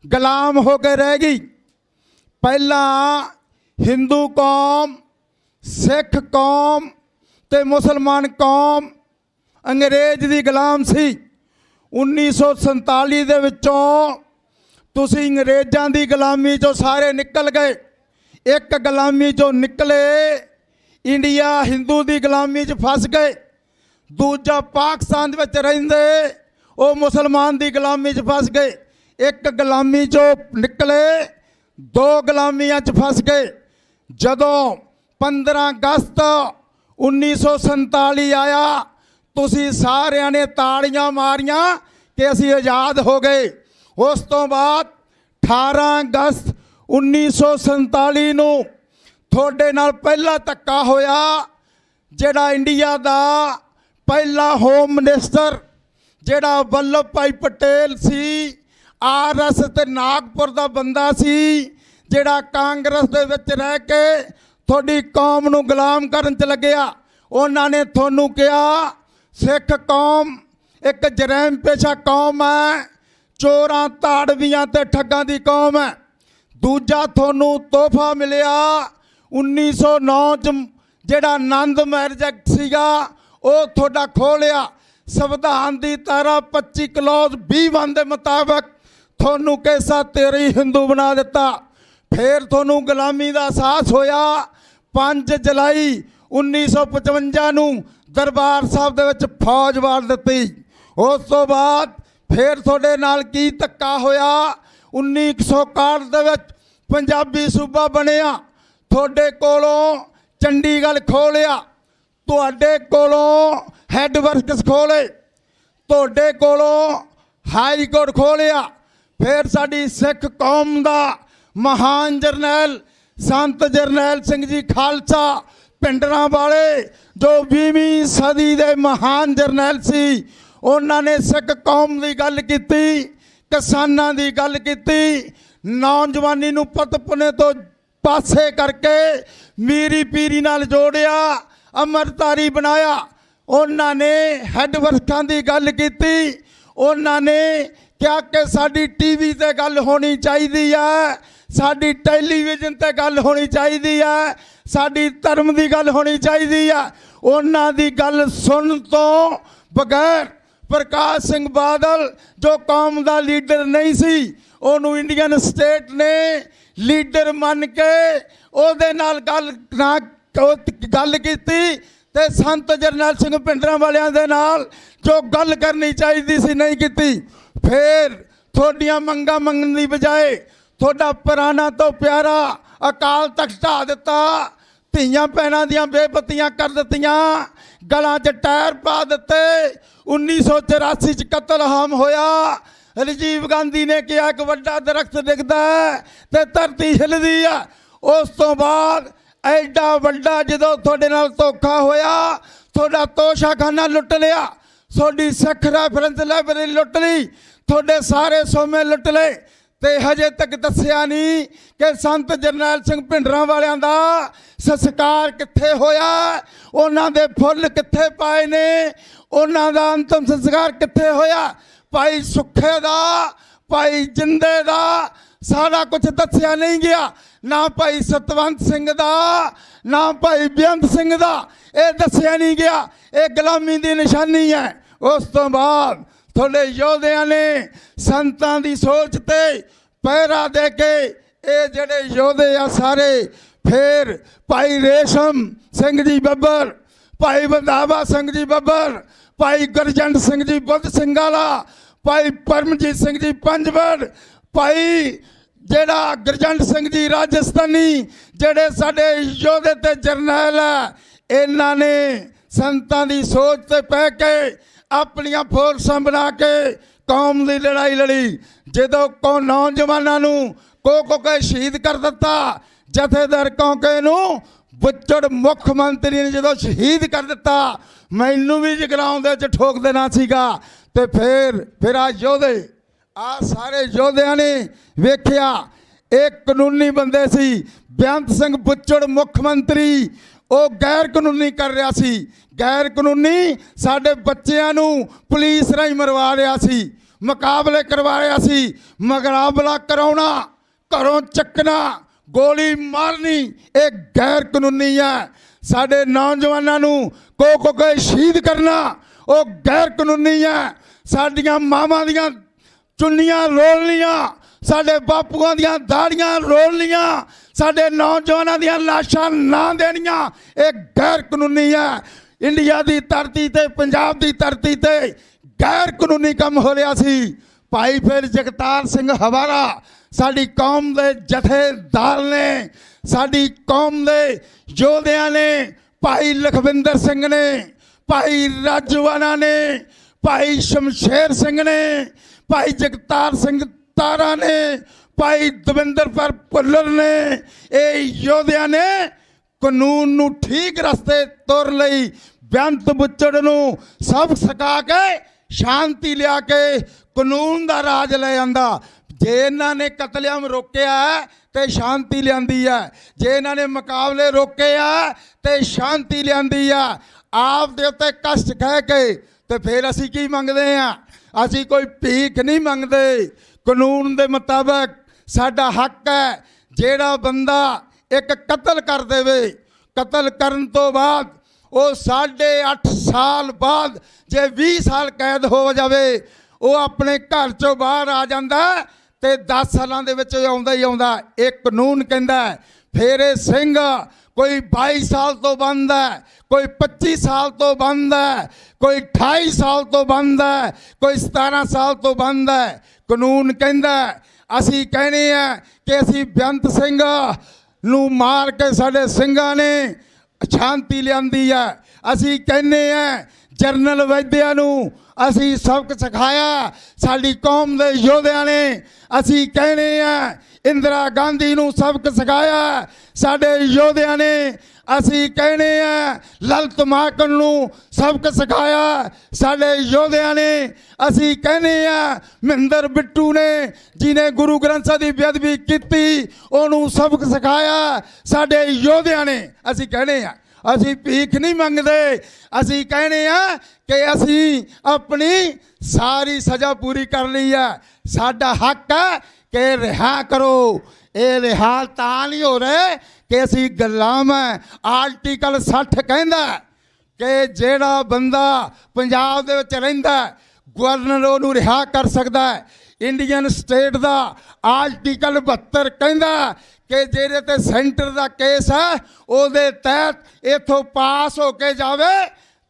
ਗੁਲਾਮ ਹੋ ਕੇ ਰਹਿ ਗਈ। ਪਹਿਲਾਂ ਹਿੰਦੂ ਕੌਮ, ਸਿੱਖ ਕੌਮ ਤੇ ਮੁਸਲਮਾਨ ਕੌਮ ਅੰਗਰੇਜ਼ ਦੀ ਗੁਲਾਮ ਸੀ। 1947 ਦੇ ਵਿੱਚੋਂ ਤੁਸੀਂ ਅੰਗਰੇਜ਼ਾਂ ਦੀ ਗੁਲਾਮੀ ਚੋਂ ਸਾਰੇ ਨਿਕਲ ਗਏ। ਇੱਕ ਗੁਲਾਮੀ ਚੋਂ ਨਿਕਲੇ, ਇੰਡੀਆ ਹਿੰਦੂ ਦੀ ਗੁਲਾਮੀ 'ਚ ਫਸ ਗਏ। ਦੂਜਾ ਪਾਕਿਸਤਾਨ ਦੇ ਵਿੱਚ ਰਹਿੰਦੇ ਉਹ ਮੁਸਲਮਾਨ ਦੀ ਗੁਲਾਮੀ 'ਚ ਫਸ ਗਏ। ਇੱਕ ਗੁਲਾਮੀ 'ਚੋਂ ਨਿਕਲੇ, ਦੋ ਗੁਲਾਮੀਆਂ 'ਚ ਫਸ ਗਏ। ਜਦੋਂ 15 ਅਗਸਤ 1947 ਆਇਆ, ਤੁਸੀਂ ਸਾਰਿਆਂ ਨੇ ਤਾੜੀਆਂ ਮਾਰੀਆਂ ਕਿ ਅਸੀਂ ਆਜ਼ਾਦ ਹੋ ਗਏ। ਉਸ ਤੋਂ ਬਾਅਦ 18 ਅਗਸਤ 1947 ਨੂੰ ਤੁਹਾਡੇ ਨਾਲ ਪਹਿਲਾ ਧੱਕਾ ਹੋਇਆ। ਜਿਹੜਾ ਇੰਡੀਆ ਦਾ ਪਹਿਲਾ ਹੋਮ ਮਿਨਿਸਟਰ ਜਿਹੜਾ ਵੱਲਭ ਭਾਈ ਪਟੇਲ ਸੀ, RS ਤੇ ਨਾਗਪੁਰ ਦਾ ਬੰਦਾ ਸੀ, ਜਿਹੜਾ ਕਾਂਗਰਸ ਦੇ ਵਿੱਚ ਰਹਿ ਕੇ ਤੁਹਾਡੀ ਕੌਮ ਨੂੰ ਗੁਲਾਮ ਕਰਨ 'ਚ ਲੱਗਿਆ। ਉਹਨਾਂ ਨੇ ਤੁਹਾਨੂੰ ਕਿਹਾ ਸਿੱਖ ਕੌਮ ਇੱਕ ਜਰੈਮ ਪੇਸ਼ਾ ਕੌਮ ਹੈ, ਚੋਰਾਂ, ਤਾੜਵੀਆਂ ਤੇ ਠੱਗਾਂ ਦੀ ਕੌਮ ਹੈ। ਦੂਜਾ ਤੁਹਾਨੂੰ ਤੋਹਫਾ ਮਿਲਿਆ 1909 'ਚ ਜਿਹੜਾ ਆਨੰਦ ਮੈਰਿਜ ਐਕਟ ਸੀਗਾ ਉਹ ਤੁਹਾਡਾ ਖੋਹ ਲਿਆ। ਸੰਵਿਧਾਨ ਦੀ ਧਾਰਾ 25 ਕਲੌਜ਼ 20 ਦੇ ਮੁਤਾਬਕ ਤੁਹਾਨੂੰ ਕੈਸਾ ਤੇਰੀ ਹਿੰਦੂ ਬਣਾ ਦਿੱਤਾ। ਫਿਰ ਤੁਹਾਨੂੰ ਗੁਲਾਮੀ ਦਾ ਅਹਿਸਾਸ ਹੋਇਆ। 5 ਜੁਲਾਈ 1955 ਨੂੰ ਦਰਬਾਰ ਸਾਹਿਬ ਦੇ ਵਿੱਚ ਫੌਜ ਵਾਰ ਦਿੱਤੀ। ਉਸ ਤੋਂ ਬਾਅਦ ਫਿਰ ਤੁਹਾਡੇ ਨਾਲ ਕੀ ਧੱਕਾ ਹੋਇਆ। 1961 ਦੇ ਵਿੱਚ ਪੰਜਾਬੀ ਸੂਬਾ ਬਣਿਆ। ਤੁਹਾਡੇ ਕੋਲੋਂ ਚੰਡੀਗੜ੍ਹ ਖੋਹ ਲਿਆ, ਤੁਹਾਡੇ ਕੋਲੋਂ ਹੈੱਡ ਵਰਕਸ ਖੋਹ ਲਏ, ਤੁਹਾਡੇ ਕੋਲੋਂ ਹਾਈ ਕੋਰਟ ਖੋਹ ਲਿਆ। ਫਿਰ ਸਾਡੀ ਸਿੱਖ ਕੌਮ ਦਾ ਮਹਾਨ ਜਰਨੈਲ ਸੰਤ ਜਰਨੈਲ ਸਿੰਘ ਜੀ ਖਾਲਸਾ ਪਿੰਡਰਾਂ ਵਾਲੇ, ਜੋ 20ਵੀਂ ਸਦੀ ਦੇ ਮਹਾਨ ਜਰਨੈਲ ਸੀ, ਉਹਨਾਂ ਨੇ ਸਿੱਖ ਕੌਮ ਦੀ ਗੱਲ ਕੀਤੀ, ਕਿਸਾਨਾਂ ਦੀ ਗੱਲ ਕੀਤੀ, ਨੌਜਵਾਨੀ ਨੂੰ ਪਤਪੁਨੇ ਤੋਂ ਪਾਸੇ ਕਰਕੇ ਮੀਰੀ ਪੀਰੀ ਨਾਲ ਜੋੜਿਆ, ਅੰਮ੍ਰਿਤਧਾਰੀ ਬਣਾਇਆ। ਉਹਨਾਂ ਨੇ ਹੈੱਡ ਵਰਕਾਂ ਦੀ ਗੱਲ ਕੀਤੀ। ਉਹਨਾਂ ਨੇ ਕਿਹਾ ਕਿ ਸਾਡੀ TV ਤੇ ਗੱਲ ਹੋਣੀ ਚਾਹੀਦੀ ਹੈ, ਸਾਡੀ ਟੈਲੀਵਿਜ਼ਨ ਤੇ ਗੱਲ ਹੋਣੀ ਚਾਹੀਦੀ ਹੈ, ਸਾਡੀ ਧਰਮ ਦੀ ਗੱਲ ਹੋਣੀ ਚਾਹੀਦੀ ਹੈ। ਉਹਨਾਂ ਦੀ ਗੱਲ ਸੁਣਨ ਤੋਂ ਬਗੈਰ ਪ੍ਰਕਾਸ਼ ਸਿੰਘ ਬਾਦਲ ਜੋ ਕੌਮ ਦਾ ਲੀਡਰ ਨਹੀਂ ਸੀ, ਉਹਨੂੰ ਇੰਡੀਅਨ ਸਟੇਟ ਨੇ ਲੀਡਰ ਮੰਨ ਕੇ ਉਹਦੇ ਨਾਲ ਗੱਲ ਕੀਤੀ ਤੇ ਸੰਤ ਜਰਨੈਲ ਸਿੰਘ ਪਿੰਡਰਾਂ ਵਾਲਿਆਂ ਦੇ ਨਾਲ ਜੋ ਗੱਲ ਕਰਨੀ ਚਾਹੀਦੀ ਸੀ ਨਹੀਂ ਕੀਤੀ। ਫਿਰ ਤੁਹਾਡੀਆਂ ਮੰਗਾਂ ਮੰਗਣ ਦੀ ਬਜਾਏ ਤੁਹਾਡਾ ਪੁਰਾਣਾ ਤੋਂ ਪਿਆਰਾ ਅਕਾਲ ਤਖਤ ਢਾਹ ਦਿੱਤਾ, ਧੀਆਂ ਭੈਣਾਂ ਦੀਆਂ ਬੇਪਤੀਆਂ ਕਰ ਦਿੱਤੀਆਂ, ਗਲਾਂ 'ਚ ਟਾਇਰ ਪਾ ਦਿੱਤੇ। 1984 'ਚ ਕਤਲਆਮ ਹੋਇਆ। ਰਾਜੀਵ ਗਾਂਧੀ ਨੇ ਕਿਹਾ ਇੱਕ ਵੱਡਾ ਦਰਖਤ ਦਿਖਦਾ ਤੇ ਧਰਤੀ ਹਿੱਲਦੀ ਆ। ਉਸ ਤੋਂ ਬਾਅਦ ਐਡਾ ਵੱਡਾ ਜਦੋਂ ਤੁਹਾਡੇ ਨਾਲ ਧੋਖਾ ਹੋਇਆ, ਤੁਹਾਡਾ ਤੋਸ਼ਾਖਾਨਾ ਲੁੱਟ ਲਿਆ, ਤੁਹਾਡੀ ਸਿੱਖ ਰੈਫਰੈਂਸ ਲਾਇਬ੍ਰੇਰੀ ਲੁੱਟ ਲਈ, ਤੁਹਾਡੇ ਸਾਰੇ ਸੋਮੇ ਲੁੱਟ ਲਏ ਤੇ ਹਜੇ ਤੱਕ ਦੱਸਿਆ ਨਹੀਂ ਕਿ ਸੰਤ ਜਰਨੈਲ ਸਿੰਘ ਭਿੰਡਰਾਂ ਵਾਲਿਆਂ ਦਾ ਸੰਸਕਾਰ ਕਿੱਥੇ ਹੋਇਆ, ਉਹਨਾਂ ਦੇ ਫੁੱਲ ਕਿੱਥੇ ਪਾਏ ਨੇ, ਉਹਨਾਂ ਦਾ ਅੰਤਮ ਸੰਸਕਾਰ ਕਿੱਥੇ ਹੋਇਆ। ਭਾਈ ਸੁੱਖੇ ਦਾ, ਭਾਈ ਜਿੰਦੇ ਦਾ ਸਾਰਾ ਕੁਝ ਦੱਸਿਆ ਨਹੀਂ ਗਿਆ, ਨਾ ਭਾਈ ਸਤਵੰਤ ਸਿੰਘ ਦਾ, ਨਾ ਭਾਈ ਬੇਅੰਤ ਸਿੰਘ ਦਾ, ਇਹ ਦੱਸਿਆ ਨਹੀਂ ਗਿਆ। ਇਹ ਗੁਲਾਮੀ ਦੀ ਨਿਸ਼ਾਨੀ ਹੈ। ਉਸ ਤੋਂ ਬਾਅਦ ਤੁਹਾਡੇ ਯੋਧਿਆਂ ਨੇ ਸੰਤਾਂ ਦੀ ਸੋਚ ਤੇ ਪਹਿਰਾ ਦੇ ਕੇ ਇਹ ਜਿਹੜੇ ਯੋਧੇ ਆ ਸਾਰੇ, ਫਿਰ ਭਾਈ ਰੇਸ਼ਮ ਸਿੰਘ ਜੀ ਬੱਬਰ, ਭਾਈ ਵੰਦਾਵਾ ਸਿੰਘ ਜੀ ਬੱਬਰ, ਭਾਈ ਗੁਰਜੰਟ ਸਿੰਘ ਜੀ ਬੁੱਧ ਸਿੰਘ ਵਾਲਾ, ਭਾਈ ਪਰਮਜੀਤ ਸਿੰਘ ਜੀ ਪੰਜਵੜ, ਭਾਈ ਜਿਹੜਾ ਗੁਰਜੰਟ ਸਿੰਘ ਜੀ ਰਾਜਸਥਾਨੀ, ਜਿਹੜੇ ਸਾਡੇ ਯੋਧੇ ਤੇ ਜਰਨੈਲ ਆ, ਇਹਨਾਂ ਨੇ ਸੰਤਾਂ ਦੀ ਸੋਚ ਤੇ ਪੈ ਕੇ ਆਪਣੀਆਂ ਫੋਰਸਾਂ ਬਣਾ ਕੇ ਕੌਮ ਦੀ ਲੜਾਈ ਲੜੀ। ਜਦੋਂ ਨੌਜਵਾਨਾਂ ਨੂੰ ਕੋ ਕੇ ਸ਼ਹੀਦ ਕਰ ਦਿੱਤਾ, ਜਥੇਦਾਰ ਕੌਂਕੇ ਨੂੰ ਬੁੱਚੜ ਮੁੱਖ ਮੰਤਰੀ ਨੇ ਜਦੋਂ ਸ਼ਹੀਦ ਕਰ ਦਿੱਤਾ, ਮੈਨੂੰ ਵੀ ਜਗਰਾਉਂ ਦੇ 'ਚ ਠੋਕ ਦੇਣਾ ਸੀਗਾ। ਤੇ ਫਿਰ ਆ ਯੋਧੇ, ਆ ਸਾਰੇ ਯੋਧਿਆਂ ਨੇ ਵੇਖਿਆ ਇਹ ਕਾਨੂੰਨੀ ਬੰਦੇ ਸੀ। ਬੇਅੰਤ ਸਿੰਘ ਬੁੱਚੜ ਮੁੱਖ ਮੰਤਰੀ, ਉਹ ਗੈਰ ਕਾਨੂੰਨੀ ਕਰ ਰਿਹਾ ਸੀ। ਗੈਰ ਕਾਨੂੰਨੀ ਸਾਡੇ ਬੱਚਿਆਂ ਨੂੰ ਪੁਲਿਸ ਰਾਹੀਂ ਮਰਵਾ ਰਿਹਾ ਸੀ, ਮੁਕਾਬਲੇ ਕਰਵਾ ਰਿਹਾ ਸੀ। ਮੁਕਾਬਲਾ ਕਰਾਉਣਾ, ਘਰੋਂ ਚੱਕਣਾ, ਗੋਲੀ ਮਾਰਨੀ, ਇਹ ਗੈਰ ਕਾਨੂੰਨੀ ਹੈ। ਸਾਡੇ ਨੌਜਵਾਨਾਂ ਨੂੰ ਕੋ ਕੇ ਸ਼ਹੀਦ ਕਰਨਾ, ਉਹ ਗੈਰ ਕਾਨੂੰਨੀ ਹੈ। ਸਾਡੀਆਂ ਮਾਵਾਂ ਦੀਆਂ ਚੁੰਨੀਆਂ ਰੋਲਣੀਆਂ, ਸਾਡੇ ਬਾਪੂਆਂ ਦੀਆਂ ਦਾੜੀਆਂ ਰੋਲਣੀਆਂ, ਸਾਡੇ ਨੌਜਵਾਨਾਂ ਦੀਆਂ ਲਾਸ਼ਾਂ ਨਾ ਦੇਣੀਆਂ, ਇਹ ਗੈਰ ਕਾਨੂੰਨੀ ਹੈ। ਇੰਡੀਆ ਦੀ ਧਰਤੀ ਤੇ, ਪੰਜਾਬ ਦੀ ਧਰਤੀ ਤੇ ਗੈਰ ਕਾਨੂੰਨੀ ਕੰਮ ਹੋ ਰਿਹਾ ਸੀ। ਭਾਈ ਫਿਰ ਜਗਤਾਰ ਸਿੰਘ ਹਵਾਰਾ ਸਾਡੀ ਕੌਮ ਦੇ ਜਥੇਦਾਰ ਨੇ, ਸਾਡੀ ਕੌਮ ਦੇ ਯੋਧਿਆਂ ਨੇ, ਭਾਈ ਲਖਵਿੰਦਰ ਸਿੰਘ ਨੇ, ਭਾਈ ਰਾਜਵਾਨਾ ਨੇ, ਭਾਈ ਸ਼ਮਸ਼ੇਰ ਸਿੰਘ ਨੇ, ਭਾਈ ਜਗਤਾਰ ਸਿੰਘ ਤਾਰਾ ਨੇ, ਭਾਈ ਦਵਿੰਦਰਪਾਲ ਭੁੱਲਰ ਨੇ, ਇਹ ਯੋਧਿਆਂ ਨੇ ਕਾਨੂੰਨ ਨੂੰ ਠੀਕ ਰਸਤੇ ਤੁਰ ਲਈ। ਬੇਅੰਤ ਬੁੱਚੜ ਨੂੰ ਸਬਕ ਸਿਖਾ ਕੇ, ਸ਼ਾਂਤੀ ਲਿਆ ਕੇ ਕਾਨੂੰਨ ਦਾ ਰਾਜ ਲੈ ਆਂਦਾ। ਜੇ ਇਹਨਾਂ ਨੇ ਕਤਲੇਆਮ ਰੋਕਿਆ ਤੇ ਸ਼ਾਂਤੀ ਲਿਆਂਦੀ ਹੈ, ਜੇ ਇਹਨਾਂ ਨੇ ਮੁਕਾਬਲੇ ਰੋਕੇ ਆ ਤੇ ਸ਼ਾਂਤੀ ਲਿਆਂਦੀ ਆ। ਆਪ ਦੇ ਉੱਤੇ ਕਸ਼ਟ ਕਹਿ ਕੇ ਤੇ ਫਿਰ ਅਸੀਂ ਕੀ ਮੰਗਦੇ ਆ? ਅਸੀਂ ਕੋਈ ਭੀਖ ਨਹੀਂ ਮੰਗਦੇ। ਕਾਨੂੰਨ ਦੇ ਮੁਤਾਬਕ ਸਾਡਾ ਹੱਕ ਹੈ। ਜਿਹੜਾ ਬੰਦਾ ਇੱਕ ਕਤਲ ਕਰ ਦੇਵੇ, ਕਤਲ ਕਰਨ ਤੋਂ ਬਾਅਦ ਉਹ 8.5 ਸਾਲ ਬਾਅਦ ਜੇ 20 ਸਾਲ ਕੈਦ ਹੋ ਜਾਵੇ, ਉਹ ਆਪਣੇ ਘਰ ਚੋਂ ਬਾਹਰ ਆ ਜਾਂਦਾ ਤੇ 10 ਸਾਲਾਂ ਦੇ ਵਿੱਚ ਆਉਂਦਾ ਹੀ ਆਉਂਦਾ। ਇਹ ਕਾਨੂੰਨ ਕਹਿੰਦਾ। ਫਿਰ ਇਹ ਸਿੰਘ ਕੋਈ 22 ਸਾਲ ਤੋਂ ਬੰਦ ਹੈ, ਕੋਈ 25 ਸਾਲ ਤੋਂ ਬੰਦ ਹੈ, ਕੋਈ 28 ਸਾਲ ਤੋਂ ਬੰਦ ਹੈ, ਕੋਈ 17 ਸਾਲ ਤੋਂ ਬੰਦ ਹੈ। ਕਾਨੂੰਨ ਕਹਿੰਦਾ। ਅਸੀਂ ਕਹਿੰਦੇ ਆ ਕਿ ਅਸੀਂ ਬੇਅੰਤ ਸਿੰਘ ਨੂੰ ਮਾਰ ਕੇ ਸਾਡੇ ਸਿੰਘਾਂ ਨੇ ਸ਼ਾਂਤੀ ਲਿਆਂਦੀ ਹੈ। ਅਸੀਂ ਕਹਿੰਦੇ ਆ ਜਰਨਲ ਵੈਦਿਆ ਨੂੰ ਅਸੀਂ ਸਬਕ ਸਿਖਾਇਆ, ਸਾਡੀ ਕੌਮ ਦੇ ਯੋਧਿਆਂ ਨੇ। ਅਸੀਂ ਕਹਿੰਦੇ ਆ ਇੰਦਰਾ ਗਾਂਧੀ ਨੂੰ ਸਬਕ ਸਿਖਾਇਆ, ਸਾਡੇ ਯੋਧਿਆਂ ਨੇ। ਅਸੀਂ ਕਹਿੰਦੇ ਆ ਲਲਿਤ ਮਾਕਨ ਨੂੰ ਸਬਕ ਸਿਖਾਇਆ, ਸਾਡੇ ਯੋਧਿਆਂ ਨੇ। ਅਸੀਂ ਕਹਿੰਦੇ ਆ ਮਹਿੰਦਰ ਬਿੱਟੂ ਨੇ, ਜਿਹਨੇ ਗੁਰੂ ਗ੍ਰੰਥ ਸਾਹਿਬ ਦੀ ਬੇਅਦਬੀ ਕੀਤੀ, ਉਹਨੂੰ ਸਬਕ ਸਿਖਾਇਆ, ਸਾਡੇ ਯੋਧਿਆਂ ਨੇ। ਅਸੀਂ ਕਹਿੰਦੇ ਆ ਅਸੀਂ ਭੀਖ ਨਹੀਂ ਮੰਗਦੇ। ਅਸੀਂ ਕਹਿੰਦੇ ਆ ਕਿ ਅਸੀਂ ਆਪਣੀ ਸਾਰੀ ਸਜ਼ਾ ਪੂਰੀ ਕਰ ਲਈ ਹੈ। ਸਾਡਾ ਹੱਕ ਹੈ ਕਿ ਰਿਹਾ ਕਰੋ। ਇਹ ਰਿਹਾ ਤਾਂ ਨਹੀਂ ਹੋ ਰਹੇ ਕਿ ਅਸੀਂ ਗੁਲਾਮ ਹੈ। ਆਰਟੀਕਲ 60 ਕਹਿੰਦਾ ਕਿ ਜਿਹੜਾ ਬੰਦਾ ਪੰਜਾਬ ਦੇ ਵਿੱਚ ਰਹਿੰਦਾ, ਗਵਰਨਰ ਉਹਨੂੰ ਰਿਹਾ ਕਰ ਸਕਦਾ ਹੈ। ਇੰਡੀਅਨ ਸਟੇਟ ਦਾ ਆਰਟੀਕਲ 72 ਕਹਿੰਦਾ ਕਿ ਜਿਹੜੇ ਤੇ ਸੈਂਟਰ ਦਾ ਕੇਸ ਹੈ, ਉਹਦੇ ਤਹਿਤ ਇੱਥੋਂ ਪਾਸ ਹੋ ਕੇ ਜਾਵੇ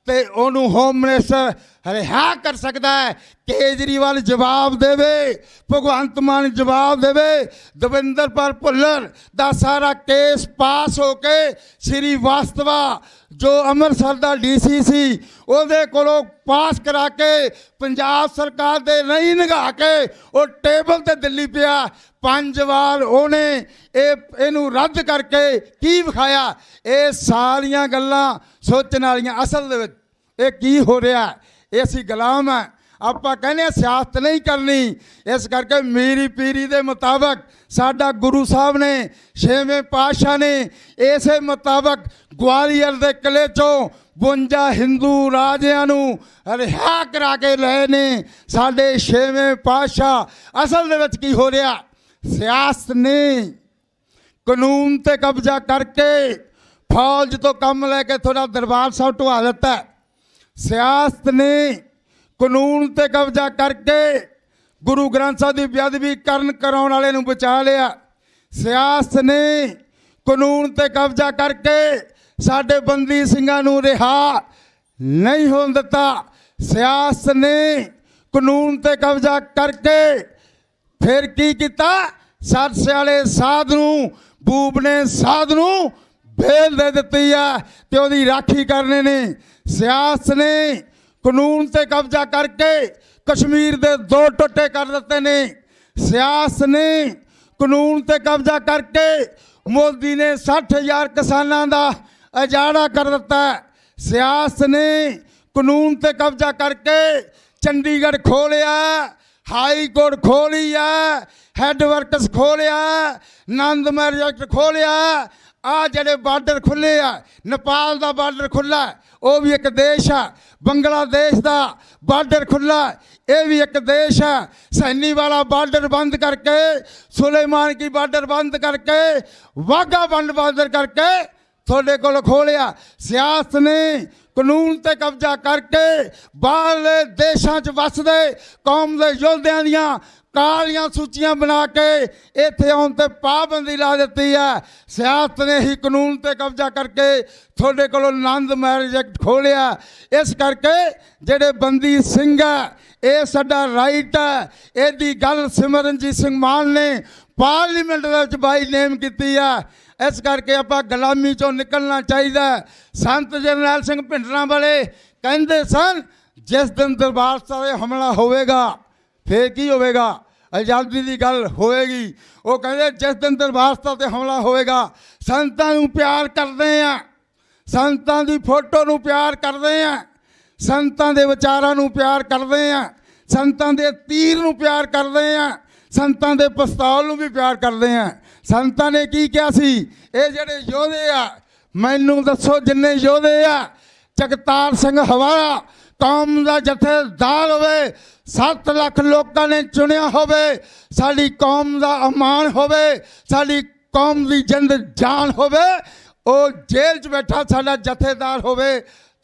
ਤੇ ਉਹਨੂੰ ਹੋਮ ਮਿਨਿਸਟਰ ਰਿਹਾ ਕਰ ਸਕਦਾ ਹੈ। ਕੇਜਰੀਵਾਲ ਜਵਾਬ ਦੇਵੇ, ਭਗਵੰਤ ਮਾਨ ਜਵਾਬ ਦੇਵੇ। ਦਵਿੰਦਰਪਾਲ ਭੁੱਲਰ ਦਾ ਸਾਰਾ ਕੇਸ ਪਾਸ ਹੋ ਕੇ ਸ੍ਰੀ ਵਾਸਤਵਾ ਜੋ ਅੰਮ੍ਰਿਤਸਰ ਦਾ ਡੀਸੀ ਸੀ, ਉਹਦੇ ਕੋਲੋਂ ਪਾਸ ਕਰਾ ਕੇ ਪੰਜਾਬ ਸਰਕਾਰ ਦੇ ਨਹੀਂ ਨਿਗਾਹ ਕੇ ਉਹ ਟੇਬਲ ਤੇ ਦਿੱਲੀ ਪਿਆ। 5 ਵਾਰ ਉਹਨੇ ਇਹਨੂੰ ਰੱਦ ਕਰਕੇ ਕੀ ਵਿਖਾਇਆ? ਇਹ ਸਾਰੀਆਂ ਗੱਲਾਂ ਸੋਚਣ ਵਾਲੀਆਂ। ਅਸਲ ਦੇ ਵਿੱਚ ਇਹ ਕੀ ਹੋ ਰਿਹਾ? ਇਹ ਅਸੀਂ ਗੁਲਾਮ ਹੈ। ਆਪਾਂ ਕਹਿੰਦੇ ਸਿਆਸਤ ਨਹੀਂ ਕਰਨੀ। ਇਸ ਕਰਕੇ ਮੀਰੀ ਪੀਰੀ ਦੇ ਮੁਤਾਬਕ ਸਾਡਾ ਗੁਰੂ ਸਾਹਿਬ ਨੇ, 6ਵੇਂ ਪਾਤਸ਼ਾਹ ਨੇ ਇਸੇ ਮੁਤਾਬਕ ਗਵਾਲੀਅਰ ਦੇ ਕਿਲੇ ਚੋਂ 52 ਹਿੰਦੂ ਰਾਜਿਆਂ ਨੂੰ ਰਿਹਾ ਕਰਾ ਕੇ ਲਏ ਨੇ ਸਾਡੇ 6ਵੇਂ ਪਾਤਸ਼ਾਹ। ਅਸਲ ਦੇ ਵਿੱਚ ਕੀ ਹੋ ਰਿਹਾ? ਸਿਆਸਤ ਨੇ ਕਾਨੂੰਨ ਤੇ ਕਬਜ਼ਾ ਕਰਕੇ ਫੌਜ ਤੋਂ ਕੰਮ ਲੈ ਕੇ ਥੋੜਾ ਦਰਬਾਰ ਸਾਹਿਬ ਢਵਾ ਦਿੱਤਾ। ਸਿਆਸਤ ਨੇ ਕਾਨੂੰਨ ਤੇ ਕਬਜ਼ਾ ਕਰਕੇ ਗੁਰੂ ਗ੍ਰੰਥ ਸਾਹਿਬ ਦੀ ਬੇਅਦਬੀ ਕਰਾਉਣ ਵਾਲੇ ਨੂੰ ਬਚਾ ਲਿਆ। ਸਿਆਸਤ ਨੇ ਕਾਨੂੰਨ ਤੇ ਕਬਜ਼ਾ ਕਰਕੇ ਸਾਡੇ ਬੰਦੀ ਸਿੰਘਾਂ ਨੂੰ ਰਿਹਾ ਨਹੀਂ ਹੋਣ ਦਿੱਤਾ। ਸਿਆਸਤ ਨੇ ਕਾਨੂੰਨ ਤੇ ਕਬਜ਼ਾ ਕਰਕੇ ਫਿਰ ਕੀ ਕੀਤਾ? ਸਰਸੇ ਵਾਲੇ ਸਾਧ ਨੂੰ, ਬੂਬ ਨੇ ਸਾਧ ਨੂੰ ਬੇਲ ਦੇ ਦਿੱਤੀ ਆ ਤੇ ਉਹਦੀ ਰਾਖੀ ਕਰਨੇ ਨੇ। ਸਿਆਸਤ ਨੇ ਕਾਨੂੰਨ ਤੇ ਕਬਜ਼ਾ ਕਰਕੇ ਕਸ਼ਮੀਰ ਦੇ 2 ਟੁੱਟੇ ਕਰ ਦਿੱਤੇ ਨੇ। ਸਿਆਸਤ ਨੇ ਕਾਨੂੰਨ ਤੇ ਕਬਜ਼ਾ ਕਰਕੇ ਮੋਦੀ ਨੇ 60,000 ਕਿਸਾਨਾਂ ਦਾ ਉਜਾੜਾ ਕਰ ਦਿੱਤਾ। ਸਿਆਸਤ ਨੇ ਕਾਨੂੰਨ ਤੇ ਕਬਜ਼ਾ ਕਰਕੇ ਚੰਡੀਗੜ੍ਹ ਖੋਲਿਆ, ਹਾਈ ਕੋਰਟ ਖੋਲਿਆ, ਹੈੱਡ ਵਰਕਸ ਖੋਲਿਆ, ਆਨੰਦ ਮੈਰਿਜ ਖੋਲਿਆ, ਆ ਜਿਹੜੇ ਬਾਰਡਰ ਖੁੱਲੇ ਆ, ਨੇਪਾਲ ਦਾ ਬਾਰਡਰ ਖੁੱਲਾ, ਉਹ ਵੀ ਇੱਕ ਦੇਸ਼ ਆ, ਬੰਗਲਾਦੇਸ਼ ਦਾ ਬਾਰਡਰ ਖੁੱਲਾ, ਇਹ ਵੀ ਇੱਕ ਦੇਸ਼ ਹੈ। सैनी वाला बॉर्डर बंद करके, सुलेमान की बॉर्डर बंद करके, वाघा बंद बंद करके थोड़े को खोलिया। सियासत ने कानून ते कब्जा करके बाहरले देशों च वसदे कौम के योद्धियां दियां कालियां सूचियां बना के इत्थे आउण ते पाबंदी ला दी है। सियासत ने ही कानून ते कब्जा करके थोड़े को आनंद मैरिज एक्ट खोलिया। इस करके जेडे बंदी सिंह है, ये साडा राइट है। यदी गल सिमरनजीत सिंह मान ने पार्लीमेंट दे बाई नेम की है। इस करके आप गुलामी चों निकलना चाहिए। संत जरनैल सिंह भिंडरां वाले कहते सन जिस दिन दरबार साहिब हमला होगा फिर की होगा, आज़ादी की गल होएगी। वो कहते जिस दिन दरबार साहिब हमला होएगा संतां नूं प्यार करते हैं, संतां दी फोटो नूं प्यार करते हैं, संतां दे विचारां नूं प्यार करते हैं, संतां दे तीर नूं प्यार करते हैं, संतां दे पिस्तौल नूं भी प्यार करते हैं। संतां ने की किया सी? ये जेडे योधे आ, मैनू दसो जिन्ने योधे आ, जगतार सिंह हवाला कौम का जथेदार होवे, 7 लाख लोगों ने चुनिया होवे, साडी कौम का अमान होवे, साडी कौम की जिंद जान होवे, वो जेल च बैठा साडा जथेदार होवे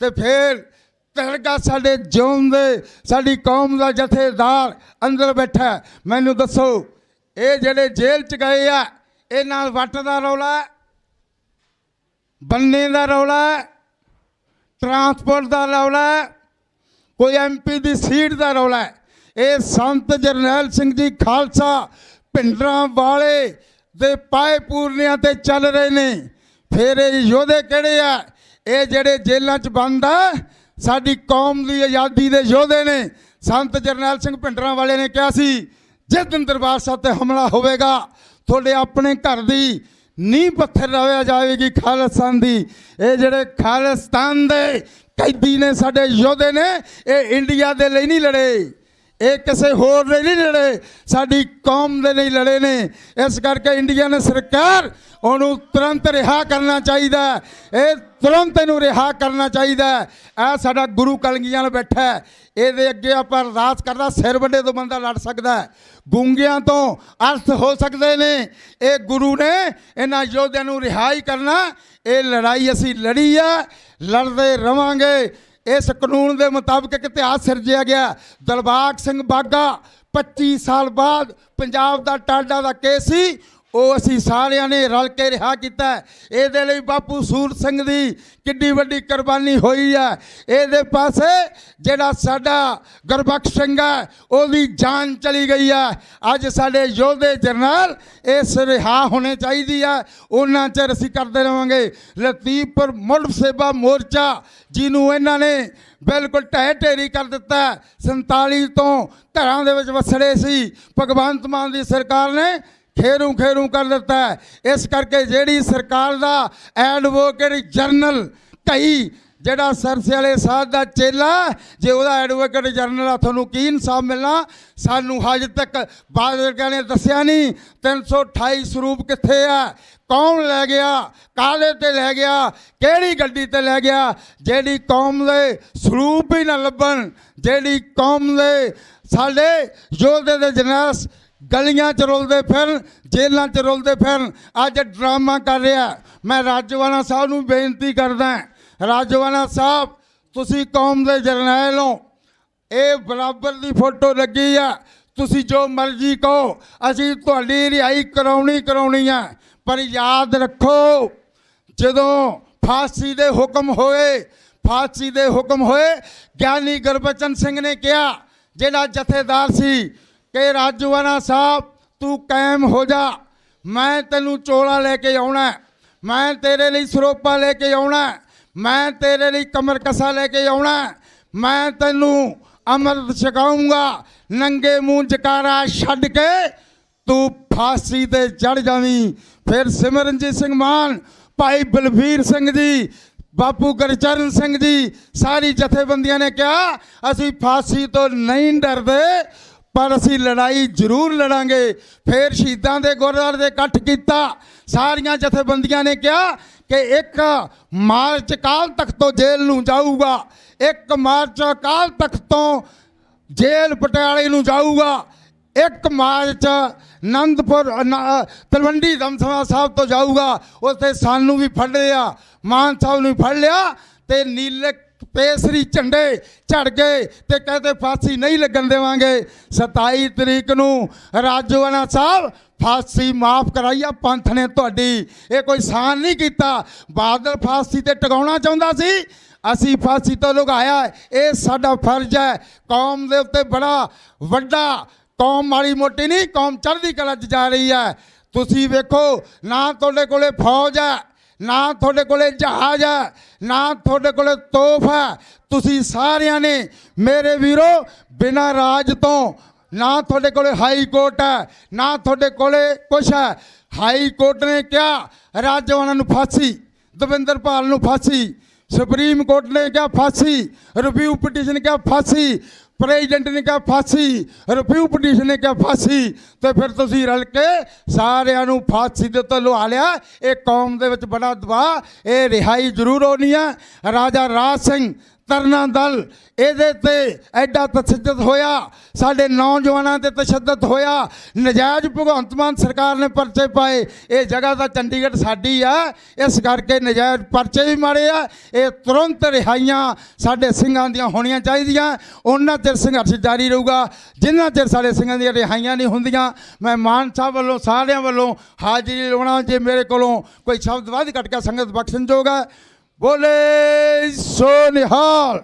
ते फिर तिलका साडे जिउंदे साडी कौम का जथेदार अंदर बैठा। मैनू दसो ये जेडे जेल च गए आ, ये नाल वट दा रौला, बन्ने दा रौला, ट्रांसपोर्ट दा रौला, कोई MP की सीट का रौला है। ये संत जरनैल सिंह जी खालसा भिंडरां वाले दे पाए पूर्णियां ते चल रहे ने। फिर ये योधे किहड़े आ? ये जेडे जेलों च बंद आ, साडी कौम की आज़ादी के योधे ने। संत जरनैल सिंह भिंडरां वाले ने कहा सी जिस दिन दरबार साहिब ते हमला होगा थोड़े अपने घर की नींह पत्थर रवया जाएगी खालिस्तान की। ये जेडे खालिस्तान दे कैदी ने साडे योधे ने, ये इंडिया दे लिए नहीं लड़े, ये किसी होर दे नहीं लड़े, साडी कौम दे नहीं लड़े ने। इस करके इंडिया ने सरकार उन्होंने तुरंत रिहा करना चाहिए, ये तुरंत इनू रिहा करना चाहिए। आ साडा गुरु कलगियां नाल बैठा है, ये अगे आप अरदास करदा सिर वड्डे तो बंदा लड़ सकता है, गूंगियां तो अर्थ हो सकते ने। ये गुरु ने इन्हां योद्धियां नू रिहाई करना, ये लड़ाई असी लड़ी है, लड़ते रवांगे। इस कानून के मुताबिक एक इतिहास सिरजिया गया। दिलबाग सिंह बागा 25 साल बाद पंजाब का टाडा का केस ही वो असी सारिਆਂ ने रल के रिहा किया। ये लिए बापू सूरत सिंह की किड्डी वड्डी कुर्बानी हुई है। ये पासे जेड़ा साडा गुरबख्श सिंह है उसकी जान चली गई है। अज साडे योधे जरनैल इस रिहा होने चाहिए है, उन्ना चਿਰ असी करते रहांगे। लतीफपुर मुड़ सेवा मोर्चा जिन्हों इन्हों ने बिल्कुल ढह ढेरी कर दिता है, 47 तो घरों दे विच वसड़े सी, भगवंत मान की सरकार ने खेरू खेरू कर दिता है। इस करके जेड़ी सरकार का एडवोकेट जनरल कई जेड़ा सरसे वाले साहब का चेला, जे वह एडवोकेट जनरल आ थोनू की इंसाफ मिलना, सानू अज तक बादल ने दसिया नहीं। 328 स्वरूप कित्थे है, कौन लै गया, काले ते लै गया, केड़ी गड्डी ते लै गया। जेड़ी कौम दे स्वरूप ही ना लभन, जेड़ी कौम दे साडे योधे दे जरनैल गलियां च रुलते फिर, जेलों च रुलते फिर, अज ड्रामा कर रहा। मैं राजवाना साहब नूं बेनती करदा, राजवाना साहब तुसी कौम दे जरनैल हो, ये बराबर की फोटो लगी है, तुसी जो मर्जी कहो, असी तुहाडी रिहाई कराउणी है। पर याद रखो जदों फांसी दे हुक्म होए, फांसी दे हुक्म होए, ज्ञानी गुरबचन सिंह ने कहा जेड़ा जथेदार सी कि राजवाना साहब तू कायम हो जा, मैं तेनू चोला लेके आउणा, मैं तेरे लिए सरोपा लेके आउणा, मैं तेरे लिए कमर कसा लेके आउणा, मैं तेनू अमृत छकाऊंगा। नंगे मुँह जकारा छड्ड के तू फांसी ते चढ़ जावी। फिर सिमरनजीत सिंह मान, भाई बलबीर सिंह जी, बापू गुरचरण सिंह जी, सारी जथेबंदियां ने कहा असी फांसी तो नहीं डरते, ਪਰ ਅਸੀਂ ਲੜਾਈ ਜ਼ਰੂਰ ਲੜਾਂਗੇ। ਫਿਰ ਸ਼ਹੀਦਾਂ ਦੇ ਗੁਰਦੁਆਰੇ ਦੇ ਇਕੱਠ ਕੀਤਾ। ਸਾਰੀਆਂ ਜਥੇਬੰਦੀਆਂ ਨੇ ਕਿਹਾ ਕਿ 1 ਮਾਰਚ ਅਕਾਲ ਤਖਤ ਤੋਂ ਜੇਲ੍ਹ ਨੂੰ ਜਾਊਗਾ, 1 ਮਾਰਚ ਅਕਾਲ ਤਖਤ ਤੋਂ ਜੇਲ੍ਹ ਪਟਿਆਲੇ ਨੂੰ ਜਾਊਗਾ, 1 ਮਾਰਚ ਆਨੰਦਪੁਰ ਤਲਵੰਡੀ ਦਮਦਮਾ ਸਾਹਿਬ ਤੋਂ ਜਾਊਗਾ। ਉੱਥੇ ਸਾਨੂੰ ਵੀ ਫੜ ਲਿਆ, ਮਾਨ ਸਾਹਿਬ ਨੂੰ ਵੀ ਫੜ ਲਿਆ ਤੇ ਨੀਲੇ ਪੇਸਰੀ ਝੰਡੇ ਝੜ ਗਏ ਤੇ ਕਹਿੰਦੇ ਫਾਂਸੀ ਨਹੀਂ ਲੱਗਣ ਦੇਵਾਂਗੇ। 27 ਤਰੀਕ ਨੂੰ ਰਾਜੋਆਣਾ ਸਾਹਿਬ ਫਾਂਸੀ ਮਾਫ ਕਰਾਈ ਆ ਪੰਥ ਨੇ ਤੁਹਾਡੀ। ਇਹ ਕੋਈ ਸਾਨ ਨਹੀਂ ਕੀਤਾ। ਬਾਦਲ ਫਾਂਸੀ ਤੇ ਟਿਕਾਉਣਾ ਚਾਹੁੰਦਾ ਸੀ, ਅਸੀਂ ਫਾਂਸੀ ਤੋਂ ਲੁਕਾਇਆ। ਇਹ ਸਾਡਾ ਫਰਜ਼ ਹੈ। ਕੌਮ ਦੇ ਉੱਤੇ ਬੜਾ ਵੱਡਾ, ਕੌਮ ਮਾੜੀ ਮੋਟੀ ਨਹੀਂ, ਕੌਮ ਚੜ੍ਹਦੀ ਕਲਾ 'ਚ ਜਾ ਰਹੀ ਹੈ। ਤੁਸੀਂ ਵੇਖੋ, ਨਾ ਤੁਹਾਡੇ ਕੋਲੇ ਫੌਜ ਹੈ, ਨਾ ਤੁਹਾਡੇ ਕੋਲੇ ਜਹਾਜ਼ ਹੈ, ਨਾ ਤੁਹਾਡੇ ਕੋਲੇ ਤੋਪ ਹੈ। ਤੁਸੀਂ ਸਾਰਿਆਂ ਨੇ ਮੇਰੇ ਵੀਰੋ ਬਿਨਾਂ ਰਾਜ ਤੋਂ, ਨਾ ਤੁਹਾਡੇ ਕੋਲੇ ਹਾਈ ਕੋਰਟ ਹੈ, ਨਾ ਤੁਹਾਡੇ ਕੋਲੇ ਕੁਛ ਹੈ। ਹਾਈ ਕੋਰਟ ਨੇ ਕਿਹਾ ਰਾਜੋਆਣਾ ਨੂੰ ਫਾਂਸੀ, ਦਵਿੰਦਰਪਾਲ ਨੂੰ ਫਾਂਸੀ, ਸੁਪਰੀਮ ਕੋਰਟ ਨੇ ਕਿਹਾ ਫਾਂਸੀ, ਰਿਵਿਊ ਪਟੀਸ਼ਨ ਕਿਹਾ ਫਾਂਸੀ, ਪ੍ਰੈਜ਼ੀਡੈਂਟ ਨੇ ਕਿਹਾ ਫਾਂਸੀ, ਰਿਵਿਊ ਪਟੀਸ਼ਨ ਨੇ ਕਿਹਾ ਫਾਂਸੀ। ਤੇ ਫਿਰ ਤੁਸੀਂ ਰਲ ਕੇ ਸਾਰਿਆਂ ਨੂੰ ਫਾਂਸੀ ਦੇ ਉੱਤੇ ਲੁਹਾ ਲਿਆ। ਇਹ ਕੌਮ ਦੇ ਵਿੱਚ ਬੜਾ ਦਬਾਅ, ਇਹ ਰਿਹਾਈ ਜ਼ਰੂਰ ਹੋਣੀ ਹੈ। ਰਾਜਾ ਰਾਜ ਸਿੰਘ ਤਰਨਾ ਦਲ, ਇਹਦੇ ਤੇ ਐਡਾ ਤਸ਼ੱਦਦ ਹੋਇਆ, ਸਾਡੇ ਨੌਜਵਾਨਾਂ ਤੇ ਤਸ਼ੱਦਦ ਹੋਇਆ। ਨਜਾਇਜ਼ ਭਗਵੰਤ ਮਾਨ ਸਰਕਾਰ ਨੇ ਪਰਚੇ ਪਾਏ। ਇਹ ਜਗ੍ਹਾ ਤਾਂ ਚੰਡੀਗੜ੍ਹ ਸਾਡੀ ਆ, ਇਸ ਕਰਕੇ ਨਜਾਇਜ਼ ਪਰਚੇ ਵੀ ਮਾਰੇ ਆ। ਇਹ ਤੁਰੰਤ ਰਿਹਾਈਆਂ ਸਾਡੇ ਸਿੰਘਾਂ ਦੀਆਂ ਹੋਣੀਆਂ ਚਾਹੀਦੀਆਂ। ਉਹਨਾਂ ਚਿਰ ਸੰਘਰਸ਼ ਜਾਰੀ ਰਹੂਗਾ ਜਿੰਨਾ ਚਿਰ ਸਾਡੇ ਸਿੰਘਾਂ ਦੀਆਂ ਰਿਹਾਈਆਂ ਨਹੀਂ ਹੁੰਦੀਆਂ। ਮੈਂ ਮਾਨ ਸਾਹਿਬ ਵੱਲੋਂ ਸਾਰਿਆਂ ਵੱਲੋਂ ਹਾਜ਼ਰੀ ਲਾਉਣਾ। ਜੇ ਮੇਰੇ ਕੋਲੋਂ ਕੋਈ ਸ਼ਬਦ ਵੱਧ ਘੱਟ ਕੇ ਸੰਗਤ ਬਖਸ਼ਣਯੋਗ ਹੈ। ਬੋਲੇ ਸੋ ਨਿਹਾਲ।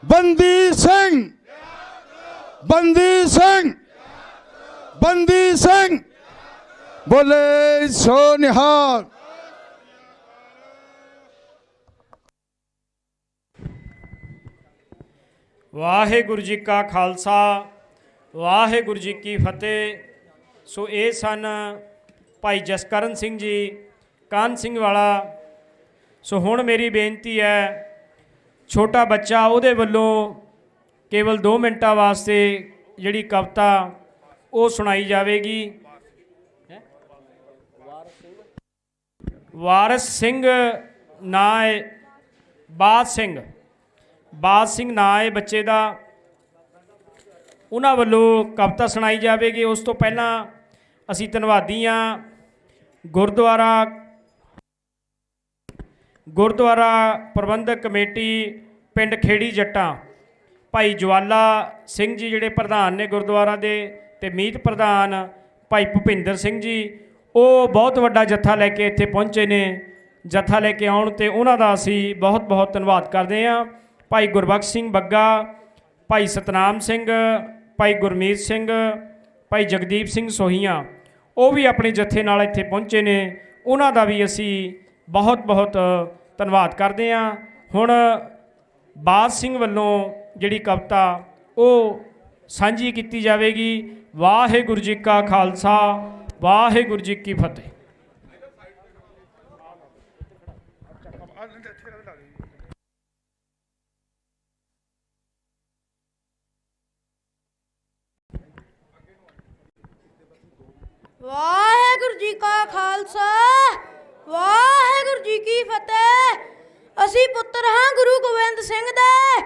ਬੰਦੀ ਸਿੰਘ, ਬੰਦੀ ਸਿੰਘ, ਬੰਦੀ ਸਿੰਘ, ਬੋਲੇ ਸੋ ਨਿਹਾਲ। ਵਾਹਿਗੁਰੂ ਜੀ ਕਾ ਖਾਲਸਾ, ਵਾਹਿਗੁਰੂ ਜੀ ਕੀ ਫਤਿਹ। ਸੋ ਇਹ ਸਨ ਭਾਈ ਜਸਕਰਨ ਸਿੰਘ ਜੀ, ਕਾਨ ਸਿੰਘ ਵਾਲਾ। ਸੋ ਹੁਣ ਮੇਰੀ ਬੇਨਤੀ ਹੈ, ਛੋਟਾ ਬੱਚਾ ਉਹਦੇ ਵੱਲੋਂ ਕੇਵਲ 2 ਮਿੰਟਾਂ ਵਾਸਤੇ ਜਿਹੜੀ ਕਵਿਤਾ ਉਹ ਸੁਣਾਈ ਜਾਵੇਗੀ। ਵਾਰਿਸ ਸਿੰਘ ਨਾਂ ਹੈ, ਬਾਦ ਸਿੰਘ, ਬਾਦ ਸਿੰਘ ਨਾਂ ਹੈ ਬੱਚੇ ਦਾ। ਉਹਨਾਂ ਵੱਲੋਂ ਕਵਿਤਾ ਸੁਣਾਈ ਜਾਵੇਗੀ। ਉਸ ਤੋਂ ਪਹਿਲਾਂ ਅਸੀਂ ਧੰਨਵਾਦੀ ਹਾਂ ਗੁਰਦੁਆਰਾ ਪ੍ਰਬੰਧਕ ਕਮੇਟੀ ਪਿੰਡ ਖੇੜੀ ਜੱਟਾਂ, ਭਾਈ ਜਵਾਲਾ ਸਿੰਘ ਜੀ ਜਿਹੜੇ ਪ੍ਰਧਾਨ ਨੇ ਗੁਰਦੁਆਰਾ ਦੇ, ਤੇ ਮੀਤ ਪ੍ਰਧਾਨ ਭਾਈ ਭੁਪਿੰਦਰ ਸਿੰਘ ਜੀ, ਉਹ ਬਹੁਤ ਵੱਡਾ ਜੱਥਾ ਲੈ ਕੇ ਇੱਥੇ ਪਹੁੰਚੇ ਨੇ। ਜੱਥਾ ਲੈ ਕੇ ਆਉਣ ਤੇ ਉਹਨਾਂ ਦਾ ਅਸੀਂ ਬਹੁਤ ਬਹੁਤ ਧੰਨਵਾਦ ਕਰਦੇ ਹਾਂ। ਭਾਈ ਗੁਰਬਖਸ਼ ਸਿੰਘ ਬੱਗਾ, ਭਾਈ ਸਤਨਾਮ ਸਿੰਘ, ਭਾਈ ਗੁਰਮੀਤ ਸਿੰਘ, ਭਾਈ ਜਗਦੀਪ ਸਿੰਘ ਸੋਹੀਆਂ, ਉਹ ਵੀ ਆਪਣੇ ਜੱਥੇ ਨਾਲ ਇੱਥੇ ਪਹੁੰਚੇ ਨੇ। ਉਹਨਾਂ ਦਾ ਵੀ ਅਸੀਂ ਬਹੁਤ ਬਹੁਤ ਧੰਨਵਾਦ ਕਰਦੇ ਹਾਂ। ਹੁਣ ਬਾਦ ਸਿੰਘ ਵੱਲੋਂ ਜਿਹੜੀ ਕਵਿਤਾ ਉਹ ਸਾਂਝੀ ਕੀਤੀ ਜਾਵੇਗੀ। ਵਾਹਿਗੁਰੂ ਜੀ ਕਾ ਖਾਲਸਾ, ਵਾਹਿਗੁਰੂ ਜੀ ਕੀ ਫਤਿਹ। ਵਾਹਿਗੁਰੂ ਜੀ ਕਾ ਖਾਲਸਾ, ਵਾਹਿਗੁਰੂ ਜੀ ਕੀ ਫਤਿਹ। ਅਸੀਂ ਪੁੱਤਰ ਹਾਂ ਗੁਰੂ ਗੋਬਿੰਦ ਸਿੰਘ ਦੇ,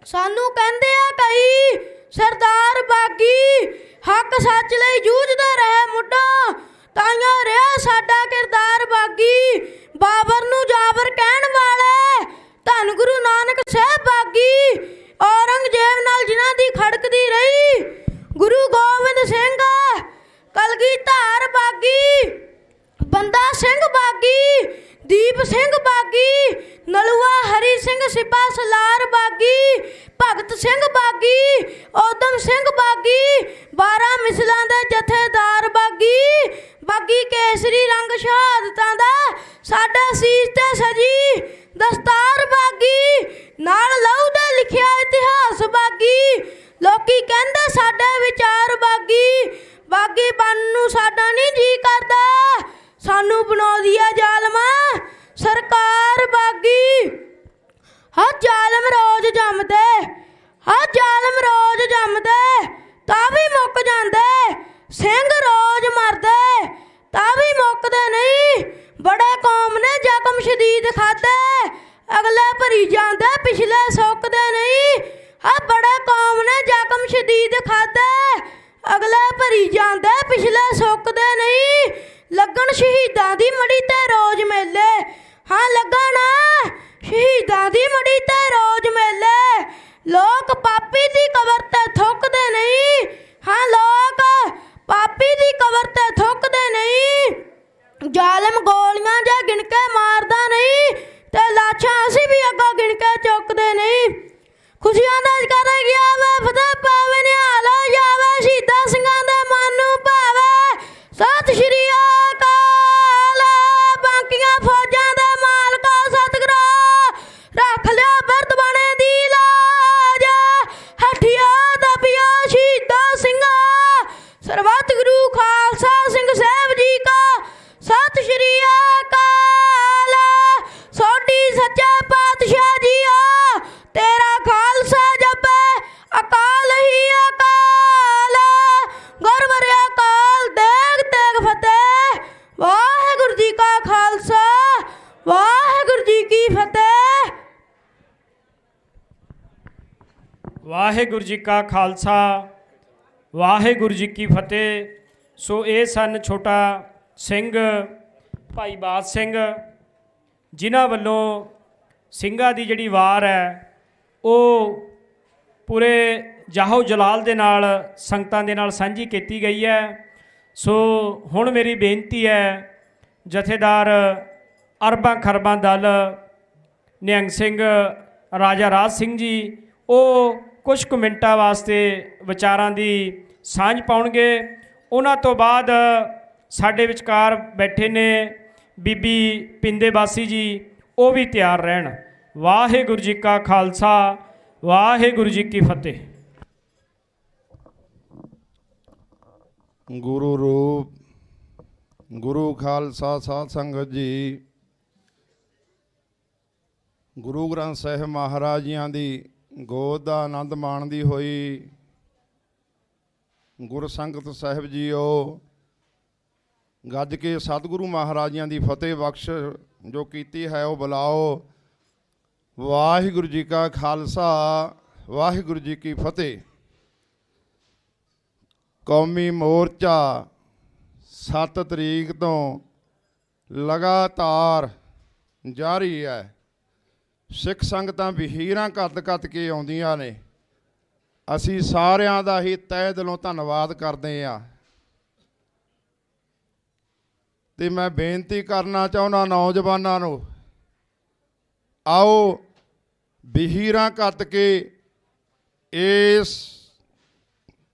ਸਾਨੂੰ ਕਹਿੰਦੇ ਆ ਕਈ ਸਰਦਾਰ ਬਾਗੀ, ਹੱਕ ਸੱਚ ਲਈ ਜੂਝਦਾ ਰਹੇ ਮੁੱਢਾ, ਤਾਈਆਂ ਰਿਹਾ ਸਾਡਾ ਕਿਰਦਾਰ ਬਾਗੀ। ਬਾਬਰ ਨੂੰ ਜਾਬਰ ਕਹਿਣ ਵਾਲੇ ਧੰਨ ਗੁਰੂ ਨਾਨਕ ਸਾਹਿਬ ਬਾਗੀ, ਔਰੰਗਜ਼ੇਬ ਨਾਲ ਜਿਨ੍ਹਾਂ ਦੀ ਖੜਕਦੀ ਰਹੀ, ਗੁਰੂ ਗੋਬਿੰਦ ਸਿੰਘ ਕਲਗੀਧਰ ਬਾਗੀ, ਬੰਦਾ ਸਿੰਘ ਬਾਗੀ, ਦੀਪ ਸਿੰਘ ਬਾਗੀ, ਨਲੂਆ ਹਰੀ ਸਿੰਘ ਸਿਪਾ ਸਲਾਰ ਬਾਗੀ, ਭਗਤ ਸਿੰਘ ਬਾਗੀ, ਊਧਮ ਸਿੰਘ ਬਾਗੀ, 12 ਮਿਸਲਾਂ ਦੇ ਜਥੇਦਾਰ ਬਾਗੀ, ਬਾਗੀ ਕੇਸਰੀ ਰੰਗ ਸ਼ਹਾਦਤਾਂ ਦਾ ਸਾਡੇ ਸੀਸ ਤੇ ਸਜੀ ਦਸਤਾਰ ਬਾਗੀ, ਨਾਲ ਲਹੂ ਦੇ ਲਿਖਿਆ ਇਤਿਹਾਸ ਬਾਗੀ, ਲੋਕੀ ਕਹਿੰਦੇ ਸਾਡੇ ਵਿਚਾਰ ਬਾਗੀ। ਬਾਗੀ ਬਣਨ ਨੂੰ ਸਾਡਾ ਨਹੀਂ ਜੀ ਕਰਦਾ, ਸਾਨੂੰ ਬਣਾਉਂਦੀ ਆ ਜ਼ਾਲਮਾ ਸਰਕਾਰ ਬਾਗੀ। ਹਰ ਜ਼ਾਲਮ ਰੋਜ਼ ਜੰਮਦੇ, ਆ ਜ਼ਾਲਮ ਰੋਜ਼ ਜੰਮਦੇ ਤਾਂ ਵੀ ਮੁੱਕ ਜਾਂਦੇ, ਸਿੰਘ ਰੋਜ਼ ਮਰਦੇ ਤਾਂ ਵੀ ਮੁੱਕਦੇ ਨਹੀਂ। ਬੜੇ ਕੌਮ ਨੇ ਜ਼ਖਮ ਸ਼ਦੀਦ ਖਾਦੇ, ਅਗਲੇ ਭਰੀ ਜਾਂਦੇ ਪਿਛਲੇ ਸੁੱਕਦੇ ਨਹੀਂ। ਆ ਬੜੇ ਕੌਮ ਨੇ ਜ਼ਖਮ ਸ਼ਦੀਦ ਖਾਦੇ, ਅਗਲੇ ਭਰੀ ਜਾਂਦੇ ਪਿਛਲੇ ਸੁੱਕਦੇ ਨਹੀਂ। ਲੱਗਣ ਸ਼ਹੀਦਾਂ ਦੀ ਮੜੀ ਤੇ ਰੋਜ਼ ਮੇਲੇ, ਹਾਂ ਲੱਗਣ ਸ਼ਹੀਦਾਂ ਦੀ ਮੜੀ ਤੇ ਰੋਜ਼ ਮੇਲੇ। ਲੋਕ ਪਾਪੀ ਦੀ ਕਬਰ ਤੇ ਥੁੱਕਦੇ ਨਹੀਂ, ਹਾਂ ਲੋਕ ਪਾਪੀ ਦੀ ਕਬਰ ਤੇ ਥੁੱਕਦੇ ਨਹੀਂ। ਜ਼ਾਲਮ ਗੋਲੀਆਂ ਜੇ ਗਿਣ ਕੇ ਮਾਰਦਾ ਨਹੀਂ, ਤੇ ਲਾਸ਼ਾਂ ਅਸੀਂ ਵੀ ਅੱਗੋਂ ਗਿਣ ਕੇ ਚੁੱਕਦੇ ਨਹੀਂ। ਖੁਸ਼ੀਆਂ ਦਾ ਕਰ ਗਿਆ ਵੇ ਫਤਿਹ ਪਾਵੇ, ਨਿਹਾਲ ਹੋ ਜਾਵੇ ਸ਼ਹੀਦਾਂ ਸਿੰਘਾਂ ਦੇ ਮਨ ਨੂੰ ਭਾਵੇ। ਸਤਿ ਸ਼੍ਰੀ ਅਕਾਲ। ਬਾਕੀਆਂ ਫੌਜਾਂ ਦੇ ਮਾਲਕਾ ਸਤਿਗੁਰੂ, ਰੱਖ ਲਿਆ ਬਿਰਦ ਬਣੇ ਦੀ ਲਾਜ। ਹੱਠੀਆਂ ਦਬੀਆਂ ਸ਼ਹੀਦਾਂ ਸਿੰਘਾਂ, ਸਰਬੱਤ ਗੁਰੂ ਖਾਲਸਾ ਸਿੰਘ ਸਾਹਿਬ ਜੀ ਕਾ ਸਤਿ ਸ਼੍ਰੀ ਅਕਾਲ। ਸੋਢੀ ਸੱਚੇ ਪਾਤਸ਼ਾਹ ਜੀਓ, ਤੇਰਾ ਖਾਲਸਾ ਜਪੇ ਅਕਾਲ ਹੀ ਅਕਾਲ। ਗੁਰਵਰ ਅਕਾਲ ਦੇਗ ਤੇਗ ਫਤਿਹ। ਵਾਹਿਗੁਰੂ ਜੀ ਕਾ ਖਾਲਸਾ, ਵਾਹਿਗੁਰੂ ਜੀ ਕੀ ਫਤਿਹ। ਵਾਹਿਗੁਰੂ ਜੀ ਕਾ ਖਾਲਸਾ, ਵਾਹਿਗੁਰੂ ਜੀ ਕੀ ਫਤਿਹ। ਸੋ ਇਹ ਸਨ ਛੋਟਾ ਸਿੰਘ ਭਾਈ ਬਾਦ ਸਿੰਘ, ਜਿਨ੍ਹਾਂ ਵੱਲੋਂ ਸਿੰਘਾਂ ਦੀ ਜਿਹੜੀ ਵਾਰ ਹੈ ਉਹ ਪੂਰੇ ਜਾਹੋ ਜਲਾਲ ਦੇ ਨਾਲ ਸੰਗਤਾਂ ਦੇ ਨਾਲ ਸਾਂਝੀ ਕੀਤੀ ਗਈ ਹੈ। ਸੋ ਹੁਣ ਮੇਰੀ ਬੇਨਤੀ ਹੈ ਜਥੇਦਾਰ ਅਰਬਾਂ ਖਰਬਾਂ ਦਲ ਨਿਹੰਗ ਸਿੰਘ ਰਾਜਾ ਰਾਜ ਸਿੰਘ ਜੀ, ਉਹ ਕੁਝ ਕੁ ਮਿੰਟਾਂ ਵਾਸਤੇ ਵਿਚਾਰਾਂ ਦੀ ਸਾਂਝ ਪਾਉਣਗੇ। ਉਹਨਾਂ ਤੋਂ ਬਾਅਦ ਸਾਡੇ ਵਿਚਕਾਰ ਬੈਠੇ ਨੇ ਬੀਬੀ ਪਿੰਦੇ ਬਾਸੀ ਜੀ, ਉਹ ਵੀ ਤਿਆਰ ਰਹਿਣ। ਵਾਹਿਗੁਰੂ ਜੀ ਕਾ ਖਾਲਸਾ, ਵਾਹਿਗੁਰੂ ਜੀ ਕੀ ਫਤਿਹ। ਗੁਰੂ ਰੂਪ ਗੁਰੂ ਖਾਲਸਾ ਸਾਧ ਸੰਗਤ ਜੀ, ਗੁਰੂ ਗ੍ਰੰਥ ਸਾਹਿਬ ਮਹਾਰਾਜ ਜੀਆਂ ਦੀ ਗੋਦ ਦਾ ਆਨੰਦ ਮਾਣਦੀ ਹੋਈ ਗੁਰ ਸੰਗਤ ਸਾਹਿਬ ਜੀਓ, ਗੱਜ ਕੇ ਸਤਿਗੁਰੂ ਮਹਾਰਾਜਿਆਂ ਦੀ ਫਤਿਹ ਬਖਸ਼ ਜੋ ਕੀਤੀ ਹੈ ਉਹ ਬੁਲਾਓ। ਵਾਹਿਗੁਰੂ ਜੀ ਕਾ ਖਾਲਸਾ, ਵਾਹਿਗੁਰੂ ਜੀ ਕੀ ਫਤਿਹ। ਕੌਮੀ ਮੋਰਚਾ 7 ਤਰੀਕ ਤੋਂ ਲਗਾਤਾਰ ਜਾਰੀ ਹੈ। ਸਿੱਖ ਸੰਗਤਾਂ ਵਹੀਰਾਂ ਕੱਤ ਕੇ ਆਉਂਦੀਆਂ ਨੇ। ਅਸੀਂ ਸਾਰਿਆਂ ਦਾ ਹੀ ਤਹਿ ਦਿਲੋਂ ਧੰਨਵਾਦ ਕਰਦੇ ਹਾਂ। ਤੇ ਮੈਂ ਬੇਨਤੀ ਕਰਨਾ ਚਾਹੁੰਦਾ ਨੌਜਵਾਨਾਂ ਨੂੰ, ਆਓ ਵਹੀਰਾਂ ਕੱਤ ਕੇ ਇਸ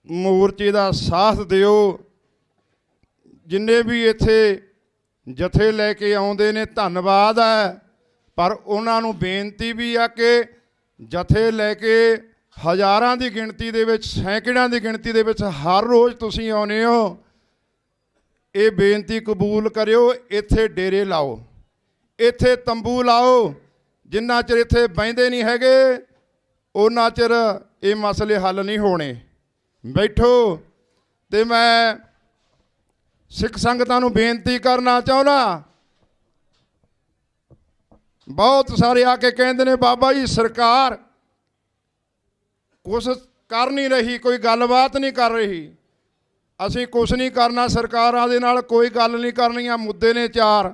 ਮੋਰਚੇ ਦਾ ਸਾਥ ਦਿਓ। ਜਿੰਨੇ ਵੀ ਇੱਥੇ ਜਥੇ ਲੈ ਕੇ ਆਉਂਦੇ ਨੇ ਧੰਨਵਾਦ ਹੈ, ਪਰ ਉਹਨਾਂ ਨੂੰ ਬੇਨਤੀ ਵੀ ਆ ਕਿ ਜਥੇ ਲੈ ਕੇ ਹਜ਼ਾਰਾਂ ਦੀ ਗਿਣਤੀ ਦੇ ਵਿੱਚ, ਸੈਂਕੜਿਆਂ ਦੀ ਗਿਣਤੀ ਦੇ ਵਿੱਚ ਹਰ ਰੋਜ਼ ਤੁਸੀਂ ਆਉਂਦੇ ਹੋ। ਇਹ ਬੇਨਤੀ ਕਬੂਲ ਕਰਿਓ, ਇੱਥੇ ਡੇਰੇ ਲਾਓ, ਇੱਥੇ ਤੰਬੂ ਲਾਓ। ਜਿੰਨਾ ਚਿਰ ਇੱਥੇ ਬਹਿੰਦੇ ਨਹੀਂ ਹੈਗੇ ਉਹਨਾਂ ਚਿਰ ਇਹ ਮਸਲੇ ਹੱਲ ਨਹੀਂ ਹੋਣੇ। ਬੈਠੋ। ਤੇ ਮੈਂ ਸਿੱਖ ਸੰਗਤਾਂ ਨੂੰ ਬੇਨਤੀ ਕਰਨਾ ਚਾਹੁੰਦਾ, ਬਹੁਤ ਸਾਰੇ ਆ ਕੇ ਕਹਿੰਦੇ ਨੇ ਬਾਬਾ ਜੀ ਸਰਕਾਰ ਕੁਛ ਕਰ ਨਹੀਂ ਰਹੀ, ਕੋਈ ਗੱਲਬਾਤ ਨਹੀਂ ਕਰ ਰਹੀ। ਅਸੀਂ ਕੁਛ ਨਹੀਂ ਕਰਨਾ, ਸਰਕਾਰਾਂ ਦੇ ਨਾਲ ਕੋਈ ਗੱਲ ਨਹੀਂ ਕਰਨੀ ਆ। ਮੁੱਦੇ ਨੇ 4,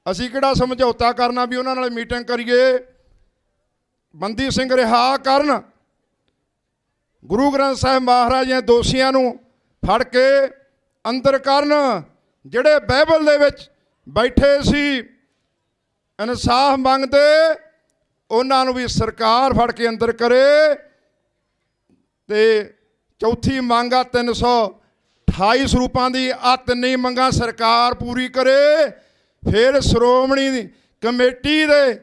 ਅਸੀਂ ਕਿਹੜਾ ਸਮਝੌਤਾ ਕਰਨਾ ਵੀ ਉਹਨਾਂ ਨਾਲ ਮੀਟਿੰਗ ਕਰੀਏ। ਬੰਦੀ ਸਿੰਘ ਰਿਹਾ ਕਰਨ, ਗੁਰੂ ਗ੍ਰੰਥ ਸਾਹਿਬ ਮਹਾਰਾਜ ਦੇ ਦੋਸ਼ੀਆਂ ਨੂੰ ਫੜ ਕੇ ਅੰਦਰ ਕਰਨ। ਜਿਹੜੇ ਬਾਈਬਲ ਦੇ ਵਿੱਚ ਬੈਠੇ ਸੀ ਇਨਸਾਫ ਮੰਗਦੇ, ਉਹਨਾਂ ਨੂੰ ਵੀ ਸਰਕਾਰ ਫੜ ਕੇ ਅੰਦਰ ਕਰੇ। ਤੇ ਚੌਥੀ ਮੰਗ ਆ 328 ਸਰੂਪਾਂ ਦੀ, ਆ ਤਿੰਨੇ ਮੰਗਾਂ ਸਰਕਾਰ ਪੂਰੀ ਕਰੇ। ਫਿਰ ਸ਼੍ਰੋਮਣੀ ਕਮੇਟੀ ਦੇ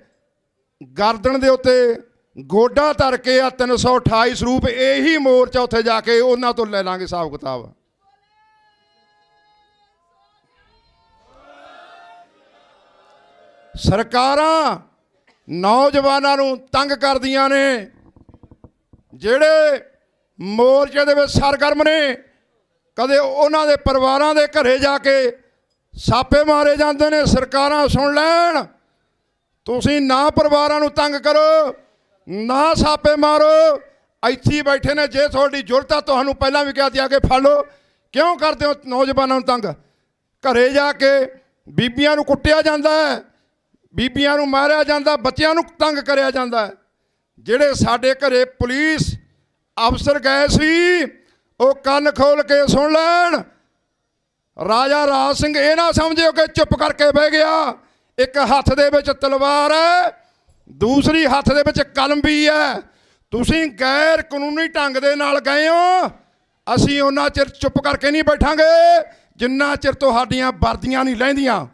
ਗਰਦਨ ਦੇ ਉੱਤੇ ਗੋਡਾ ਧਰ ਕੇ ਆ 328 ਸਰੂਪ, ਇਹੀ ਮੋਰਚਾ ਉੱਥੇ ਜਾ ਕੇ ਉਹਨਾਂ ਤੋਂ ਲੈ ਲਾਂਗੇ ਹਿਸਾਬ ਕਿਤਾਬ। ਸਰਕਾਰਾਂ ਨੌਜਵਾਨਾਂ ਨੂੰ ਤੰਗ ਕਰਦੀਆਂ ਨੇ। ਜਿਹੜੇ ਮੋਰਚੇ ਦੇ ਵਿੱਚ ਸਰਗਰਮ ਨੇ, ਕਦੇ ਉਹਨਾਂ ਦੇ ਪਰਿਵਾਰਾਂ ਦੇ ਘਰੇ ਜਾ ਕੇ ਸਾਪੇ ਮਾਰੇ ਜਾਂਦੇ ਨੇ। ਸਰਕਾਰਾਂ ਸੁਣ ਲੈਣ, ਤੁਸੀਂ ਨਾ ਪਰਿਵਾਰਾਂ ਨੂੰ ਤੰਗ ਕਰੋ, ਨਾ ਸਾਪੇ ਮਾਰੋ। ਇੱਥੇ ਹੀ ਬੈਠੇ ਨੇ, ਜੇ ਤੁਹਾਡੀ ਜ਼ਰੂਰਤ ਆ ਤੁਹਾਨੂੰ ਪਹਿਲਾਂ ਵੀ ਕਿਹਾ ਸੀ ਆ ਕੇ ਫੜ ਲਓ। ਕਿਉਂ ਕਰਦੇ ਹੋ ਨੌਜਵਾਨਾਂ ਨੂੰ ਤੰਗ? ਘਰੇ ਜਾ ਕੇ ਬੀਬੀਆਂ ਨੂੰ ਕੁੱਟਿਆ ਜਾਂਦਾ ਹੈ, ਬੀਬੀਆਂ ਨੂੰ ਮਾਰਿਆ ਜਾਂਦਾ, ਬੱਚਿਆਂ ਨੂੰ ਤੰਗ ਕਰਿਆ ਜਾਂਦਾ ਹੈ। ਜਿਹੜੇ ਸਾਡੇ ਘਰੇ ਪੁਲਿਸ ਅਫਸਰ ਗਏ ਸੀ, ਉਹ ਕੰਨ ਖੋਲ ਕੇ ਸੁਣ ਲੈਣ। ਰਾਜਾ ਰਾਜ ਸਿੰਘ ਇਹ ਨਾ ਸਮਝਿਓ ਕਿ ਚੁੱਪ ਕਰਕੇ ਬਹਿ ਗਿਆ। ਇੱਕ ਹੱਥ ਦੇ ਵਿੱਚ ਤਲਵਾਰ ਹੈ, ਦੂਸਰੀ ਹੱਥ ਦੇ ਵਿੱਚ ਕਲਮ ਵੀ ਹੈ। ਤੁਸੀਂ ਗੈਰ ਕਾਨੂੰਨੀ ਢੰਗ ਦੇ ਨਾਲ ਗਏ ਹੋ, ਅਸੀਂ ਉਹਨਾਂ ਚਿਰ ਚੁੱਪ ਕਰਕੇ ਨਹੀਂ ਬੈਠਾਂਗੇ ਜਿੰਨਾ ਚਿਰ ਤੁਹਾਡੀਆਂ ਵਰਦੀਆਂ ਨਹੀਂ ਲਹਿੰਦੀਆਂ।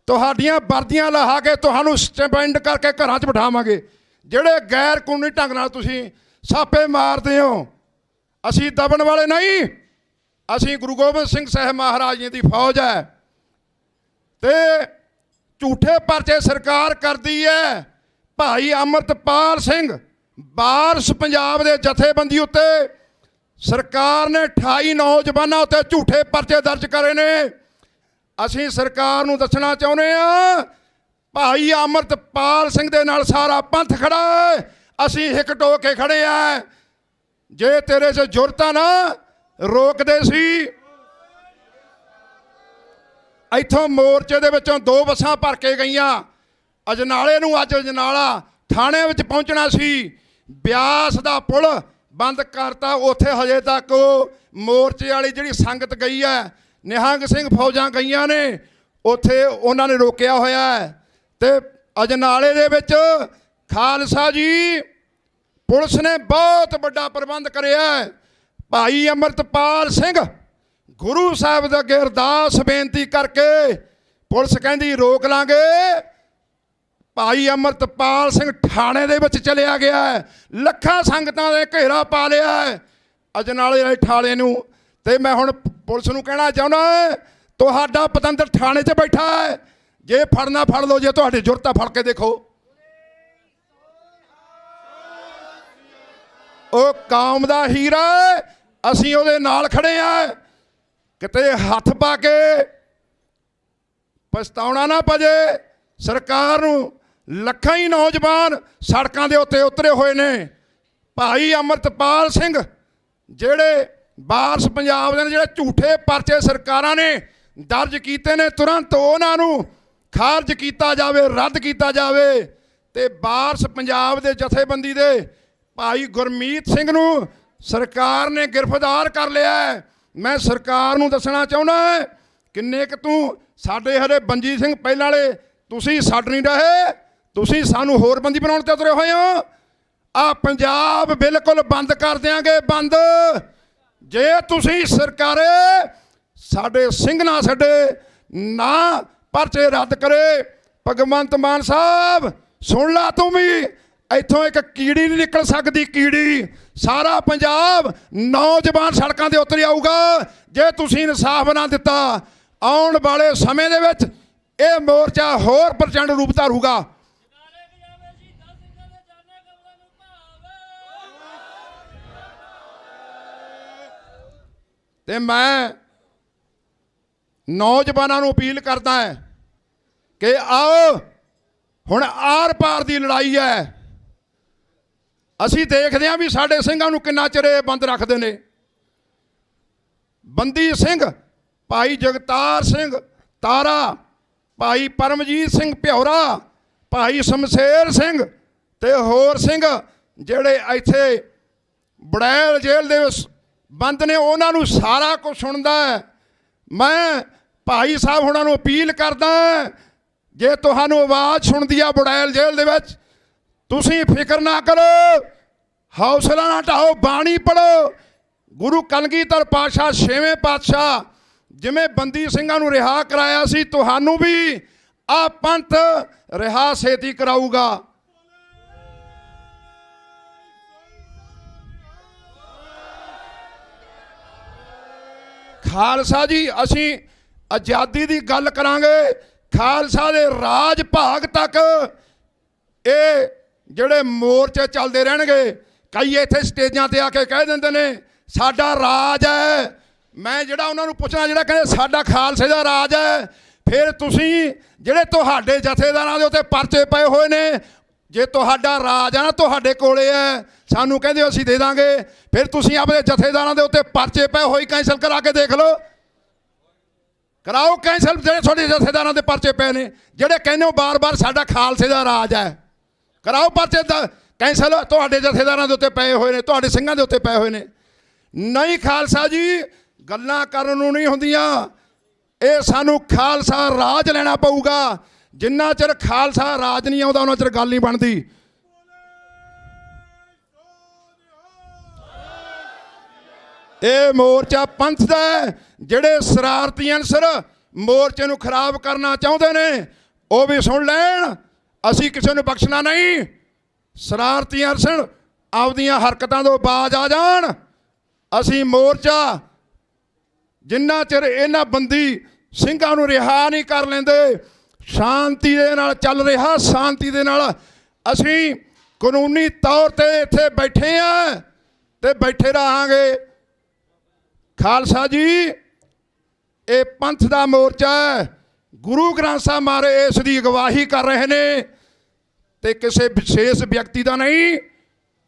ਤੁਹਾਡੀਆਂ ਵਰਦੀਆਂ ਲਹਾ ਕੇ ਤੁਹਾਨੂੰ ਸਸਪੈਂਡ ਕਰਕੇ ਘਰਾਂ 'ਚ ਬਿਠਾਵਾਂਗੇ। ਜਿਹੜੇ ਗੈਰ ਕਾਨੂੰਨੀ ਢੰਗ ਨਾਲ ਤੁਸੀਂ ਸਾਪੇ ਮਾਰਦੇ ਹੋ, ਅਸੀਂ ਦਬਣ ਵਾਲੇ ਨਹੀਂ। ਅਸੀਂ ਗੁਰੂ ਗੋਬਿੰਦ ਸਿੰਘ ਸਾਹਿਬ ਮਹਾਰਾਜ ਜੀ ਦੀ ਫੌਜ ਹੈ। ਤੇ ਝੂਠੇ ਪਰਚੇ ਸਰਕਾਰ ਕਰਦੀ ਹੈ। ਭਾਈ ਅੰਮ੍ਰਿਤਪਾਲ ਸਿੰਘ ਵਾਰਸ ਪੰਜਾਬ ਦੇ ਜਥੇਬੰਦੀ ਉੱਤੇ ਸਰਕਾਰ ਨੇ 28 ਨੌਜਵਾਨਾਂ ਉੱਤੇ ਝੂਠੇ ਪਰਚੇ ਦਰਜ ਕਰੇ ਨੇ। ਅਸੀਂ ਸਰਕਾਰ ਨੂੰ ਦੱਸਣਾ ਚਾਹੁੰਦੇ ਹਾਂ, ਭਾਈ ਅੰਮ੍ਰਿਤਪਾਲ ਸਿੰਘ ਦੇ ਨਾਲ ਸਾਰਾ ਪੰਥ ਖੜਾ ਹੈ। ਅਸੀਂ ਹਿੱਕ ਟੋ ਕੇ ਖੜੇ ਆ। ਜੇ ਤੇਰੇ 'ਚ ਜੁਰਤ ਆ ਨਾ, ਰੋਕਦੇ ਸੀ। ਇੱਥੋਂ ਮੋਰਚੇ ਦੇ ਵਿੱਚੋਂ 2 ਬੱਸਾਂ ਭਰ ਕੇ ਗਈਆਂ ਅਜਨਾਲੇ ਨੂੰ। ਅੱਜ ਅਜਨਾਲਾ ਥਾਣੇ ਵਿੱਚ ਪਹੁੰਚਣਾ ਸੀ, ਬਿਆਸ ਦਾ ਪੁਲ ਬੰਦ ਕਰਤਾ। ਉੱਥੇ ਹਜੇ ਤੱਕ ਉਹ ਮੋਰਚੇ ਵਾਲੀ ਜਿਹੜੀ ਸੰਗਤ ਗਈ ਹੈ, ਨਿਹੰਗ ਸਿੰਘ ਫੌਜਾਂ ਗਈਆਂ ਨੇ, ਉੱਥੇ ਉਹਨਾਂ ਨੇ ਰੋਕਿਆ ਹੋਇਆ ਹੈ। ਤੇ ਅਜਨਾਲੇ ਦੇ ਵਿੱਚ ਖਾਲਸਾ ਜੀ ਪੁਲਿਸ ਨੇ ਬਹੁਤ ਵੱਡਾ ਪ੍ਰਬੰਧ ਕਰਿਆ ਹੈ। ਭਾਈ ਅੰਮ੍ਰਿਤਪਾਲ ਸਿੰਘ ਗੁਰੂ ਸਾਹਿਬ ਦੇ ਅੱਗੇ ਅਰਦਾਸ ਬੇਨਤੀ ਕਰਕੇ ਪੁਲਿਸ ਕਹਿੰਦੀ ਰੋਕ ਲਾਂਗੇ। ਭਾਈ ਅੰਮ੍ਰਿਤਪਾਲ ਸਿੰਘ ਥਾਣੇ ਦੇ ਵਿੱਚ ਚਲਿਆ ਗਿਆ ਹੈ। ਲੱਖਾਂ ਸੰਗਤਾਂ ਦੇ ਘੇਰਾ ਪਾ ਲਿਆ ਹੈ ਅਜਨਾਲੇ ਵਾਲੇ ਥਾਣੇ ਨੂੰ। ਤੇ ਮੈਂ ਹੁਣ ਪੁਲਿਸ ਨੂੰ ਕਹਿਣਾ ਚਾਹੁੰਦਾ, ਤੁਹਾਡਾ ਪਤੰਦਰ ਥਾਣੇ 'ਚ ਬੈਠਾ ਹੈ। ਜੇ ਫੜਨਾ ਫੜ ਲਓ, ਜੇ ਤੁਹਾਡੀ ਜ਼ਰੂਰਤ ਆ ਫੜ ਕੇ ਦੇਖੋ। ਉਹ ਕੌਮ ਦਾ ਹੀਰਾ, ਅਸੀਂ ਉਹਦੇ ਨਾਲ ਖੜੇ ਆ। ਕਿਤੇ ਹੱਥ ਪਾ ਕੇ ਪਛਤਾਉਣਾ ਨਾ ਪਜੇ। ਸਰਕਾਰ ਨੂੰ ਲੱਖਾਂ ਹੀ ਨੌਜਵਾਨ ਸੜਕਾਂ ਦੇ ਉੱਤੇ ਉਤਰੇ ਹੋਏ ਨੇ। ਭਾਈ ਅੰਮ੍ਰਿਤਪਾਲ ਸਿੰਘ ਜਿਹੜੇ ਵਾਰਸ ਪੰਜਾਬ ਦੇ ਨੇ, ਜਿਹੜੇ ਝੂਠੇ ਪਰਚੇ ਸਰਕਾਰਾਂ ਨੇ ਦਰਜ ਕੀਤੇ ਨੇ, ਤੁਰੰਤ ਉਹਨਾਂ ਨੂੰ ਖਾਰਜ ਕੀਤਾ ਜਾਵੇ, ਰੱਦ ਕੀਤਾ ਜਾਵੇ। ਤੇ ਵਾਰਸ ਪੰਜਾਬ ਦੇ ਜਥੇਬੰਦੀ ਦੇ ਭਾਈ ਗੁਰਮੀਤ ਸਿੰਘ ਨੂੰ ਸਰਕਾਰ ਨੇ ਗ੍ਰਿਫਤਾਰ ਕਰ ਲਿਆ ਹੈ। ਮੈਂ ਸਰਕਾਰ ਨੂੰ ਦੱਸਣਾ ਚਾਹੁੰਦਾ, ਕਿੰਨੇ ਕੁ ਤੂੰ ਸਾਡੇ ਹਰੇ ਬੰਜੀ ਸਿੰਘ ਪਹਿਲਾਂ ਵਾਲੇ ਤੁਸੀਂ ਛੱਡ ਨਹੀਂ ਰਹੇ, ਤੁਸੀਂ ਸਾਨੂੰ ਹੋਰ ਬੰਦੀ ਬਣਾਉਣ ਤੇ ਉਤਰੇ ਹੋਏ ਹੋ। ਆ ਪੰਜਾਬ ਬਿਲਕੁਲ ਬੰਦ ਕਰ ਦਿਆਂਗੇ, ਬੰਦ। ਜੇ ਤੁਸੀਂ ਸਰਕਾਰੇ ਸਾਡੇ ਸਿੰਘ ਨਾ ਛੱਡੇ, ਨਾ ਪਰਚੇ ਰੱਦ ਕਰੇ। ਭਗਵੰਤ ਮਾਨ ਸਾਹਿਬ ਸੁਣ ਲਾ, ਤੂੰ ਵੀ ਇੱਥੋਂ ਇੱਕ ਕੀੜੀ ਨਹੀਂ ਨਿਕਲ ਸਕਦੀ, ਕੀੜੀ। ਸਾਰਾ ਪੰਜਾਬ ਨੌਜਵਾਨ ਸੜਕਾਂ ਦੇ ਉਤਰ ਆਊਗਾ ਜੇ ਤੁਸੀਂ ਇਨਸਾਫ ਨਾ ਦਿੱਤਾ। ਆਉਣ ਵਾਲੇ ਸਮੇਂ ਦੇ ਵਿੱਚ ਇਹ ਮੋਰਚਾ ਹੋਰ ਪ੍ਰਚੰਡ ਰੂਪ ਧਾਰੂਗਾ। ਤੇ ਮੈਂ ਨੌਜਵਾਨਾਂ ਨੂੰ ਅਪੀਲ ਕਰਦਾ ਹਾਂ ਕਿ ਆਓ, ਹੁਣ ਆਰ ਪਾਰ ਦੀ ਲੜਾਈ ਹੈ। ਅਸੀਂ ਦੇਖਦੇ ਹਾਂ ਵੀ ਸਾਡੇ ਸਿੰਘਾਂ ਨੂੰ ਕਿੰਨਾ ਚਿਰ ਇਹ ਬੰਦ ਰੱਖਦੇ ਨੇ। ਬੰਦੀ ਸਿੰਘ ਭਾਈ ਜਗਤਾਰ ਸਿੰਘ ਤਾਰਾ, ਭਾਈ ਪਰਮਜੀਤ ਸਿੰਘ ਭਿਉਰਾ, ਭਾਈ ਸ਼ਮਸ਼ੇਰ ਸਿੰਘ ਤੇ ਹੋਰ ਸਿੰਘ ਜਿਹੜੇ ਇੱਥੇ ਬੜੈਲ ਜੇਲ੍ਹ ਦੇ ਵਿੱਚ ਬੰਦ ਨੇ, ਉਹਨਾਂ ਨੂੰ ਸਾਰਾ ਕੁਝ ਸੁਣਦਾ ਹੈ। ਮੈਂ ਭਾਈ ਸਾਹਿਬ ਉਹਨਾਂ ਨੂੰ ਅਪੀਲ ਕਰਦਾ, ਜੇ ਤੁਹਾਨੂੰ ਆਵਾਜ਼ ਸੁਣਦੀ ਆ ਬੜੈਲ ਜੇਲ੍ਹ ਦੇ ਵਿੱਚ, ਤੁਸੀਂ ਫਿਕਰ ਨਾ ਕਰੋ, ਹੌਸਲਾ ਨਾ ਢਾਓ, ਬਾਣੀ ਪੜ੍ਹੋ। ਗੁਰੂ ਕਲਗੀਧਰ ਪਾਤਸ਼ਾਹ 6ਵੇਂ ਪਾਤਸ਼ਾਹ ਜਿਵੇਂ ਬੰਦੀ ਸਿੰਘਾਂ ਨੂੰ ਰਿਹਾ ਕਰਾਇਆ ਸੀ, ਤੁਹਾਨੂੰ ਵੀ ਆ ਪੰਥ ਰਿਹਾ ਛੇਤੀ ਕਰਾਊਗਾ। ਖਾਲਸਾ ਜੀ, ਅਸੀਂ ਆਜ਼ਾਦੀ ਦੀ ਗੱਲ ਕਰਾਂਗੇ। ਖਾਲਸਾ ਦੇ ਰਾਜ ਭਾਗ ਤੱਕ ਇਹ ਜਿਹੜੇ ਮੋਰਚੇ ਚੱਲਦੇ ਰਹਿਣਗੇ। ਕਈ ਇੱਥੇ ਸਟੇਜਾਂ ਤੇ ਆ ਕੇ ਕਹਿ ਦਿੰਦੇ ਨੇ ਸਾਡਾ ਰਾਜ ਹੈ। ਮੈਂ ਜਿਹੜਾ ਉਹਨਾਂ ਨੂੰ ਪੁੱਛਣਾ, ਜਿਹੜਾ ਕਹਿੰਦੇ ਸਾਡਾ ਖਾਲਸੇ ਦਾ ਰਾਜ ਹੈ, ਫਿਰ ਤੁਸੀਂ ਜਿਹੜੇ ਤੁਹਾਡੇ ਜਥੇਦਾਰਾਂ ਦੇ ਉੱਤੇ ਪਰਚੇ ਪਏ ਹੋਏ ਨੇ, ਜੇ ਤੁਹਾਡਾ ਰਾਜ ਆ ਨਾ ਤੁਹਾਡੇ ਕੋਲੇ ਹੈ, ਸਾਨੂੰ ਕਹਿੰਦੇ ਹੋ ਅਸੀਂ ਦੇ ਦਾਂਗੇ, ਫਿਰ ਤੁਸੀਂ ਆਪਣੇ ਜਥੇਦਾਰਾਂ ਦੇ ਉੱਤੇ ਪਰਚੇ ਪਏ ਹੋਏ ਕੈਂਸਲ ਕਰਾ ਕੇ ਦੇਖ ਲਓ, ਕਰਾਓ ਕੈਂਸਲ ਜਿਹੜੇ ਤੁਹਾਡੇ ਜਥੇਦਾਰਾਂ ਦੇ ਪਰਚੇ ਪਏ ਨੇ, ਜਿਹੜੇ ਕਹਿੰਦੇ ਹੋ ਬਾਰ-ਬਾਰ ਸਾਡਾ ਖਾਲਸੇ ਦਾ ਰਾਜ ਹੈ, ਕਰਾਓ ਪਰਚੇ ਦਾ ਕੈਂਸਲ ਤੁਹਾਡੇ ਜਥੇਦਾਰਾਂ ਦੇ ਉੱਤੇ ਪਏ ਹੋਏ ਨੇ, ਤੁਹਾਡੇ ਸਿੰਘਾਂ ਦੇ ਉੱਤੇ ਪਏ ਹੋਏ ਨੇ। ਨਹੀਂ ਖਾਲਸਾ ਜੀ, ਗੱਲਾਂ ਕਰਨ ਨੂੰ ਨਹੀਂ ਹੁੰਦੀਆਂ, ਇਹ ਸਾਨੂੰ ਖਾਲਸਾ ਰਾਜ ਲੈਣਾ ਪਊਗਾ। ਜਿੰਨਾ ਚਿਰ ਖਾਲਸਾ ਰਾਜ ਨਹੀਂ ਆਉਂਦਾ ਉਹਨਾਂ ਚਿਰ ਗੱਲ ਨਹੀਂ ਬਣਦੀ। ਇਹ ਮੋਰਚਾ ਪੰਥ ਦਾ, ਜਿਹੜੇ ਸ਼ਰਾਰਤੀ ਅਨਸਰ ਮੋਰਚੇ ਨੂੰ ਖਰਾਬ ਕਰਨਾ ਚਾਹੁੰਦੇ ਨੇ ਉਹ ਵੀ ਸੁਣ ਲੈਣ, ਅਸੀਂ ਕਿਸੇ ਨੂੰ ਬਖਸ਼ਣਾ ਨਹੀਂ। ਸ਼ਰਾਰਤੀ ਅਨਸਰ ਆਪਦੀਆਂ ਹਰਕਤਾਂ ਤੋਂ ਬਾਜ਼ ਆ ਜਾਣ। ਅਸੀਂ ਮੋਰਚਾ ਜਿੰਨਾ ਚਿਰ ਇਹਨਾਂ ਬੰਦੀ ਸਿੰਘਾਂ ਨੂੰ ਰਿਹਾ ਨਹੀਂ ਕਰ ਲੈਂਦੇ, ਸ਼ਾਂਤੀ ਦੇ ਨਾਲ ਚੱਲ ਰਿਹਾ, ਸ਼ਾਂਤੀ ਦੇ ਨਾਲ ਅਸੀਂ ਕਾਨੂੰਨੀ ਤੌਰ ਤੇ ਇੱਥੇ ਬੈਠੇ ਆ ਤੇ ਬੈਠੇ ਰਹਾਂਗੇ। ਖਾਲਸਾ ਜੀ, ਇਹ ਪੰਥ ਦਾ ਮੋਰਚਾ ਹੈ, ਗੁਰੂ ਗ੍ਰੰਥ ਸਾਹਿਬ ਮਹਾਰਾਜ ਇਸ ਦੀ ਅਗਵਾਈ ਕਰ ਰਹੇ ਨੇ ਤੇ ਕਿਸੇ ਵਿਸ਼ੇਸ਼ ਵਿਅਕਤੀ ਦਾ ਨਹੀਂ,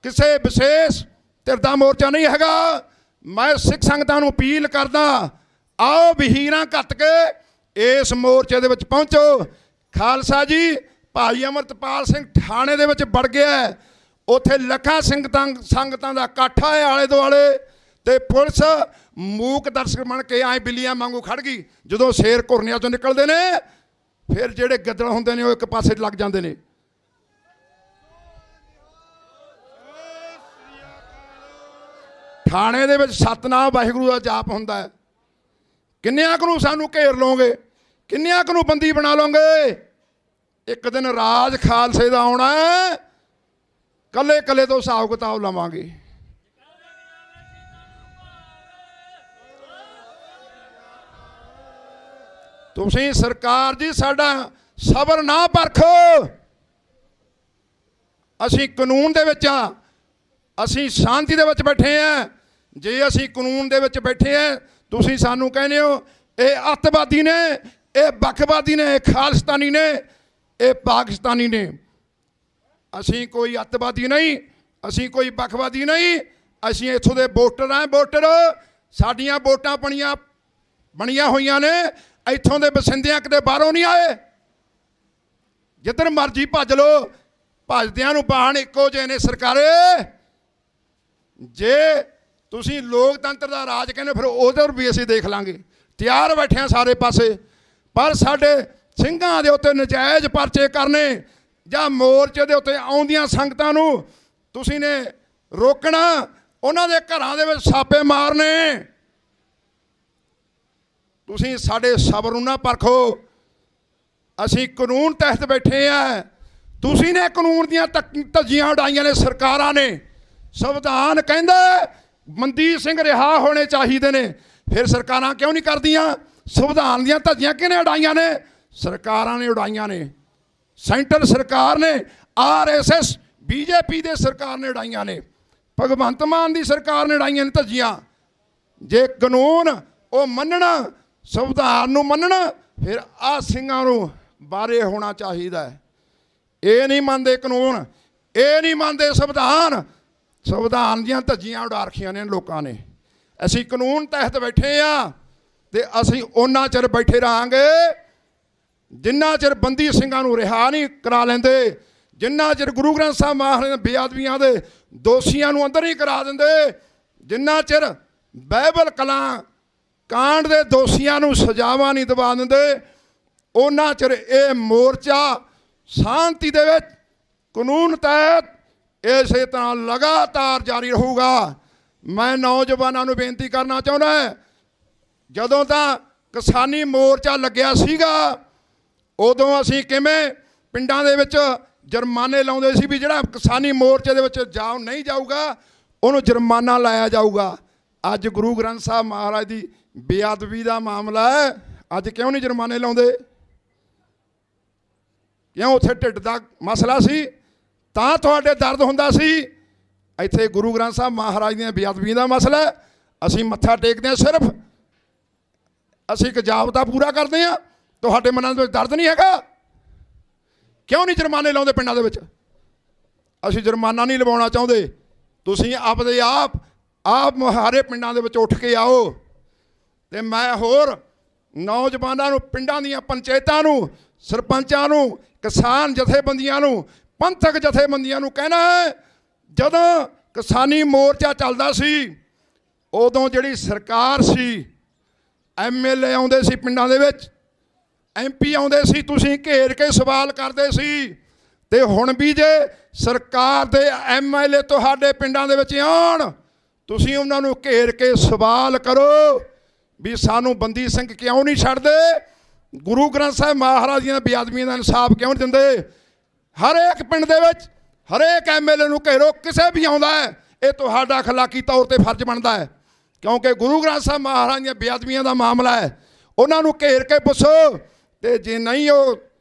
ਕਿਸੇ ਵਿਸ਼ੇਸ਼ ਧਿਰ ਦਾ ਮੋਰਚਾ ਨਹੀਂ ਹੈਗਾ। ਮੈਂ ਸਿੱਖ ਸੰਗਤਾਂ ਨੂੰ ਅਪੀਲ ਕਰਦਾ, ਆਓ ਵਹੀਰਾਂ ਘੱਟ ਕੇ ਇਸ ਮੋਰਚੇ ਦੇ ਵਿੱਚ ਪਹੁੰਚੋ। ਖਾਲਸਾ ਜੀ, ਭਾਈ ਅਮਰਤਪਾਲ ਸਿੰਘ ਥਾਣੇ ਦੇ ਵਿੱਚ ਵੜ ਗਿਆ, ਉੱਥੇ ਲੱਖਾਂ ਸੰਗਤਾਂ ਦਾ ਇਕੱਠ ਹੈ ਆਲੇ ਦੁਆਲੇ, ਤੇ ਪੁਲਿਸ ਮੂਕ ਦਰਸ਼ਕ ਬਣ ਕੇ ਐਂ ਬਿੱਲੀਆਂ ਵਾਂਗੂ ਖੜ ਗਈ। ਜਦੋਂ ਸ਼ੇਰ ਘੁਰਨਿਆਂ ਚੋਂ ਨਿਕਲਦੇ ਨੇ ਫਿਰ ਜਿਹੜੇ ਗੱਦੜ ਹੁੰਦੇ ਨੇ ਉਹ ਇੱਕ ਪਾਸੇ ਲੱਗ ਜਾਂਦੇ ਨੇ। ਥਾਣੇ ਦੇ ਵਿੱਚ ਸਤਨਾਮ ਵਾਹਿਗੁਰੂ ਦਾ ਜਾਪ ਹੁੰਦਾ ਹੈ। ਕਿੰਨਿਆਂ ਕੁ ਨੂੰ ਸਾਨੂੰ ਘੇਰ ਲਓਗੇ, ਕਿੰਨਿਆਂ ਕੁ ਨੂੰ ਬੰਦੀ ਬਣਾ ਲਓਗੇ। ਇੱਕ ਦਿਨ ਰਾਜ ਖਾਲਸੇ ਦਾ ਆਉਣਾ ਹੈ, ਕੱਲੇ ਕੱਲੇ ਤੋਂ ਹਿਸਾਬ ਕਿਤਾਬ ਲਵਾਂਗੇ। ਤੁਸੀਂ ਸਰਕਾਰ ਜੀ ਸਾਡਾ ਸਬਰ ਨਾ ਪਰਖੋ। ਅਸੀਂ ਕਾਨੂੰਨ ਦੇ ਵਿੱਚ ਆ, ਅਸੀਂ ਸ਼ਾਂਤੀ ਦੇ ਵਿੱਚ ਬੈਠੇ ਆ। ਜੇ ਅਸੀਂ ਕਾਨੂੰਨ ਦੇ ਵਿੱਚ ਬੈਠੇ ਆ, ਤੁਸੀਂ ਸਾਨੂੰ ਕਹਿੰਦੇ ਹੋ ਇਹ ਅੱਤਵਾਦੀ ਨੇ, ਇਹ ਵੱਖਵਾਦੀ ਨੇ, ਇਹ ਖਾਲਿਸਤਾਨੀ ਨੇ, ਇਹ ਪਾਕਿਸਤਾਨੀ ਨੇ। ਅਸੀਂ ਕੋਈ ਅੱਤਵਾਦੀ ਨਹੀਂ, ਅਸੀਂ ਕੋਈ ਵੱਖਵਾਦੀ ਨਹੀਂ, ਅਸੀਂ ਇੱਥੋਂ ਦੇ ਵੋਟਰ ਹਾਂ। ਵੋਟਰ ਸਾਡੀਆਂ ਵੋਟਾਂ ਬਣੀਆਂ ਹੋਈਆਂ ਨੇ, ਇੱਥੋਂ ਦੇ ਵਸਿੰਦਿਆਂ ਕਿਤੇ ਬਾਹਰੋਂ ਨਹੀਂ ਆਏ। ਜਿੱਧਰ ਮਰਜ਼ੀ ਭੱਜ ਲਓ, ਭੱਜਦਿਆਂ ਨੂੰ ਬਾਹਣ ਇੱਕੋ ਜਿਹੇ ਨੇ ਸਰਕਾਰੇ। ਜੇ ਤੁਸੀਂ ਲੋਕਤੰਤਰ ਦਾ ਰਾਜ ਕਹਿੰਦੇ ਫਿਰ ਉਧਰ ਵੀ ਅਸੀਂ ਦੇਖ ਲਾਂਗੇ, ਤਿਆਰ ਬੈਠੇ ਹਾਂ ਸਾਰੇ ਪਾਸੇ। ਪਰ ਸਾਡੇ ਸਿੰਘਾਂ ਦੇ ਉੱਤੇ ਨਜਾਇਜ਼ ਪਰਚੇ ਕਰਨੇ ਜਾਂ ਮੋਰਚੇ ਦੇ ਉੱਤੇ ਆਉਂਦੀਆਂ ਸੰਗਤਾਂ ਨੂੰ ਤੁਸੀਂ ਨੇ ਰੋਕਣਾ, ਉਹਨਾਂ ਦੇ ਘਰਾਂ ਦੇ ਵਿੱਚ ਛਾਪੇ ਮਾਰਨੇ। ਤੁਸੀਂ ਸਾਡੇ ਸਬਰ ਨੂੰ ਨਾ ਪਰਖੋ। ਅਸੀਂ ਕਾਨੂੰਨ ਤਹਿਤ ਬੈਠੇ ਆ। ਤੁਸੀਂ ਨੇ ਕਾਨੂੰਨ ਦੀਆਂ ਧੱਜੀਆਂ ਉਡਾਈਆਂ ਨੇ ਸਰਕਾਰਾਂ ਨੇ। ਸੰਵਿਧਾਨ ਕਹਿੰਦਾ ਬੰਦੀ ਸਿੰਘ ਰਿਹਾ ਹੋਣੇ ਚਾਹੀਦੇ ਨੇ, ਫਿਰ ਸਰਕਾਰਾਂ ਕਿਉਂ ਨਹੀਂ ਕਰਦੀਆਂ? ਸੰਵਿਧਾਨ ਦੀਆਂ ਧੱਜੀਆਂ ਕਿਹਨੇ ਉਡਾਈਆਂ ਨੇ? ਸਰਕਾਰਾਂ ਨੇ ਉਡਾਈਆਂ ਨੇ। ਸੈਂਟਰ ਸਰਕਾਰ ਨੇ, RSS BJP ਦੇ ਸਰਕਾਰ ਨੇ ਉਡਾਈਆਂ ਨੇ, ਭਗਵੰਤ ਮਾਨ ਦੀ ਸਰਕਾਰ ਨੇ ਉਡਾਈਆਂ ਨੇ ਧੱਜੀਆਂ। ਜੇ ਕਾਨੂੰਨ ਉਹ ਮੰਨਣਾ, ਸੰਵਿਧਾਨ ਨੂੰ ਮੰਨਣਾ, ਫਿਰ ਆਹ ਸਿੰਘਾਂ ਨੂੰ ਬਾਰੇ ਹੋਣਾ ਚਾਹੀਦਾ ਹੈ। ਇਹ ਨਹੀਂ ਮੰਨਦੇ ਕਾਨੂੰਨ, ਇਹ ਨਹੀਂ ਮੰਨਦੇ ਸੰਵਿਧਾਨ। ਸੰਵਿਧਾਨ ਦੀਆਂ ਧੱਜੀਆਂ ਉਡਾ ਰੱਖੀਆਂ ਨੇ ਲੋਕਾਂ ਨੇ। ਅਸੀਂ ਕਾਨੂੰਨ ਤਹਿਤ ਬੈਠੇ ਆ ਤੇ ਅਸੀਂ ਉਹਨਾਂ ਚਿਰ ਬੈਠੇ ਰਹਾਂਗੇ ਜਿੰਨਾ ਚਿਰ ਬੰਦੀ ਸਿੰਘਾਂ ਨੂੰ ਰਿਹਾ ਨਹੀਂ ਕਰਾ ਲੈਂਦੇ, ਜਿੰਨਾ ਚਿਰ ਗੁਰੂ ਗ੍ਰੰਥ ਸਾਹਿਬ ਮਹਾਰਾਜ ਦੇ ਬੇਅਦਬੀਆਂ ਦੇ ਦੋਸ਼ੀਆਂ ਨੂੰ ਅੰਦਰ ਨਹੀਂ ਕਰਾ ਦਿੰਦੇ, ਜਿੰਨਾ ਚਿਰ ਬਾਈਬਲ ਕਲਾਂ ਕਾਂਡ ਦੇ ਦੋਸ਼ੀਆਂ ਨੂੰ ਸਜ਼ਾਵਾਂ ਨਹੀਂ ਦਿਵਾ ਦਿੰਦੇ, ਉਹਨਾਂ ਚਿਰ ਇਹ ਮੋਰਚਾ ਸ਼ਾਂਤੀ ਦੇ ਵਿੱਚ ਕਾਨੂੰਨ ਤਹਿਤ ਇਸੇ ਤਰ੍ਹਾਂ ਲਗਾਤਾਰ ਜਾਰੀ ਰਹੂਗਾ। ਮੈਂ ਨੌਜਵਾਨਾਂ ਨੂੰ ਬੇਨਤੀ ਕਰਨਾ ਚਾਹੁੰਦਾ, ਜਦੋਂ ਤਾਂ ਕਿਸਾਨੀ ਮੋਰਚਾ ਲੱਗਿਆ ਸੀਗਾ ਉਦੋਂ ਅਸੀਂ ਕਿਵੇਂ ਪਿੰਡਾਂ ਦੇ ਵਿੱਚ ਜੁਰਮਾਨੇ ਲਾਉਂਦੇ ਸੀ ਵੀ ਜਿਹੜਾ ਕਿਸਾਨੀ ਮੋਰਚੇ ਦੇ ਵਿੱਚ ਨਹੀਂ ਜਾਊਗਾ ਉਹਨੂੰ ਜੁਰਮਾਨਾ ਲਾਇਆ ਜਾਊਗਾ। ਅੱਜ ਗੁਰੂ ਗ੍ਰੰਥ ਸਾਹਿਬ ਮਹਾਰਾਜ ਦੀ ਬੇਅਦਬੀ ਦਾ ਮਾਮਲਾ ਹੈ, ਅੱਜ ਕਿਉਂ ਨਹੀਂ ਜੁਰਮਾਨੇ ਲਾਉਂਦੇ? ਕਿਉਂ? ਉੱਥੇ ਢਿੱਡ ਦਾ ਮਸਲਾ ਸੀ ਤਾਂ ਤੁਹਾਡੇ ਦਰਦ ਹੁੰਦਾ ਸੀ। ਇੱਥੇ ਗੁਰੂ ਗ੍ਰੰਥ ਸਾਹਿਬ ਮਹਾਰਾਜ ਦੀਆਂ ਬੇਅਦਬੀਆਂ ਦਾ ਮਸਲਾ ਹੈ, ਅਸੀਂ ਮੱਥਾ ਟੇਕਦੇ ਹਾਂ, ਸਿਰਫ ਅਸੀਂ ਇੱਕ ਜਾਬਤਾ ਪੂਰਾ ਕਰਦੇ ਹਾਂ। ਤੁਹਾਡੇ ਮਨਾਂ ਦੇ ਵਿੱਚ ਦਰਦ ਨਹੀਂ ਹੈਗਾ? ਕਿਉਂ ਨਹੀਂ ਜੁਰਮਾਨੇ ਲਾਉਂਦੇ ਪਿੰਡਾਂ ਦੇ ਵਿੱਚ? ਅਸੀਂ ਜੁਰਮਾਨਾ ਨਹੀਂ ਲਵਾਉਣਾ ਚਾਹੁੰਦੇ। ਤੁਸੀਂ ਆਪਦੇ ਆਪ ਮੁਹਾਰੇ ਪਿੰਡਾਂ ਦੇ ਵਿੱਚ ਉੱਠ ਕੇ ਆਓ। ਤੇ ਮੈਂ ਹੋਰ ਨੌਜਵਾਨਾਂ ਨੂੰ, ਪਿੰਡਾਂ ਦੀਆਂ ਪੰਚਾਇਤਾਂ ਨੂੰ, ਸਰਪੰਚਾਂ ਨੂੰ, ਕਿਸਾਨ ਜਥੇਬੰਦੀਆਂ ਨੂੰ, ਪੰਥਕ ਜਥੇਬੰਦੀਆਂ ਨੂੰ ਕਹਿਣਾ ਹੈ, ਜਦੋਂ ਕਿਸਾਨੀ ਮੋਰਚਾ ਚੱਲਦਾ ਸੀ ਉਦੋਂ ਜਿਹੜੀ ਸਰਕਾਰ ਸੀ, MLA ਆਉਂਦੇ ਸੀ ਪਿੰਡਾਂ ਦੇ ਵਿੱਚ, MP ਆਉਂਦੇ ਸੀ, ਤੁਸੀਂ ਘੇਰ ਕੇ ਸਵਾਲ ਕਰਦੇ ਸੀ। ਤੇ ਹੁਣ ਵੀ ਜੇ ਸਰਕਾਰ ਦੇ MLA ਤੁਹਾਡੇ ਪਿੰਡਾਂ ਦੇ ਵਿੱਚ ਆਉਣ, ਤੁਸੀਂ ਉਹਨਾਂ ਨੂੰ ਘੇਰ ਕੇ ਸਵਾਲ ਕਰੋ ਵੀ ਸਾਨੂੰ ਬੰਦੀ ਸਿੰਘ ਕਿਉਂ ਨਹੀਂ ਛੱਡਦੇ, ਗੁਰੂ ਗ੍ਰੰਥ ਸਾਹਿਬ ਮਹਾਰਾਜ ਦੀਆਂ ਬੇਅਦਬੀਆਂ ਦਾ ਇਨਸਾਫ ਕਿਉਂ ਨਹੀਂ ਦਿੰਦੇ। ਹਰੇਕ ਪਿੰਡ ਦੇ ਵਿੱਚ ਹਰੇਕ MLA ਨੂੰ ਘੇਰੋ, ਕਿਸੇ ਵੀ ਆਉਂਦਾ ਹੈ, ਇਹ ਤੁਹਾਡਾ ਅਖਲਾਕੀ ਤੌਰ ਤੇ ਫਰਜ਼ ਬਣਦਾ ਹੈ, ਕਿਉਂਕਿ ਗੁਰੂ ਗ੍ਰੰਥ ਸਾਹਿਬ ਮਹਾਰਾਜ ਦੀਆਂ ਬੇਅਦਬੀਆਂ ਦਾ ਮਾਮਲਾ ਹੈ। ਉਹਨਾਂ ਨੂੰ ਘੇਰ ਕੇ ਪੁੱਛੋ, ਤੇ ਜੇ ਨਹੀਂ ਉਹ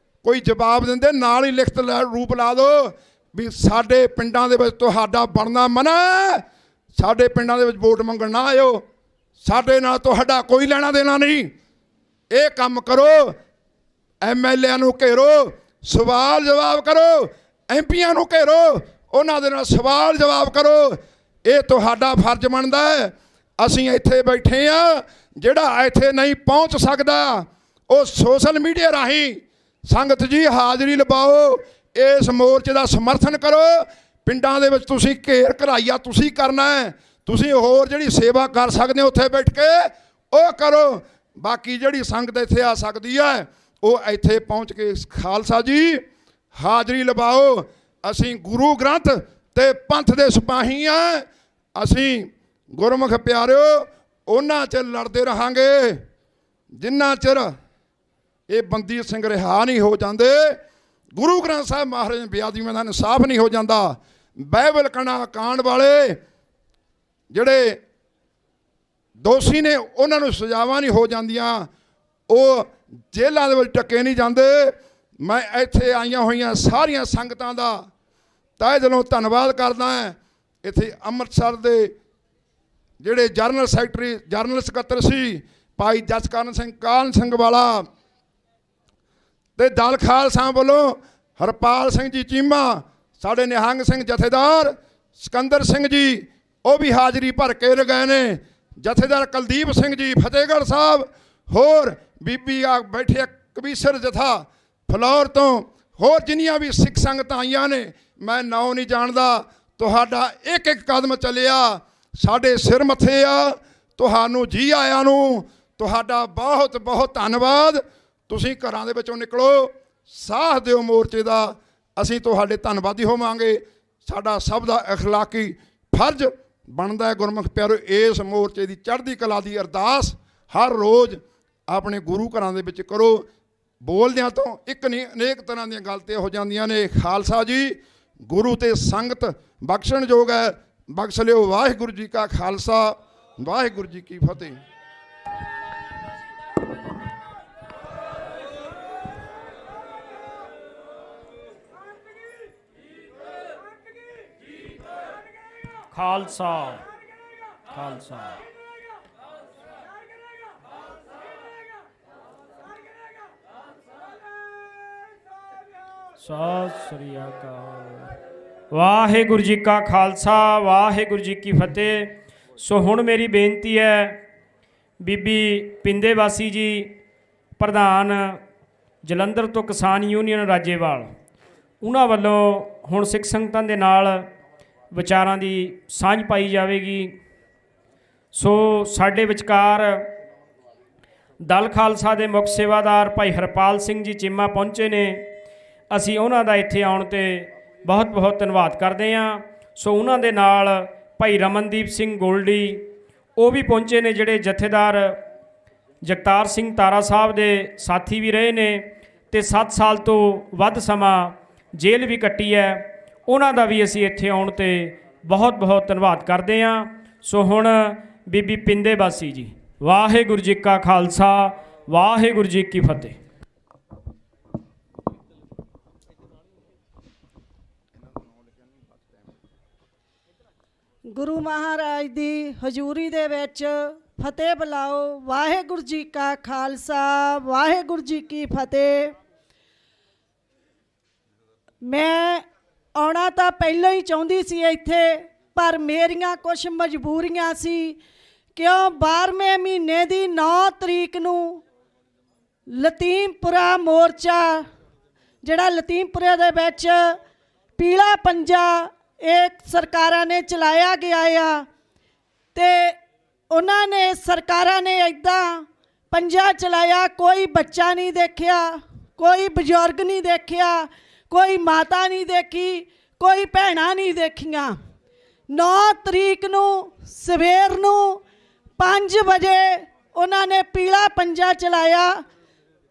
ਕੋਈ ਜਵਾਬ ਦਿੰਦੇ, ਨਾਲ ਹੀ ਲਿਖਤ ਰੂਪ ਲਾ ਦਿਓ ਵੀ ਸਾਡੇ ਪਿੰਡਾਂ ਦੇ ਵਿੱਚ ਤੁਹਾਡਾ ਬਣਨਾ ਮਨਾ, ਸਾਡੇ ਪਿੰਡਾਂ ਦੇ ਵਿੱਚ ਵੋਟ ਮੰਗਣ ਨਾ ਆਇਓ, ਸਾਡੇ ਨਾਲ ਤੁਹਾਡਾ ਕੋਈ ਲੈਣਾ ਦੇਣਾ ਨਹੀਂ। ਇਹ ਕੰਮ ਕਰੋ, MLA ਨੂੰ ਘੇਰੋ, ਸਵਾਲ ਜਵਾਬ ਕਰੋ, MPਆਂ ਨੂੰ ਘੇਰੋ, ਉਹਨਾਂ ਦੇ ਨਾਲ ਸਵਾਲ ਜਵਾਬ ਕਰੋ, ਇਹ ਤੁਹਾਡਾ ਫਰਜ਼ ਬਣਦਾ ਹੈ। ਅਸੀਂ ਇੱਥੇ ਬੈਠੇ ਹਾਂ, ਜਿਹੜਾ ਇੱਥੇ ਨਹੀਂ ਪਹੁੰਚ ਸਕਦਾ ਉਹ ਸੋਸ਼ਲ ਮੀਡੀਆ ਰਾਹੀਂ ਸੰਗਤ ਜੀ ਹਾਜ਼ਰੀ ਲਵਾਓ, ਇਸ ਮੋਰਚੇ ਦਾ ਸਮਰਥਨ ਕਰੋ। ਪਿੰਡਾਂ ਦੇ ਵਿੱਚ ਤੁਸੀਂ ਘੇਰ ਘਰਾਈਆ ਤੁਸੀਂ ਕਰਨਾ ਹੈ, ਤੁਸੀਂ ਹੋਰ ਜਿਹੜੀ ਸੇਵਾ ਕਰ ਸਕਦੇ ਹੋ ਉੱਥੇ ਬੈਠ ਕੇ ਉਹ ਕਰੋ। ਬਾਕੀ ਜਿਹੜੀ ਸੰਗਤ ਇੱਥੇ ਆ ਸਕਦੀ ਹੈ ਉਹ ਇੱਥੇ ਪਹੁੰਚ ਕੇ ਖਾਲਸਾ ਜੀ ਹਾਜ਼ਰੀ ਲਵਾਓ। ਅਸੀਂ ਗੁਰੂ ਗ੍ਰੰਥ ਤੇ ਪੰਥ ਦੇ ਸਿਪਾਹੀ ਹਾਂ, ਅਸੀਂ ਗੁਰਮੁਖ ਪਿਆਰਿਓ ਉਹਨਾਂ ਚਿਰ ਲੜਦੇ ਰਹਾਂਗੇ ਜਿੰਨਾ ਚਿਰ ਇਹ ਬੰਦੀ ਸਿੰਘ ਰਿਹਾ ਨਹੀਂ ਹੋ ਜਾਂਦੇ, ਗੁਰੂ ਗ੍ਰੰਥ ਸਾਹਿਬ ਮਹਾਰਾਜ ਦੀਆਂ ਬੇਅਦਬੀਆਂ ਦਾ ਇਨਸਾਫ ਨਹੀਂ ਹੋ ਜਾਂਦਾ। ਬਾਈਬਲ ਕਣਾ ਕਾਂਡ ਵਾਲੇ ਜਿਹੜੇ ਦੋਸ਼ੀ ਨੇ ਉਹਨਾਂ ਨੂੰ ਸਜ਼ਾਵਾਂ ਨਹੀਂ ਹੋ ਜਾਂਦੀਆਂ, ਉਹ ਜੇਲ੍ਹਾਂ ਦੇ ਵਿੱਚ ਟੱਕੇ ਨਹੀਂ ਜਾਂਦੇ। ਮੈਂ ਇੱਥੇ ਆਈਆਂ ਹੋਈਆਂ ਸਾਰੀਆਂ ਸੰਗਤਾਂ ਦਾ ਤਹਿ ਦਿਲੋਂ ਧੰਨਵਾਦ ਕਰਦਾ ਹਾਂ। ਇੱਥੇ ਅੰਮ੍ਰਿਤਸਰ ਦੇ ਜਿਹੜੇ ਜਨਰਲ ਸੈਕਟਰੀ, ਜਨਰਲ ਸਕੱਤਰ ਸੀ ਭਾਈ ਜਸਕਰਨ ਸਿੰਘ ਕਾਹਨ ਸਿੰਘ ਵਾਲਾ, ਤੇ ਦਲ ਖਾਲਸਾ ਵੱਲੋਂ ਹਰਪਾਲ ਸਿੰਘ ਜੀ ਚੀਮਾ, ਸਾਡੇ ਨਿਹੰਗ ਸਿੰਘ ਜਥੇਦਾਰ ਸਿਕੰਦਰ ਸਿੰਘ ਜੀ, ਉਹ ਵੀ ਹਾਜ਼ਰੀ ਭਰ ਕੇ ਗਏ ਨੇ, ਜਥੇਦਾਰ ਕੁਲਦੀਪ ਸਿੰਘ ਜੀ ਫਤਿਹਗੜ੍ਹ ਸਾਹਿਬ, ਹੋਰ ਬੀਬੀ ਆ ਬੈਠੇ ਕਬੀਸਰ ਜਥਾ ਫਲੌਰ ਤੋਂ, ਹੋਰ ਜਿੰਨੀਆਂ ਵੀ ਸਿੱਖ ਸੰਗਤਾਂ ਆਈਆਂ ਨੇ, ਮੈਂ ਨਾਂ ਨਹੀਂ ਜਾਣਦਾ। ਤੁਹਾਡਾ ਇੱਕ ਇੱਕ ਕਦਮ ਚੱਲਿਆ ਸਾਡੇ ਸਿਰ ਮੱਥੇ ਆ। ਤੁਹਾਨੂੰ ਜੀ ਆਇਆਂ ਨੂੰ ਤੁਹਾਡਾ ਬਹੁਤ ਬਹੁਤ ਧੰਨਵਾਦ। ਤੁਸੀਂ ਘਰਾਂ ਦੇ ਵਿੱਚੋਂ ਨਿਕਲੋ, ਸਾਥ ਦਿਓ ਮੋਰਚੇ ਦਾ, ਅਸੀਂ ਤੁਹਾਡੇ ਧੰਨਵਾਦੀ ਹੋਵਾਂਗੇ। ਸਾਡਾ ਸਭ ਦਾ ਅਖਲਾਕੀ ਫਰਜ਼ ਬਣਦਾ ਹੈ ਗੁਰਮੁਖ ਪਿਆਰੋ, ਇਸ ਮੋਰਚੇ ਦੀ ਚੜ੍ਹਦੀ ਕਲਾ ਦੀ ਅਰਦਾਸ ਹਰ ਰੋਜ਼ ਆਪਣੇ ਗੁਰੂ ਘਰਾਂ ਦੇ ਵਿੱਚ ਕਰੋ। ਬੋਲਦਿਆਂ ਤੋਂ ਇੱਕ ਨਹੀਂ ਅਨੇਕ ਤਰ੍ਹਾਂ ਦੀਆਂ ਗਲਤੀਆਂ ਹੋ ਜਾਂਦੀਆਂ ਨੇ। ਖਾਲਸਾ ਜੀ ਗੁਰੂ ਤੇ ਸੰਗਤ ਬਖਸ਼ਣਯੋਗ ਹੈ, ਬਖਸ਼ ਲਿਓ। ਵਾਹਿਗੁਰੂ ਜੀ ਕਾ ਖਾਲਸਾ, ਵਾਹਿਗੁਰੂ ਜੀ ਕੀ ਫਤਿਹ। ਖਾਲਸਾ ਖਾਲਸਾ। ਸਤਿ ਸ੍ਰੀ ਅਕਾਲ। ਵਾਹਿਗੁਰੂ ਜੀ ਕਾ ਖਾਲਸਾ, ਵਾਹਿਗੁਰੂ ਜੀ ਕੀ ਫਤਿਹ। ਸੋ ਹੁਣ ਮੇਰੀ ਬੇਨਤੀ ਹੈ, ਬੀਬੀ ਪਿੰਦੇ ਵਾਸੀ ਜੀ ਪ੍ਰਧਾਨ ਜਲੰਧਰ ਤੋਂ ਕਿਸਾਨ ਯੂਨੀਅਨ ਰਾਜੇਵਾਲ, ਉਹਨਾਂ ਵੱਲੋਂ ਹੁਣ ਸਿੱਖ ਸੰਗਤਾਂ ਦੇ ਨਾਲ ਵਿਚਾਰਾਂ ਦੀ ਸਾਂਝ ਪਾਈ ਜਾਵੇਗੀ। ਸੋ ਸਾਡੇ ਵਿਚਕਾਰ ਦਲ ਖਾਲਸਾ ਦੇ ਮੁੱਖ ਸੇਵਾਦਾਰ ਭਾਈ ਹਰਪਾਲ ਸਿੰਘ ਜੀ ਚੀਮਾ ਪਹੁੰਚੇ ਨੇ। ਅਸੀਂ ਉਹਨਾਂ ਦਾ ਇੱਥੇ ਆਉਣ 'ਤੇ ਬਹੁਤ ਬਹੁਤ ਧੰਨਵਾਦ ਕਰਦੇ ਹਾਂ। ਸੋ ਉਹਨਾਂ ਦੇ ਨਾਲ ਭਾਈ ਰਮਨਦੀਪ ਸਿੰਘ ਗੋਲਡੀ ਉਹ ਵੀ ਪਹੁੰਚੇ ਨੇ, ਜਿਹੜੇ ਜਥੇਦਾਰ ਜਗਤਾਰ ਸਿੰਘ ਤਾਰਾ ਸਾਹਿਬ ਦੇ ਸਾਥੀ ਵੀ ਰਹੇ ਨੇ ਅਤੇ 7 ਸਾਲ ਤੋਂ ਵੱਧ ਸਮਾਂ ਜੇਲ੍ਹ ਵੀ ਕੱਟੀ ਹੈ। ਉਹਨਾਂ ਦਾ ਵੀ ਅਸੀਂ ਇੱਥੇ ਆਉਣ 'ਤੇ ਬਹੁਤ ਬਹੁਤ ਧੰਨਵਾਦ ਕਰਦੇ ਹਾਂ। ਸੋ ਹੁਣ ਬੀਬੀ ਪਿੰਦੇ ਬਾਸੀ ਜੀ। ਵਾਹਿਗੁਰੂ ਜੀ ਕਾ ਖਾਲਸਾ, ਵਾਹਿਗੁਰੂ ਜੀ ਕੀ ਫਤਿਹ। ਗੁਰੂ ਮਹਾਰਾਜ ਦੀ ਹਜ਼ੂਰੀ ਦੇ ਵਿੱਚ ਫਤਿਹ ਬੁਲਾਓ। ਵਾਹਿਗੁਰੂ ਜੀ ਕਾ ਖਾਲਸਾ, ਵਾਹਿਗੁਰੂ ਜੀ ਕੀ ਫਤਿਹ। ਮੈਂ ਆਉਣਾ ਤਾਂ ਪਹਿਲਾਂ ਹੀ ਚਾਹੁੰਦੀ ਸੀ ਇੱਥੇ, ਪਰ ਮੇਰੀਆਂ ਕੁਝ ਮਜਬੂਰੀਆਂ ਸੀ। ਕਿਉਂ 12ਵੇਂ ਮਹੀਨੇ ਦੀ 9 ਤਰੀਕ ਨੂੰ ਲਤੀਮਪੁਰਾ ਮੋਰਚਾ, ਜਿਹੜਾ ਲਤੀਮਪੁਰੇ ਦੇ ਵਿੱਚ ਪੀਲਾ ਪੰਜਾ ਇਹ ਸਰਕਾਰਾਂ ਨੇ ਚਲਾਇਆ ਗਿਆ ਆ, ਤੇ ਉਹਨਾਂ ਨੇ ਸਰਕਾਰਾਂ ਨੇ ਇੱਦਾਂ ਪੰਜਾ ਚਲਾਇਆ, ਕੋਈ ਬੱਚਾ ਨਹੀਂ ਦੇਖਿਆ, ਕੋਈ ਬਜ਼ੁਰਗ ਨਹੀਂ ਦੇਖਿਆ, ਕੋਈ ਮਾਤਾ ਨਹੀਂ ਦੇਖੀ, ਕੋਈ ਭੈਣਾਂ ਨਹੀਂ ਦੇਖੀਆਂ। 9 ਤਰੀਕ ਨੂੰ ਸਵੇਰ ਨੂੰ 5 ਵਜੇ ਉਹਨਾਂ ਨੇ ਪੀਲਾ ਪੰਜਾ ਚਲਾਇਆ।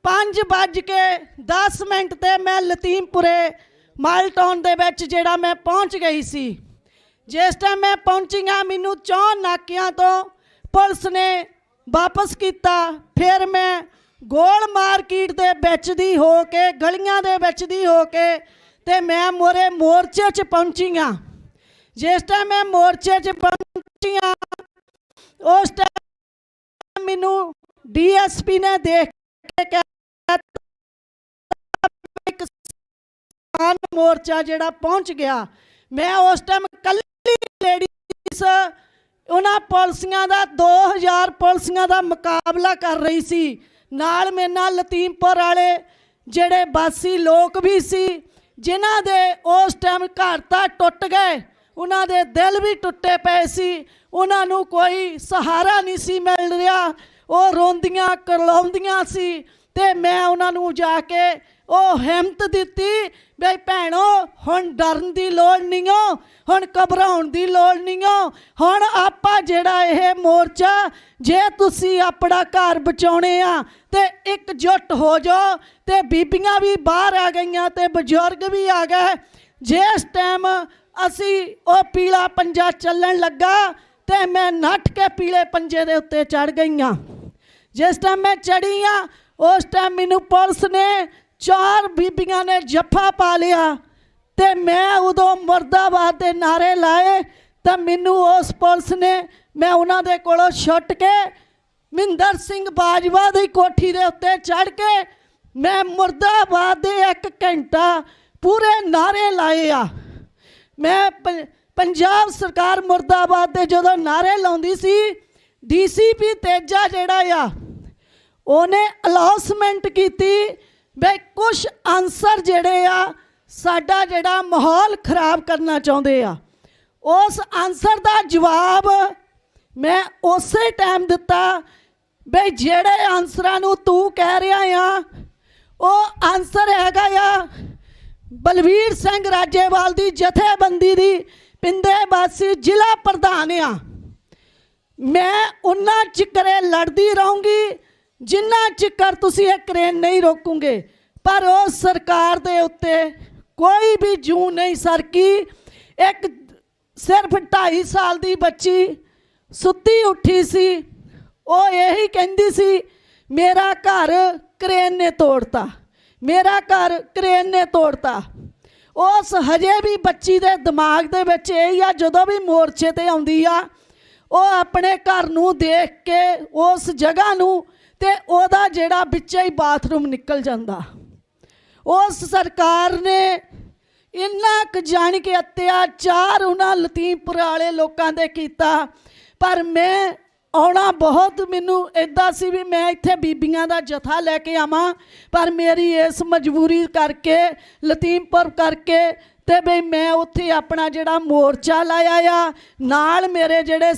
5:10 ਤੇ ਮੈਂ ਲਤੀਮਪੁਰੇ ਮਾਲ ਟਾਊਨ ਦੇ ਵਿੱਚ ਜਿਹੜਾ ਮੈਂ ਪਹੁੰਚ ਗਈ ਸੀ। ਜਿਸ ਟਾਈਮ ਮੈਂ ਪਹੁੰਚੀ ਹਾਂ, ਮੈਨੂੰ 4 ਨਾਕਿਆਂ ਤੋਂ ਪੁਲਿਸ ਨੇ ਵਾਪਸ ਕੀਤਾ। ਫਿਰ ਮੈਂ ਗੋਲ ਮਾਰਕੀਟ ਦੇ ਵਿੱਚ ਦੀ ਹੋ ਕੇ, ਗਲੀਆਂ ਦੇ ਵਿੱਚ ਦੀ ਹੋ ਕੇ, ਤੇ ਮੈਂ ਮੋਰੇ ਮੋਰਚੇ 'ਚ ਪਹੁੰਚੀ ਹਾਂ। ਜਿਸ ਟਾਈਮ ਮੈਂ ਮੋਰਚੇ 'ਚ ਪਹੁੰਚੀ ਹਾਂ, ਉਸ ਟਾਈਮ ਮੈਨੂੰ DSP ਨੇ ਦੇਖ ਕੇ ਕਿਹਾ ਮੋਰਚਾ ਜਿਹੜਾ ਪਹੁੰਚ ਗਿਆ। ਮੈਂ ਉਸ ਟਾਈਮ ਕੱਲੀ ਲੇਡੀਜ਼ ਉਹਨਾਂ ਪੁਲਿਸੀਆਂ ਦਾ 2000 ਪੁਲਿਸੀਆਂ ਦਾ ਮੁਕਾਬਲਾ ਕਰ ਰਹੀ ਸੀ। ਨਾਲ ਮੇਰੇ ਨਾਲ ਲਤੀਮਪੁਰ ਵਾਲੇ ਜਿਹੜੇ ਬਾਸੀ ਲੋਕ ਵੀ ਸੀ, ਜਿਨ੍ਹਾਂ ਦੇ ਉਸ ਟਾਈਮ ਘਰ ਤਾਂ ਟੁੱਟ ਗਏ, ਉਹਨਾਂ ਦੇ ਦਿਲ ਵੀ ਟੁੱਟੇ ਪਏ ਸੀ, ਉਹਨਾਂ ਨੂੰ ਕੋਈ ਸਹਾਰਾ ਨਹੀਂ ਸੀ ਮਿਲ ਰਿਹਾ, ਉਹ ਰੋਂਦੀਆਂ ਕਰਲਾਉਂਦੀਆਂ ਸੀ। ਤੇ ਮੈਂ ਉਹਨਾਂ ਨੂੰ ਜਾ ਕੇ ਉਹ ਹਿੰਮਤ ਦਿੱਤੀ ਵੀ ਭੈਣੋ, ਹੁਣ ਡਰਨ ਦੀ ਲੋੜ ਨਹੀਂ ਓ, ਹੁਣ ਘਬਰਾਉਣ ਦੀ ਲੋੜ ਨਹੀਂ ਓ। ਹੁਣ ਆਪਾਂ ਜਿਹੜਾ ਇਹ ਮੋਰਚਾ, ਜੇ ਤੁਸੀਂ ਆਪਣਾ ਘਰ ਬਚਾਉਣੇ ਆ ਤੇ ਇਕਜੁੱਟ ਹੋ ਜਾਓ। ਤੇ ਬੀਬੀਆਂ ਵੀ ਬਾਹਰ ਆ ਗਈਆਂ ਤੇ ਬਜ਼ੁਰਗ ਵੀ ਆ ਗਏ। ਜਿਸ ਟਾਈਮ ਅਸੀਂ ਉਹ ਪੀਲਾ ਪੰਜਾ ਚੱਲਣ ਲੱਗਾ ਤੇ ਮੈਂ ਨੱਠ ਕੇ ਪੀਲੇ ਪੰਜੇ ਦੇ ਉੱਤੇ ਚੜ ਗਈਆਂ। ਜਿਸ ਟਾਈਮ ਮੈਂ ਚੜੀ ਆ, ਉਸ ਟਾਈਮ ਮੈਨੂੰ ਪੁਲਿਸ ਨੇ 4 ਬੀਬੀਆਂ ਨੇ ਜੱਫਾ ਪਾ ਲਿਆ, ਤੇ ਮੈਂ ਉਦੋਂ ਮੁਰਦਾਬਾਦ ਦੇ ਨਾਰੇ ਲਾਏ। ਤਾਂ ਮੈਨੂੰ ਉਸ ਪੁਲਿਸ ਨੇ, ਮੈਂ ਉਹਨਾਂ ਦੇ ਕੋਲੋਂ ਛੁੱਟ ਕੇ ਮਹਿੰਦਰ ਸਿੰਘ ਬਾਜਵਾ ਦੀ ਕੋਠੀ ਦੇ ਉੱਤੇ ਚੜ੍ਹ ਕੇ ਮੈਂ ਮੁਰਦਾਬਾਦ ਦੇ 1 ਘੰਟਾ ਪੂਰੇ ਨਾਰੇ ਲਾਏ ਆ। ਮੈਂ ਪੰਜਾਬ ਸਰਕਾਰ ਮੁਰਦਾਬਾਦ ਦੇ ਜਦੋਂ ਨਾਰੇ ਲਾਉਂਦੀ ਸੀ, DCP ਤੇਜਾ ਜਿਹੜਾ ਆ, ਉਹਨੇ ਅਨਾਉਂਸਮੈਂਟ ਕੀਤੀ ਵੀ ਕੁਝ ਅਨਸਰ ਜਿਹੜੇ ਆ ਸਾਡਾ ਜਿਹੜਾ ਮਾਹੌਲ ਖਰਾਬ ਕਰਨਾ ਚਾਹੁੰਦੇ ਆ। ਉਸ ਅਨਸਰ ਦਾ ਜਵਾਬ ਮੈਂ ਉਸੇ ਟਾਈਮ ਦਿੱਤਾ ਵੀ ਜਿਹੜੇ ਅਨਸਰਾਂ ਨੂੰ ਤੂੰ ਕਹਿ ਰਿਹਾ ਆ, ਉਹ ਅਨਸਰ ਹੈਗਾ ਆ ਬਲਵੀਰ ਸਿੰਘ ਰਾਜੇਵਾਲ ਦੀ ਜਥੇਬੰਦੀ ਦੀ ਪਿੰਦੇ ਵਾਸੀ ਜ਼ਿਲ੍ਹਾ ਪ੍ਰਧਾਨ ਆ। ਮੈਂ ਉਹਨਾਂ ਚਿਕਰੇ ਲੜਦੀ ਰਹੂੰਗੀ ਜਿੰਨਾ ਚਿਕਰ ਤੁਸੀਂ ਇਹ ਕਰੇਨ ਨਹੀਂ ਰੋਕੋਗੇ। ਪਰ ਉਹ ਸਰਕਾਰ ਦੇ ਉੱਤੇ ਕੋਈ ਵੀ ਜੂੰ ਨਹੀਂ ਸਰਕੀ। ਇੱਕ ਸਿਰਫ 2.5 ਸਾਲ ਦੀ ਬੱਚੀ ਸੁੱਤੀ ਉੱਠੀ ਸੀ, ਉਹ ਇਹੀ ਕਹਿੰਦੀ ਸੀ ਮੇਰਾ ਘਰ ਕਰੇਨ ਨੇ ਤੋੜਤਾ, ਮੇਰਾ ਘਰ ਕਰੇਨ ਨੇ ਤੋੜਤਾ। ਉਸ ਹਜੇ ਵੀ ਬੱਚੀ ਦੇ ਦਿਮਾਗ ਦੇ ਵਿੱਚ ਇਹ ਆ, ਜਦੋਂ ਵੀ ਮੋਰਚੇ ਤੇ ਆਉਂਦੀ ਆ, ਉਹ ਆਪਣੇ ਘਰ ਨੂੰ ਦੇਖ ਕੇ ਉਸ ਜਗ੍ਹਾ ਨੂੰ, ਤੇ ਉਹਦਾ ਜਿਹੜਾ ਵਿੱਚੇ ਹੀ ਬਾਥਰੂਮ ਨਿਕਲ ਜਾਂਦਾ। ਉਸ ਸਰਕਾਰ ਨੇ ਇੰਨਾ ਕੁ ਜਾਣ ਕੇ ਅਤਿਆਚਾਰ ਉਹਨਾਂ ਲਤੀਮਪੁਰ ਵਾਲੇ ਲੋਕਾਂ ਦੇ ਕੀਤਾ। ਪਰ ਮੈਂ ਆਉਣਾ ਬਹੁਤ, ਮੈਨੂੰ ਇੱਦਾਂ ਸੀ ਵੀ ਮੈਂ ਇੱਥੇ ਬੀਬੀਆਂ ਦਾ ਜਥਾ ਲੈ ਕੇ ਆਵਾਂ, ਪਰ ਮੇਰੀ ਇਸ ਮਜਬੂਰੀ ਕਰਕੇ, ਲਤੀਮਪੁਰ ਕਰਕੇ, ਤੇ ਵੀ ਮੈਂ ਉੱਥੇ ਆਪਣਾ ਜਿਹੜਾ ਮੋਰਚਾ ਲਾਇਆ ਆ। ਨਾਲ ਮੇਰੇ ਜਿਹੜੇ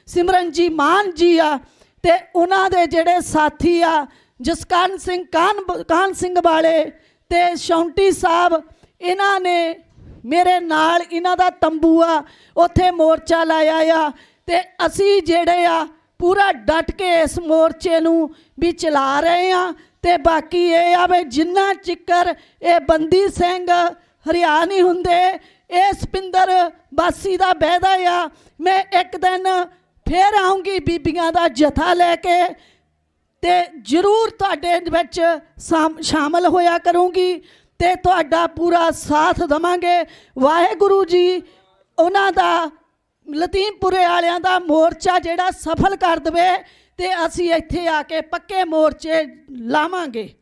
ਸਿਮਰਨਜੀਤ ਮਾਨ ਜੀ ਆ, ਤੇ ਉਹਨਾਂ ਦੇ ਜਿਹੜੇ ਸਾਥੀ ਆ ਜਸਕਰਨ ਸਿੰਘ ਕਾਹਨ ਸਿੰਘ ਵਾਲੇ ਤੇ ਸ਼ੌਂਟੀ ਸਾਹਿਬ, ਇਹਨਾਂ ਨੇ ਮੇਰੇ ਨਾਲ, ਇਹਨਾਂ ਦਾ ਤੰਬੂ ਆ, ਉੱਥੇ ਮੋਰਚਾ ਲਾਇਆ ਆ। ਤੇ ਅਸੀਂ ਜਿਹੜੇ ਆ ਪੂਰਾ ਡਟ ਕੇ ਇਸ ਮੋਰਚੇ ਨੂੰ ਵੀ ਚਲਾ ਰਹੇ ਆ। ਤੇ ਬਾਕੀ ਇਹ ਆ ਵੀ ਜਿੰਨਾ ਚਿਕਰ ਇਹ ਬੰਦੀ ਸਿੰਘ ਹਰਿਆ ਨਹੀਂ ਹੁੰਦੇ, ਇਸ ਪਿੰਦਰ ਬਾਸੀ ਦਾ ਵਾਅਦਾ ਆ, ਮੈਂ ਇੱਕ ਦਿਨ ਫਿਰ ਆਉਂਗੀ ਬੀਬੀਆਂ ਦਾ ਜਥਾ ਲੈ ਕੇ, ਤੇ ਜ਼ਰੂਰ ਤੁਹਾਡੇ ਵਿੱਚ ਸ਼ਾਮਲ ਹੋਇਆ ਕਰੂੰਗੀ ਤੇ ਤੁਹਾਡਾ ਪੂਰਾ ਸਾਥ ਦੇਵਾਂਗੇ। ਵਾਹਿਗੁਰੂ ਜੀ ਉਹਨਾਂ ਦਾ ਲਤੀਮਪੁਰੇ ਵਾਲਿਆਂ ਦਾ ਮੋਰਚਾ ਜਿਹੜਾ ਸਫਲ ਕਰ ਦੇਵੇ ਤੇ ਅਸੀਂ ਇੱਥੇ ਆ ਕੇ ਪੱਕੇ ਮੋਰਚੇ ਲਾਵਾਂਗੇ।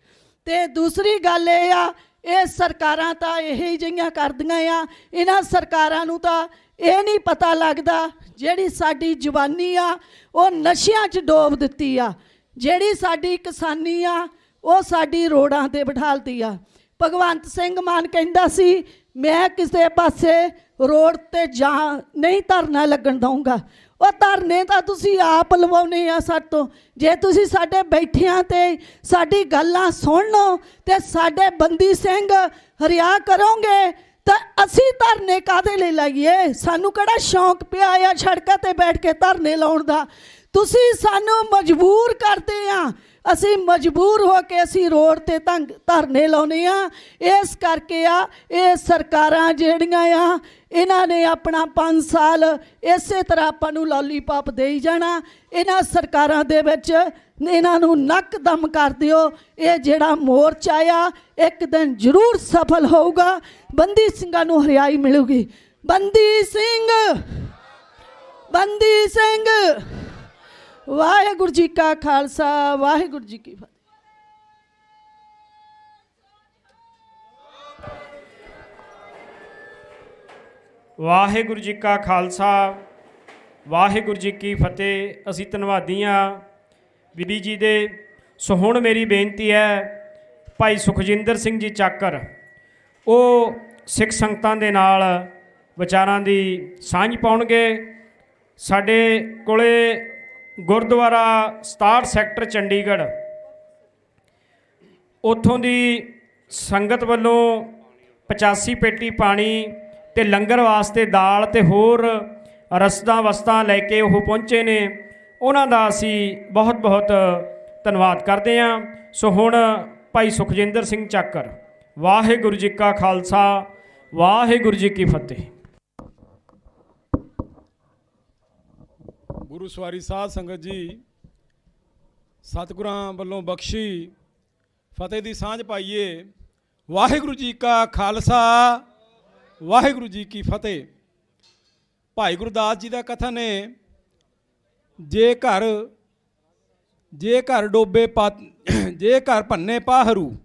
ਤੇ ਦੂਸਰੀ ਗੱਲ ਇਹ ਆ, ਇਹ ਸਰਕਾਰਾਂ ਤਾਂ ਇਹੀ ਜਿਹੀਆਂ ਕਰਦੀਆਂ ਆ, ਇਹਨਾਂ ਸਰਕਾਰਾਂ ਨੂੰ ਤਾਂ ਇਹ ਨਹੀਂ ਪਤਾ ਲੱਗਦਾ ਜਿਹੜੀ ਸਾਡੀ ਜਵਾਨੀ ਆ ਉਹ ਨਸ਼ਿਆਂ 'ਚ ਡੋਬ ਦਿੱਤੀ ਆ, ਜਿਹੜੀ ਸਾਡੀ ਕਿਸਾਨੀ ਆ ਉਹ ਸਾਡੀ ਰੋਡਾਂ ਤੇ ਬਿਠਾਲਤੀ ਆ। ਭਗਵੰਤ ਸਿੰਘ ਮਾਨ ਕਹਿੰਦਾ ਸੀ ਮੈਂ ਕਿਸੇ ਪਾਸੇ ਰੋਡ ਤੇ ਜਾ ਨਹੀਂ ਧਰਨਾ ਲੱਗਣ ਦਊਂਗਾ। ਉਹ ਧਰਨੇ ਤਾਂ ਤੁਸੀਂ ਆਪ ਲਵਾਉਣੇ ਆ ਸਾਡੇ ਤੋਂ। ਜੇ ਤੁਸੀਂ ਸਾਡੇ ਬੈਠਿਆਂ ਤੇ ਸਾਡੀ ਗੱਲਾਂ ਸੁਣ ਲਓ ਤੇ ਸਾਡੇ ਬੰਦੀ ਸਿੰਘ ਹਰਿਆ ਕਰੋਗੇ ਤਾਂ ਅਸੀਂ ਧਰਨੇ ਕਾਹਦੇ ਲਈ ਲਾਈਏ? ਸਾਨੂੰ ਕਿਹੜਾ ਸ਼ੌਂਕ ਪਿਆ ਆ ਸੜਕਾਂ ਤੇ ਬੈਠ ਕੇ ਧਰਨੇ ਲਾਉਣ ਦਾ? ਤੁਸੀਂ ਸਾਨੂੰ ਮਜਬੂਰ ਕਰਦੇ ਆ, ਅਸੀਂ ਮਜਬੂਰ ਹੋ ਕੇ ਅਸੀਂ ਰੋਡ ਤੇ ਧਰਨੇ ਲਾਉਨੇ ਆ। ਇਸ ਕਰਕੇ ਆ ਇਹ ਸਰਕਾਰਾਂ ਜਿਹੜੀਆਂ ਆ ਇਹਨਾਂ ਨੇ ਆਪਣਾ 5 ਸਾਲ ਇਸੇ ਤਰ੍ਹਾਂ ਆਪਾਂ ਨੂੰ ਲੋਲੀਪੌਪ ਦੇਈ ਜਾਣਾ। ਇਹਨਾਂ ਸਰਕਾਰਾਂ ਦੇ ਵਿੱਚ ਇਹਨਾਂ ਨੂੰ ਨੱਕ ਦਮ ਕਰ ਦਿਓ। ਇਹ ਜਿਹੜਾ ਮੋਰਚਾ ਆ ਇੱਕ ਦਿਨ ਜ਼ਰੂਰ ਸਫਲ ਹੋਊਗਾ, ਬੰਦੀ ਸਿੰਘਾਂ ਨੂੰ ਹਰਿਆਈ ਮਿਲੂਗੀ। ਬੰਦੀ ਸਿੰਘ, ਬੰਦੀ ਸਿੰਘ। ਵਾਹਿਗੁਰੂ ਜੀ ਕਾ ਖਾਲਸਾ, ਵਾਹਿਗੁਰੂ ਜੀ ਕੀ ਫਤਿਹ। ਵਾਹਿਗੁਰੂ ਜੀ ਕਾ ਖਾਲਸਾ, ਵਾਹਿਗੁਰੂ ਜੀ ਕੀ ਫਤਿਹ। ਅਸੀਂ ਧੰਨਵਾਦੀ ਹਾਂ ਬੀਬੀ ਜੀ ਦੇ। ਸੋ ਹੁਣ ਮੇਰੀ ਬੇਨਤੀ ਹੈ ਭਾਈ ਸੁਖਜਿੰਦਰ ਸਿੰਘ ਜੀ ਚਾਕਰ, ਉਹ ਸਿੱਖ ਸੰਗਤਾਂ ਦੇ ਨਾਲ ਵਿਚਾਰਾਂ ਦੀ ਸਾਂਝ ਪਾਉਣਗੇ। ਸਾਡੇ ਕੋਲੇ ਗੁਰਦੁਆਰਾ 67 ਸੈਕਟਰ ਚੰਡੀਗੜ੍ਹ, ਉੱਥੋਂ ਦੀ ਸੰਗਤ ਵੱਲੋਂ 85 ਪੇਟੀ ਪਾਣੀ ਤੇ ਲੰਗਰ ਵਾਸਤੇ ਦਾਲ ਤੇ ਹੋਰ ਰਸਦਾਂ ਵਸਤਾਂ ਲੈ ਕੇ ਉਹ ਪਹੁੰਚੇ ਨੇ। ਉਹਨਾਂ ਦਾ ਅਸੀਂ ਬਹੁਤ ਬਹੁਤ ਧੰਨਵਾਦ ਕਰਦੇ ਹਾਂ। ਸੋ ਹੁਣ ਭਾਈ ਸੁਖਜਿੰਦਰ ਸਿੰਘ ਚਾਕਰ। ਵਾਹਿਗੁਰੂ ਜੀ ਕਾ ਖਾਲਸਾ, ਵਾਹਿਗੁਰੂ ਜੀ ਕੀ ਫਤਿਹ। ਗੁਰੂ ਸਵਾਰੀ ਸਾਧ ਸੰਗਤ ਜੀ, ਸਤਿਗੁਰਾਂ ਵੱਲੋਂ ਬਖਸ਼ੀ ਫਤਿਹ ਦੀ ਸਾਂਝ ਪਾਈਏ। ਵਾਹਿਗੁਰੂ ਜੀ ਕਾ ਖਾਲਸਾ, ਵਾਹਿਗੁਰੂ ਜੀ ਕੀ ਫਤਿਹ। ਭਾਈ ਗੁਰਦਾਸ ਜੀ ਦਾ ਕਥਨ ਹੈ, ਜੇ ਘਰ ਡੋਬੇ ਜੇ ਘਰ ਭੰਨੇ ਪਾਹਰੂ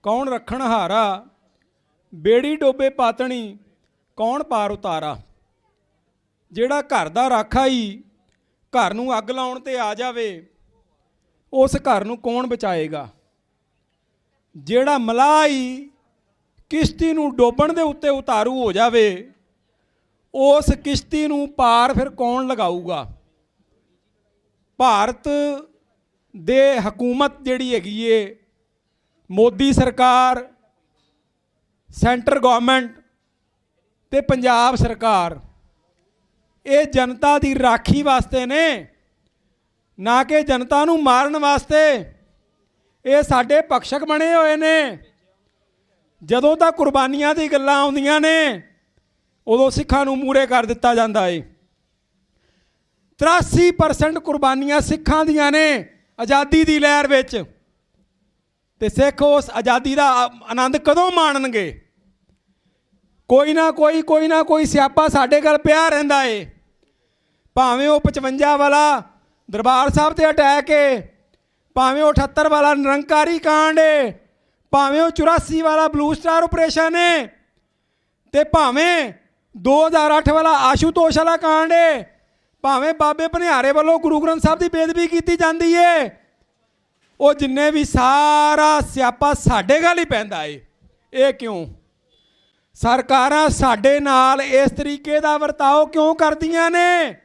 ਕੌਣ ਰੱਖਣ ਹਾਰਾ, ਬੇੜੀ ਡੋਬੇ ਪਾਤਣੀ ਕੌਣ ਪਾਰ ਉਤਾਰਾ। ਜਿਹੜਾ ਘਰ ਦਾ ਰਾਖਾ ਹੀ ਘਰ ਨੂੰ ਅੱਗ ਲਾਉਣ ਤੇ ਆ ਜਾਵੇ, ਉਸ ਘਰ ਨੂੰ ਕੌਣ ਬਚਾਏਗਾ। ਜਿਹੜਾ ਮਲਾਹ ਹੀ ਕਿਸ਼ਤੀ ਨੂੰ ਡੋਬਣ ਦੇ ਉੱਤੇ ਉਤਾਰੂ ਹੋ ਜਾਵੇ, ਉਸ ਕਿਸ਼ਤੀ ਨੂੰ ਪਾਰ ਫਿਰ ਕੌਣ ਲਗਾਊਗਾ। ਭਾਰਤ ਦੇ ਹਕੂਮਤ ਜਿਹੜੀ ਹੈਗੀ ਏ, ਮੋਦੀ ਸਰਕਾਰ, ਸੈਂਟਰ ਗਵਰਨਮੈਂਟ ਤੇ ਪੰਜਾਬ ਸਰਕਾਰ, ਇਹ ਜਨਤਾ ਦੀ ਰਾਖੀ ਵਾਸਤੇ ਨੇ, ਨਾ ਕਿ ਜਨਤਾ ਨੂੰ ਮਾਰਨ ਵਾਸਤੇ। ਇਹ ਸਾਡੇ ਭਖਸ਼ਕ ਬਣੇ ਹੋਏ ਨੇ। ਜਦੋਂ ਤਾਂ ਕੁਰਬਾਨੀਆਂ ਦੀ ਗੱਲਾਂ ਆਉਂਦੀਆਂ ਨੇ, ਉਦੋਂ ਸਿੱਖਾਂ ਨੂੰ ਮੂਹਰੇ ਕਰ ਦਿੱਤਾ ਜਾਂਦਾ ਏ। 83% ਕੁਰਬਾਨੀਆਂ ਸਿੱਖਾਂ ਦੀਆਂ ਨੇ ਆਜ਼ਾਦੀ ਦੀ ਲਹਿਰ ਵਿੱਚ, ਤੇ ਸਿੱਖ ਉਸ ਆਜ਼ਾਦੀ ਦਾ ਆਨੰਦ ਕਦੋਂ ਮਾਣਨਗੇ। ਕੋਈ ਨਾ ਕੋਈ ਸਿਆਪਾ ਸਾਡੇ ਕੋਲ ਪਿਆ ਰਹਿੰਦਾ ਏ। ਭਾਵੇਂ ਉਹ 55 ਵਾਲਾ ਦਰਬਾਰ ਸਾਹਿਬ ਤੇ ਅਟੈਕ ਏ, ਭਾਵੇਂ ਉਹ 78 ਵਾਲਾ ਨਿਰੰਕਾਰੀ ਕਾਂਡ ਏ, ਭਾਵੇਂ ਉਹ 84 ਵਾਲਾ ਬਲੂ ਸਟਾਰ ਆਪਰੇਸ਼ਨ ਏ, ਤੇ ਭਾਵੇਂ 2008 ਵਾਲਾ ਆਸ਼ੂਤੋਸ਼ ਵਾਲਾ ਕਾਂਡ ਏ, ਭਾਵੇਂ ਬਾਬੇ ਭਨਿਆਰੇ ਵੱਲੋਂ ਗੁਰੂ ਗ੍ਰੰਥ ਸਾਹਿਬ ਦੀ ਬੇਅਦਬੀ ਕੀਤੀ ਜਾਂਦੀ ਏ। ਉਹ ਜਿੰਨੇ ਵੀ ਸਾਰਾ ਸਿਆਪਾ ਸਾਡੇ ਗੱਲ ਹੀ ਪੈਂਦਾ ਏ। ਇਹ ਕਿਉਂ? ਸਰਕਾਰਾਂ ਸਾਡੇ ਨਾਲ ਇਸ ਤਰੀਕੇ ਦਾ ਵਰਤਾਓ ਕਿਉਂ ਕਰਦੀਆਂ ਨੇ?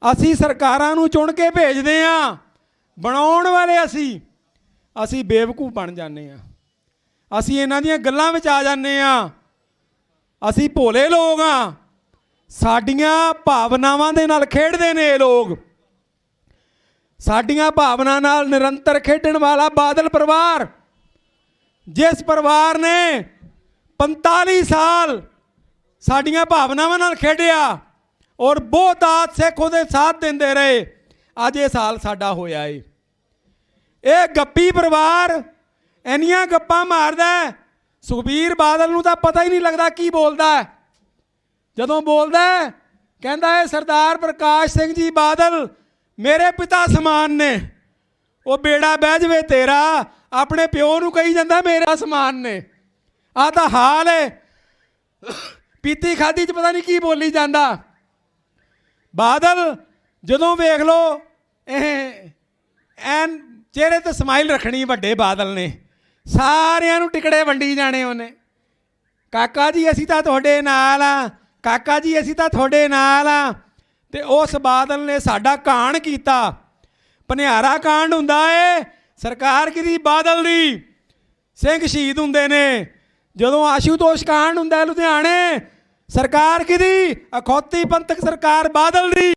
ਅਸੀਂ ਸਰਕਾਰਾਂ ਨੂੰ ਚੁਣ ਕੇ ਭੇਜਦੇ ਹਾਂ, ਬਣਾਉਣ ਵਾਲੇ ਅਸੀਂ ਬੇਵਕੂਫ ਬਣ ਜਾਂਦੇ ਹਾਂ। ਅਸੀਂ ਇਹਨਾਂ ਦੀਆਂ ਗੱਲਾਂ ਵਿੱਚ ਆ ਜਾਂਦੇ ਹਾਂ। ਅਸੀਂ ਭੋਲੇ ਲੋਕ ਹਾਂ। ਸਾਡੀਆਂ ਭਾਵਨਾਵਾਂ ਦੇ ਨਾਲ ਖੇਡਦੇ ਨੇ ਇਹ ਲੋਕ। ਸਾਡੀਆਂ ਭਾਵਨਾ ਨਾਲ ਨਿਰੰਤਰ ਖੇਡਣ ਵਾਲਾ ਬਾਦਲ ਪਰਿਵਾਰ, ਜਿਸ ਪਰਿਵਾਰ ਨੇ 45 ਸਾਲ ਸਾਡੀਆਂ ਭਾਵਨਾਵਾਂ ਨਾਲ ਖੇਡਿਆ ਔਰ ਬਹੁਤਾਤ ਸਿੱਖ ਉਹਦੇ ਸਾਥ ਦਿੰਦੇ ਰਹੇ, ਅੱਜ ਇਹ ਸਾਲ ਸਾਡਾ ਹੋਇਆ ਏ। ਇਹ ਗੱਪੀ ਪਰਿਵਾਰ ਇੰਨੀਆਂ ਗੱਪਾਂ ਮਾਰਦਾ, ਸੁਖਬੀਰ ਬਾਦਲ ਨੂੰ ਤਾਂ ਪਤਾ ਹੀ ਨਹੀਂ ਲੱਗਦਾ ਕੀ ਬੋਲਦਾ। ਜਦੋਂ ਬੋਲਦਾ ਕਹਿੰਦਾ ਇਹ ਸਰਦਾਰ ਪ੍ਰਕਾਸ਼ ਸਿੰਘ ਜੀ ਬਾਦਲ ਮੇਰੇ ਪਿਤਾ ਸਮਾਨ ਨੇ। ਉਹ ਬੇੜਾ ਬਹਿ ਜਵੇ ਤੇਰਾ, ਆਪਣੇ ਪਿਓ ਨੂੰ ਕਹੀ ਜਾਂਦਾ ਮੇਰਾ ਸਮਾਨ ਨੇ। ਆਹ ਤਾਂ ਹਾਲ ਹੈ। ਪੀਤੀ ਖਾਦੀ 'ਚ ਪਤਾ ਨਹੀਂ ਕੀ ਬੋਲੀ ਜਾਂਦਾ। ਬਾਦਲ ਜਦੋਂ ਵੇਖ ਲਓ ਇਹ ਐਨ ਚਿਹਰੇ ਤੇ ਸਮਾਈਲ ਰੱਖਣੀ ਵੱਡੇ ਬਾਦਲ ਨੇ, ਸਾਰਿਆਂ ਨੂੰ ਟਿਕੜੇ ਵੰਡੀ ਜਾਣੇ ਉਹਨੇ। ਕਾਕਾ ਜੀ ਅਸੀਂ ਤਾਂ ਤੁਹਾਡੇ ਨਾਲ ਆ, ਕਾਕਾ ਜੀ ਅਸੀਂ ਤਾਂ ਤੁਹਾਡੇ ਨਾਲ ਆ। ਤੇ ਉਸ ਬਾਦਲ ਨੇ ਸਾਡਾ ਕਾਂਡ ਕੀਤਾ। ਭਨਿਆਰਾ ਕਾਂਡ ਹੁੰਦਾ ਏ ਸਰਕਾਰ ਕਿਹਦੀ? ਬਾਦਲ ਦੀ। ਸਿੰਘ ਸ਼ਹੀਦ ਹੁੰਦੇ ਨੇ। ਜਦੋਂ ਆਸ਼ੂਤੋਸ਼ ਕਾਂਡ ਹੁੰਦਾ ਲੁਧਿਆਣੇ, ਸਰਕਾਰ ਕਿਹਦੀ? ਅਖੌਤੀ ਪੰਥਕ ਸਰਕਾਰ ਬਾਦਲ ਦੀ।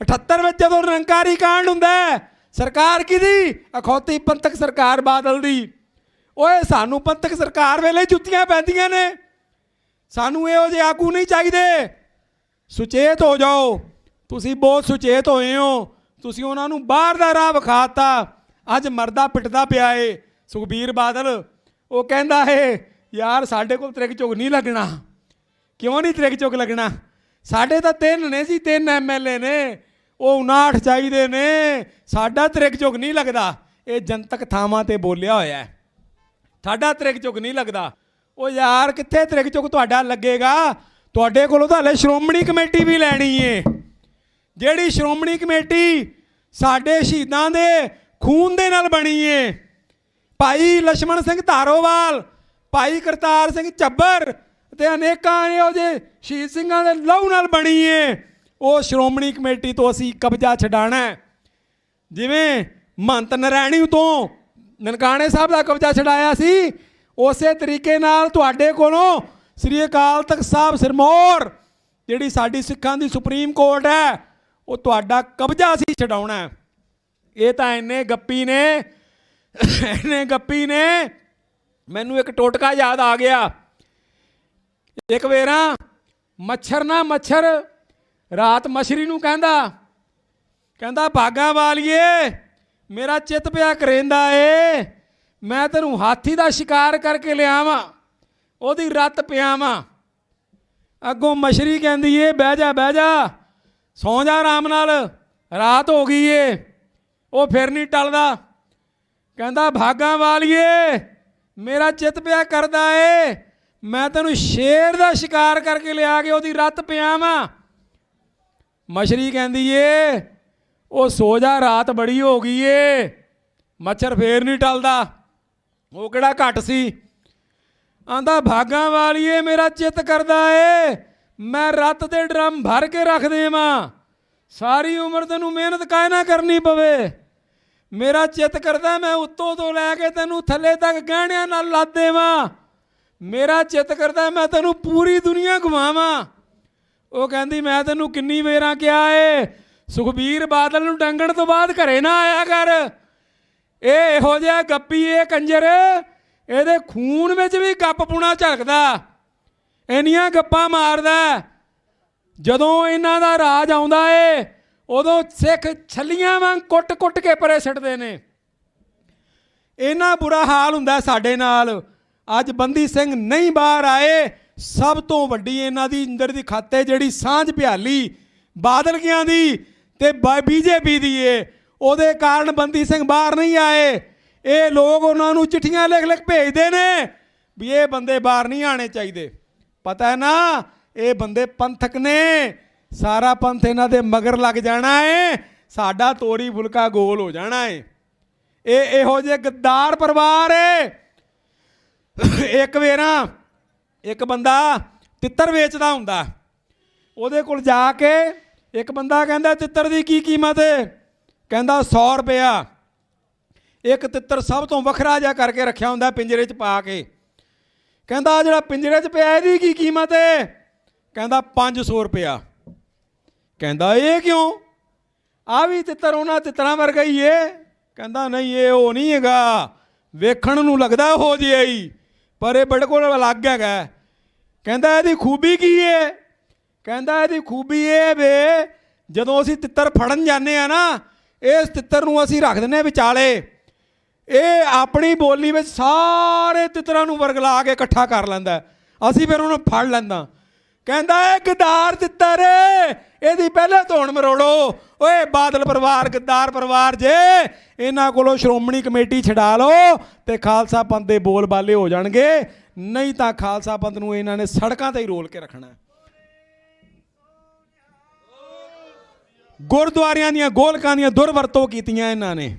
78 ਵਿੱਚ ਜਦੋਂ ਨਿਰੰਕਾਰੀ ਕਾਂਡ ਹੁੰਦਾ, ਸਰਕਾਰ ਕਿਹਦੀ? ਅਖੌਤੀ ਪੰਥਕ ਸਰਕਾਰ ਬਾਦਲ ਦੀ। ਓਏ ਸਾਨੂੰ ਪੰਥਕ ਸਰਕਾਰ ਵੇਲੇ ਜੁੱਤੀਆਂ ਪੈਂਦੀਆਂ ਨੇ। ਸਾਨੂੰ ਇਹੋ ਜਿਹੇ ਆਗੂ ਨਹੀਂ ਚਾਹੀਦੇ। ਸੁਚੇਤ ਹੋ ਜਾਓ। ਤੁਸੀਂ ਬਹੁਤ ਸੁਚੇਤ ਹੋਏ ਹੋ। ਤੁਸੀਂ ਉਹਨਾਂ ਨੂੰ ਬਾਹਰ ਦਾ ਰਾਹ ਵਿਖਾਤਾ। ਅੱਜ ਮਰਦਾ ਪਿੱਟਦਾ ਪਿਆ ਏ ਸੁਖਬੀਰ ਬਾਦਲ। ਉਹ ਕਹਿੰਦਾ ਏ ਯਾਰ ਸਾਡੇ ਕੋਲ ਤ੍ਰਿਕ ਝੁਕ ਨਹੀਂ ਲੱਗਣਾ। ਕਿਉਂ ਨਹੀਂ ਤ੍ਰਿਕ ਝੁਕ ਲੱਗਣਾ? ਸਾਡੇ ਤਾਂ 3 ਨੇ ਜੀ, 3 MLA ਨੇ। ਉਹ 59 ਚਾਹੀਦੇ ਨੇ। ਸਾਡਾ ਤ੍ਰਿਕ ਝੁਕ ਨਹੀਂ ਲੱਗਦਾ। ਇਹ ਜਨਤਕ ਥਾਵਾਂ ਤੇ ਬੋਲਿਆ ਹੋਇਆ। ਸਾਡਾ ਤ੍ਰਿਕ ਝੁਕ ਨਹੀਂ ਲੱਗਦਾ। ਉਹ ਯਾਰ ਕਿੱਥੇ ਤ੍ਰਿਕ ਝੁਕ ਤੁਹਾਡਾ ਲੱਗੇਗਾ? ਤੁਹਾਡੇ ਕੋਲੋਂ ਤਾਂ ਹਲੇ ਸ਼੍ਰੋਮਣੀ ਕਮੇਟੀ ਵੀ ਲੈਣੀ ਏ। ਜਿਹੜੀ ਸ਼੍ਰੋਮਣੀ ਕਮੇਟੀ ਸਾਡੇ ਸ਼ਹੀਦਾਂ ਦੇ ਖੂਨ ਦੇ ਨਾਲ ਬਣੀ ਏ। ਭਾਈ ਲਛਮਣ ਸਿੰਘ ਧਾਰੋਵਾਲ, ਭਾਈ ਕਰਤਾਰ ਸਿੰਘ ਝੱਬਰ ਤੇ ਅਨੇਕਾਂ ਇਹੋ ਜਿਹੇ ਸ਼ਹੀਦ ਸਿੰਘਾਂ ਦੇ ਲਹੂ ਨਾਲ ਬਣੀ ਏ। ਉਹ ਸ਼੍ਰੋਮਣੀ ਕਮੇਟੀ ਤੋਂ ਅਸੀਂ ਕਬਜ਼ਾ ਛਡਾਣਾ। ਜਿਵੇਂ ਮਹੰਤ ਨਰੈਣੀ ਤੋਂ ਨਨਕਾਣੇ ਸਾਹਿਬ ਦਾ ਕਬਜ਼ਾ ਛਡਾਇਆ ਸੀ, ਉਸੇ ਤਰੀਕੇ ਨਾਲ ਤੁਹਾਡੇ ਕੋਲੋਂ ਸ੍ਰੀ ਅਕਾਲ ਤਖਤ ਸਾਹਿਬ ਸਿਰਮੌਰ, ਜਿਹੜੀ ਸਾਡੀ ਸਿੱਖਾਂ ਦੀ ਸੁਪਰੀਮ ਕੋਰਟ ਹੈ, ਉਹ ਤੁਹਾਡਾ ਕਬਜ਼ਾ ਅਸੀਂ ਛਡਾਉਣਾ। ਇਹ ਤਾਂ ਇੰਨੇ ਗੱਪੀ ਨੇ, ਇੰਨੇ ਗੱਪੀ ਨੇ। ਮੈਨੂੰ ਇੱਕ ਟੋਟਕਾ ਯਾਦ ਆ ਗਿਆ। ਇੱਕ ਵੇਰਾ ਮੱਛਰ ਨਾ ਮੱਛਰ ਰਾਤ ਮਛਰੀ ਨੂੰ ਕਹਿੰਦਾ ਭਾਗਾਂ ਵਾਲੀਏ ਮੇਰਾ ਚਿੱਤ ਪਿਆ ਕਰੇਂਦਾ ਏ, ਮੈਂ ਤੈਨੂੰ ਹਾਥੀ ਦਾ ਸ਼ਿਕਾਰ ਕਰਕੇ ਲਿਆਵਾਂ, ਉਹਦੀ ਰੱਤ ਪਿਆਵਾਂ। ਅੱਗੋਂ ਮਛਰੀ ਕਹਿੰਦੀ ਏ ਬਹਿ ਜਾ ਸੌਂ ਜਾ ਆਰਾਮ ਨਾਲ, ਰਾਤ ਹੋ ਗਈ ਏ। ਉਹ ਫਿਰ ਨਹੀਂ ਟਲਦਾ। ਕਹਿੰਦਾ ਭਾਗਾਂ ਵਾਲੀਏ ਮੇਰਾ ਚਿੱਤ ਪਿਆ ਕਰਦਾ ਏ, ਮੈਂ ਤੈਨੂੰ ਸ਼ੇਰ ਦਾ ਸ਼ਿਕਾਰ ਕਰਕੇ ਲਿਆ ਕੇ ਉਹਦੀ ਰੱਤ ਪਿਆਵਾਂ। ਮਛਰੀ ਕਹਿੰਦੀ ਏ ਉਹ ਸੋ ਜਾ, ਰਾਤ ਬੜੀ ਹੋ ਗਈ ਏ। ਮੱਛਰ ਫੇਰ ਨਹੀਂ ਟਲਦਾ। ਉਹ ਕਿਹੜਾ ਘੱਟ ਸੀ। ਆਂਦਾ ਭਾਗਾਂ ਵਾਲੀਏ ਮੇਰਾ ਚਿੱਤ ਕਰਦਾ ਏ, ਮੈਂ ਰੱਤ ਦੇ ਡਰਮ ਭਰ ਕੇ ਰੱਖ ਦੇਵਾਂ, ਸਾਰੀ ਉਮਰ ਤੈਨੂੰ ਮਿਹਨਤ ਕਾਇ ਨਾ ਕਰਨੀ ਪਵੇ। ਮੇਰਾ ਚਿੱਤ ਕਰਦਾ ਮੈਂ ਉੱਤੋਂ ਤੋਂ ਲੈ ਕੇ ਤੈਨੂੰ ਥੱਲੇ ਤੱਕ ਗਹਿਣਿਆਂ ਨਾਲ ਲੱਦ ਦੇਵਾਂ। ਮੇਰਾ ਚਿੱਤ ਕਰਦਾ ਮੈਂ ਤੈਨੂੰ ਪੂਰੀ ਦੁਨੀਆ ਘੁਮਾਵਾਂ। ਉਹ ਕਹਿੰਦੀ ਮੈਂ ਤੈਨੂੰ ਕਿੰਨੀ ਵੇਰਾਂ ਕਿਹਾ ਏ ਸੁਖਬੀਰ ਬਾਦਲ ਨੂੰ ਡੰਗਣ ਤੋਂ ਬਾਅਦ ਘਰੇ ਨਾ ਆਇਆ ਕਰ। ਇਹ ਇਹੋ ਜਿਹਾ ਗੱਪੀ ਏ ਕੰਜਰ, ਇਹਦੇ ਖੂਨ ਵਿੱਚ ਵੀ ਗੱਪ ਪੁਣਾ ਝਲਕਦਾ, ਇੰਨੀਆਂ ਗੱਪਾਂ ਮਾਰਦਾ। ਜਦੋਂ ਇਹਨਾਂ ਦਾ ਰਾਜ ਆਉਂਦਾ ਏ ਉਦੋਂ ਸਿੱਖ ਛੱਲੀਆਂ ਵਾਂਗ ਕੁੱਟ ਕੇ ਪਰੇ ਸਿੱਟਦੇ ਨੇ। ਇੰਨਾ ਬੁਰਾ ਹਾਲ ਹੁੰਦਾ ਸਾਡੇ ਨਾਲ। ਅੱਜ ਬੰਦੀ ਸਿੰਘ ਨਹੀਂ ਬਾਹਰ ਆਏ। ਸਭ ਤੋਂ ਵੱਡੀ ਇਹਨਾਂ ਦੀ ਅੰਦਰ ਦੀ ਖਾਤੇ ਜਿਹੜੀ ਸਾਂਝ ਭਿਆਲੀ ਬਾਦਲਗੀਆਂ ਦੀ ਤੇ BJP ਦੀ ਏ, ਉਹਦੇ ਕਾਰਨ ਬੰਦੀ ਸਿੰਘ ਬਾਹਰ ਨਹੀਂ ਆਏ। ਇਹ ਲੋਕ ਉਹਨਾਂ ਨੂੰ ਚਿੱਠੀਆਂ ਲਿਖ ਭੇਜਦੇ ਨੇ ਵੀ ਇਹ ਬੰਦੇ ਬਾਹਰ ਨਹੀਂ ਆਣੇ ਚਾਹੀਦੇ। ਪਤਾ ਹੈ ਨਾ ਇਹ ਬੰਦੇ ਪੰਥਕ ਨੇ, ਸਾਰਾ ਪੰਥ ਇਹਨਾਂ ਦੇ ਮਗਰ ਲੱਗ ਜਾਣਾ ਏ, ਸਾਡਾ ਤੋਰੀ ਫੁਲਕਾ ਗੋਲ ਹੋ ਜਾਣਾ ਏ। ਇਹ ਇਹੋ ਜਿਹੇ ਗੱਦਾਰ ਪਰਿਵਾਰ ਏ। ਇੱਕ ਵੇਰਾ ਇੱਕ ਬੰਦਾ ਤਿੱਤਰ ਵੇਚਦਾ ਹੁੰਦਾ, ਉਹਦੇ ਕੋਲ ਜਾ ਕੇ ਇੱਕ ਬੰਦਾ ਕਹਿੰਦਾ ਤਿੱਤਰ ਦੀ ਕੀ ਕੀਮਤ ਹੈ? ਕਹਿੰਦਾ 100 ਰੁਪਇਆ। ਇੱਕ ਤਿੱਤਰ ਸਭ ਤੋਂ ਵੱਖਰਾ ਜਿਹਾ ਕਰਕੇ ਰੱਖਿਆ ਹੁੰਦਾ ਪਿੰਜਰੇ 'ਚ ਪਾ ਕੇ। ਕਹਿੰਦਾ ਜਿਹੜਾ ਪਿੰਜਰੇ 'ਚ ਪਿਆ ਇਹਦੀ ਕੀ ਕੀਮਤ ਹੈ? ਕਹਿੰਦਾ 500 ਰੁਪਇਆ। ਕਹਿੰਦਾ ਇਹ ਕਿਉਂ? ਆ ਵੀ ਤਿੱਤਰ ਉਹਨਾਂ ਤਿੱਤਰਾਂ ਵਰਗਾ ਹੀ ਏ। ਕਹਿੰਦਾ ਨਹੀਂ ਇਹ ਉਹ ਨਹੀਂ ਹੈਗਾ, ਵੇਖਣ ਨੂੰ ਲੱਗਦਾ ਹੋ ਜਿਹਾ ਹੀ, ਪਰ ਇਹ ਬੜੇ ਕੋਲ ਅਲੱਗ ਹੈਗਾ। ਕਹਿੰਦਾ ਇਹਦੀ ਖੂਬੀ ਕੀ ਹੈ? ਕਹਿੰਦਾ ਇਹਦੀ ਖੂਬੀ ਇਹ ਵੇ ਜਦੋਂ ਅਸੀਂ ਤਿੱਤਰ ਫੜਨ ਜਾਂਦੇ ਆ ਨਾ, ਇਸ ਤਿੱਤਰ ਨੂੰ ਅਸੀਂ ਰੱਖ ਦਿੰਦੇ ਵਿਚਾਲੇ, ਇਹ ਆਪਣੀ ਬੋਲੀ ਵਿੱਚ ਸਾਰੇ ਤਿੱਤਰਾਂ ਨੂੰ ਵਰਗਲਾ ਕੇ ਇਕੱਠਾ ਕਰ ਲੈਂਦਾ, ਅਸੀਂ ਫਿਰ ਉਹਨੂੰ ਫੜ ਲੈਂਦਾ। ਕਹਿੰਦਾ ਇਹ ਗਦਾਰ ਤਿੱਤਰ ਇਹਦੀ ਪਹਿਲੇ ਧੌਣ ਮਰੋੜੋ। ਓਏ ਬਾਦਲ ਪਰਿਵਾਰ ਗਦਾਰ ਪਰਿਵਾਰ ਜੇ ਇਹਨਾਂ ਕੋਲੋਂ ਸ਼੍ਰੋਮਣੀ ਕਮੇਟੀ ਛਡਾ ਲਓ ਤੇ ਖਾਲਸਾ ਪੰਥ ਦੇ ਬੋਲ ਬਾਲੇ ਹੋ ਜਾਣਗੇ, ਨਹੀਂ ਤਾਂ ਖਾਲਸਾ ਪੰਥ ਨੂੰ ਇਹਨਾਂ ਨੇ ਸੜਕਾਂ ਤੇ ਹੀ ਰੋਲ ਕੇ ਰੱਖਣਾ। ਗੁਰਦੁਆਰਿਆਂ ਦੀਆਂ ਗੋਲਕਾਂ ਦੀਆਂ ਦੁਰਵਰਤੋਂ ਕੀਤੀਆਂ ਇਹਨਾਂ ਨੇ।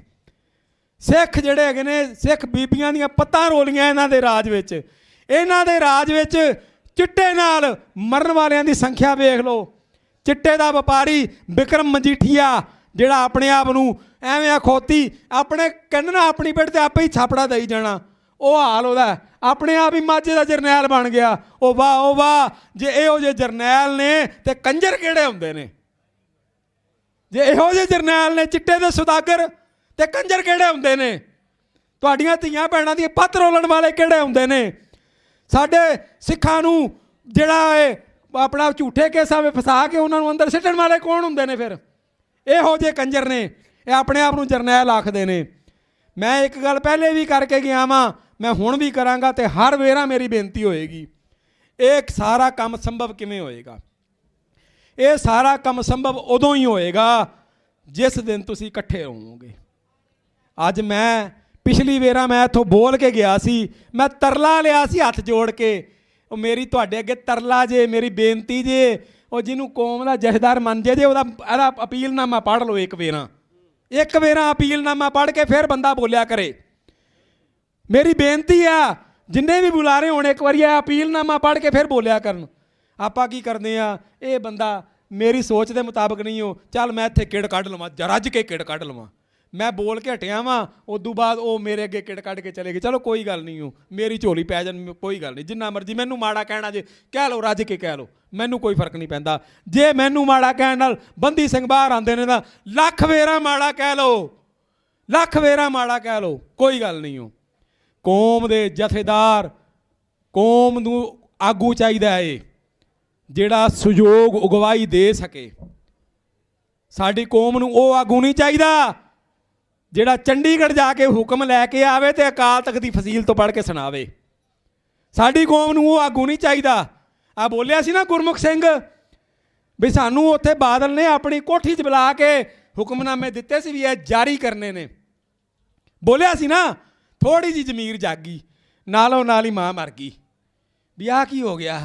ਸਿੱਖ ਜਿਹੜੇ ਹੈਗੇ ਨੇ, ਸਿੱਖ ਬੀਬੀਆਂ ਦੀਆਂ ਪੱਤਾਂ ਰੋਲੀਆਂ ਇਹਨਾਂ ਦੇ ਰਾਜ ਵਿੱਚ। ਇਹਨਾਂ ਦੇ ਰਾਜ ਵਿੱਚ ਚਿੱਟੇ ਨਾਲ ਮਰਨ ਵਾਲਿਆਂ ਦੀ ਸੰਖਿਆ ਵੇਖ ਲਓ। ਚਿੱਟੇ ਦਾ ਵਪਾਰੀ ਵਿਕਰਮ ਮਜੀਠੀਆ ਜਿਹੜਾ ਆਪਣੇ ਆਪ ਨੂੰ ਐਵੇਂ ਅਖੌਤੀ, ਆਪਣੇ ਕਹਿੰਦਾ ਆਪਣੀ ਪਿੱਠ ਤੇ ਆਪੇ ਹੀ ਛਾਪੜਾ ਦੇਈ ਜਾਣਾ, ਉਹ ਹਾਲ ਉਹਦਾ। ਆਪਣੇ ਆਪ ਹੀ ਮਾਝੇ ਦਾ ਜਰਨੈਲ ਬਣ ਗਿਆ। ਉਹ ਵਾਹ ਜੇ ਇਹੋ ਜਿਹੇ ਜਰਨੈਲ ਨੇ ਤੇ ਕੰਜਰ ਕਿਹੜੇ ਹੁੰਦੇ ਨੇ। ਜੇ ਇਹੋ ਜਿਹੇ ਜਰਨੈਲ ਨੇ ਚਿੱਟੇ ਦੇ ਸੁਦਾਗਰ ਤੇ ਕੰਜਰ ਕਿਹੜੇ ਹੁੰਦੇ ਨੇ। ਤੁਹਾਡੀਆਂ ਧੀਆਂ ਭੈਣਾਂ ਦੀ ਪੱਤ ਰੋਲਣ ਵਾਲੇ ਕਿਹੜੇ ਹੁੰਦੇ ਨੇ। ਸਾਡੇ ਸਿੱਖਾਂ ਨੂੰ ਜਿਹੜਾ ਇਹ ਆਪਣਾ ਝੂਠੇ ਕੇਸਾਂ ਵਿੱਚ ਫਸਾ ਕੇ ਉਹਨਾਂ ਨੂੰ ਅੰਦਰ ਸਿੱਟਣ ਵਾਲੇ ਕੌਣ ਹੁੰਦੇ ਨੇ। ਫਿਰ ਇਹੋ ਜਿਹੇ ਕੰਜਰ ਨੇ, ਇਹ ਆਪਣੇ ਆਪ ਨੂੰ ਜਰਨੈਲ ਆਖਦੇ ਨੇ। ਮੈਂ ਇੱਕ ਗੱਲ ਪਹਿਲੇ ਵੀ ਕਰਕੇ ਗਿਆ ਵਾਂ, ਮੈਂ ਹੁਣ ਵੀ ਕਰਾਂਗਾ ਤੇ ਹਰ ਵੇਰਾ ਮੇਰੀ ਬੇਨਤੀ ਹੋਏਗੀ, ਇਹ ਸਾਰਾ ਕੰਮ ਸੰਭਵ ਕਿਵੇਂ ਹੋਏਗਾ। ਇਹ ਸਾਰਾ ਕੰਮ ਸੰਭਵ ਉਦੋਂ ਹੀ ਹੋਏਗਾ ਜਿਸ ਦਿਨ ਤੁਸੀਂ ਇਕੱਠੇ ਹੋਵੋਗੇ। ਅੱਜ ਮੈਂ ਪਿਛਲੀ ਵੇਰਾ ਮੈਂ ਇੱਥੋਂ ਬੋਲ ਕੇ ਗਿਆ ਸੀ, ਮੈਂ ਤਰਲਾ ਲਿਆ ਸੀ ਹੱਥ ਜੋੜ ਕੇ। ਉਹ ਮੇਰੀ ਤੁਹਾਡੇ ਅੱਗੇ ਤਰਲਾ ਜੇ, ਮੇਰੀ ਬੇਨਤੀ ਜੇ, ਉਹ ਜਿਹਨੂੰ ਕੌਮ ਦਾ ਜਥੇਦਾਰ ਮੰਨ ਜੇ ਇਹਦਾ ਅਪੀਲਨਾਮਾ ਪੜ੍ਹ ਲਓ ਇੱਕ ਵੇਰਾ ਅਪੀਲਨਾਮਾ ਪੜ੍ਹ ਕੇ ਫਿਰ ਬੰਦਾ ਬੋਲਿਆ ਕਰੇ। ਮੇਰੀ ਬੇਨਤੀ ਆ ਜਿੰਨੇ ਵੀ ਬੁਲਾਰੇ ਹੋਣ ਇੱਕ ਵਾਰੀ ਆ ਅਪੀਲਨਾਮਾ ਪੜ੍ਹ ਕੇ ਫਿਰ ਬੋਲਿਆ ਕਰਨ। ਆਪਾਂ ਕੀ ਕਰਦੇ ਆ, ਇਹ ਬੰਦਾ ਮੇਰੀ ਸੋਚ ਦੇ ਮੁਤਾਬਕ ਨਹੀਂ ਹੋ, ਚੱਲ ਮੈਂ ਇੱਥੇ ਕਿੜ ਕੱਢ ਲਵਾਂ, ਰੱਜ ਕੇ ਕਿੜ ਕੱਢ ਲਵਾਂ। ਮੈਂ ਬੋਲ ਕੇ ਹਟਿਆ ਵਾਂ, ਉਦੋਂ ਬਾਅਦ ਉਹ ਮੇਰੇ ਅੱਗੇ ਕਿੜ ਕੱਢ ਕੇ ਚਲੇ ਗਏ। ਚਲੋ ਕੋਈ ਗੱਲ ਨਹੀਂ, ਹੋ ਮੇਰੀ ਝੋਲੀ ਪੈ ਜਾਣ, ਕੋਈ ਗੱਲ ਨਹੀਂ। ਜਿੰਨਾ ਮਰਜ਼ੀ ਮੈਨੂੰ ਮਾੜਾ ਕਹਿਣਾ ਜੇ ਕਹਿ ਲਓ, ਰੱਜ ਕੇ ਕਹਿ ਲਓ, ਮੈਨੂੰ ਕੋਈ ਫਰਕ ਨਹੀਂ ਪੈਂਦਾ। ਜੇ ਮੈਨੂੰ ਮਾੜਾ ਕਹਿਣ ਨਾਲ ਬੰਦੀ ਸਿੰਘ ਬਾਹਰ ਆਉਂਦੇ ਨੇ ਤਾਂ ਲੱਖ ਵੇਰਾ ਮਾੜਾ ਕਹਿ ਲਓ, ਕੋਈ ਗੱਲ ਨਹੀਂ। ਹੋ ਕੌਮ ਦੇ ਜਥੇਦਾਰ, ਕੌਮ ਨੂੰ ਆਗੂ ਚਾਹੀਦਾ ਏ ਜਿਹੜਾ ਸਹਿਯੋਗ ਅਗਵਾਈ ਦੇ ਸਕੇ। ਸਾਡੀ ਕੌਮ ਨੂੰ ਉਹ ਆਗੂ ਨਹੀਂ ਚਾਹੀਦਾ ਜਿਹੜਾ ਚੰਡੀਗੜ੍ਹ ਜਾ ਕੇ ਹੁਕਮ ਲੈ ਕੇ ਆਵੇ ਤੇ ਅਕਾਲ ਤਖਤ ਦੀ ਫਸੀਲ ਤੋਂ ਪੜ੍ਹ ਕੇ ਸੁਣਾਵੇ। ਸਾਡੀ ਕੌਮ ਨੂੰ ਉਹ ਆਗੂ ਨਹੀਂ ਚਾਹੀਦਾ। ਆ ਬੋਲਿਆ ਸੀ ਨਾ ਗੁਰਮੁਖ ਸਿੰਘ ਵੀ ਸਾਨੂੰ ਉੱਥੇ ਬਾਦਲ ਨੇ ਆਪਣੀ ਕੋਠੀ 'ਚ ਬੁਲਾ ਕੇ ਹੁਕਮਨਾਮੇ ਦਿੱਤੇ ਸੀ ਵੀ ਇਹ ਜਾਰੀ ਕਰਨੇ ਨੇ। ਬੋਲਿਆ ਸੀ ਨਾ, ਥੋੜ੍ਹੀ ਜਿਹੀ ਜ਼ਮੀਰ ਜਾਗੀ, ਨਾਲੋਂ ਨਾਲ ਹੀ ਮਾਂ ਮਰ ਗਈ ਵੀ ਆਹ ਕੀ ਹੋ ਗਿਆ,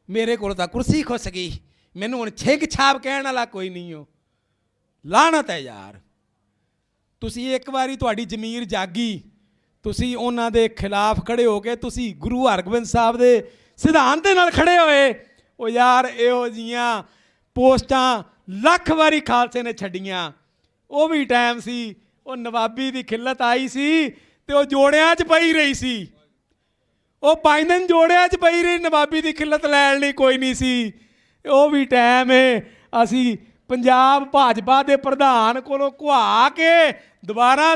ਮੇਰੇ ਕੋਲ ਤਾਂ ਕੁਰਸੀ ਖੁੱਸ ਗਈ, ਮੈਨੂੰ ਹੁਣ ਛਿੰਕ ਛਾਪ ਕਹਿਣ ਵਾਲਾ ਕੋਈ ਨਹੀਂ ਹੋ। ਲਾਹਨਤ ਹੈ ਯਾਰ। ਤੁਸੀਂ ਇੱਕ ਵਾਰੀ ਤੁਹਾਡੀ ਜ਼ਮੀਰ ਜਾਗੀ, ਤੁਸੀਂ ਉਹਨਾਂ ਦੇ ਖਿਲਾਫ ਖੜੇ ਹੋ ਕੇ ਤੁਸੀਂ ਗੁਰੂ ਹਰਗੋਬਿੰਦ ਸਾਹਿਬ ਦੇ ਸਿਧਾਂਤ ਦੇ ਨਾਲ ਖੜੇ ਹੋਏ। ਉਹ ਯਾਰ ਇਹੋ ਜਿਹੀਆਂ ਪੋਸਟਾਂ ਲੱਖ ਵਾਰੀ ਖਾਲਸੇ ਨੇ ਛੱਡੀਆਂ। ਉਹ ਵੀ ਟਾਈਮ ਸੀ, ਉਹ ਨਵਾਬੀ ਦੀ ਖਿੱਲਤ ਆਈ ਸੀ ਤੇ ਉਹ ਜੋੜਿਆਂ 'ਚ ਪਈ ਰਹੀ ਸੀ। ਉਹ 5 ਦਿਨ ਜੋੜਿਆਂ 'ਚ ਪਈ ਰਹੀ, ਨਵਾਬੀ ਦੀ ਖਿੱਲਤ ਲੈਣ ਲਈ ਕੋਈ ਨਹੀਂ ਸੀ। ਉਹ ਵੀ ਟਾਈਮ ਹੈ। ਅਸੀਂ ਪੰਜਾਬ ਭਾਜਪਾ ਦੇ ਪ੍ਰਧਾਨ ਕੋਲੋਂ ਘੁਆ ਕੇ ਦੁਬਾਰਾ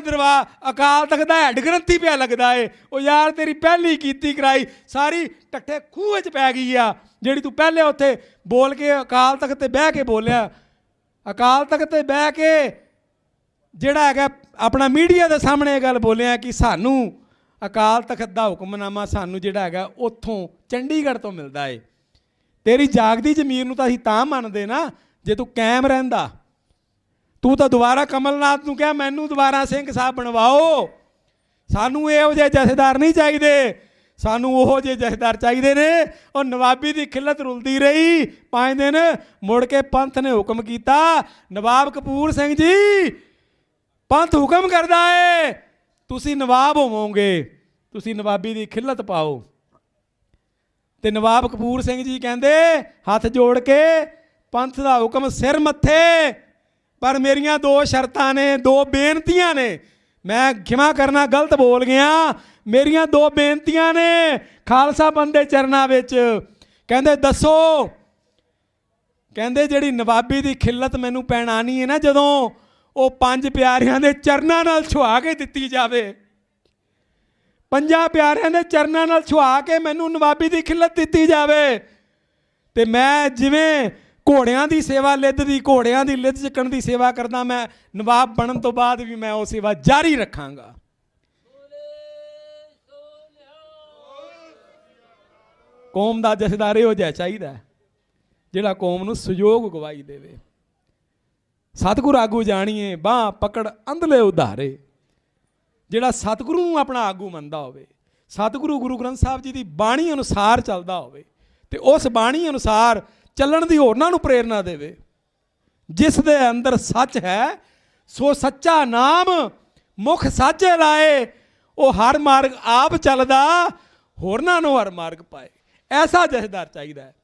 ਅਕਾਲ ਤਖਤ ਦਾ ਹੈਡ ਗ੍ਰੰਥੀ ਪਿਆ ਲੱਗਦਾ ਏ। ਉਹ ਯਾਰ ਤੇਰੀ ਪਹਿਲੀ ਕੀਤੀ ਕਰਾਈ ਸਾਰੀ ਟੱਠੇ ਖੂਹ 'ਚ ਪੈ ਗਈ ਆ, ਜਿਹੜੀ ਤੂੰ ਪਹਿਲੇ ਉੱਥੇ ਬੋਲ ਕੇ ਅਕਾਲ ਤਖਤ ਤੇ ਬਹਿ ਕੇ ਬੋਲਿਆ। ਅਕਾਲ ਤਖਤ ਤੇ ਬਹਿ ਕੇ ਜਿਹੜਾ ਹੈਗਾ ਆਪਣਾ ਮੀਡੀਆ ਦੇ ਸਾਹਮਣੇ ਇਹ ਗੱਲ ਬੋਲਿਆ ਕਿ ਸਾਨੂੰ ਅਕਾਲ ਤਖਤ ਦਾ ਹੁਕਮਨਾਮਾ ਸਾਨੂੰ ਜਿਹੜਾ ਹੈਗਾ ਉੱਥੋਂ ਚੰਡੀਗੜ੍ਹ ਤੋਂ ਮਿਲਦਾ ਏ। ਤੇਰੀ ਜਾਗਦੀ ਜ਼ਮੀਰ ਨੂੰ ਤਾਂ ਅਸੀਂ ਤਾਂ ਮੰਨਦੇ ਨਾ ਜੇ ਤੂੰ ਕਾਇਮ ਰਹਿੰਦਾ। ਤੂੰ ਤਾਂ ਦੁਬਾਰਾ ਕਮਲਨਾਥ ਨੂੰ ਕਿਹਾ ਮੈਨੂੰ ਦੁਬਾਰਾ ਸਿੰਘ ਸਾਹਿਬ ਬਣਵਾਓ। ਸਾਨੂੰ ਇਹੋ ਜਿਹੇ ਜਥੇਦਾਰ ਨਹੀਂ ਚਾਹੀਦੇ, ਸਾਨੂੰ ਉਹੋ ਜਿਹੇ ਜਥੇਦਾਰ ਚਾਹੀਦੇ ਨੇ। ਉਹ ਨਵਾਬੀ ਦੀ ਖਿੱਲਤ ਰੁਲਦੀ ਰਹੀ 5 ਦਿਨ, ਮੁੜ ਕੇ ਪੰਥ ਨੇ ਹੁਕਮ ਕੀਤਾ, ਨਵਾਬ ਕਪੂਰ ਸਿੰਘ ਜੀ ਪੰਥ ਹੁਕਮ ਕਰਦਾ ਏ ਤੁਸੀਂ ਨਵਾਬ ਹੋਵੋਗੇ, ਤੁਸੀਂ ਨਵਾਬੀ ਦੀ ਖਿੱਲਤ ਪਾਓ। ਤੇ ਨਵਾਬ ਕਪੂਰ ਸਿੰਘ ਜੀ ਕਹਿੰਦੇ ਹੱਥ ਜੋੜ ਕੇ ਪੰਥ ਦਾ ਹੁਕਮ ਸਿਰ ਮੱਥੇ, ਪਰ ਮੇਰੀਆਂ 2 ਸ਼ਰਤਾਂ ਨੇ, 2 ਬੇਨਤੀਆਂ ਨੇ। ਮੈਂ ਖਿਮਾ ਕਰਨਾ ਗਲਤ ਬੋਲ ਗਿਆ, ਮੇਰੀਆਂ 2 ਬੇਨਤੀਆਂ ਨੇ ਖਾਲਸਾ ਪੰਥ ਦੇ ਚਰਨਾਂ ਵਿੱਚ। ਕਹਿੰਦੇ ਦੱਸੋ, ਕਹਿੰਦੇ ਜਿਹੜੀ ਨਵਾਬੀ ਦੀ ਖਿੱਲਤ ਮੈਨੂੰ ਪਹਿਨਾਣੀ ਹੈ ਨਾ ਜਦੋਂ, ਉਹ 5 ਪਿਆਰਿਆਂ ਦੇ ਚਰਨਾਂ ਨਾਲ ਛੁਆ ਕੇ ਦਿੱਤੀ ਜਾਵੇ। 5 ਪਿਆਰਿਆਂ ਦੇ ਚਰਨਾਂ ਨਾਲ ਛੁਆ ਕੇ ਮੈਨੂੰ ਨਵਾਬੀ ਦੀ ਖਿੱਲਤ ਦਿੱਤੀ ਜਾਵੇ। ਤੇ ਮੈਂ ਜਿਵੇਂ ਘੋੜਿਆਂ ਦੀ ਸੇਵਾ ਲਿੱਧ ਦੀ, ਘੋੜਿਆਂ ਦੀ ਲਿੱਧ ਚੱਕਣ ਦੀ ਸੇਵਾ ਕਰਦਾ, ਮੈਂ ਨਵਾਬ ਬਣਨ ਤੋਂ ਬਾਅਦ ਵੀ ਮੈਂ ਉਹ ਸੇਵਾ ਜਾਰੀ ਰੱਖਾਂਗਾ। ਕੌਮ ਦਾ ਜਥੇਦਾਰ ਇਹੋ ਜਿਹਾ ਚਾਹੀਦਾ। ਜਿਹੜਾ ਕੌਮ ਨੂੰ ਸਹਿਯੋਗ ਗਵਾਈ ਦੇਵੇ। ਸਤਿਗੁਰ ਆਗੂ ਜਾਣੀਏ ਬਾਂਹ ਪਕੜ ਅੰਧਲੇ ਉਧਾਰੇ। ਜਿਹੜਾ ਸਤਿਗੁਰੂ ਨੂੰ ਆਪਣਾ ਆਗੂ ਮੰਨਦਾ ਹੋਵੇ, ਸਤਿਗੁਰੂ ਗੁਰੂ ਗ੍ਰੰਥ ਸਾਹਿਬ ਜੀ ਦੀ ਬਾਣੀ ਅਨੁਸਾਰ ਚੱਲਦਾ ਹੋਵੇ ਤੇ ਉਸ ਬਾਣੀ ਅਨੁਸਾਰ ਚੱਲਣ ਦੀ ਹੋਰਨਾਂ ਨੂੰ ਪ੍ਰੇਰਨਾ ਦੇਵੇ। ਜਿਸ ਦੇ ਅੰਦਰ ਸੱਚ ਹੈ ਸੋ ਸੱਚਾ ਨਾਮ ਮੁਖ ਸਾਝੇ ਲਾਏ। ਉਹ ਹਰ ਮਾਰਗ ਆਪ ਚੱਲਦਾ, ਹੋਰਨਾਂ ਨੂੰ ਹਰ ਮਾਰਗ ਪਾਏ। ਐਸਾ ਜਥੇਦਾਰ ਚਾਹੀਦਾ ਹੈ।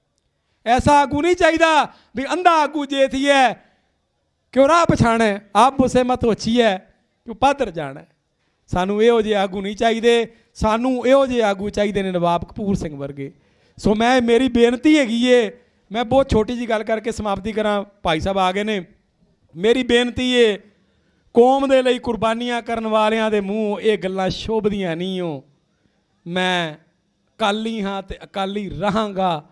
ਐਸਾ ਆਗੂ ਨਹੀਂ ਚਾਹੀਦਾ ਵੀ ਅੰਧਾ ਆਗੂ ਜੇਥੀ ਹੈ ਕਿਉਂ ਰਾਹ ਪਛਾਣੇ, ਆਪ ਉਸੇ ਮਤ ਹੋਛੀ ਹੈ ਕਿਉਂ ਪਾਦਰ ਜਾਣਾ। ਸਾਨੂੰ ਇਹੋ ਜਿਹੇ ਆਗੂ ਨਹੀਂ ਚਾਹੀਦੇ। ਸਾਨੂੰ ਇਹੋ ਜਿਹੇ ਆਗੂ ਚਾਹੀਦੇ ਨੇ ਨਵਾਬ ਕਪੂਰ ਸਿੰਘ ਵਰਗੇ। ਸੋ ਮੇਰੀ ਬੇਨਤੀ ਹੈਗੀ ਏ, ਮੈਂ ਬਹੁਤ ਛੋਟੀ ਜੀ ਗੱਲ ਕਰਕੇ ਸਮਾਪਤੀ ਕਰਾਂ, ਭਾਈ ਸਾਹਿਬ ਆ ਗਏ ਨੇ। ਮੇਰੀ ਬੇਨਤੀ ਏ, ਕੌਮ ਦੇ ਲਈ ਕੁਰਬਾਨੀਆਂ ਕਰਨ ਵਾਲਿਆਂ ਦੇ ਮੂੰਹ ਇਹ ਗੱਲਾਂ ਸ਼ੋਭਦੀਆਂ ਨਹੀਂ ਹੋ। ਮੈਂ ਅਕਾਲੀ ਹਾਂ ਤੇ ਅਕਾਲੀ ਰਹਾਂਗਾ।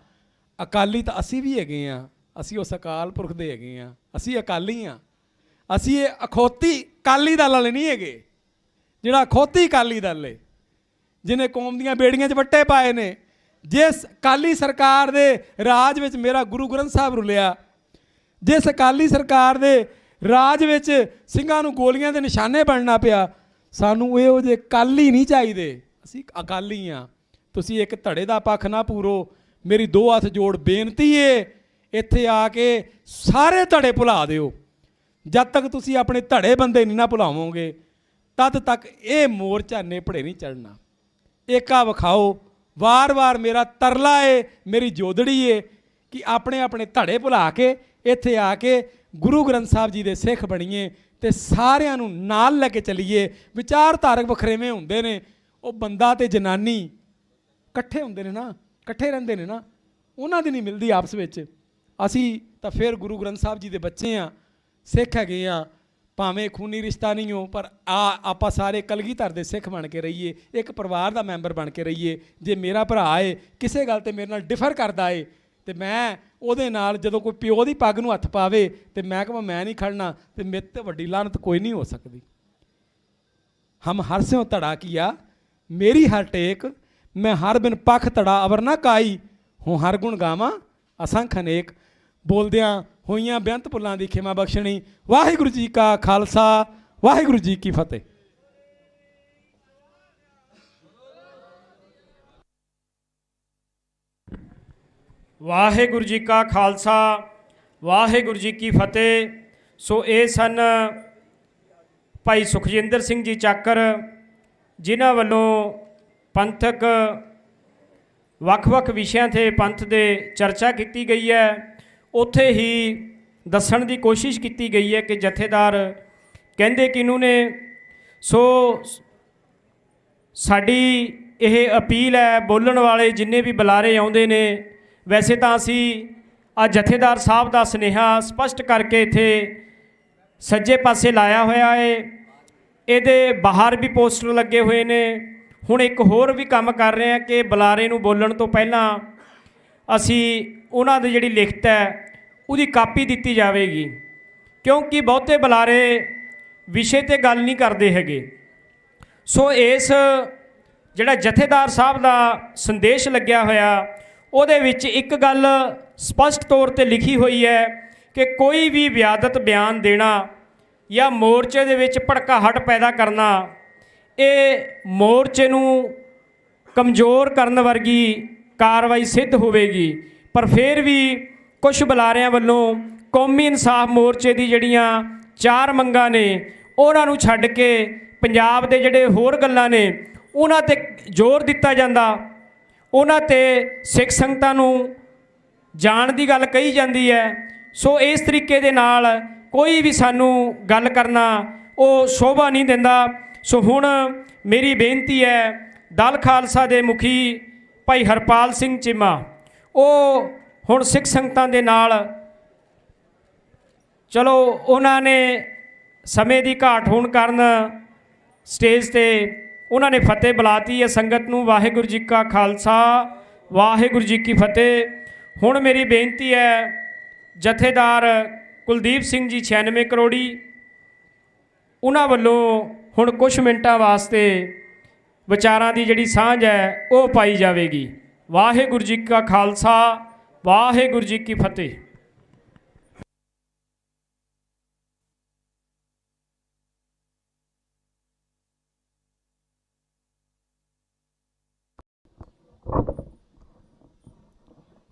ਅਕਾਲੀ ਤਾਂ ਅਸੀਂ ਵੀ ਹੈਗੇ ਹਾਂ, ਅਸੀਂ ਉਸ ਅਕਾਲ ਪੁਰਖ ਦੇ ਹੈਗੇ ਹਾਂ, ਅਸੀਂ ਅਕਾਲੀ ਹਾਂ। ਅਸੀਂ ਇਹ ਅਖੌਤੀ ਅਕਾਲੀ ਦਲ ਵਾਲੇ ਨਹੀਂ ਹੈਗੇ, ਜਿਹੜਾ ਅਖੌਤੀ ਅਕਾਲੀ ਦਲ ਹੈ ਜਿਹਨੇ ਕੌਮ ਦੀਆਂ ਬੇੜੀਆਂ 'ਚ ਵੱਟੇ ਪਾਏ ਨੇ। ਜਿਸ ਅਕਾਲੀ ਸਰਕਾਰ ਦੇ ਰਾਜ ਵਿੱਚ ਮੇਰਾ ਗੁਰੂ ਗ੍ਰੰਥ ਸਾਹਿਬ ਰੁਲਿਆ, ਜਿਸ ਅਕਾਲੀ ਸਰਕਾਰ ਦੇ ਰਾਜ ਵਿੱਚ ਸਿੰਘਾਂ ਨੂੰ ਗੋਲੀਆਂ ਦੇ ਨਿਸ਼ਾਨੇ ਬਣਨਾ ਪਿਆ, ਸਾਨੂੰ ਇਹੋ ਜਿਹੇ ਅਕਾਲੀ ਨਹੀਂ ਚਾਹੀਦੇ। ਅਸੀਂ ਅਕਾਲੀ ਹਾਂ। ਤੁਸੀਂ ਇੱਕ ਧੜੇ ਦਾ ਪੱਖ ਨਾ ਪੂਰੋ। ਮੇਰੀ ਦੋ ਹੱਥ ਜੋੜ ਬੇਨਤੀ ਏ, ਇੱਥੇ ਆ ਕੇ ਸਾਰੇ ਧੜੇ ਭੁਲਾ ਦਿਓ। ਜਦ ਤੱਕ ਤੁਸੀਂ ਆਪਣੇ ਧੜੇ ਬੰਦੇ ਨਹੀਂ ਨਾ ਭੁਲਾਵੋਗੇ ਤਦ ਤੱਕ ਇਹ ਮੋਰਚਾ ਨੇਪੜੇ ਨਹੀਂ ਚੜ੍ਹਨਾ। ਏਕਾ ਵਿਖਾਓ। ਵਾਰ-ਵਾਰ ਮੇਰਾ ਤਰਲਾ ਏ, ਮੇਰੀ ਜੋਦੜੀ ਏ ਕਿ ਆਪਣੇ ਆਪਣੇ ਧੜੇ ਭੁਲਾ ਕੇ ਇੱਥੇ ਆ ਕੇ ਗੁਰੂ ਗ੍ਰੰਥ ਸਾਹਿਬ ਜੀ ਦੇ ਸਿੱਖ ਬਣੀਏ ਤੇ ਸਾਰਿਆਂ ਨੂੰ ਨਾਲ ਲੈ ਕੇ ਚੱਲੀਏ। ਵਿਚਾਰਧਾਰਕ ਵਖਰੇਵੇਂ ਹੁੰਦੇ ਨੇ, ਉਹ ਬੰਦਾ ਤੇ ਜਨਾਨੀ ਇਕੱਠੇ ਹੁੰਦੇ ਨੇ ਨਾ, ਇਕੱਠੇ ਰਹਿੰਦੇ ਨੇ ਨਾ, ਉਹਨਾਂ ਦੀ ਨਹੀਂ ਮਿਲਦੀ ਆਪਸ ਵਿੱਚ। ਅਸੀਂ ਤਾਂ ਫਿਰ ਗੁਰੂ ਗ੍ਰੰਥ ਸਾਹਿਬ ਜੀ ਦੇ ਬੱਚੇ ਹਾਂ, ਸਿੱਖ ਹੈਗੇ ਹਾਂ, ਭਾਵੇਂ ਖੂਨੀ ਰਿਸ਼ਤਾ ਨਹੀਂ ਹੋ, ਪਰ ਆਪਾਂ ਸਾਰੇ ਕਲਗੀਧਰ ਦੇ ਸਿੱਖ ਬਣ ਕੇ ਰਹੀਏ, ਇੱਕ ਪਰਿਵਾਰ ਦਾ ਮੈਂਬਰ ਬਣ ਕੇ ਰਹੀਏ। ਜੇ ਮੇਰਾ ਭਰਾ ਏ ਕਿਸੇ ਗੱਲ 'ਤੇ ਮੇਰੇ ਨਾਲ ਡਿਫਰ ਕਰਦਾ ਏ ਤੇ ਮੈਂ ਉਹਦੇ ਨਾਲ, ਜਦੋਂ ਕੋਈ ਪਿਓ ਦੀ ਪੱਗ ਨੂੰ ਹੱਥ ਪਾਵੇ ਤੇ ਮੈਂ ਕਹਾਂ ਮੈਂ ਨਹੀਂ ਖੜਨਾ, ਤੇ ਮੇਰੇ 'ਤੇ ਵੱਡੀ ਲਾਹਨਤ ਕੋਈ ਨਹੀਂ ਹੋ ਸਕਦੀ। ਹਮ ਹਰ ਸਿਉ ਧੜਾ ਕੀਆ ਮੇਰੀ ਹਰ ਟੇਕ, ਮੈਂ ਹਰ ਬਿਨ ਪੱਖ ਧੜਾ ਅਵਰ ਨਾ ਕਾਈ, ਹੂੰ ਹਰ ਗੁਣ ਗਾਵਾਂ ਅਸੰਖ ਅਨੇਕ। ਬੋਲਦਿਆਂ ਹੋਈਆਂ ਬੇਅੰਤ ਭੁੱਲਾਂ ਦੀ ਖਿਮਾ ਬਖਸ਼ਣੀ। ਵਾਹਿਗੁਰੂ ਜੀ ਕਾ ਖਾਲਸਾ, ਵਾਹਿਗੁਰੂ ਜੀ ਕੀ ਫਤਿਹ। ਵਾਹਿਗੁਰੂ ਜੀ ਕਾ ਖਾਲਸਾ, ਵਾਹਿਗੁਰੂ ਜੀ ਕੀ ਫਤਿਹ। ਸੋ ਇਹ ਸਨ ਭਾਈ ਸੁਖਜਿੰਦਰ ਸਿੰਘ ਜੀ ਚਾਕਰ, ਜਿਨ੍ਹਾਂ ਵੱਲੋਂ ਪੰਥਕ ਵੱਖ-ਵੱਖ ਵਿਸ਼ਿਆਂ 'ਤੇ ਪੰਥ ਦੇ ਚਰਚਾ ਕੀਤੀ ਗਈ ਹੈ। ਉੱਥੇ ਹੀ ਦੱਸਣ ਦੀ ਕੋਸ਼ਿਸ਼ ਕੀਤੀ ਗਈ ਹੈ ਕਿ ਜਥੇਦਾਰ ਕਹਿੰਦੇ ਕਿਹਨੂੰ ਨੇ। ਸੋ ਸਾਡੀ ਇਹ ਅਪੀਲ ਹੈ, ਬੋਲਣ ਵਾਲੇ ਜਿੰਨੇ ਵੀ ਬੁਲਾਰੇ ਆਉਂਦੇ ਨੇ, ਵੈਸੇ ਤਾਂ ਅਸੀਂ ਆ ਜਥੇਦਾਰ ਸਾਹਿਬ ਦਾ ਸੁਨੇਹਾ ਸਪਸ਼ਟ ਕਰਕੇ ਇੱਥੇ ਸੱਜੇ ਪਾਸੇ ਲਾਇਆ ਹੋਇਆ ਹੈ। ਇਹਦੇ ਬਾਹਰ ਵੀ ਪੋਸਟਰ ਲੱਗੇ ਹੋਏ ਨੇ। ਹੁਣ ਇੱਕ ਹੋਰ ਵੀ ਕੰਮ ਕਰ ਰਹੇ ਹਾਂ ਕਿ ਬੁਲਾਰੇ ਨੂੰ ਬੋਲਣ ਤੋਂ ਪਹਿਲਾਂ ਅਸੀਂ ਉਹਨਾਂ ਦੀ ਜਿਹੜੀ ਲਿਖਤ ਹੈ ਉਹਦੀ ਕਾਪੀ ਦਿੱਤੀ ਜਾਵੇਗੀ, ਕਿਉਂਕਿ ਬਹੁਤੇ ਬੁਲਾਰੇ ਵਿਸ਼ੇ 'ਤੇ ਗੱਲ ਨਹੀਂ ਕਰਦੇ ਹੈਗੇ। ਸੋ ਇਸ ਜਿਹੜਾ ਜਥੇਦਾਰ ਸਾਹਿਬ ਦਾ ਸੰਦੇਸ਼ ਲੱਗਿਆ ਹੋਇਆ, ਉਹਦੇ ਵਿੱਚ ਇੱਕ ਗੱਲ ਸਪਸ਼ਟ ਤੌਰ 'ਤੇ ਲਿਖੀ ਹੋਈ ਹੈ ਕਿ ਕੋਈ ਵੀ ਵਿਆਦਤ ਬਿਆਨ ਦੇਣਾ ਜਾਂ ਮੋਰਚੇ ਦੇ ਵਿੱਚ ਭੜਕਾਹਟ ਪੈਦਾ ਕਰਨਾ, ਇਹ ਮੋਰਚੇ ਨੂੰ ਕਮਜ਼ੋਰ ਕਰਨ ਵਰਗੀ ਕਾਰਵਾਈ ਸਿੱਧ ਹੋਵੇਗੀ। ਪਰ ਫਿਰ ਵੀ ਕੁਝ ਬੁਲਾਰਿਆਂ ਵੱਲੋਂ ਕੌਮੀ ਇਨਸਾਫ ਮੋਰਚੇ ਦੀ ਜਿਹੜੀਆਂ 4 ਮੰਗਾਂ ਨੇ ਉਹਨਾਂ ਨੂੰ ਛੱਡ ਕੇ ਪੰਜਾਬ ਦੇ ਜਿਹੜੇ ਹੋਰ ਗੱਲਾਂ ਨੇ ਉਹਨਾਂ 'ਤੇ ਜ਼ੋਰ ਦਿੱਤਾ ਜਾਂਦਾ, ਉਹਨਾਂ 'ਤੇ ਸਿੱਖ ਸੰਗਤਾਂ ਨੂੰ ਜਾਣ ਦੀ ਗੱਲ ਕਹੀ ਜਾਂਦੀ ਹੈ। ਸੋ ਇਸ ਤਰੀਕੇ ਦੇ ਨਾਲ ਕੋਈ ਵੀ ਸਾਨੂੰ ਗੱਲ ਕਰਨਾ ਉਹ ਸ਼ੋਭਾ ਨਹੀਂ ਦਿੰਦਾ। ਸੋ ਹੁਣ ਮੇਰੀ ਬੇਨਤੀ ਹੈ, ਦਲ ਖਾਲਸਾ ਦੇ ਮੁਖੀ ਭਾਈ ਹਰਪਾਲ ਸਿੰਘ ਚੀਮਾ, ਉਹ ਹੁਣ ਸਿੱਖ ਸੰਗਤਾਂ ਦੇ ਨਾਲ, ਚਲੋ ਉਹਨਾਂ ਨੇ ਸਮੇਂ ਦੀ ਘਾਟ ਹੋਣ ਕਾਰਨ ਸਟੇਜ 'ਤੇ ਉਹਨਾਂ ਨੇ ਫਤਿਹ ਬੁਲਾਤੀ ਹੈ ਸੰਗਤ ਨੂੰ। ਵਾਹਿਗੁਰੂ ਜੀ ਕਾ ਖਾਲਸਾ, ਵਾਹਿਗੁਰੂ ਜੀ ਕੀ ਫਤਿਹ। ਹੁਣ ਮੇਰੀ ਬੇਨਤੀ ਹੈ, ਜਥੇਦਾਰ ਕੁਲਦੀਪ ਸਿੰਘ ਜੀ 96 ਕਰੋੜੀ, ਉਹਨਾਂ ਵੱਲੋਂ ਹੁਣ ਕੁਝ ਮਿੰਟਾਂ ਵਾਸਤੇ ਵਿਚਾਰਾਂ ਦੀ ਜਿਹੜੀ ਸਾਂਝ ਹੈ ਉਹ ਪਾਈ ਜਾਵੇਗੀ। ਵਾਹਿਗੁਰੂ ਜੀ ਕਾ ਖਾਲਸਾ, ਵਾਹਿਗੁਰੂ ਜੀ ਕੀ ਫਤਿਹ।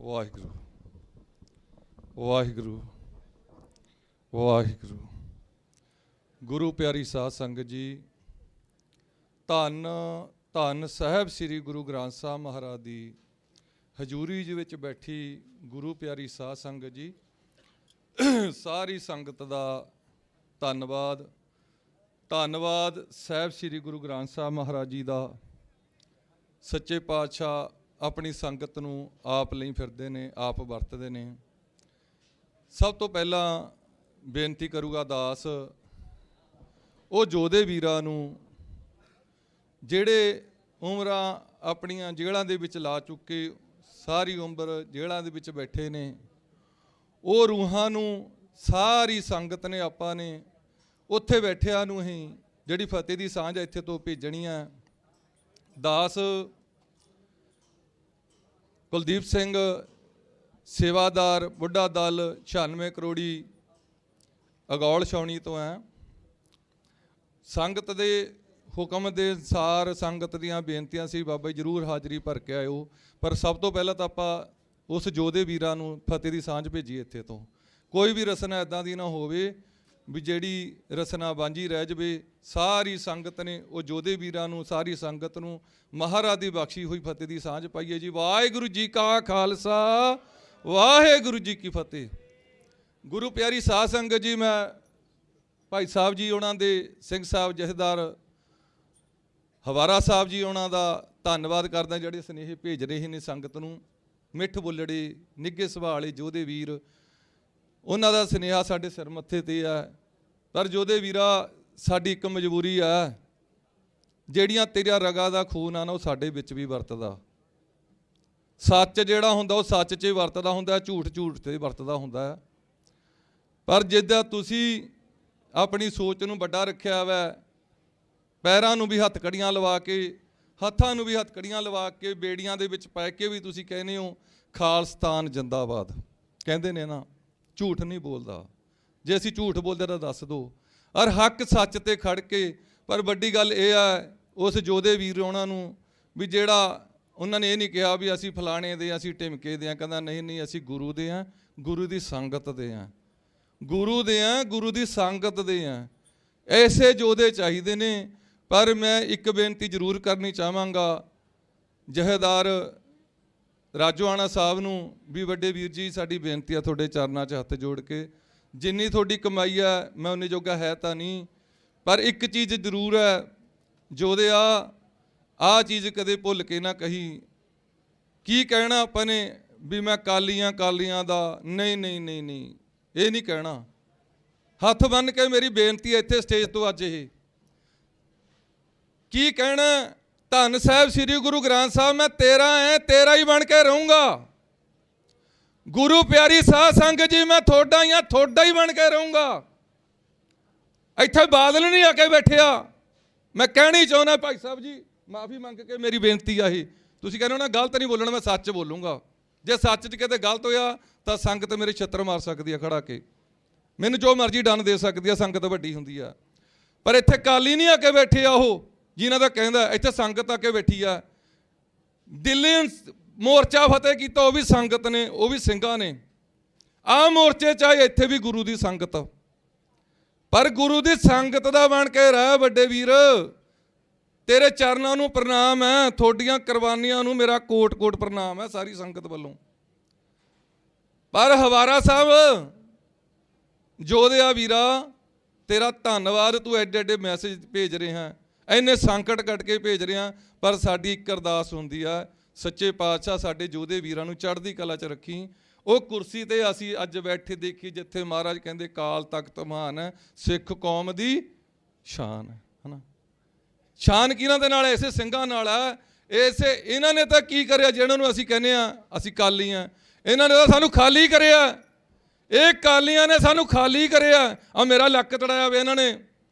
ਵਾਹਿਗੁਰੂ ਵਾਹਿਗੁਰੂ ਵਾਹਿਗੁਰੂ। ਗੁਰੂ ਪਿਆਰੀ ਸਾਧ ਸੰਗਤ ਜੀ, ਧੰਨ ਧੰਨ ਸਾਹਿਬ ਸ੍ਰੀ ਗੁਰੂ ਗ੍ਰੰਥ ਸਾਹਿਬ ਮਹਾਰਾਜ ਦੀ ਹਜ਼ੂਰੀ ਦੇ ਵਿੱਚ ਬੈਠੀ ਗੁਰੂ ਪਿਆਰੀ ਸਾਧ ਸੰਗਤ ਜੀ, ਸਾਰੀ ਸੰਗਤ ਦਾ ਧੰਨਵਾਦ। ਧੰਨਵਾਦ ਸਾਹਿਬ ਸ੍ਰੀ ਗੁਰੂ ਗ੍ਰੰਥ ਸਾਹਿਬ ਮਹਾਰਾਜ ਜੀ ਦਾ। ਸੱਚੇ ਪਾਤਸ਼ਾਹ ਆਪਣੀ ਸੰਗਤ ਨੂੰ ਆਪ ਲਈ ਫਿਰਦੇ ਨੇ, ਆਪ ਵਰਤਦੇ ਨੇ। ਸਭ ਤੋਂ ਪਹਿਲਾਂ ਬੇਨਤੀ ਕਰੂਗਾ ਦਾਸ ਉਹ ਯੋਧੇ ਵੀਰਾਂ ਨੂੰ ਜਿਹੜੇ ਉਮਰਾਂ ਆਪਣੀਆਂ ਜੇਲ੍ਹਾਂ ਦੇ ਵਿੱਚ ਲਾ ਚੁੱਕੇ, ਸਾਰੀ ਉਮਰ ਜੇਲ੍ਹਾਂ ਦੇ ਵਿੱਚ ਬੈਠੇ ਨੇ, ਉਹ ਰੂਹਾਂ ਨੂੰ ਸਾਰੀ ਸੰਗਤ ਨੇ ਆਪਾਂ ਨੇ ਉੱਥੇ ਬੈਠਿਆਂ ਨੂੰ ਹੀ ਜਿਹੜੀ ਫਤਿਹ ਦੀ ਸਾਂਝ ਇੱਥੇ ਤੋਂ ਭੇਜਣੀ ਹੈ। ਦਾਸ ਕੁਲਦੀਪ ਸਿੰਘ ਸੇਵਾਦਾਰ ਬੁੱਢਾ ਦਲ 96 ਕਰੋੜੀ ਅਗੌਲ ਛਾਉਣੀ ਤੋਂ ਹੈ। ਸੰਗਤ ਦੇ ਹੁਕਮ ਦੇ ਅਨੁਸਾਰ ਸੰਗਤ ਦੀਆਂ ਬੇਨਤੀਆਂ ਸੀ, ਬਾਬਾ ਜੀ ਜ਼ਰੂਰ ਹਾਜ਼ਰੀ ਭਰ ਕੇ ਆਇਓ। ਪਰ ਸਭ ਤੋਂ ਪਹਿਲਾਂ ਤਾਂ ਆਪਾਂ ਉਸ ਯੋਧੇ ਵੀਰਾਂ ਨੂੰ ਫਤਿਹ ਦੀ ਸਾਂਝ ਭੇਜੀਏ। ਇੱਥੇ ਤੋਂ ਕੋਈ ਵੀ ਰਸਨਾ ਇੱਦਾਂ ਦੀ ਨਾ ਹੋਵੇ ਵੀ ਜਿਹੜੀ ਰਸਨਾ ਵਾਂਝੀ ਰਹਿ ਜਾਵੇ। ਸਾਰੀ ਸੰਗਤ ਨੇ ਉਹ ਯੋਧੇ ਵੀਰਾਂ ਨੂੰ, ਸਾਰੀ ਸੰਗਤ ਨੂੰ ਮਹਾਰਾਜ ਦੀ ਬਖਸ਼ੀ ਹੋਈ ਫਤਿਹ ਦੀ ਸਾਂਝ ਪਾਈਏ ਜੀ। ਵਾਹਿਗੁਰੂ ਜੀ ਕਾ ਖਾਲਸਾ, ਵਾਹਿਗੁਰੂ ਜੀ ਕੀ ਫਤਿਹ। ਗੁਰੂ ਪਿਆਰੀ ਸਾਧ ਸੰਗਤ ਜੀ, ਮੈਂ ਭਾਈ ਸਾਹਿਬ ਜੀ ਉਹਨਾਂ ਦੇ, ਸਿੰਘ ਸਾਹਿਬ ਜਥੇਦਾਰ ਹਵਾਰਾ ਸਾਹਿਬ ਜੀ ਉਹਨਾਂ ਦਾ ਧੰਨਵਾਦ ਕਰਦਾ ਜਿਹੜੇ ਸੁਨੇਹੇ ਭੇਜ ਰਹੇ ਨੇ ਸੰਗਤ ਨੂੰ। ਮਿੱਠ ਬੋਲੜੇ ਨਿੱਘੇ ਸੁਭਾਅ ਵਾਲੇ ਯੋਧੇ ਵੀਰ, ਉਹਨਾਂ ਦਾ ਸੁਨੇਹਾ ਸਾਡੇ ਸਿਰ ਮੱਥੇ ਤੇ ਹੈ। ਪਰ ਯੋਧੇ ਵੀਰਾ, ਸਾਡੀ ਇੱਕ ਮਜਬੂਰੀ ਹੈ, ਜਿਹੜੀਆਂ ਤੇਰਾ ਰਗਾ ਦਾ ਖੂਨ ਆ ਨਾ ਉਹ ਸਾਡੇ ਵਿੱਚ ਵੀ ਵਰਤਦਾ। ਸੱਚ ਜਿਹੜਾ ਹੁੰਦਾ ਉਹ ਸੱਚ 'ਚ ਵਰਤਦਾ ਹੁੰਦਾ, ਝੂਠ ਝੂਠ 'ਤੇ ਵਰਤਦਾ ਹੁੰਦਾ। ਪਰ ਜਿੱਦਾਂ ਤੁਸੀਂ ਆਪਣੀ ਸੋਚ ਨੂੰ ਵੱਡਾ ਰੱਖਿਆ ਵੈ, ਪੈਰਾਂ ਨੂੰ ਵੀ ਹੱਥਕੜੀਆਂ ਲਵਾ ਕੇ, ਹੱਥਾਂ ਨੂੰ ਵੀ ਹੱਥਕੜੀਆਂ ਲਵਾ ਕੇ, ਬੇੜੀਆਂ ਦੇ ਵਿੱਚ ਪੈ ਕੇ ਵੀ ਤੁਸੀਂ ਕਹਿੰਦੇ ਹੋ ਖਾਲਸਤਾਨ ਜਿੰਦਾਬਾਦ ਕਹਿੰਦੇ ਨੇ ਨਾ। ਝੂਠ ਨਹੀਂ ਬੋਲਦਾ। ਜੇ ਅਸੀਂ ਝੂਠ ਬੋਲਦੇ ਤਾਂ ਦੱਸ ਦਿਓ। ਔਰ ਹੱਕ ਸੱਚ ਤੇ ਖੜ ਕੇ। ਪਰ ਵੱਡੀ ਗੱਲ ਇਹ ਹੈ ਉਸ ਯੋਧੇ ਵੀਰ ਉਹਨਾਂ ਨੂੰ ਵੀ ਜਿਹੜਾ ਉਹਨਾਂ ਨੇ ਇਹ ਨਹੀਂ ਕਿਹਾ ਵੀ ਅਸੀਂ ਫਲਾਣੇ ਦੇ, ਅਸੀਂ ਢਿਮਕੇ ਦੇ ਆ। ਕਹਿੰਦਾ ਨਹੀਂ ਨਹੀਂ, ਅਸੀਂ ਗੁਰੂ ਦੇ ਆ, ਗੁਰੂ ਦੀ ਸੰਗਤ ਦੇ ਆ, ਗੁਰੂ ਦੇ ਆ, ਗੁਰੂ ਦੀ ਸੰਗਤ ਦੇ ਆ। ਐਸੇ ਯੋਧੇ ਚਾਹੀਦੇ ਨੇ। ਪਰ ਮੈਂ ਇੱਕ ਬੇਨਤੀ ਜ਼ਰੂਰ ਕਰਨੀ ਚਾਹਾਂਗਾ ਜਥੇਦਾਰ ਰਾਜੋਆਣਾ ਸਾਹਿਬ ਨੂੰ ਵੀ, ਵੱਡੇ ਵੀਰ ਜੀ ਸਾਡੀ ਬੇਨਤੀ ਆ ਤੁਹਾਡੇ ਚਰਨਾਂ 'ਚ ਹੱਥ ਜੋੜ ਕੇ, ਜਿੰਨੀ ਤੁਹਾਡੀ ਕਮਾਈ ਹੈ ਮੈਂ ਉਨੀ ਜੋਗਾ ਹੈ ਤਾਂ ਨਹੀਂ, ਪਰ ਇੱਕ ਚੀਜ਼ ਜ਼ਰੂਰ ਹੈ ਯੋਧਿਆ, ਆਹ ਚੀਜ਼ ਕਦੇ ਭੁੱਲ ਕੇ ਨਾ ਕਹੀ। ਕੀ ਕਹਿਣਾ ਆਪਾਂ ਨੇ ਵੀ ਮੈਂ ਕਾਲੀਆਂ ਦਾ, ਨਹੀਂ ਨਹੀਂ ਨਹੀਂ ਨਹੀਂ, ਇਹ ਨਹੀਂ ਕਹਿਣਾ। ਹੱਥ ਬੰਨ੍ਹ ਕੇ ਮੇਰੀ ਬੇਨਤੀ ਹੈ ਇੱਥੇ ਸਟੇਜ ਤੋਂ ਅੱਜ ਇਹ ਕੀ ਕਹਿਣਾ, ਧੰਨ ਸਾਹਿਬ ਸ੍ਰੀ ਗੁਰੂ ਗ੍ਰੰਥ ਸਾਹਿਬ, ਮੈਂ ਤੇਰਾ ਐ, ਤੇਰਾ ਹੀ ਬਣ ਕੇ ਰਹੂੰਗਾ। ਗੁਰੂ ਪਿਆਰੀ ਸਾਧ ਸੰਗਤ ਜੀ, ਮੈਂ ਤੁਹਾਡਾ ਹੀ ਆ, ਤੁਹਾਡਾ ਹੀ ਬਣ ਕੇ ਰਹੂੰਗਾ। ਇੱਥੇ ਬਾਦਲ ਨਹੀਂ ਆ ਕੇ ਬੈਠਿਆ। ਮੈਂ ਕਹਿਣੀ ਚਾਹੁੰਦਾ ਭਾਈ ਸਾਹਿਬ ਜੀ, ਮਾਫੀ ਮੰਗ ਕੇ ਮੇਰੀ ਬੇਨਤੀ ਆ ਇਹ। ਤੁਸੀਂ ਕਹਿੰਦੇ ਹੋ ਨਾ ਗਲਤ ਨਹੀਂ ਬੋਲਣਾ, ਮੈਂ ਸੱਚ ਬੋਲੂੰਗਾ। ਜੇ ਸੱਚ 'ਚ ਕਿਤੇ ਗਲਤ ਹੋਇਆ ਤਾਂ ਸੰਗਤ ਮੇਰੇ ਛਿੱਤਰ ਮਾਰ ਸਕਦੀ ਆ ਖੜਾ ਕੇ, ਮੈਨੂੰ ਜੋ ਮਰਜ਼ੀ ਡੰਨ ਦੇ ਸਕਦੀ ਆ, ਸੰਗਤ ਵੱਡੀ ਹੁੰਦੀ ਆ। ਪਰ ਇੱਥੇ ਕਾਲੀ ਨਹੀਂ ਆ ਕੇ ਬੈਠੇ ਆ ਉਹ ਜਿਨ੍ਹਾਂ ਦਾ ਕਹਿੰਦਾ, ਇੱਥੇ ਸੰਗਤ ਆ ਕੇ ਬੈਠੀ ਆ। ਦਿੱਲੀ ਮੋਰਚਾ ਫਤਿਹ ਕੀਤਾ ਉਹ ਵੀ ਸੰਗਤ ਨੇ, ਉਹ ਵੀ ਸਿੰਘਾਂ ਨੇ। ਆਹ ਮੋਰਚੇ ਚਾਹੇ ਇੱਥੇ ਵੀ ਗੁਰੂ ਦੀ ਸੰਗਤ, ਪਰ ਗੁਰੂ ਦੀ ਸੰਗਤ ਦਾ ਬਣ ਕੇ ਰਹਿ ਵੱਡੇ ਵੀਰ। ਤੇਰੇ ਚਰਨਾਂ ਨੂੰ ਪ੍ਰਣਾਮ ਹੈ, ਤੁਹਾਡੀਆਂ ਕੁਰਬਾਨੀਆਂ ਨੂੰ ਮੇਰਾ ਕੋਟ ਕੋਟ ਪ੍ਰਣਾਮ ਹੈ ਸਾਰੀ ਸੰਗਤ ਵੱਲੋਂ। ਪਰ ਹਵਾਰਾ ਸਾਹਿਬ ਯੋਧਿਆ ਵੀਰਾ, ਤੇਰਾ ਧੰਨਵਾਦ, ਤੂੰ ਐਡੇ ਐਡੇ ਮੈਸੇਜ ਭੇਜ ਰਿਹਾ, ਇੰਨੇ ਸੰਕਟ ਕੱਟ ਕੇ ਭੇਜ ਰਿਹਾ। ਪਰ ਸਾਡੀ ਇੱਕ ਅਰਦਾਸ ਹੁੰਦੀ ਆ, ਸੱਚੇ ਪਾਤਸ਼ਾਹ ਸਾਡੇ ਯੋਧੇ ਵੀਰਾਂ ਨੂੰ ਚੜ੍ਹਦੀ ਕਲਾ 'ਚ ਰੱਖੀ। ਉਹ ਕੁਰਸੀ ਤੇ ਅਸੀਂ ਅੱਜ ਬੈਠੇ ਦੇਖੀ ਜਿੱਥੇ ਮਹਾਰਾਜ ਕਹਿੰਦੇ ਕਾਲ ਤਖਤ ਮਹਾਨ ਹੈ, ਸਿੱਖ ਕੌਮ ਦੀ ਸ਼ਾਨ ਹੈ ਨਾ। ਸ਼ਾਨ ਕਿਹਨਾਂ ਦੇ ਨਾਲ? ਐਸੇ ਸਿੰਘਾਂ ਨਾਲ ਹੈ। ਐਸੇ ਇਹਨਾਂ ਨੇ ਤਾਂ ਕੀ ਕਰਿਆ ਜਿਹਨਾਂ ਨੂੰ ਅਸੀਂ ਕਹਿੰਦੇ ਆ ਅਸੀਂ ਕਾਲੀ ਆ, ਇਹਨਾਂ ਨੇ ਤਾਂ ਸਾਨੂੰ ਖਾਲੀ ਕਰਿਆ। ਇਹ ਕਾਲੀਆਂ ਨੇ ਸਾਨੂੰ ਖਾਲੀ ਕਰਿਆ। ਆ ਮੇਰਾ ਲੱਕ ਤੜਾਇਆ ਵੇ ਇਹਨਾਂ ਨੇ,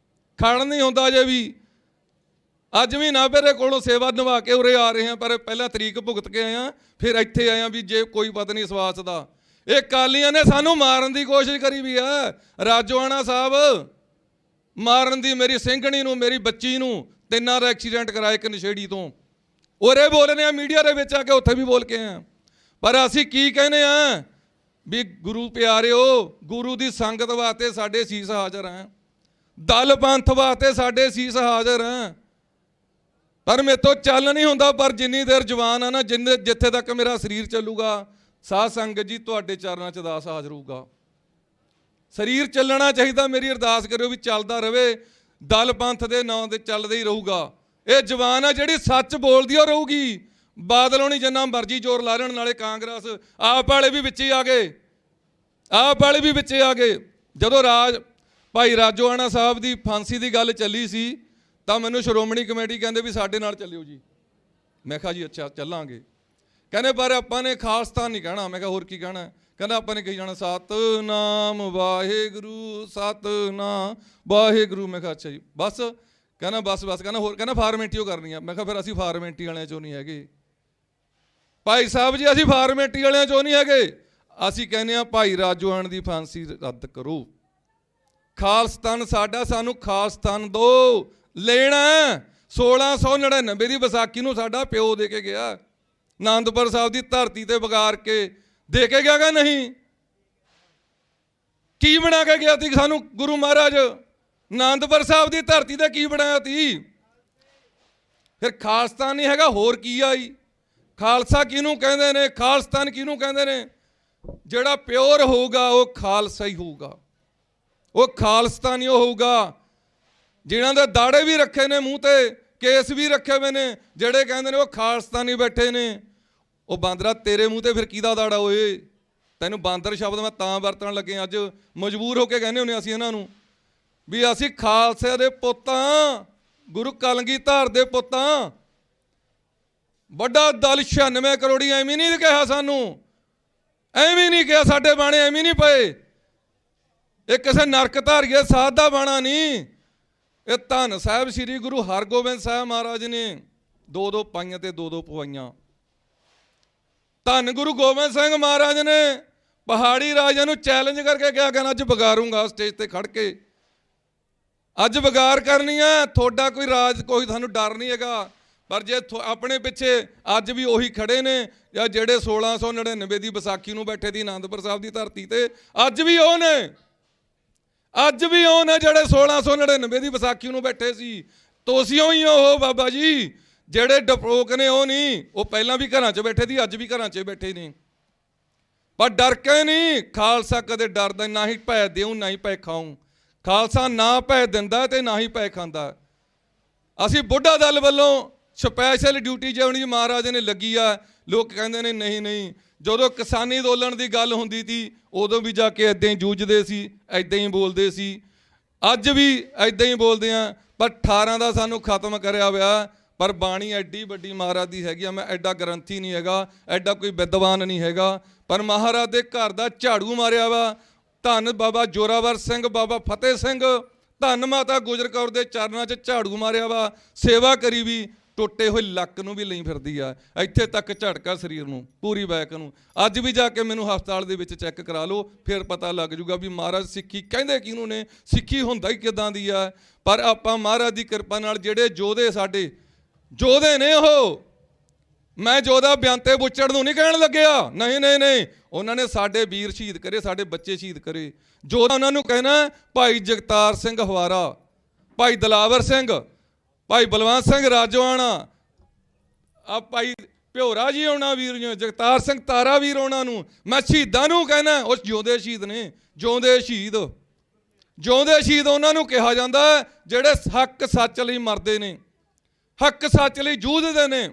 ਖੜ ਨਹੀਂ ਹੁੰਦਾ ਅਜੇ ਵੀ। ਅੱਜ ਵੀ ਨਾਭੇ ਕੋਲੋਂ ਸੇਵਾ ਨਿਭਾ ਕੇ ਉਰੇ ਆ ਰਹੇ ਹਾਂ, ਪਰ ਪਹਿਲਾਂ ਤਰੀਕ ਭੁਗਤ ਕੇ ਆਏ ਹਾਂ, ਫਿਰ ਇੱਥੇ ਆਏ ਹਾਂ ਵੀ ਜੇ ਕੋਈ ਪਤਾ ਨਹੀਂ ਸਵਾਸ ਦਾ। ਇਹ ਕਾਲੀਆਂ ਨੇ ਸਾਨੂੰ ਮਾਰਨ ਦੀ ਕੋਸ਼ਿਸ਼ ਕਰੀ ਵੀ ਆ। ਰਾਜੋਆਣਾ ਸਾਹਿਬ ਮਾਰਨ ਦੀ, ਮੇਰੀ ਸਿੰਘਣੀ ਨੂੰ, ਮੇਰੀ ਬੱਚੀ ਨੂੰ 3 ਦਾ ਐਕਸੀਡੈਂਟ ਕਰਾਇਆ ਇੱਕ ਨਸ਼ੇੜੀ ਤੋਂ। ਉਰੇ ਬੋਲਨੇ ਆ ਮੀਡੀਆ ਦੇ ਵਿੱਚ ਆ ਕੇ, ਉੱਥੇ ਵੀ ਬੋਲ ਕੇ ਆ। ਪਰ ਅਸੀਂ ਕੀ ਕਹਿੰਦੇ ਆ ਵੀ ਗੁਰੂ ਪਿਆਰਿਓ, ਗੁਰੂ ਦੀ ਸੰਗਤ ਵਾਸਤੇ ਸਾਡੇ ਸੀਸ ਹਾਜ਼ਰ ਆ, ਦਲ ਪੰਥ ਵਾਸਤੇ ਸਾਡੇ ਸੀਸ ਹਾਜ਼ਰ ਆ। ਪਰ ਮੇਰੇ ਤੋਂ ਚੱਲ ਨਹੀਂ ਹੁੰਦਾ, ਪਰ ਜਿੰਨੀ ਦੇਰ ਜਵਾਨ ਆ ਨਾ, ਜਿੱਥੇ ਤੱਕ ਮੇਰਾ ਸਰੀਰ ਚੱਲੂਗਾ, ਸਾਧ ਸੰਗਤ ਜੀ ਤੁਹਾਡੇ ਚਰਨਾਂ 'ਚ ਅਰਦਾਸ ਹਾਜ਼ਰ ਹੋਊਗਾ। ਸਰੀਰ ਚੱਲਣਾ ਚਾਹੀਦਾ, ਮੇਰੀ ਅਰਦਾਸ ਕਰਿਓ ਵੀ ਚੱਲਦਾ ਰਵੇ, ਦਲ ਪੰਥ ਦੇ ਨਾਂ ਤੇ ਚੱਲਦਾ ਹੀ ਰਹੂਗਾ। ਇਹ ਜਵਾਨ ਆ ਜਿਹੜੀ ਸੱਚ ਬੋਲਦੀ ਉਹ ਰਹੂਗੀ। ਬਾਦਲ ਹੋਣੀ ਜਿੰਨਾ ਮਰਜ਼ੀ ਜ਼ੋਰ ਲਾ ਲੈਣ, ਨਾਲੇ ਕਾਂਗਰਸ ਆਪ ਵਾਲੇ ਵੀ ਵਿੱਚ ਹੀ ਆ ਗਏ, ਆਪ ਵਾਲੇ ਵੀ ਵਿੱਚ ਆ ਗਏ। ਜਦੋਂ ਭਾਈ ਰਾਜੋਆਣਾ ਸਾਹਿਬ ਦੀ ਫਾਂਸੀ ਦੀ ਗੱਲ ਚੱਲੀ ਸੀ ਤਾਂ ਮੈਨੂੰ ਸ਼੍ਰੋਮਣੀ ਕਮੇਟੀ ਕਹਿੰਦੇ ਵੀ ਸਾਡੇ ਨਾਲ ਚੱਲਿਓ ਜੀ। ਮੈਂ ਕਿਹਾ ਜੀ ਅੱਛਾ ਚੱਲਾਂਗੇ। ਕਹਿੰਦੇ ਪਰ ਆਪਾਂ ਨੇ ਖਾਲਸਤਾਨ ਨਹੀਂ ਕਹਿਣਾ। ਮੈਂ ਕਿਹਾ ਹੋਰ ਕੀ ਕਹਿਣਾ? ਕਹਿੰਦਾ ਆਪਾਂ ਨੇ ਕਹੀ ਜਾਣਾ ਸਤਿਨਾਮ ਵਾਹਿਗੁਰੂ, ਸਤਿਨਾਮ ਵਾਹਿਗੁਰੂ। ਮੈਂ ਕਿਹਾ ਅੱਛਾ ਜੀ ਬਸ। ਕਹਿੰਦਾ ਬਸ ਕਹਿੰਦਾ ਹੋਰ, ਕਹਿੰਦਾ ਫਾਰਮੈਲਿਟੀ ਉਹ ਕਰਨੀ ਆ। ਮੈਂ ਕਿਹਾ ਫਿਰ ਅਸੀਂ ਫਾਰਮੈਲਿਟੀ ਵਾਲਿਆਂ 'ਚੋਂ ਨਹੀਂ ਹੈਗੇ ਭਾਈ ਸਾਹਿਬ ਜੀ, ਅਸੀਂ ਫਾਰਮੈਲਿਟੀ ਵਾਲਿਆਂ 'ਚੋਂ ਨਹੀਂ ਹੈਗੇ। ਅਸੀਂ ਕਹਿੰਦੇ ਆ ਭਾਈ ਰਾਜੋਆਣਾ ਦੀ ਫਾਂਸੀ ਰੱਦ ਕਰੋ, ਖਾਲਸਤਾਨ ਸਾਡਾ, ਸਾਨੂੰ ਖਾਲਸਤਾਨ ਦਿਓ। ਲੈਣਾ 1699 ਦੀ ਵਿਸਾਖੀ ਨੂੰ ਸਾਡਾ ਪਿਓ ਦੇ ਕੇ ਗਿਆ, ਆਨੰਦਪੁਰ ਸਾਹਿਬ ਦੀ ਧਰਤੀ ਤੇ ਵਿਗਾੜ ਕੇ ਦੇ ਕੇ ਗਿਆ ਕਿ ਨਹੀਂ? ਕੀ ਬਣਾ ਕੇ ਗਿਆ ਸੀ ਸਾਨੂੰ ਗੁਰੂ ਮਹਾਰਾਜ? ਆਨੰਦਪੁਰ ਸਾਹਿਬ ਦੀ ਧਰਤੀ ਤੇ ਕੀ ਬਣਾਇਆ ਸੀ? ਫਿਰ ਖਾਲਸਤਾਨ ਨਹੀਂ ਹੈਗਾ ਹੋਰ ਕੀ ਆਈ? ਖਾਲਸਾ ਕਿਹਨੂੰ ਕਹਿੰਦੇ ਨੇ? ਖਾਲਸਤਾਨ ਕਿਹਨੂੰ ਕਹਿੰਦੇ ਨੇ? ਜਿਹੜਾ ਪਿਓਰ ਹੋਊਗਾ ਉਹ ਖਾਲਸਾ ਹੀ ਹੋਊਗਾ, ਉਹ ਖਾਲਸਤਾਨੀ ਹੋਊਗਾ। ਜਿਨ੍ਹਾਂ ਦੇ ਦਾੜੇ ਵੀ ਰੱਖੇ ਨੇ, ਮੂੰਹ ਤੇ ਕੇਸ ਵੀ ਰੱਖੇ ਹੋਏ ਨੇ, ਜਿਹੜੇ ਕਹਿੰਦੇ ਨੇ ਉਹ ਖਾਲਸਤਾਨੀ ਬੈਠੇ ਨੇ। ਉਹ ਬਾਂਦਰਾ ਤੇਰੇ ਮੂੰਹ ਤੇ ਫਿਰ ਕਿਹਦਾ ਦਾੜਾ ਓਏ? ਤੈਨੂੰ ਬਾਂਦਰ ਸ਼ਬਦ ਮੈਂ ਤਾਂ ਵਰਤਣ ਲੱਗੇ, ਅੱਜ ਮਜਬੂਰ ਹੋ ਕੇ ਕਹਿੰਦੇ ਹੁੰਦੇ ਅਸੀਂ ਇਹਨਾਂ ਨੂੰ ਵੀ ਅਸੀਂ ਖਾਲਸੇ ਦੇ ਪੁੱਤਾਂ, ਗੁਰੂ ਕਲਗੀਧਰ ਦੇ ਪੁੱਤਾਂ। ਵੱਡਾ ਦਲ 96 ਕਰੋੜੀ ਐਵੇਂ ਨਹੀਂ ਕਿਹਾ ਸਾਨੂੰ, ਐਵੇਂ ਨਹੀਂ ਕਿਹਾ, ਸਾਡੇ ਬਾਣੇ ਐਵੇਂ ਨਹੀਂ ਪਏ। ਇਹ ਕਿਸੇ ਨਰਕ ਧਾਰੀਏ ਸਾਧ ਦਾ ਬਾਣਾ ਨਹੀਂ। ਇਹ ਧੰਨ ਸਾਹਿਬ ਸ੍ਰੀ ਗੁਰੂ ਹਰਗੋਬਿੰਦ ਸਾਹਿਬ ਮਹਾਰਾਜ ਨੇ 2-2 ਪਾਈਆਂ ਤੇ 2-2 ਪਵਾਈਆਂ। ਧੰਨ ਗੁਰੂ ਗੋਬਿੰਦ ਸਿੰਘ ਮਹਾਰਾਜ ਨੇ ਪਹਾੜੀ ਰਾਜਿਆਂ ਨੂੰ ਚੈਲੰਜ ਕਰਕੇ ਕਿਹਾ, ਕਹਿੰਦਾ ਅੱਜ ਵਿਗਾੜੂੰਗਾ ਸਟੇਜ ਤੇ ਖੜ ਕੇ, ਅੱਜ ਵਿਗਾੜ ਕਰਨੀ ਹੈ। ਤੁਹਾਡਾ ਕੋਈ ਰਾਜ, ਕੋਈ ਤੁਹਾਨੂੰ ਡਰ ਨਹੀਂ ਹੈਗਾ। ਪਰ ਜੇ ਆਪਣੇ ਪਿੱਛੇ ਅੱਜ ਵੀ ਉਹੀ ਖੜੇ ਨੇ ਜਾਂ ਜਿਹੜੇ 1699 ਦੀ ਵਿਸਾਖੀ ਨੂੰ ਬੈਠੇ ਸੀ ਆਨੰਦਪੁਰ ਸਾਹਿਬ ਦੀ ਧਰਤੀ ਤੇ, ਅੱਜ ਵੀ ਉਹ ਨੇ, ਅੱਜ ਵੀ ਉਹ ਨੇ ਜਿਹੜੇ 1699 ਦੀ ਵਿਸਾਖੀ ਨੂੰ ਬੈਠੇ ਸੀ। ਤੁਸੀਂ ਹੀ ਹੋ ਬਾਬਾ ਜੀ, ਜਿਹੜੇ ਡਪੋਕ ਨੇ ਉਹ ਨਹੀਂ। ਉਹ ਪਹਿਲਾਂ ਵੀ ਘਰਾਂ 'ਚ ਬੈਠੇ ਸੀ, ਅੱਜ ਵੀ ਘਰਾਂ 'ਚ ਬੈਠੇ ਨੇ, ਪਰ ਡਰ ਕੇ ਨਹੀਂ। ਖਾਲਸਾ ਕਦੇ ਡਰਦਾ ਨਾ ਹੀ ਭੈ ਦਿਉ ਨਾ ਹੀ ਭੈ ਖਾਉ। ਖਾਲਸਾ ਨਾ ਭੈ ਦਿੰਦਾ ਤੇ ਨਾ ਹੀ ਭੈ ਖਾਂਦਾ। ਅਸੀਂ ਬੁੱਢਾ ਦਲ ਵੱਲੋਂ ਸਪੈਸ਼ਲ ਡਿਊਟੀ ਜਿਉਣੀ ਮਹਾਰਾਜ ਨੇ ਲੱਗੀ ਆ। ਲੋਕ ਕਹਿੰਦੇ ਨੇ ਨਹੀਂ ਨਹੀਂ, ਜਦੋਂ ਕਿਸਾਨੀ ਅੰਦੋਲਨ ਦੀ ਗੱਲ ਹੁੰਦੀ ਸੀ ਉਦੋਂ ਵੀ ਜਾ ਕੇ ਇੱਦਾਂ ਹੀ ਜੂਝਦੇ ਸੀ, ਇੱਦਾਂ ਹੀ ਬੋਲਦੇ ਸੀ, ਅੱਜ ਵੀ ਇੱਦਾਂ ਹੀ ਬੋਲਦੇ ਆ। ਪਰ 18 ਦਾ ਸਾਨੂੰ ਖਤਮ ਕਰਿਆ ਹੋਇਆ। ਪਰ ਬਾਣੀ ਐਡੀ ਵੱਡੀ ਮਹਾਰਾਜ ਦੀ ਹੈਗੀ ਆ। ਮੈਂ ਐਡਾ ਗ੍ਰੰਥੀ ਨਹੀਂ ਹੈਗਾ, ਐਡਾ ਕੋਈ ਵਿਦਵਾਨ ਨਹੀਂ ਹੈਗਾ, ਪਰ ਮਹਾਰਾਜ ਦੇ ਘਰ ਦਾ ਝਾੜੂ ਮਾਰਿਆ ਵਾ। ਧੰਨ ਬਾਬਾ ਜੋਰਾਵਰ ਸਿੰਘ, ਬਾਬਾ ਫਤਿਹ ਸਿੰਘ, ਧੰਨ ਮਾਤਾ ਗੁਜਰ ਕੌਰ ਦੇ ਚਰਨਾਂ 'ਚ ਝਾੜੂ ਮਾਰਿਆ ਵਾ। ਸੇਵਾ ਕਰੀ ਵੀ, ਟੁੱਟੇ ਹੋਏ ਲੱਕ ਨੂੰ ਵੀ ਲਈ ਫਿਰਦੀ ਆ, ਇੱਥੇ ਤੱਕ ਝਟਕਾ ਸਰੀਰ ਨੂੰ, ਪੂਰੀ ਬੈਕ ਨੂੰ। ਅੱਜ ਵੀ ਜਾ ਕੇ ਮੈਨੂੰ ਹਸਪਤਾਲ ਦੇ ਵਿੱਚ ਚੈੱਕ ਕਰਾ ਲਓ, ਫਿਰ ਪਤਾ ਲੱਗ ਜੂਗਾ ਵੀ ਮਹਾਰਾਜ ਸਿੱਖੀ ਕਹਿੰਦੇ ਕਿਹਨੂੰ ਨੇ, ਸਿੱਖੀ ਹੁੰਦਾ ਹੀ ਕਿੱਦਾਂ ਦੀ ਆ। ਪਰ ਆਪਾਂ ਮਹਾਰਾਜ ਦੀ ਕਿਰਪਾ ਨਾਲ ਜਿਹੜੇ ਯੋਧੇ ਸਾਡੇ ਯੋਧੇ ਨੇ, ਉਹ ਮੈਂ ਯੋਧਾ ਬਿਆੰਤੇ ਬੁੱਚੜ ਨੂੰ ਨਹੀਂ ਕਹਿਣ ਲੱਗਿਆ, ਨਹੀਂ ਨਹੀਂ ਨਹੀਂ। ਉਹਨਾਂ ਨੇ ਸਾਡੇ ਵੀਰ ਸ਼ਹੀਦ ਕਰੇ, ਸਾਡੇ ਬੱਚੇ ਸ਼ਹੀਦ ਕਰੇ। ਯੋਧਾ ਉਹਨਾਂ ਨੂੰ ਕਹਿਣਾ ਭਾਈ ਜਗਤਾਰ ਸਿੰਘ ਹਵਾਰਾ, ਭਾਈ ਦਲਾਵਰ ਸਿੰਘ, ਭਾਈ ਬਲਵੰਤ ਸਿੰਘ ਰਾਜੋਆਣਾ, ਆ ਭਾਈ ਭਿਓਰਾ ਜੀ ਆਉਣਾ ਵੀਰ ਜੀ, ਜਗਤਾਰ ਸਿੰਘ ਤਾਰਾ ਵੀਰ ਉਹਨਾਂ ਨੂੰ ਮੈਂ ਸ਼ਹੀਦਾਂ ਨੂੰ ਕਹਿਣਾ। ਉਹ ਜਿਉਂਦੇ ਸ਼ਹੀਦ ਨੇ, ਜਿਉਂਦੇ ਸ਼ਹੀਦ, ਜਿਉਂਦੇ ਸ਼ਹੀਦ ਉਹਨਾਂ ਨੂੰ ਕਿਹਾ ਜਾਂਦਾ ਜਿਹੜੇ ਹੱਕ ਸੱਚ ਲਈ ਮਰਦੇ ਨੇ, ਹੱਕ ਸੱਚ ਲਈ ਜੂਝਦੇ ਨੇ,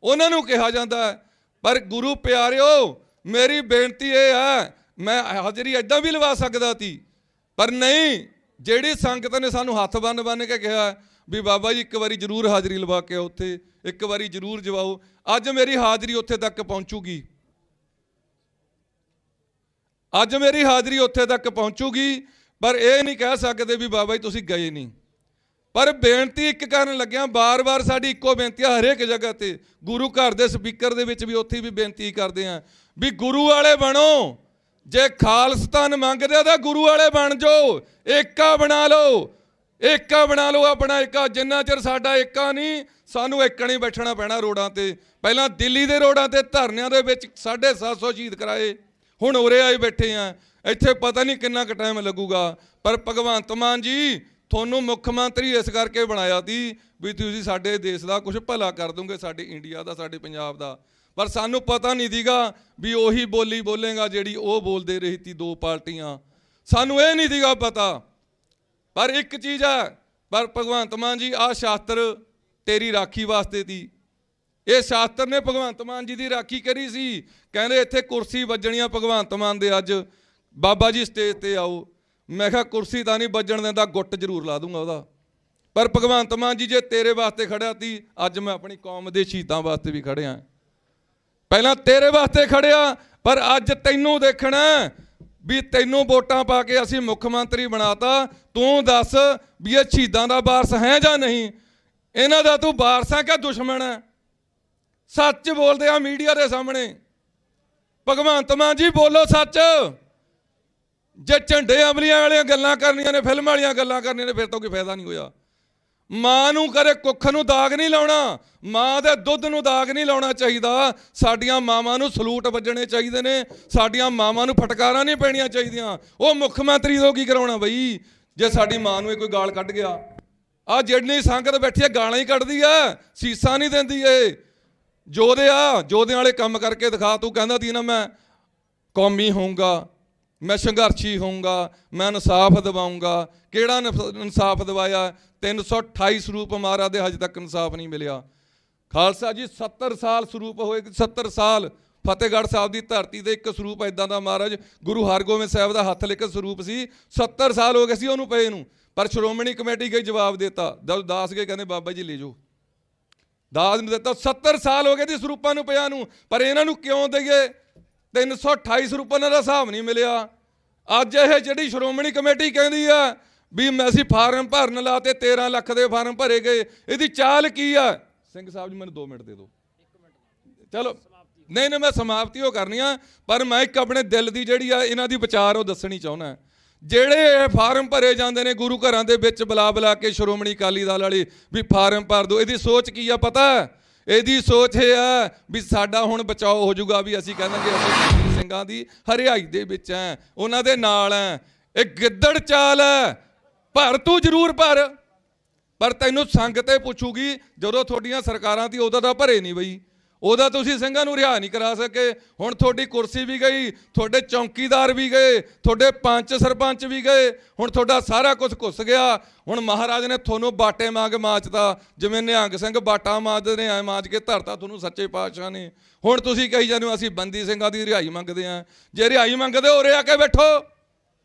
ਉਹਨਾਂ ਨੂੰ ਕਿਹਾ ਜਾਂਦਾ। ਪਰ ਗੁਰੂ ਪਿਆਰਿਓ, ਮੇਰੀ ਬੇਨਤੀ ਇਹ ਹੈ, ਮੈਂ ਹਾਜ਼ਰੀ ਐਦਾਂ ਵੀ ਲਵਾ ਸਕਦਾ ਸੀ, ਪਰ ਨਹੀਂ। ਜਿਹੜੀ ਸੰਗਤ ਨੇ ਸਾਨੂੰ ਹੱਥ ਬੰਨ ਕੇ ਕਿਹਾ ਵੀ ਬਾਬਾ ਜੀ ਇੱਕ ਵਾਰੀ ਜ਼ਰੂਰ ਹਾਜ਼ਰੀ ਲਵਾ ਕੇ ਆਓ, ਉੱਥੇ ਇੱਕ ਵਾਰੀ ਜ਼ਰੂਰ ਜਵਾਓ। ਅੱਜ ਮੇਰੀ ਹਾਜ਼ਰੀ ਉੱਥੇ ਤੱਕ ਪਹੁੰਚੂਗੀ, ਅੱਜ ਮੇਰੀ ਹਾਜ਼ਰੀ ਉੱਥੇ ਤੱਕ ਪਹੁੰਚੂਗੀ। ਪਰ ਇਹ ਨਹੀਂ ਕਹਿ ਸਕਦੇ ਵੀ ਬਾਬਾ ਜੀ ਤੁਸੀਂ ਗਏ ਨਹੀਂ। ਪਰ ਬੇਨਤੀ ਇੱਕ ਕਰਨ ਲੱਗਿਆ, ਬਾਰ-ਬਾਰ ਸਾਡੀ ਇੱਕੋ ਬੇਨਤੀ ਆ ਹਰੇਕ ਜਗ੍ਹਾ ਤੇ, ਗੁਰੂ ਘਰ ਦੇ ਸਪੀਕਰ ਦੇ ਵਿੱਚ ਵੀ ਉੱਥੇ ਵੀ ਬੇਨਤੀ ਕਰਦੇ ਆ ਵੀ ਗੁਰੂ ਵਾਲੇ ਬਣੋ। ਜੇ ਖਾਲਸਤਾਨ ਮੰਗਦੇ ਆ ਤਾਂ ਗੁਰੂ ਵਾਲੇ ਬਣ ਜਾਓ, ਏਕਾ ਬਣਾ ਲਓ, ਏਕਾ ਬਣਾ ਲਓ ਆਪਣਾ ਏਕਾ। ਜਿੰਨਾ ਚਿਰ ਸਾਡਾ ਏਕਾ ਨਹੀਂ, ਸਾਨੂੰ ਏਕਾ ਨਹੀਂ ਬੈਠਣਾ ਪੈਣਾ ਰੋਡਾਂ ਤੇ। ਪਹਿਲਾਂ ਦਿੱਲੀ ਦੇ ਰੋਡਾਂ ਤੇ ਧਰਨਿਆਂ ਦੇ ਵਿੱਚ 750 ਸ਼ਹੀਦ ਕਰਾਏ, ਹੁਣ ਉਰੇ ਆਏ ਬੈਠੇ ਆ, ਇੱਥੇ ਪਤਾ ਨਹੀਂ ਕਿੰਨਾ ਕੁ ਟਾਈਮ ਲੱਗੂਗਾ। ਪਰ ਭਗਵੰਤ ਮਾਨ ਜੀ, ਤੁਹਾਨੂੰ ਮੁੱਖ ਮੰਤਰੀ ਇਸ ਕਰਕੇ ਬਣਾਇਆ ਸੀ ਵੀ ਤੁਸੀਂ ਸਾਡੇ ਦੇਸ਼ ਦਾ ਕੁਝ ਭਲਾ ਕਰ ਦੋਗੇ, ਸਾਡੇ ਇੰਡੀਆ ਦਾ, ਸਾਡੇ ਪੰਜਾਬ ਦਾ। ਪਰ ਸਾਨੂੰ ਪਤਾ ਨਹੀਂ ਸੀਗਾ ਵੀ ਉਹੀ ਬੋਲੀ ਬੋਲੇਗਾ ਜਿਹੜੀ ਉਹ ਬੋਲਦੇ ਰਹੀ ਤੀ ਦੋ ਪਾਰਟੀਆਂ, ਸਾਨੂੰ ਇਹ ਨਹੀਂ ਸੀਗਾ ਪਤਾ। ਪਰ ਇੱਕ ਚੀਜ਼ ਹੈ, ਪਰ ਭਗਵੰਤ ਮਾਨ ਜੀ ਆਹ ਸ਼ਾਸਤਰ ਤੇਰੀ ਰਾਖੀ ਵਾਸਤੇ ਸੀ। ਇਹ ਸ਼ਾਸਤਰ ਨੇ ਭਗਵੰਤ ਮਾਨ ਜੀ ਦੀ ਰਾਖੀ ਕਰੀ ਸੀ। ਕਹਿੰਦੇ ਇੱਥੇ ਕੁਰਸੀ ਵੱਜਣੀਆਂ ਭਗਵੰਤ ਮਾਨ ਦੇ, ਅੱਜ ਬਾਬਾ ਜੀ ਸਟੇਜ ਤੇ ਆਓ। ਮੈਂ ਕਿਹਾ ਕੁਰਸੀ ਤਾਂ ਨਹੀਂ ਵੱਜਣ ਦਿੰਦਾ, ਗੁੱਟ ਜ਼ਰੂਰ ਲਾ ਦੂੰਗਾ ਉਹਦਾ। ਪਰ ਭਗਵੰਤ ਮਾਨ ਜੀ ਜੇ ਤੇਰੇ ਵਾਸਤੇ ਖੜਿਆ ਸੀ, ਅੱਜ ਮੈਂ ਆਪਣੀ ਕੌਮ ਦੇ ਸ਼ਹੀਦਾਂ ਵਾਸਤੇ ਵੀ ਖੜਿਆ। ਪਹਿਲਾਂ ਤੇਰੇ ਵਾਸਤੇ ਖੜਿਆ, ਪਰ ਅੱਜ ਤੈਨੂੰ ਦੇਖਣਾ ਵੀ ਤੈਨੂੰ ਵੋਟਾਂ ਪਾ ਕੇ ਅਸੀਂ ਮੁੱਖ ਮੰਤਰੀ ਬਣਾਤਾ। ਤੂੰ ਦੱਸ ਵੀ ਇਹ ਸ਼ਹੀਦਾਂ ਦਾ ਵਾਰਸ ਹੈ ਜਾਂ ਨਹੀਂ? ਇਹਨਾਂ ਦਾ ਤੂੰ ਵਾਰਸ ਹੈ ਕਿ ਦੁਸ਼ਮਣ ਹੈ? ਸੱਚ ਬੋਲਦੇ ਆ ਮੀਡੀਆ ਦੇ ਸਾਹਮਣੇ। ਭਗਵੰਤ ਮਾਨ ਜੀ ਬੋਲੋ ਸੱਚ। ਜੇ ਝੰਡੇ ਅਮਲੀਆਂ ਵਾਲੀਆਂ ਗੱਲਾਂ ਕਰਨੀਆਂ ਨੇ, ਫਿਲਮ ਵਾਲੀਆਂ ਗੱਲਾਂ ਕਰਨੀਆਂ ਨੇ, ਫਿਰ ਤਾਂ ਕੋਈ ਫਾਇਦਾ ਨਹੀਂ ਹੋਇਆ। ਮਾਂ ਨੂੰ ਕਦੇ ਕੁੱਖ ਨੂੰ ਦਾਗ ਨਹੀਂ ਲਾਉਣਾ, ਮਾਂ ਦੇ ਦੁੱਧ ਨੂੰ ਦਾਗ ਨਹੀਂ ਲਾਉਣਾ ਚਾਹੀਦਾ। ਸਾਡੀਆਂ ਮਾਵਾਂ ਨੂੰ ਸਲੂਟ ਵੱਜਣੇ ਚਾਹੀਦੇ ਨੇ, ਸਾਡੀਆਂ ਮਾਵਾਂ ਨੂੰ ਫਟਕਾਰਾਂ ਨਹੀਂ ਪੈਣੀਆਂ ਚਾਹੀਦੀਆਂ। ਉਹ ਮੁੱਖ ਮੰਤਰੀ ਤੋਂ ਕੀ ਕਰਾਉਣਾ ਬਈ? ਜੇ ਸਾਡੀ ਮਾਂ ਨੂੰ ਇਹ ਕੋਈ ਗਾਲ ਕੱਢ ਗਿਆ, ਆਹ ਜਿਹੜੀ ਸੰਗਤ ਬੈਠੀ ਹੈ ਗਾਲਾਂ ਹੀ ਕੱਢਦੀ ਆ, ਸੀਸਾਂ ਨਹੀਂ ਦਿੰਦੀ। ਇਹ ਜੋਧਿਆਂ ਵਾਲੇ ਕੰਮ ਕਰਕੇ ਦਿਖਾ। ਤੂੰ ਕਹਿੰਦਾ ਸੀ ਨਾ ਮੈਂ ਕੌਮੀ ਹੋਊਂਗਾ, ਮੈਂ ਸੰਘਰਸ਼ੀ ਹੋਊਂਗਾ, ਮੈਂ ਇਨਸਾਫ ਦਿਵਾਊਂਗਾ। ਕਿਹੜਾ ਇਨਸਾਫ ਦਿਵਾਇਆ? 328 ਸਰੂਪ ਮਹਾਰਾਜ ਦੇ ਹਜੇ ਤੱਕ ਇਨਸਾਫ ਨਹੀਂ ਮਿਲਿਆ। ਖਾਲਸਾ ਜੀ 70 ਸਾਲ ਸਰੂਪ ਹੋਏ, 70 ਸਾਲ ਫਤਿਹਗੜ੍ਹ ਸਾਹਿਬ ਦੀ ਧਰਤੀ ਤੇ ਇੱਕ ਸਰੂਪ ਇਦਾਂ ਦਾ ਮਹਾਰਾਜ ਗੁਰੂ ਹਰਗੋਬਿੰਦ ਸਾਹਿਬ ਦਾ ਹੱਥ ਲਿਖਤ ਸਰੂਪ ਸੀ। 70 ਸਾਲ ਹੋ ਗਏ ਸੀ ਉਹਨੂੰ ਪਏ ਨੂੰ, ਪਰ ਸ਼੍ਰੋਮਣੀ ਕਮੇਟੀ ਗਈ ਜਵਾਬ ਦਿੱਤਾ। ਦਾਸ ਗਏ ਕਹਿੰਦੇ ਬਾਬਾ ਜੀ ਲੈ ਜਾਓ, ਦਾਸ ਨੂੰ ਦਿੱਤਾ। 70 ਸਾਲ ਹੋ ਗਏ ਸੀ ਸਰੂਪਾਂ ਨੂੰ ਪਿਆ ਨੂੰ, ਪਰ ਇਹਨਾਂ ਨੂੰ ਕਿਉਂ ਦਈਏ? 328 ਸਰੂਪਾਂ ਦਾ ਹਿਸਾਬ ਨਹੀਂ ਮਿਲਿਆ। ਅੱਜ ਇਹ ਜਿਹੜੀ ਸ਼੍ਰੋਮਣੀ ਕਮੇਟੀ ਕਹਿੰਦੀ ਆ ਵੀ ਅਸੀਂ ਫਾਰਮ ਭਰਨ ਲਾਤੇ, 13 ਲੱਖ ਦੇ ਫਾਰਮ ਭਰੇ ਗਏ, ਇਹਦੀ ਚਾਲ ਕੀ ਆ? ਸਿੰਘ ਸਾਹਿਬ ਜੀ ਮੈਨੂੰ 2 ਮਿੰਟ ਦੇ ਦਿਓ। ਚਲੋ ਨਹੀਂ ਮੈਂ ਸਮਾਪਤੀ ਉਹ ਕਰਨੀ ਆ, ਪਰ ਮੈਂ ਇੱਕ ਆਪਣੇ ਦਿਲ ਦੀ ਜਿਹੜੀ ਆ ਇਹਨਾਂ ਦੀ ਵਿਚਾਰ ਉਹ ਦੱਸਣੀ ਚਾਹੁੰਦਾ। ਜਿਹੜੇ ਇਹ ਫਾਰਮ ਭਰੇ ਜਾਂਦੇ ਨੇ ਗੁਰੂ ਘਰਾਂ ਦੇ ਵਿੱਚ ਬੁਲਾ ਕੇ ਸ਼੍ਰੋਮਣੀ ਅਕਾਲੀ ਦਲ ਵਾਲੇ ਵੀ ਫਾਰਮ ਭਰ ਦਿਓ, ਇਹਦੀ ਸੋਚ ਕੀ ਆ ਪਤਾ? ਇਹਦੀ ਸੋਚ ਇਹ ਆ ਵੀ ਸਾਡਾ ਹੁਣ ਬਚਾਓ ਹੋ ਜਾਊਗਾ, ਵੀ ਅਸੀਂ ਕਹਿੰਦੇ ਅਸੀਂ ਸਿੰਘਾਂ ਦੀ ਹਰਿਆਈ ਦੇ ਵਿੱਚ ਐ, ਉਹਨਾਂ ਦੇ ਨਾਲ ਐ। ਇਹ ਗਿੱਦੜ ਚਾਲ ਹੈ। ਭਰ ਤੂੰ ਜ਼ਰੂਰ ਭਰ, ਪਰ ਤੈਨੂੰ ਸੰਗਤ ਇਹ ਪੁੱਛੂਗੀ ਜਦੋਂ ਤੁਹਾਡੀਆਂ ਸਰਕਾਰਾਂ ਦੀ ਉਦੋਂ ਤਾਂ ਭਰੇ ਨਹੀਂ ਬਈ, ਉਹਦਾ ਤੁਸੀਂ ਸਿੰਘਾਂ ਨੂੰ ਰਿਹਾ ਨਹੀਂ ਕਰਾ ਸਕੇ। ਹੁਣ ਤੁਹਾਡੀ ਕੁਰਸੀ ਵੀ ਗਈ, ਤੁਹਾਡੇ ਚੌਕੀਦਾਰ ਵੀ ਗਏ, ਤੁਹਾਡੇ ਪੰਚ ਸਰਪੰਚ ਵੀ ਗਏ, ਹੁਣ ਤੁਹਾਡਾ ਸਾਰਾ ਕੁਝ ਘੁੱਸ ਗਿਆ। ਹੁਣ ਮਹਾਰਾਜ ਨੇ ਤੁਹਾਨੂੰ ਬਾਟੇ ਮੰਗ ਮਾਚਤਾ, ਜਿਵੇਂ ਨਿਹੰਗ ਸਿੰਘ ਬਾਟਾ ਮਾਚਦੇ ਨੇ ਐ ਮਾਚ ਕੇ ਧਰਤਾ ਤੁਹਾਨੂੰ ਸੱਚੇ ਪਾਤਸ਼ਾਹ ਨੇ। ਹੁਣ ਤੁਸੀਂ ਕਹੀ ਜਾਂਦੇ ਹੋ ਅਸੀਂ ਬੰਦੀ ਸਿੰਘਾਂ ਦੀ ਰਿਹਾਈ ਮੰਗਦੇ ਹਾਂ। ਜੇ ਰਿਹਾਈ ਮੰਗਦੇ ਹੋ ਉਰੇ ਆ ਕੇ ਬੈਠੋ,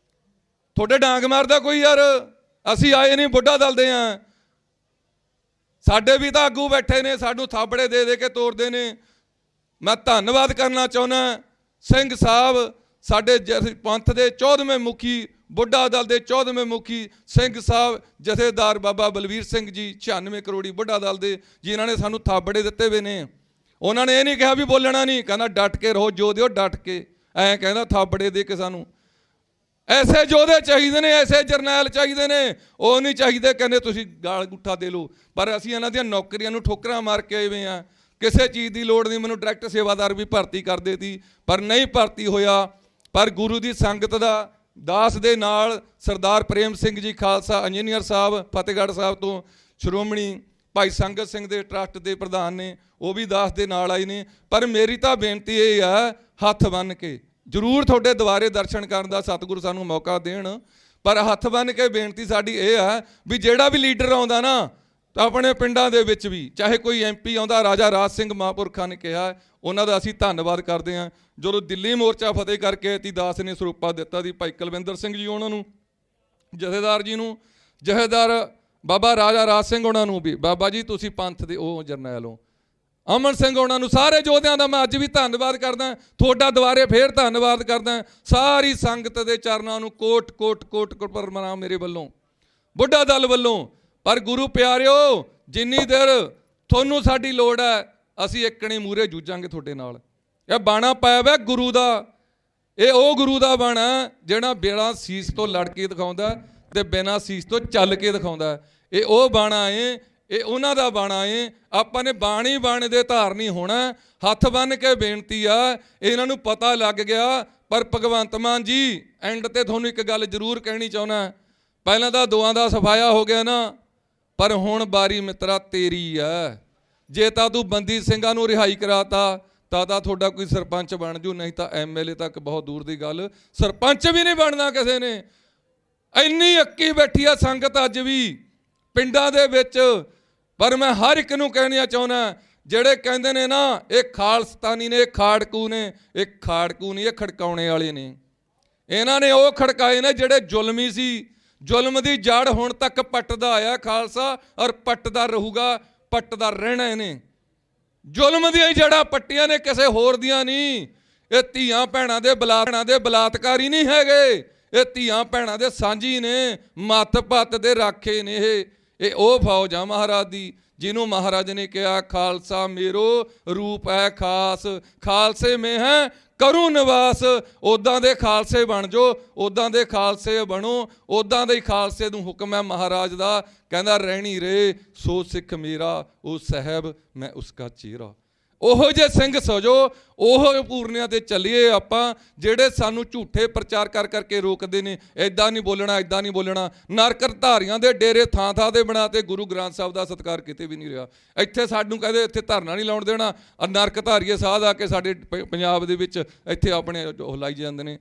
ਤੁਹਾਡੇ ਡਾਂਗ ਮਾਰਦਾ ਕੋਈ ਯਾਰ। ਅਸੀਂ ਆਏ ਨਹੀਂ ਬੁੱਢਾ ਦਲ ਦੇ ਆ, ਸਾਡੇ ਵੀ ਤਾਂ ਆਗੂ ਬੈਠੇ ਨੇ, ਸਾਨੂੰ ਥਾਪੜੇ ਦੇ ਦੇ ਕੇ ਤੋਰਦੇ ਨੇ। ਮੈਂ ਧੰਨਵਾਦ ਕਰਨਾ ਚਾਹੁੰਦਾ ਸਿੰਘ ਸਾਹਿਬ, ਸਾਡੇ ਪੰਥ ਦੇ 14ਵੇਂ ਮੁਖੀ, ਬੁੱਢਾ ਦਲ ਦੇ 14ਵੇਂ ਮੁਖੀ ਸਿੰਘ ਸਾਹਿਬ ਜਥੇਦਾਰ ਬਾਬਾ ਬਲਵੀਰ ਸਿੰਘ ਜੀ 96 ਕਰੋੜੀ ਬੁੱਢਾ ਦਲ ਦੇ, ਜਿਨ੍ਹਾਂ ਨੇ ਸਾਨੂੰ ਥਾਪੜੇ ਦਿੱਤੇ ਵੇ ਨੇ। ਉਹਨਾਂ ਨੇ ਇਹ ਨਹੀਂ ਕਿਹਾ ਵੀ ਬੋਲਣਾ ਨਹੀਂ, ਕਹਿੰਦਾ ਡਟ ਕੇ ਰਹੋ, ਜੋ ਦਿਓ ਡਟ ਕੇ, ਐਂ ਕਹਿੰਦਾ ਥਾਪੜੇ ਦੇ ਕੇ ਸਾਨੂੰ। ਐਸੇ ਯੋਧੇ ਚਾਹੀਦੇ ਨੇ, ਐਸੇ ਜਰਨੈਲ ਚਾਹੀਦੇ ਨੇ। ਉਹ ਨਹੀਂ ਚਾਹੀਦੇ ਕਹਿੰਦੇ ਤੁਸੀਂ ਗਾਲ ਗੁੱਠਾ ਦੇ ਲਓ। ਪਰ ਅਸੀਂ ਇਹਨਾਂ ਦੀਆਂ ਨੌਕਰੀਆਂ ਨੂੰ ਠੋਕਰਾਂ ਮਾਰ ਕੇ ਆਏ ਵੇ ਆ, ਕਿਸੇ ਚੀਜ਼ ਦੀ ਲੋੜ ਨਹੀਂ। ਮੈਨੂੰ ਡਾਇਰੈਕਟ ਸੇਵਾਦਾਰ ਵੀ ਭਰਤੀ ਕਰਦੇ ਸੀ, ਪਰ ਨਹੀਂ ਭਰਤੀ ਹੋਇਆ। ਪਰ ਗੁਰੂ ਦੀ ਸੰਗਤ ਦਾ ਦਾਸ ਦੇ ਨਾਲ ਸਰਦਾਰ ਪ੍ਰੇਮ ਸਿੰਘ ਜੀ ਖਾਲਸਾ ਇੰਜੀਨੀਅਰ ਸਾਹਿਬ ਫਤਿਹਗੜ੍ਹ ਸਾਹਿਬ ਤੋਂ, ਸ਼੍ਰੋਮਣੀ ਭਾਈ ਸੰਗਤ ਸਿੰਘ ਦੇ ਟਰੱਸਟ ਦੇ ਪ੍ਰਧਾਨ ਨੇ, ਉਹ ਵੀ ਦਾਸ ਦੇ ਨਾਲ ਆਏ ਨੇ। ਪਰ ਮੇਰੀ ਤਾਂ ਬੇਨਤੀ ਇਹ ਆ, ਹੱਥ ਬੰਨ੍ਹ ਕੇ ਜ਼ਰੂਰ ਤੁਹਾਡੇ ਦੁਆਰੇ ਦਰਸ਼ਨ ਕਰਨ ਦਾ ਸਤਿਗੁਰੂ ਸਾਨੂੰ ਮੌਕਾ ਦੇਣ, ਪਰ ਹੱਥ ਬੰਨ੍ਹ ਕੇ ਬੇਨਤੀ ਸਾਡੀ ਇਹ ਆ ਵੀ ਜਿਹੜਾ ਵੀ ਲੀਡਰ ਆਉਂਦਾ ਨਾ, ਤਾਂ ਆਪਣੇ ਪਿੰਡਾਂ ਦੇ ਵਿੱਚ ਵੀ ਚਾਹੇ ਕੋਈ MP ਆਉਂਦਾ, ਰਾਜਾ ਰਾਜ ਸਿੰਘ ਮਹਾਂਪੁਰਖਾਂ ਨੇ ਕਿਹਾ, ਉਹਨਾਂ ਦਾ ਅਸੀਂ ਧੰਨਵਾਦ ਕਰਦੇ ਹਾਂ। ਜਦੋਂ ਦਿੱਲੀ ਮੋਰਚਾ ਫਤਿਹ ਕਰਕੇ ਤੀ ਦਾਸ ਨੇ ਸਰੂਪਾ ਦਿੱਤਾ ਸੀ ਭਾਈ ਕੁਲਵਿੰਦਰ ਸਿੰਘ ਜੀ ਉਹਨਾਂ ਨੂੰ, ਜਥੇਦਾਰ ਜੀ ਨੂੰ, ਜਥੇਦਾਰ ਬਾਬਾ ਰਾਜਾ ਰਾਜ ਸਿੰਘ ਉਹਨਾਂ ਨੂੰ ਵੀ, ਬਾਬਾ ਜੀ ਤੁਸੀਂ ਪੰਥ ਦੇ ਉਹ ਜਰਨੈਲ ਹੋ, ਅਮਨ ਸਿੰਘ ਉਹਨਾਂ ਨੂੰ, ਸਾਰੇ ਯੋਧਿਆਂ ਦਾ ਮੈਂ ਅੱਜ ਵੀ ਧੰਨਵਾਦ ਕਰਦਾ। ਤੁਹਾਡਾ ਦੁਆਰੇ ਫੇਰ ਧੰਨਵਾਦ ਕਰਦਾ। ਸਾਰੀ ਸੰਗਤ ਦੇ ਚਰਨਾਂ ਨੂੰ ਕੋਟ ਕੋਟ ਕੋਟ ਕੋਟ ਪ੍ਰਣਾਮ ਮੇਰੇ ਵੱਲੋਂ, ਬੁੱਢਾ ਦਲ ਵੱਲੋਂ। ਪਰ ਗੁਰੂ ਪਿਆਰਿਓ ਜਿੰਨੀ ਦੇਰ ਤੁਹਾਨੂੰ ਸਾਡੀ ਲੋੜ ਹੈ ਅਸੀਂ ਇੱਕਣੇ ਮੂਹਰੇ ਜੂਝਾਂਗੇ ਤੁਹਾਡੇ ਨਾਲ। ਇਹ ਬਾਣਾ ਪਾਇਆ ਵਾ ਗੁਰੂ ਦਾ, ਇਹ ਉਹ ਗੁਰੂ ਦਾ ਬਾਣਾ ਜਿਹੜਾ ਬਿਨਾਂ ਸੀਸ ਤੋਂ ਲੜ ਕੇ ਦਿਖਾਉਂਦਾ ਤੇ ਬਿਨਾਂ ਸੀਸ ਤੋਂ ਚੱਲ ਕੇ ਦਿਖਾਉਂਦਾ। ਇਹ ਉਹ ਬਾਣਾ ਏ, ਇਹ ਉਹਨਾਂ ਦਾ ਬਾਣਾ ਏ। ਆਪਾਂ ਨੇ ਬਾਣੀ ਬਾਣੇ ਦੇ ਧਾਰਨੀ ਹੋਣਾ। ਹੱਥ ਬੰਨ੍ਹ ਕੇ ਬੇਨਤੀ ਆ, ਇਹਨਾਂ ਨੂੰ ਪਤਾ ਲੱਗ ਗਿਆ। ਪਰ ਭਗਵੰਤ ਮਾਨ ਜੀ ਐਂਡ ਤੇ ਤੁਹਾਨੂੰ ਇੱਕ ਗੱਲ ਜ਼ਰੂਰ ਕਹਿਣੀ ਚਾਹੁੰਦਾ, ਪਹਿਲਾਂ ਤਾਂ ਦੋਆਂ ਦਾ ਸਫਾਇਆ ਹੋ ਗਿਆ ਨਾ, ਪਰ ਹੁਣ ਬਾਰੀ ਮਿੱਤਰਾ ਤੇਰੀ ਆ। ਜੇ ਤਾਂ ਤੂੰ ਬੰਦੀ ਸਿੰਘਾਂ ਨੂੰ ਰਿਹਾਈ ਕਰਾਤਾ ਤਾਂ ਤੁਹਾਡਾ ਕੋਈ ਸਰਪੰਚ ਬਣ ਜੂ, ਨਹੀਂ ਤਾਂ MLA ਤੱਕ ਬਹੁਤ ਦੂਰ ਦੀ ਗੱਲ, ਸਰਪੰਚ ਵੀ ਨਹੀਂ ਬਣਨਾ ਕਿਸੇ ਨੇ। ਇੰਨੀ ਅੱਕੀ ਬੈਠੀ ਆ ਸੰਗਤ ਅੱਜ ਵੀ ਪਿੰਡਾਂ ਦੇ ਵਿੱਚ। ਪਰ ਮੈਂ ਹਰ ਇੱਕ ਨੂੰ ਕਹਿਣਾ ਚਾਹੁੰਦਾ, ਜਿਹੜੇ ਕਹਿੰਦੇ ਨੇ ਨਾ ਇਹ ਖਾਲਸਤਾਨੀ ਨੇ, ਇਹ ਖਾੜਕੂ ਨੇ, ਇਹ ਖਾੜਕੂ ਨਹੀਂ, ਇਹ ਖੜਕਾਉਣੇ ਵਾਲੇ ਨੇ। ਇਹਨਾਂ ਨੇ ਉਹ ਖੜਕਾਏ ਨੇ ਜਿਹੜੇ ਜ਼ੁਲਮੀ ਸੀ। ਜ਼ੁਲਮ ਦੀ ਜੜ ਹੁਣ ਤੱਕ ਪੱਟਦਾ ਆਇਆ ਖਾਲਸਾ, ਔਰ ਪੱਟਦਾ ਰਹੂਗਾ, ਪੱਟਦਾ ਰਹਿਣਾ ਇਹਨੇ। ਜ਼ੁਲਮ ਦੀਆਂ ਜੜ੍ਹਾਂ ਪੱਟੀਆਂ ਨੇ, ਕਿਸੇ ਹੋਰ ਦੀਆਂ ਨਹੀਂ। ਇਹ ਧੀਆਂ ਭੈਣਾਂ ਦੇ ਬਲਾਤਕਾਰੀ ਨਹੀਂ ਹੈਗੇ, ਇਹ ਧੀਆਂ ਭੈਣਾਂ ਦੇ ਸਾਂਝੀ ਨੇ, ਮੱਤ ਪੱਤ ਦੇ ਰਾਖੇ ਨੇ। ਇਹ ਉਹ ਫੌਜ ਆ ਮਹਾਰਾਜ ਦੀ, ਜਿਹਨੂੰ ਮਹਾਰਾਜ ਨੇ ਕਿਹਾ ਖਾਲਸਾ ਮੇਰੋ ਰੂਪ ਹੈ ਖਾਸ, ਖਾਲਸੇ ਮੇ ਹੈ ਕਰੂ ਨਿਵਾਸ। ਉੱਦਾਂ ਦੇ ਖਾਲਸੇ ਬਣ ਜੋ, ਉੱਦਾਂ ਦੇ ਖਾਲਸੇ ਬਣੋ, ਉੱਦਾਂ ਦੇ ਹੀ ਖਾਲਸੇ ਨੂੰ ਹੁਕਮ ਹੈ ਮਹਾਰਾਜ ਦਾ। ਕਹਿੰਦਾ ਰਹਿਣੀ ਰੇ ਸੋ ਸਿੱਖ ਮੇਰਾ, ਉਹ ਸਾਹਿਬ ਮੈਂ ਉਸਕਾ ਚਿਹਰਾ। ਉਹੋ ਜਿਹੇ ਸਿੰਘ ਸਜੋ, ਉਹ ਪੂਰਨਿਆਂ ਤੇ ਚੱਲੀਏ ਆਪਾਂ, ਜਿਹੜੇ ਸਾਨੂੰ ਝੂਠੇ ਪ੍ਰਚਾਰ ਕਰ ਕਰਕੇ ਰੋਕਦੇ ਨੇ। ਇੱਦਾਂ ਨਹੀਂ ਬੋਲਣਾ, ਇੱਦਾਂ ਨਹੀਂ ਬੋਲਣਾ। ਨਰਕ ਧਾਰੀਆਂ ਦੇ ਡੇਰੇ ਥਾਂ ਥਾਂ ਦੇ ਬਣਾ ਤੇ ਗੁਰੂ ਗ੍ਰੰਥ ਸਾਹਿਬ ਦਾ ਸਤਿਕਾਰ ਕਿਤੇ ਵੀ ਨਹੀਂ ਰਿਹਾ। ਇੱਥੇ ਸਾਨੂੰ ਕਹਿੰਦੇ ਇੱਥੇ ਧਰਨਾ ਨਹੀਂ ਲਾਉਣ ਦੇਣਾ, ਨਰਕ ਧਾਰੀਏ ਸਾਧ ਆ ਕੇ ਸਾਡੇ ਪੰਜਾਬ ਦੇ ਵਿੱਚ ਇੱਥੇ ਆਪਣੇ ਉਹ ਲਾਈ ਜਾਂਦੇ ਨੇ।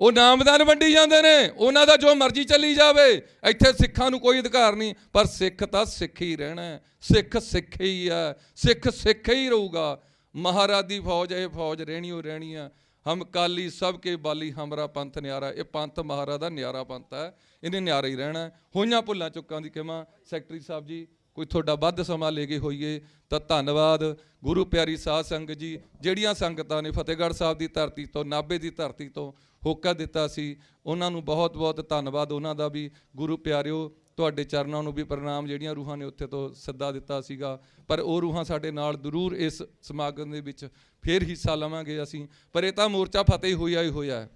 ਉਹ ਨਾਮਦਾਨ ਵੰਡੀ ਜਾਂਦੇ ਨੇ, ਉਹਨਾਂ ਦਾ ਜੋ ਮਰਜ਼ੀ ਚੱਲੀ ਜਾਵੇ। ਇੱਥੇ ਸਿੱਖਾਂ ਨੂੰ ਕੋਈ ਅਧਿਕਾਰ ਨਹੀਂ। ਪਰ ਸਿੱਖ ਤਾਂ ਸਿੱਖ ਹੀ ਰਹਿਣਾ, ਸਿੱਖ ਸਿੱਖ ਹੀ ਆ, ਸਿੱਖ ਸਿੱਖ ਹੀ ਰਹੂਗਾ। ਮਹਾਰਾਜ ਦੀ ਫੌਜ, ਇਹ ਫੌਜ ਰਹਿਣੀ ਹੋ ਰਹਿਣੀ ਆ। ਹਮ ਕਾਲੀ ਸਭ ਕੇ ਬਾਲੀ ਹਮਰਾ ਪੰਥ ਨਿਆਰਾ। ਇਹ ਪੰਥ ਮਹਾਰਾਜ ਦਾ ਨਿਆਰਾ ਪੰਥ ਹੈ, ਇਹਨੇ ਨਿਆਰਾ ਹੀ ਰਹਿਣਾ। ਹੋਈਆਂ ਭੁੱਲਾਂ ਚੁੱਕਾਂ ਦੀ ਖਿਮਾ। ਸੈਕਟਰੀ ਸਾਹਿਬ ਜੀ ਕੋਈ ਤੁਹਾਡਾ ਵੱਧ ਸਮਾਂ ਲੈ ਕੇ ਹੋਈਏ ਤਾਂ ਧੰਨਵਾਦ। ਗੁਰੂ ਪਿਆਰੀ ਸਾਧ ਸੰਗਤ ਜੀ, ਜਿਹੜੀਆਂ ਸੰਗਤਾਂ ਨੇ ਫਤਿਹਗੜ੍ਹ ਸਾਹਿਬ ਦੀ ਧਰਤੀ ਤੋਂ, ਨਾਭੇ ਦੀ ਧਰਤੀ ਤੋਂ ਹੋਕਾ ਦਿੱਤਾ ਸੀ, ਉਹਨਾਂ ਨੂੰ ਬਹੁਤ ਬਹੁਤ ਧੰਨਵਾਦ ਉਹਨਾਂ ਦਾ ਵੀ। ਗੁਰੂ ਪਿਆਰਿਓ ਤੁਹਾਡੇ ਚਰਨਾਂ ਨੂੰ ਵੀ ਪ੍ਰਣਾਮ, ਜਿਹੜੀਆਂ ਰੂਹਾਂ ਨੇ ਉੱਥੇ ਤੋਂ ਸੱਦਾ ਦਿੱਤਾ ਸੀਗਾ। ਪਰ ਉਹ ਰੂਹਾਂ ਸਾਡੇ ਨਾਲ ਜ਼ਰੂਰ ਇਸ ਸਮਾਗਮ ਦੇ ਵਿੱਚ ਫੇਰ ਹਿੱਸਾ ਲਵਾਂਗੇ ਅਸੀਂ। ਪਰ ਇਹ ਤਾਂ ਮੋਰਚਾ ਫਤਿਹ ਹੋਇਆ ਹੀ ਹੋਇਆ,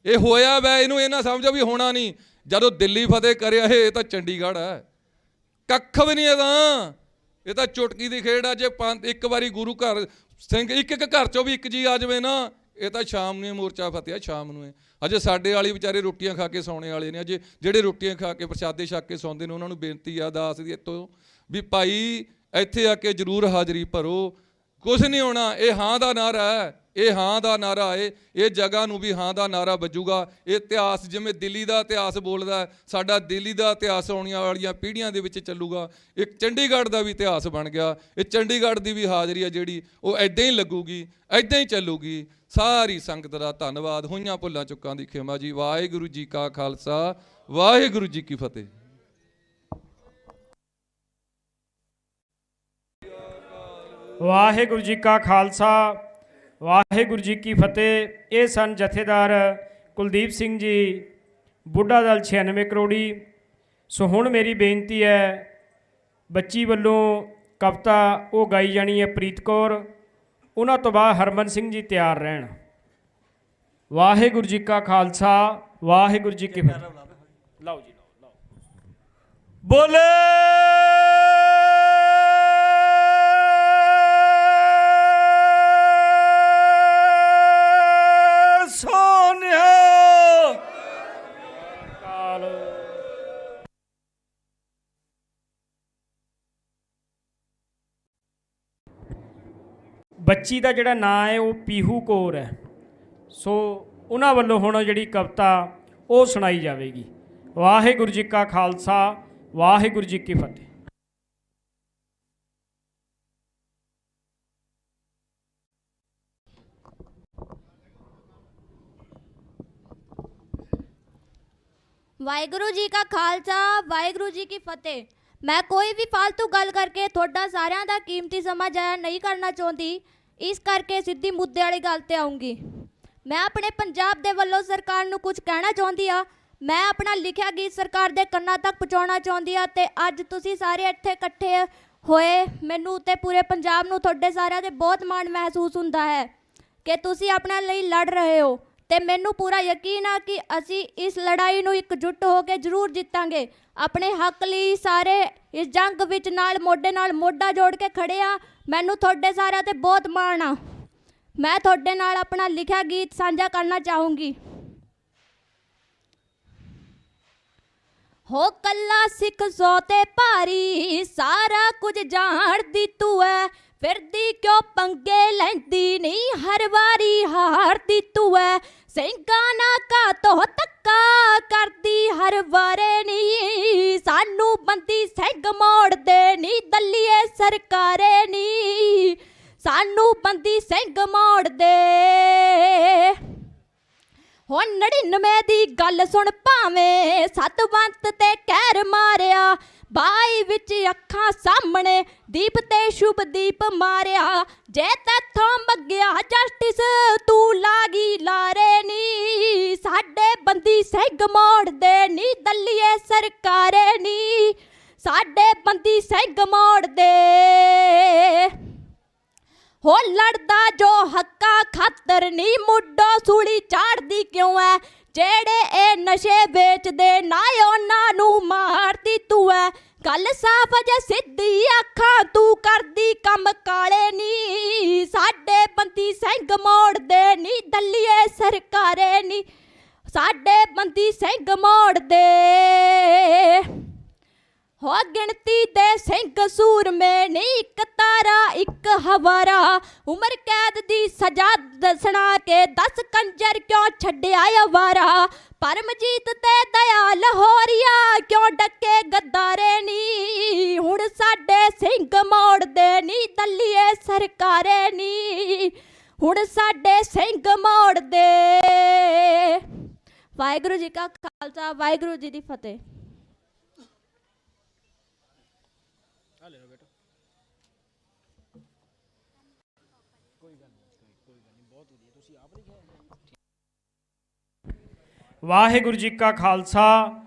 ਇਹ ਹੋਇਆ ਵੈ। ਇਹਨੂੰ ਇਹ ਨਾ ਸਮਝੋ ਵੀ ਹੋਣਾ ਨਹੀਂ। ਜਦੋਂ ਦਿੱਲੀ ਫਤਿਹ ਕਰਿਆ ਇਹ ਤਾਂ ਚੰਡੀਗੜ੍ਹ ਹੈ, ਕੱਖ ਵੀ ਨਹੀਂ ਇਹਦਾ। ਇਹ ਤਾਂ ਚੁਟਕੀ ਦੀ ਖੇਡ ਆ। ਜੇ ਇੱਕ ਵਾਰੀ ਗੁਰੂ ਘਰ ਸਿੰਘ ਇੱਕ ਘਰ ਚੋਂ ਵੀ ਇੱਕ ਜੀ ਆ ਜਾਵੇ ਨਾ, ਇਹ ਤਾਂ ਸ਼ਾਮ ਨੂੰ ਮੋਰਚਾ ਫਤਿਹ, ਸ਼ਾਮ ਨੂੰ। ਅਜੇ ਸਾਡੇ ਵਾਲੀ ਵਿਚਾਰੇ ਰੋਟੀਆਂ ਖਾ ਕੇ ਸੌਣੇ ਵਾਲੇ ਨੇ। ਅਜੇ ਜਿਹੜੇ ਰੋਟੀਆਂ ਖਾ ਕੇ ਪ੍ਰਸ਼ਾਦੇ ਛਕ ਕੇ ਸੌਂਦੇ ਨੇ, ਉਹਨਾਂ ਨੂੰ ਬੇਨਤੀ ਆ ਦਾਸ ਦੀ ਇੱਥੋਂ ਵੀ ਭਾਈ ਇੱਥੇ ਆ ਕੇ ਜ਼ਰੂਰ ਹਾਜ਼ਰੀ ਭਰੋ। ਕੁਛ ਨਹੀਂ ਹੋਣਾ। ਇਹ ਹਾਂ ਦਾ ਨਾਰਾ ਹੈ, ਇਹ ਹਾਂ ਦਾ ਨਾਰਾ ਹੈ। ਇਹ ਜਗ੍ਹਾ ਨੂੰ ਵੀ ਹਾਂ ਦਾ ਨਾਰਾ ਵੱਜੂਗਾ। ਇਹ ਇਤਿਹਾਸ ਜਿਵੇਂ ਦਿੱਲੀ ਦਾ ਇਤਿਹਾਸ ਬੋਲਦਾ, ਸਾਡਾ ਦਿੱਲੀ ਦਾ ਇਤਿਹਾਸ ਆਉਣੀਆਂ ਵਾਲੀਆਂ ਪੀੜ੍ਹੀਆਂ ਦੇ ਵਿੱਚ ਚੱਲੂਗਾ। ਇੱਕ ਚੰਡੀਗੜ੍ਹ ਦਾ ਵੀ ਇਤਿਹਾਸ ਬਣ ਗਿਆ। ਇਹ ਚੰਡੀਗੜ੍ਹ ਦੀ ਵੀ ਹਾਜ਼ਰੀ ਹੈ ਜਿਹੜੀ, ਉਹ ਇੱਦਾਂ ਹੀ ਲੱਗੂਗੀ, ਇੱਦਾਂ ਹੀ ਚੱਲੂਗੀ। ਸਾਰੀ ਸੰਗਤ ਦਾ ਧੰਨਵਾਦ। ਹੋਈਆਂ ਭੁੱਲਾਂ ਚੁੱਕਾਂ ਦੀ ਖਿਮਾ ਜੀ। ਵਾਹਿਗੁਰੂ ਜੀ ਕਾ ਖਾਲਸਾ, ਵਾਹਿਗੁਰੂ ਜੀ ਕੀ ਫਤਿਹ। ਵਾਹਿਗੁਰੂ ਜੀ ਕਾ ਖਾਲਸਾ, ਵਾਹਿਗੁਰੂ ਜੀ ਕੀ ਫਤਿਹ। ਇਹ ਸਨ ਜਥੇਦਾਰ ਕੁਲਦੀਪ ਸਿੰਘ ਜੀ, ਬੁੱਢਾ ਦਲ 96 ਕਰੋੜੀ। ਸੋ ਹੁਣ ਮੇਰੀ ਬੇਨਤੀ ਹੈ, ਬੱਚੀ ਵੱਲੋਂ ਕਵਿਤਾ ਉਹ ਗਾਈ ਜਾਣੀ ਹੈ ਪ੍ਰੀਤ ਕੌਰ, ਉਹਨਾਂ ਤੋਂ ਬਾਅਦ ਹਰਮਨ ਸਿੰਘ ਜੀ ਤਿਆਰ ਰਹਿਣ। ਵਾਹਿਗੁਰੂ ਜੀ ਕਾ ਖਾਲਸਾ, ਵਾਹਿਗੁਰੂ ਜੀ ਕੀ ਫਤਿਹ। ਲਓ ਜੀ, ਲਓ। ਬੋਲੇ ਸੋਨਿਆ ਕਾਲ। ਬੱਚੀ ਦਾ ਜਿਹੜਾ ਨਾਂ ਹੈ ਉਹ ਪੀਹੂ ਕੌਰ ਹੈ। ਸੋ ਉਹਨਾਂ ਵੱਲੋਂ ਹੁਣ ਜਿਹੜੀ ਕਵਿਤਾ ਉਹ ਸੁਣਾਈ ਜਾਵੇਗੀ। ਵਾਹਿਗੁਰੂ ਜੀ ਕਾ ਖਾਲਸਾ, ਵਾਹਿਗੁਰੂ ਜੀ ਕੀ ਫਤਿਹ। ਵਾਹਿਗੁਰੂ ਜੀ ਕਾ ਖਾਲਸਾ, ਵਾਹਿਗੁਰੂ ਜੀ ਕੀ ਫਤਿਹ। ਮੈਂ ਕੋਈ ਵੀ ਫालतू ਗੱਲ ਕਰਕੇ ਤੁਹਾਡਾ ਸਾਰਿਆਂ ਦਾ ਕੀਮਤੀ ਸਮਾਂ ਜ਼ਾਇਆ ਨਹੀਂ ਕਰਨਾ ਚਾਹੁੰਦੀ, ਇਸ ਕਰਕੇ ਸਿੱਧੀ ਮੁੱਦੇ ਵਾਲੀ ਗੱਲ ਤੇ ਆਉਂਗੀ। ਮੈਂ ਆਪਣੇ ਪੰਜਾਬ ਦੇ ਵੱਲੋਂ ਸਰਕਾਰ ਨੂੰ ਕੁਝ ਕਹਿਣਾ ਚਾਹੁੰਦੀ ਆ। ਮੈਂ ਆਪਣਾ ਲਿਖਿਆ ਗੀਤ ਸਰਕਾਰ ਦੇ ਕੰਨਾਂ ਤੱਕ ਪਹੁੰਚਾਉਣਾ ਚਾਹੁੰਦੀ ਹਾਂ ਤੇ ਅੱਜ ਤੁਸੀਂ ਸਾਰੇ ਇੱਥੇ ਇਕੱਠੇ ਹੋਏ ਮੈਨੂੰ ਤੇ ਪੂਰੇ ਪੰਜਾਬ ਨੂੰ ਤੁਹਾਡੇ ਸਾਰਿਆਂ ਤੇ ਬਹੁਤ ਮਾਣ ਮਹਿਸੂਸ ਹੁੰਦਾ ਹੈ ਕਿ ਤੁਸੀਂ ਆਪਣੇ ਲਈ ਲੜ ਰਹੇ ਹੋ ਤੇ ਮੈਨੂੰ ਪੂਰਾ ਯਕੀਨ ਆ ਕਿ ਅਸੀਂ ਇਸ ਲੜਾਈ ਨੂੰ ਇਕਜੁੱਟ ਹੋ ਕੇ ਜ਼ਰੂਰ ਜਿੱਤਾਂਗੇ। ਆਪਣੇ ਹੱਕ ਲਈ ਸਾਰੇ ਇਸ ਜੰਗ ਵਿੱਚ ਨਾਲ ਮੋਢਾ ਜੋੜ ਕੇ ਖੜੇ ਆ। ਮੈਨੂੰ ਤੁਹਾਡੇ ਸਾਰਿਆਂ ਤੇ ਬਹੁਤ ਮਾਣ ਆ। ਮੈਂ ਤੁਹਾਡੇ ਨਾਲ ਆਪਣਾ ਲਿਖਿਆ ਗੀਤ ਸਾਂਝਾ ਕਰਨਾ ਚਾਹੂੰਗੀ। ਹੋ ਕੱਲਾ ਸਿੱਖ ਸੌ ਤੇ ਭਾਰੀ ਸਾਰਾ ਕੁਝ ਜਾਣਦੀ ਤੂੰ ਐ ਫਿਰਦੀ ਕਿਉਂ ਪੰਗੇ ਲੈਂਦੀ ਨਹੀਂ ਹਰ ਵਾਰੀ ਹਾਰਦੀ ਤੂੰ ਐ ਸਿੰਘਾਂ ਨਾ ਕਾ ਤੋ ਧੱਕਾ ਕਰਦੀ ਹਰ ਵਾਰੇ ਨੀ ਸਾਨੂੰ ਬੰਦੀ ਸਿੰਘ ਮੋੜਦੇ ਨੀ ਦੱਲੀਏ ਸਰਕਾਰੇ ਨੀ ਸਾਨੂੰ ਬੰਦੀ ਸਿੰਘ ਮੋੜਦੇ। ਹੁਣ 99 ਦੀ ਗੱਲ ਸੁਣ ਭਾਵੇਂ ਸਤਵੰਤ ਤੇ ਕਹਿਰ ਮਾਰਿਆ ਬਾਈ ਵਿੱਚ ਅੱਖਾਂ ਸਾਹਮਣੇ ਦੀਪ ਤੇ ਸ਼ੁਭਦੀਪ ਮਾਰਿਆ ਜੇ ਤੈਥੋਂ ਮੰਗਿਆ ਜਸਟਿਸ ਤੂੰ ਲਾਗੀ ਲਾਰੇ ਨੀ ਸਾਡੇ ਬੰਦੀ ਸਿੰਘ ਮੋੜਦੇ ਨੀ ਦੱਲੀਏ ਸਰਕਾਰੇ ਨੀ ਸਾਡੇ ਬੰਦੀ ਸਿੰਘ ਮੋੜਦੇ। ਹੋ ਲੜਦਾ ਜੋ ਹੱਕਾਂ ਖਾਤਰ ਨੀ ਮੁੱਢੋਂ ਸੂਲੀ ਚਾੜਦੀ ਕਿਉਂ ਐ ਜਿਹੜੇ ਇਹ ਨਸ਼ੇ ਵੇਚਦੇ ਨਾ ਉਹਨਾਂ ਨੂੰ ਮਾਰਦੀ ਤੂੰ ਐ ਗੱਲ ਸਾਫ ਜੇ ਸਿੱਧੀ ਅੱਖਾਂ ਤੂੰ ਕਰਦੀ ਕੰਮ ਕਾਲੇ ਨੀ ਸਾਡੇ ਬੰਦੀ ਸਿੰਘ ਮੋੜਦੇ ਨੀ ਦੱਲੀਏ ਸਰਕਾਰੇ ਨੀ ਸਾਡੇ ਬੰਦੀ ਸਿੰਘ ਮੋੜਦੇ। ਹੋ ਗਿਣਤੀ ਦੇ ਸਿੰਘ ਸੂਰਮੇ ਨੀ ਇੱਕ ਤਾਰਾ ਇੱਕ ਹਵਾਰਾ ਉਮਰ ਕੈਦ ਦੀ ਸਜ਼ਾ ਦੱਸਣਾ ਕੇ 10 ਕੰਜਰ ਕਿਉਂ ਛੱਡਿਆ ਅਵਾਰਾ ਪਰਮਜੀਤ ਤੇ ਦਇਆ ਲਾਹੌਰੀਆ ਕਿਉਂ ਡੱਕੇ ਗੱਦਾਰੇ ਨੀ ਹੁਣ ਸਾਡੇ ਸਿੰਘ ਮੋੜਦੇ ਨੀ ਦੱਲੀਏ ਸਰਕਾਰੇ ਨੀ ਹੁਣ ਸਾਡੇ ਸਿੰਘ ਮੋੜਦੇ। ਵਾਹਿਗੁਰੂ ਜੀ ਕਾ ਖਾਲਸਾ ਵਾਹਿਗੁਰੂ ਜੀ ਦੀ ਫਤਿਹ। ਵਾਹਿਗੁਰੂ ਜੀ ਕਾ ਖਾਲਸਾ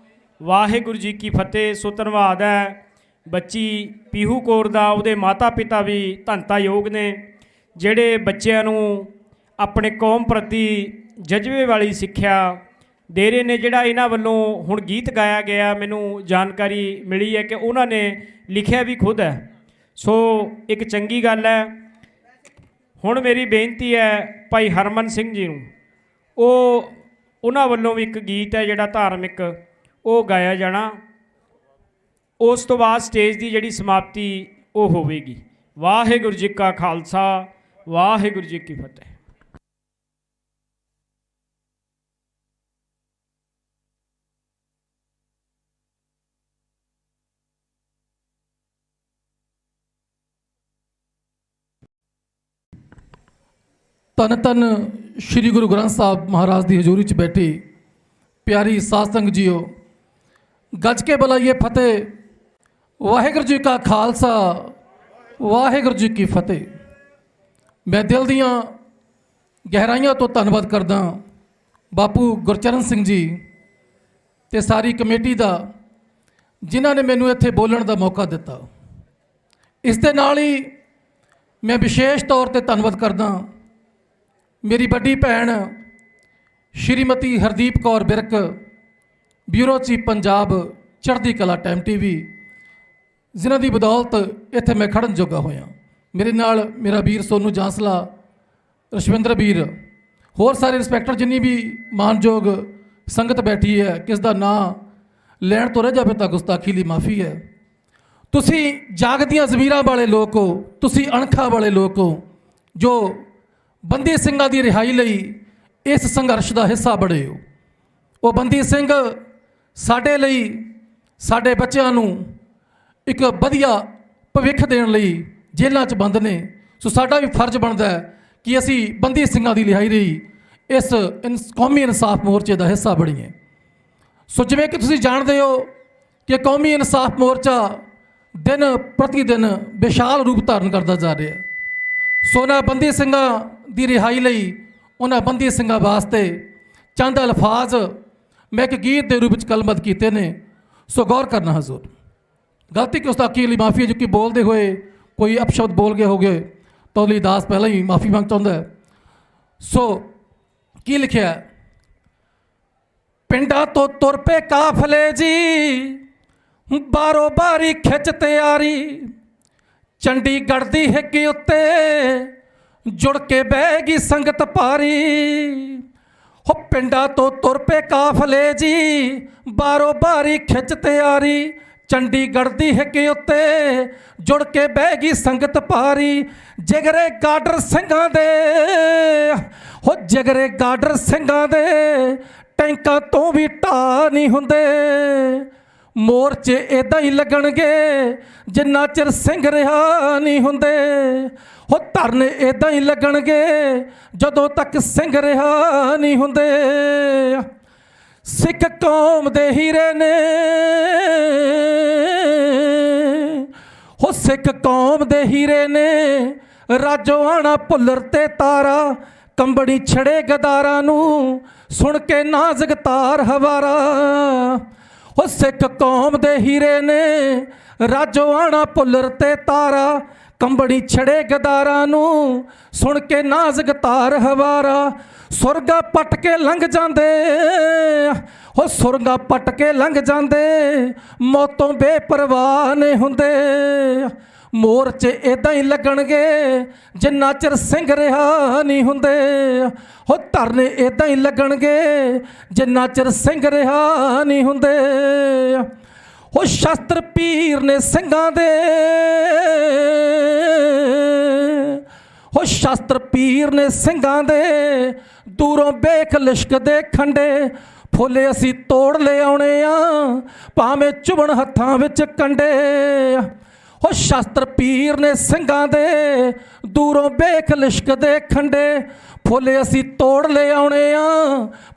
ਵਾਹਿਗੁਰੂ ਜੀ ਕੀ ਫਤਿਹ। ਸੋ ਧੰਨਵਾਦ ਹੈ ਬੱਚੀ ਪੀਹੂ ਕੌਰ ਦਾ, ਉਹਦੇ ਮਾਤਾ ਪਿਤਾ ਵੀ ਧੰਨਤਾਯੋਗ ਨੇ ਜਿਹੜੇ ਬੱਚਿਆਂ ਨੂੰ ਆਪਣੇ ਕੌਮ ਪ੍ਰਤੀ ਜਜ਼ਬੇ ਵਾਲੀ ਸਿੱਖਿਆ ਦੇ ਰਹੇ ਨੇ। ਜਿਹੜਾ ਇਹਨਾਂ ਵੱਲੋਂ ਹੁਣ ਗੀਤ ਗਾਇਆ ਗਿਆ ਮੈਨੂੰ ਜਾਣਕਾਰੀ ਮਿਲੀ ਹੈ ਕਿ ਉਹਨਾਂ ਨੇ ਲਿਖਿਆ ਵੀ ਖੁਦ ਹੈ, ਸੋ ਇੱਕ ਚੰਗੀ ਗੱਲ ਹੈ। ਹੁਣ ਮੇਰੀ ਬੇਨਤੀ ਹੈ ਭਾਈ ਹਰਮਨ ਸਿੰਘ ਜੀ ਨੂੰ, ਉਹਨਾਂ ਵੱਲੋਂ ਵੀ ਇੱਕ ਗੀਤ ਹੈ ਜਿਹੜਾ ਧਾਰਮਿਕ ਉਹ ਗਾਇਆ ਜਾਣਾ, ਉਸ ਤੋਂ ਬਾਅਦ ਸਟੇਜ ਦੀ ਜਿਹੜੀ ਸਮਾਪਤੀ ਉਹ ਹੋਵੇਗੀ। ਵਾਹਿਗੁਰੂ ਜੀ ਕਾ ਖਾਲਸਾ ਵਾਹਿਗੁਰੂ ਜੀ ਕੀ ਫਤਿਹ। ਧੰਨ ਧੰਨ ਸ਼੍ਰੀ ਗੁਰੂ ਗ੍ਰੰਥ ਸਾਹਿਬ ਮਹਾਰਾਜ ਦੀ ਹਜ਼ੂਰੀ 'ਚ ਬੈਠੀ ਪਿਆਰੀ ਸਾਧ ਸੰਗਤ ਜੀਓ, ਗੱਜ ਕੇ ਬੁਲਾਈਏ ਫਤਿਹ। ਵਾਹਿਗੁਰੂ ਜੀ ਕਾ ਖਾਲਸਾ ਵਾਹਿਗੁਰੂ ਜੀ ਕੀ ਫਤਿਹ। ਮੈਂ ਦਿਲ ਦੀਆਂ ਗਹਿਰਾਈਆਂ ਤੋਂ ਧੰਨਵਾਦ ਕਰਦਾ ਬਾਪੂ ਗੁਰਚਰਨ ਸਿੰਘ ਜੀ ਤੇ ਸਾਰੀ ਕਮੇਟੀ ਦਾ, ਜਿਨ੍ਹਾਂ ਨੇ ਮੈਨੂੰ ਇੱਥੇ ਬੋਲਣ ਦਾ ਮੌਕਾ ਦਿੱਤਾ। ਇਸ ਦੇ ਨਾਲ ਹੀ ਮੈਂ ਵਿਸ਼ੇਸ਼ ਤੌਰ ਤੇ ਧੰਨਵਾਦ ਕਰਦਾ ਮੇਰੀ ਵੱਡੀ ਭੈਣ ਸ਼੍ਰੀਮਤੀ ਹਰਦੀਪ ਕੌਰ ਬਿਰਕ, ਬਿਊਰੋ ਚੀਫ ਪੰਜਾਬ, ਚੜ੍ਹਦੀ ਕਲਾ ਟਾਈਮ TV, ਜਿਨ੍ਹਾਂ ਦੀ ਬਦੌਲਤ ਇੱਥੇ ਮੈਂ ਖੜਨ ਜੋਗਾ ਹੋਇਆ। ਮੇਰੇ ਨਾਲ ਮੇਰਾ ਵੀਰ ਸੋਨੂ ਜਾਂਸਲਾ, ਰਸ਼ਵਿੰਦਰ ਵੀਰ, ਹੋਰ ਸਾਰੇ ਇੰਸਪੈਕਟਰ, ਜਿੰਨੀ ਵੀ ਮਾਨਯੋਗ ਸੰਗਤ ਬੈਠੀ ਹੈ, ਕਿਸ ਦਾ ਨਾਂ ਲੈਣ ਤੋਂ ਰਹਿ ਜਾਵੇ ਤਾਂ ਗੁਸਤਾਖੀ ਲਈ ਮਾਫੀ ਹੈ। ਤੁਸੀਂ ਜਾਗਦੀਆਂ ਜ਼ਮੀਰਾਂ ਵਾਲੇ ਲੋਕ ਹੋ, ਤੁਸੀਂ ਅਣਖਾਂ ਵਾਲੇ ਲੋਕ ਹੋ ਜੋ ਬੰਦੀ ਸਿੰਘਾਂ ਦੀ ਰਿਹਾਈ ਲਈ ਇਸ ਸੰਘਰਸ਼ ਦਾ ਹਿੱਸਾ ਬਣੇ ਹੋ। ਉਹ ਬੰਦੀ ਸਿੰਘ ਸਾਡੇ ਲਈ, ਸਾਡੇ ਬੱਚਿਆਂ ਨੂੰ ਇੱਕ ਵਧੀਆ ਭਵਿੱਖ ਦੇਣ ਲਈ ਜੇਲ੍ਹਾਂ 'ਚ ਬੰਦ ਨੇ। ਸੋ ਸਾਡਾ ਵੀ ਫਰਜ਼ ਬਣਦਾ ਹੈ ਕਿ ਅਸੀਂ ਬੰਦੀ ਸਿੰਘਾਂ ਦੀ ਰਿਹਾਈ ਲਈ ਇਸ ਕੌਮੀ ਇਨਸਾਫ ਮੋਰਚੇ ਦਾ ਹਿੱਸਾ ਬਣੀਏ। ਸੋ ਜਿਵੇਂ ਕਿ ਤੁਸੀਂ ਜਾਣਦੇ ਹੋ ਕਿ ਕੌਮੀ ਇਨਸਾਫ ਮੋਰਚਾ ਦਿਨ ਪ੍ਰਤੀ ਦਿਨ ਵਿਸ਼ਾਲ ਰੂਪ ਧਾਰਨ ਕਰਦਾ ਜਾ ਰਿਹਾ ਹੈ। ਸੋ ਉਹਨਾਂ ਬੰਦੀ ਸਿੰਘਾਂ ਦੀ ਰਿਹਾਈ ਲਈ, ਉਹਨਾਂ ਬੰਦੀ ਸਿੰਘਾਂ ਵਾਸਤੇ ਚੰਦ ਅਲਫਾਜ਼ मैं एक गीत के रूप में कलमबद्ध किए ने, सो गौर करना हजूर। गलती गुस्ताखी लिए माफ़ी है, जो कि बोलते हुए कोई अपशब्द बोल गए हो गए तो अली दास पहले ही माफ़ी मांग चाहता है। सो की लिखा है, पिंडा तो तुर पे काफले जी, बारो बारी खिच तैयारी, चंडीगढ़ दी हिग्गी उत्ते जुड़ के बहगी संगत पारी। हो पिंडा तो तुर पे काफले जी, बारो बारी खिच तैयारी, चंडीगढ़ दी हिग्गी उत्ते जुड़ के बहगी संगत पारी। जिगरे गाडर ਸਿੰਘਾਂ ਦੇ, हो जिगरे गाडर ਸਿੰਘਾਂ ਦੇ ਟੈਂਕਾਂ ਤੋਂ ਵੀ ਢਾਹ ਨਹੀਂ ਹੁੰਦੇ। ਮੋਰਚੇ ਇਦਾਂ ਹੀ ਲੱਗਣਗੇ ਜਿੰਨਾ ਚਿਰ ਸਿੰਘ ਰਿਹਾ ਨਹੀਂ ਹੁੰਦੇ। ਹੋ ਧਰਨੇ ਇਦਾਂ ਹੀ ਲੱਗਣਗੇ ਜਦੋਂ ਤੱਕ ਸਿੰਘ ਰਿਹਾ ਨਹੀਂ ਹੁੰਦੇ। ਸਿੱਖ ਕੌਮ ਦੇ ਹੀਰੇ ਨੇ, ਹੋ ਸਿੱਖ ਕੌਮ ਦੇ ਹੀਰੇ ਨੇ, ਰਾਜੋ ਆਣਾ ਭੁੱਲਰ ਤੇ ਤਾਰਾ, ਕੰਬੜੀ ਛੜੇ ਗਦਾਰਾਂ ਨੂੰ ਸੁਣ ਕੇ ਨਾਜ਼ਕ ਤਾਰ ਹਵਾਰਾ। ਹੋ ਸਿੱਖ ਕੌਮ ਦੇ ਹੀਰੇ ਨੇ, ਰਾਜੋ ਆਣਾ ਭੁੱਲਰ ਤੇ ਤਾਰਾ, ਕੰਬੜੀ ਛੜੇ ਗਦਾਰਾਂ ਨੂੰ ਸੁਣ ਕੇ ਨਾਜ਼ਕ ਤਾਰ ਹਵਾਰਾ। ਸੁਰਗਾ ਪੱਟ ਕੇ ਲੰਘ ਜਾਂਦੇ, ਹੋ ਸੁਰਗਾ ਪੱਟ ਕੇ ਲੰਘ ਜਾਂਦੇ, ਮੌਤੋਂ ਬੇਪਰਵਾਹ ਨਹੀਂ ਹੁੰਦੇ। ਮੋਰਚੇ ਇਦਾਂ ਹੀ ਲੱਗਣਗੇ ਜਿੰਨਾ ਚਿਰ ਸਿੰਘ ਰਿਹਾ ਨਹੀਂ ਹੁੰਦੇ। ਹੋ ਧਰਨੇ ਇਦਾਂ ਹੀ ਲੱਗਣਗੇ ਜਿੰਨਾ ਚਿਰ ਸਿੰਘ ਰਿਹਾ ਨਹੀਂ ਹੁੰਦੇ। ਹੋ ਸ਼ਸਤਰ ਪੀਰ ਨੇ ਸਿੰਘਾਂ ਦੇ, ਹੋ ਸ਼ਸਤਰ ਪੀਰ ਨੇ ਸਿੰਘਾਂ ਦੇ, ਦੂਰੋਂ ਵੇਖ ਲਿਸ਼ਕਦੇ ਖੰਡੇ, ਫੁੱਲੇ ਅਸੀਂ ਤੋੜ ਲੈ ਆਉਣੇ ਆ ਭਾਵੇਂ ਚੁਬਣ ਹੱਥਾਂ ਵਿੱਚ ਕੰਡੇ। ਹੋ ਸ਼ਸਤਰ ਪੀਰ ਨੇ ਸਿੰਘਾਂ ਦੇ, ਦੂਰੋਂ ਵੇਖ ਲਿਸ਼ਕਦੇ ਖੰਡੇ, ਫੁੱਲੇ ਅਸੀਂ ਤੋੜ ਲੈ ਆਉਣੇ ਆ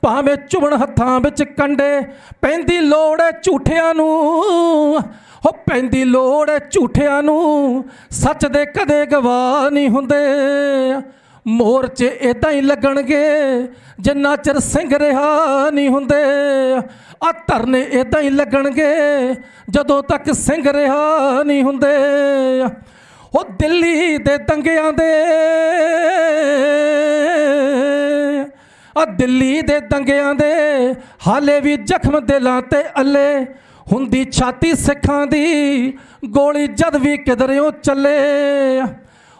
ਭਾਵੇਂ ਚੁਬਣ ਹੱਥਾਂ ਵਿੱਚ ਕੰਡੇ। ਪੈਂਦੀ ਲੋੜ ਹੈ ਝੂਠਿਆਂ ਨੂੰ, ਹੋ ਪੈਂਦੀ ਲੋੜ ਹੈ ਝੂਠਿਆਂ ਨੂੰ, ਸੱਚ ਦੇ ਕਦੇ ਗਵਾਹ ਨਹੀਂ ਹੁੰਦੇ। ਮੋਰਚੇ ਇਦਾਂ ਹੀ ਲੱਗਣਗੇ ਜਿੰਨਾ ਚਿਰ ਸਿੰਘ ਰਿਹਾ ਨਹੀਂ ਹੁੰਦੇ। ਆ ਧਰਨੇ ਇਦਾਂ ਹੀ ਲੱਗਣਗੇ ਜਦੋਂ ਤੱਕ ਸਿੰਘ ਰਿਹਾ ਨਹੀਂ ਹੁੰਦੇ। ਉਹ ਦਿੱਲੀ ਦੇ ਦੰਗਿਆਂ ਦੇ, ਆ ਦਿੱਲੀ ਦੇ ਦੰਗਿਆਂ ਦੇ, ਹਾਲੇ ਵੀ ਜ਼ਖਮ ਦਿਲਾਂ ਤੇ ਅੱਲੇ, ਹੁੰਦੀ ਛਾਤੀ ਸਿੱਖਾਂ ਦੀ ਗੋਲੀ ਜਦ ਵੀ ਕਿਧਰਿਓਂ ਚੱਲੇ।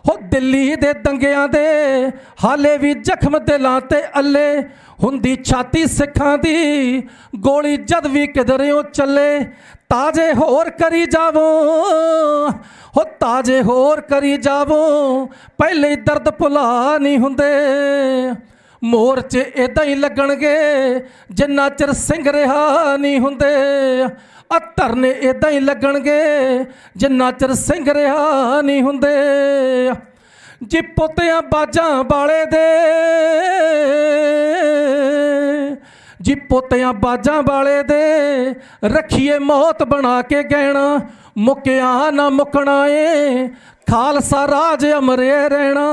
ਹੋ ਦਿੱਲੀ ਦੇ ਦੰਗਿਆਂ ਦੇ, ਹਾਲੇ ਵੀ ਜ਼ਖਮ ਦਿਲਾਂ ਤੇ ਅੱਲੇ, ਹੁੰਦੀ ਛਾਤੀ ਸਿੱਖਾਂ ਦੀ ਗੋਲੀ ਜਦ ਵੀ ਕਿਧਰਿਓਂ ਚੱਲੇ। ਤਾਜੇ ਹੋਰ ਕਰੀ ਜਾਵੋ, ਹੋ ਤਾਜੇ ਹੋਰ ਕਰੀ ਜਾਵੋ, ਪਹਿਲੇ ਹੀ ਦਰਦ ਭੁਲਾ ਨਹੀਂ ਹੁੰਦੇ। ਮੋਰਚੇ ਇਦਾਂ ਹੀ ਲੱਗਣਗੇ ਜਿੰਨਾ ਚਿਰ ਸਿੰਘ ਰਿਹਾ ਨਹੀਂ ਹੁੰਦੇ। ਆ ਧਰਨੇ ਇਦਾਂ ਹੀ ਲੱਗਣਗੇ ਜਿੰਨਾ ਚਿਰ ਸਿੰਘ ਰਿਹਾ ਨਹੀਂ ਹੁੰਦੇ। ਜੀ ਪੋਤਿਆਂ ਬਾਜਾਂ ਵਾਲੇ ਦੇ, ਜੀ ਪੋਤਿਆਂ ਬਾਜਾਂ ਵਾਲੇ ਦੇ, ਰੱਖੀਏ ਮੌਤ ਬਣਾ ਕੇ ਗਹਿਣਾ, ਮੁੱਕਿਆ ਨਾ ਮੁੱਕਣਾ ਏ ਖਾਲਸਾ ਰਾਜ ਅਮਰੇ ਰਹਿਣਾ।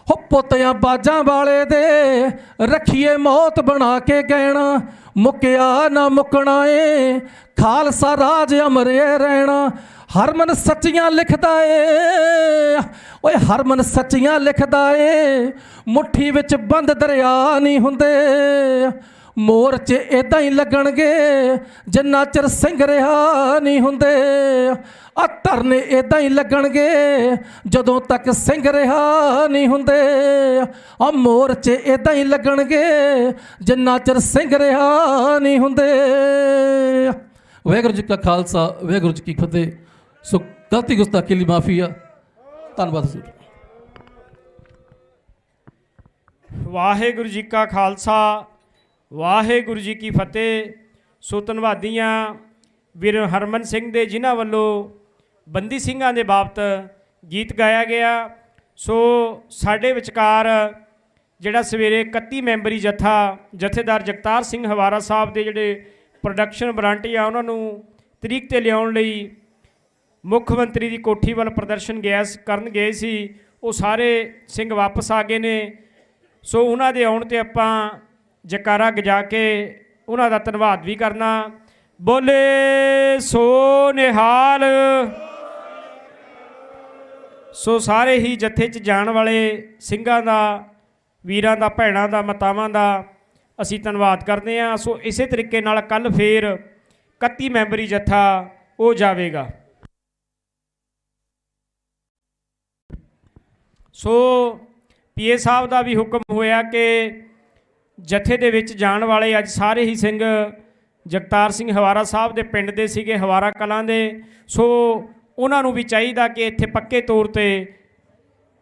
ਹੋ ਪੋਤਿਆਂ ਬਾਜਾਂ ਵਾਲੇ ਦੇ, ਰੱਖੀਏ ਮੌਤ ਬਣਾ ਕੇ ਗਹਿਣਾ, ਮੁੱਕਿਆ ਨਾ ਮੁੱਕਣਾ ਏ ਖਾਲਸਾ ਰਾਜ ਅਮਰੇ ਰਹਿਣਾ। ਹਰਮਨ ਸੱਚੀਆਂ ਲਿਖਦਾ ਏ, ਓਏ ਹਰਮਨ ਸੱਚੀਆਂ ਲਿਖਦਾ ਏ, ਮੁੱਠੀ ਵਿੱਚ ਬੰਦ ਦਰਿਆ ਨਹੀਂ ਹੁੰਦੇ। ਮੋਰਚੇ ਇਦਾਂ ਹੀ ਲੱਗਣਗੇ ਜਿੰਨਾ ਚਿਰ ਸਿੰਘ ਰਿਹਾ ਨਹੀਂ ਹੁੰਦੇ। ਆ ਧਰਨੇ ਇਦਾਂ ਹੀ ਲੱਗਣਗੇ ਜਦੋਂ ਤੱਕ ਸਿੰਘ ਰਿਹਾ ਨਹੀਂ ਹੁੰਦੇ। ਆ ਮੋਰਚੇ ਇਦਾਂ ਹੀ ਲੱਗਣਗੇ ਜਿੰਨਾ ਚਿਰ ਸਿੰਘ ਰਿਹਾ ਨਹੀਂ ਹੁੰਦੇ। ਵਾਹਿਗੁਰੂ ਜੀ ਕਾ ਖਾਲਸਾ, ਵਾਹਿਗੁਰੂ ਜੀ ਕੀ ਫਤਿਹ। ਸੋ ਗਲਤੀ ਗੁਸਤਾਖੀ ਲਈ ਮਾਫੀ ਆ। ਧੰਨਵਾਦ ਜੀ। ਵਾਹਿਗੁਰੂ ਜੀ ਕਾ ਖਾਲਸਾ, ਵਾਹਿਗੁਰੂ ਜੀ ਕੀ ਫਤਿਹ। ਸੋ ਧੰਨਵਾਦੀਆਂ ਵੀਰ ਹਰਮਨ ਸਿੰਘ ਦੇ, ਜਿਨ੍ਹਾਂ ਵੱਲੋਂ ਬੰਦੀ ਸਿੰਘਾਂ ਦੇ ਬਾਬਤ ਗੀਤ ਗਾਇਆ ਗਿਆ। ਸੋ ਸਾਡੇ ਵਿਚਕਾਰ ਜਿਹੜਾ ਸਵੇਰੇ 31 ਮੈਂਬਰੀ ਜਥਾ ਜਥੇਦਾਰ ਜਗਤਾਰ ਸਿੰਘ ਹਵਾਰਾ ਸਾਹਿਬ ਦੇ ਜਿਹੜੇ ਪ੍ਰੋਡਕਸ਼ਨ ਵਾਲੰਟੀਅਰ ਆ, ਉਹਨਾਂ ਨੂੰ ਤਰੀਕ 'ਤੇ ਲਿਆਉਣ ਲਈ ਮੁੱਖ ਮੰਤਰੀ ਦੀ ਕੋਠੀ ਵੱਲ ਪ੍ਰਦਰਸ਼ਨ ਕਰਨ ਗਏ ਸੀ। ਉਹ ਸਾਰੇ ਸਿੰਘ ਵਾਪਸ ਆ ਗਏ ਨੇ। ਸੋ ਉਹਨਾਂ ਦੇ ਆਉਣ 'ਤੇ ਆਪਾਂ ਜੈਕਾਰਾ ਗਜਾ ਕੇ ਉਹਨਾਂ ਦਾ ਧੰਨਵਾਦ ਵੀ ਕਰਨਾ। ਬੋਲੇ ਸੋ ਨਿਹਾਲ। ਸੋ ਸਾਰੇ ਹੀ ਜੱਥੇ 'ਚ ਜਾਣ ਵਾਲੇ ਸਿੰਘਾਂ ਦਾ, ਵੀਰਾਂ ਦਾ, ਭੈਣਾਂ ਦਾ, ਮਾਤਾਵਾਂ ਦਾ ਅਸੀਂ ਧੰਨਵਾਦ ਕਰਦੇ ਹਾਂ। ਸੋ ਇਸੇ ਤਰੀਕੇ ਨਾਲ ਕੱਲ੍ਹ ਫੇਰ 31 ਮੈਂਬਰੀ ਜੱਥਾ ਉਹ ਜਾਵੇਗਾ। ਸੋ ਪੀਏ ਸਾਹਿਬ ਦਾ ਵੀ ਹੁਕਮ ਹੋਇਆ ਕਿ ਜੱਥੇ ਦੇ ਵਿੱਚ ਜਾਣ ਵਾਲੇ ਅੱਜ ਸਾਰੇ ਹੀ ਸਿੰਘ ਜਗਤਾਰ ਸਿੰਘ ਹਵਾਰਾ ਸਾਹਿਬ ਦੇ ਪਿੰਡ ਦੇ ਸੀਗੇ, ਹਵਾਰਾ ਕਲਾਂ ਦੇ। ਸੋ ਉਹਨਾਂ ਨੂੰ ਵੀ ਚਾਹੀਦਾ ਕਿ ਇੱਥੇ ਪੱਕੇ ਤੌਰ 'ਤੇ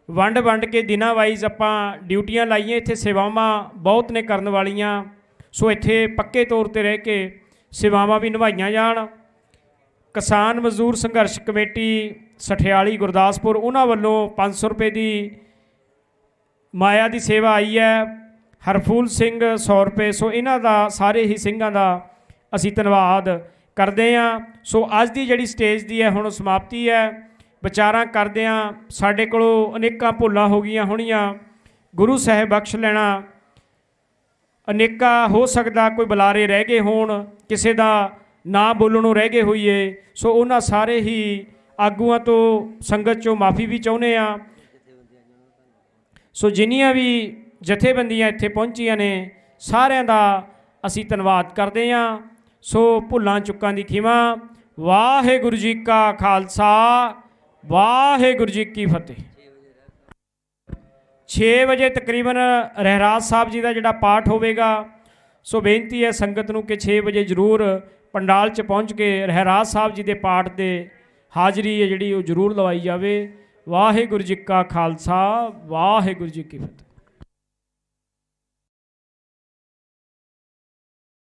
ਵੰਡ ਕੇ ਦਿਨਾਂ ਵਾਈਜ਼ ਆਪਾਂ ਡਿਊਟੀਆਂ ਲਾਈਏ। ਇੱਥੇ ਸੇਵਾਵਾਂ ਬਹੁਤ ਨੇ ਕਰਨ ਵਾਲੀਆਂ। ਸੋ ਇੱਥੇ ਪੱਕੇ ਤੌਰ 'ਤੇ ਰਹਿ ਕੇ ਸੇਵਾਵਾਂ ਵੀ ਨਿਭਾਈਆਂ ਜਾਣ। ਕਿਸਾਨ ਮਜ਼ਦੂਰ ਸੰਘਰਸ਼ ਕਮੇਟੀ ਸਠਿਆਲੀ ਗੁਰਦਾਸਪੁਰ, ਉਹਨਾਂ ਵੱਲੋਂ 500 ਰੁਪਏ ਦੀ ਮਾਇਆ ਦੀ ਸੇਵਾ ਆਈ ਹੈ। ਹਰਫੂਲ ਸਿੰਘ 100 ਰੁਪਏ। ਸੋ ਇਹਨਾਂ ਦਾ ਸਾਰੇ ਹੀ ਸਿੰਘਾਂ ਦਾ ਅਸੀਂ ਧੰਨਵਾਦ ਕਰਦੇ ਹਾਂ। ਸੋ ਅੱਜ ਦੀ ਜਿਹੜੀ ਸਟੇਜ ਦੀ ਹੈ ਹੁਣ ਸਮਾਪਤੀ ਹੈ। ਵਿਚਾਰਾਂ ਕਰਦੇ ਹਾਂ, ਸਾਡੇ ਕੋਲੋਂ ਅਨੇਕਾਂ ਭੁੱਲਾਂ ਹੋ ਗਈਆਂ ਹੋਣੀਆਂ, ਗੁਰੂ ਸਾਹਿਬ ਬਖਸ਼ ਲੈਣਾ। ਅਨੇਕਾਂ ਹੋ ਸਕਦਾ ਕੋਈ ਬੁਲਾਰੇ ਰਹਿ ਗਏ ਹੋਣ, ਕਿਸੇ ਦਾ ਨਾਂ ਬੋਲਣੋਂ ਰਹਿ ਗਏ ਹੋਈਏ। ਸੋ ਉਹਨਾਂ ਸਾਰੇ ਹੀ ਆਗੂਆਂ ਤੋਂ, ਸੰਗਤ 'ਚੋਂ ਮਾਫੀ ਵੀ ਚਾਹੁੰਦੇ ਹਾਂ। ਸੋ ਜਿੰਨੀਆਂ ਵੀ ਜਥੇਬੰਦੀਆਂ ਇੱਥੇ ਪਹੁੰਚੀਆਂ ਨੇ ਸਾਰਿਆਂ ਦਾ ਅਸੀਂ ਧੰਨਵਾਦ ਕਰਦੇ ਹਾਂ। ਸੋ ਭੁੱਲਾਂ ਚੁੱਕਾਂ ਦੀ ਖਿਮਾ। ਵਾਹਿਗੁਰੂ ਜੀ ਕਾ ਖਾਲਸਾ, ਵਾਹਿਗੁਰੂ ਜੀ ਕੀ ਫਤਿਹ। 6 ਵਜੇ ਤਕਰੀਬਨ ਰਹਿਰਾਜ ਸਾਹਿਬ ਜੀ ਦਾ ਜਿਹੜਾ ਪਾਠ ਹੋਵੇਗਾ। ਸੋ ਬੇਨਤੀ ਹੈ ਸੰਗਤ ਨੂੰ ਕਿ 6 ਵਜੇ ਜ਼ਰੂਰ ਪੰਡਾਲ 'ਚ ਪਹੁੰਚ ਕੇ ਰਹਿਰਾਜ ਸਾਹਿਬ ਜੀ ਦੇ ਪਾਠ ਦੇ ਹਾਜ਼ਰੀ ਹੈ ਜਿਹੜੀ ਉਹ ਜ਼ਰੂਰ ਲਵਾਈ ਜਾਵੇ। ਵਾਹਿਗੁਰੂ ਜੀ ਕਾ ਖਾਲਸਾ, ਵਾਹਿਗੁਰੂ ਜੀ ਕੀ ਫਤਿਹ।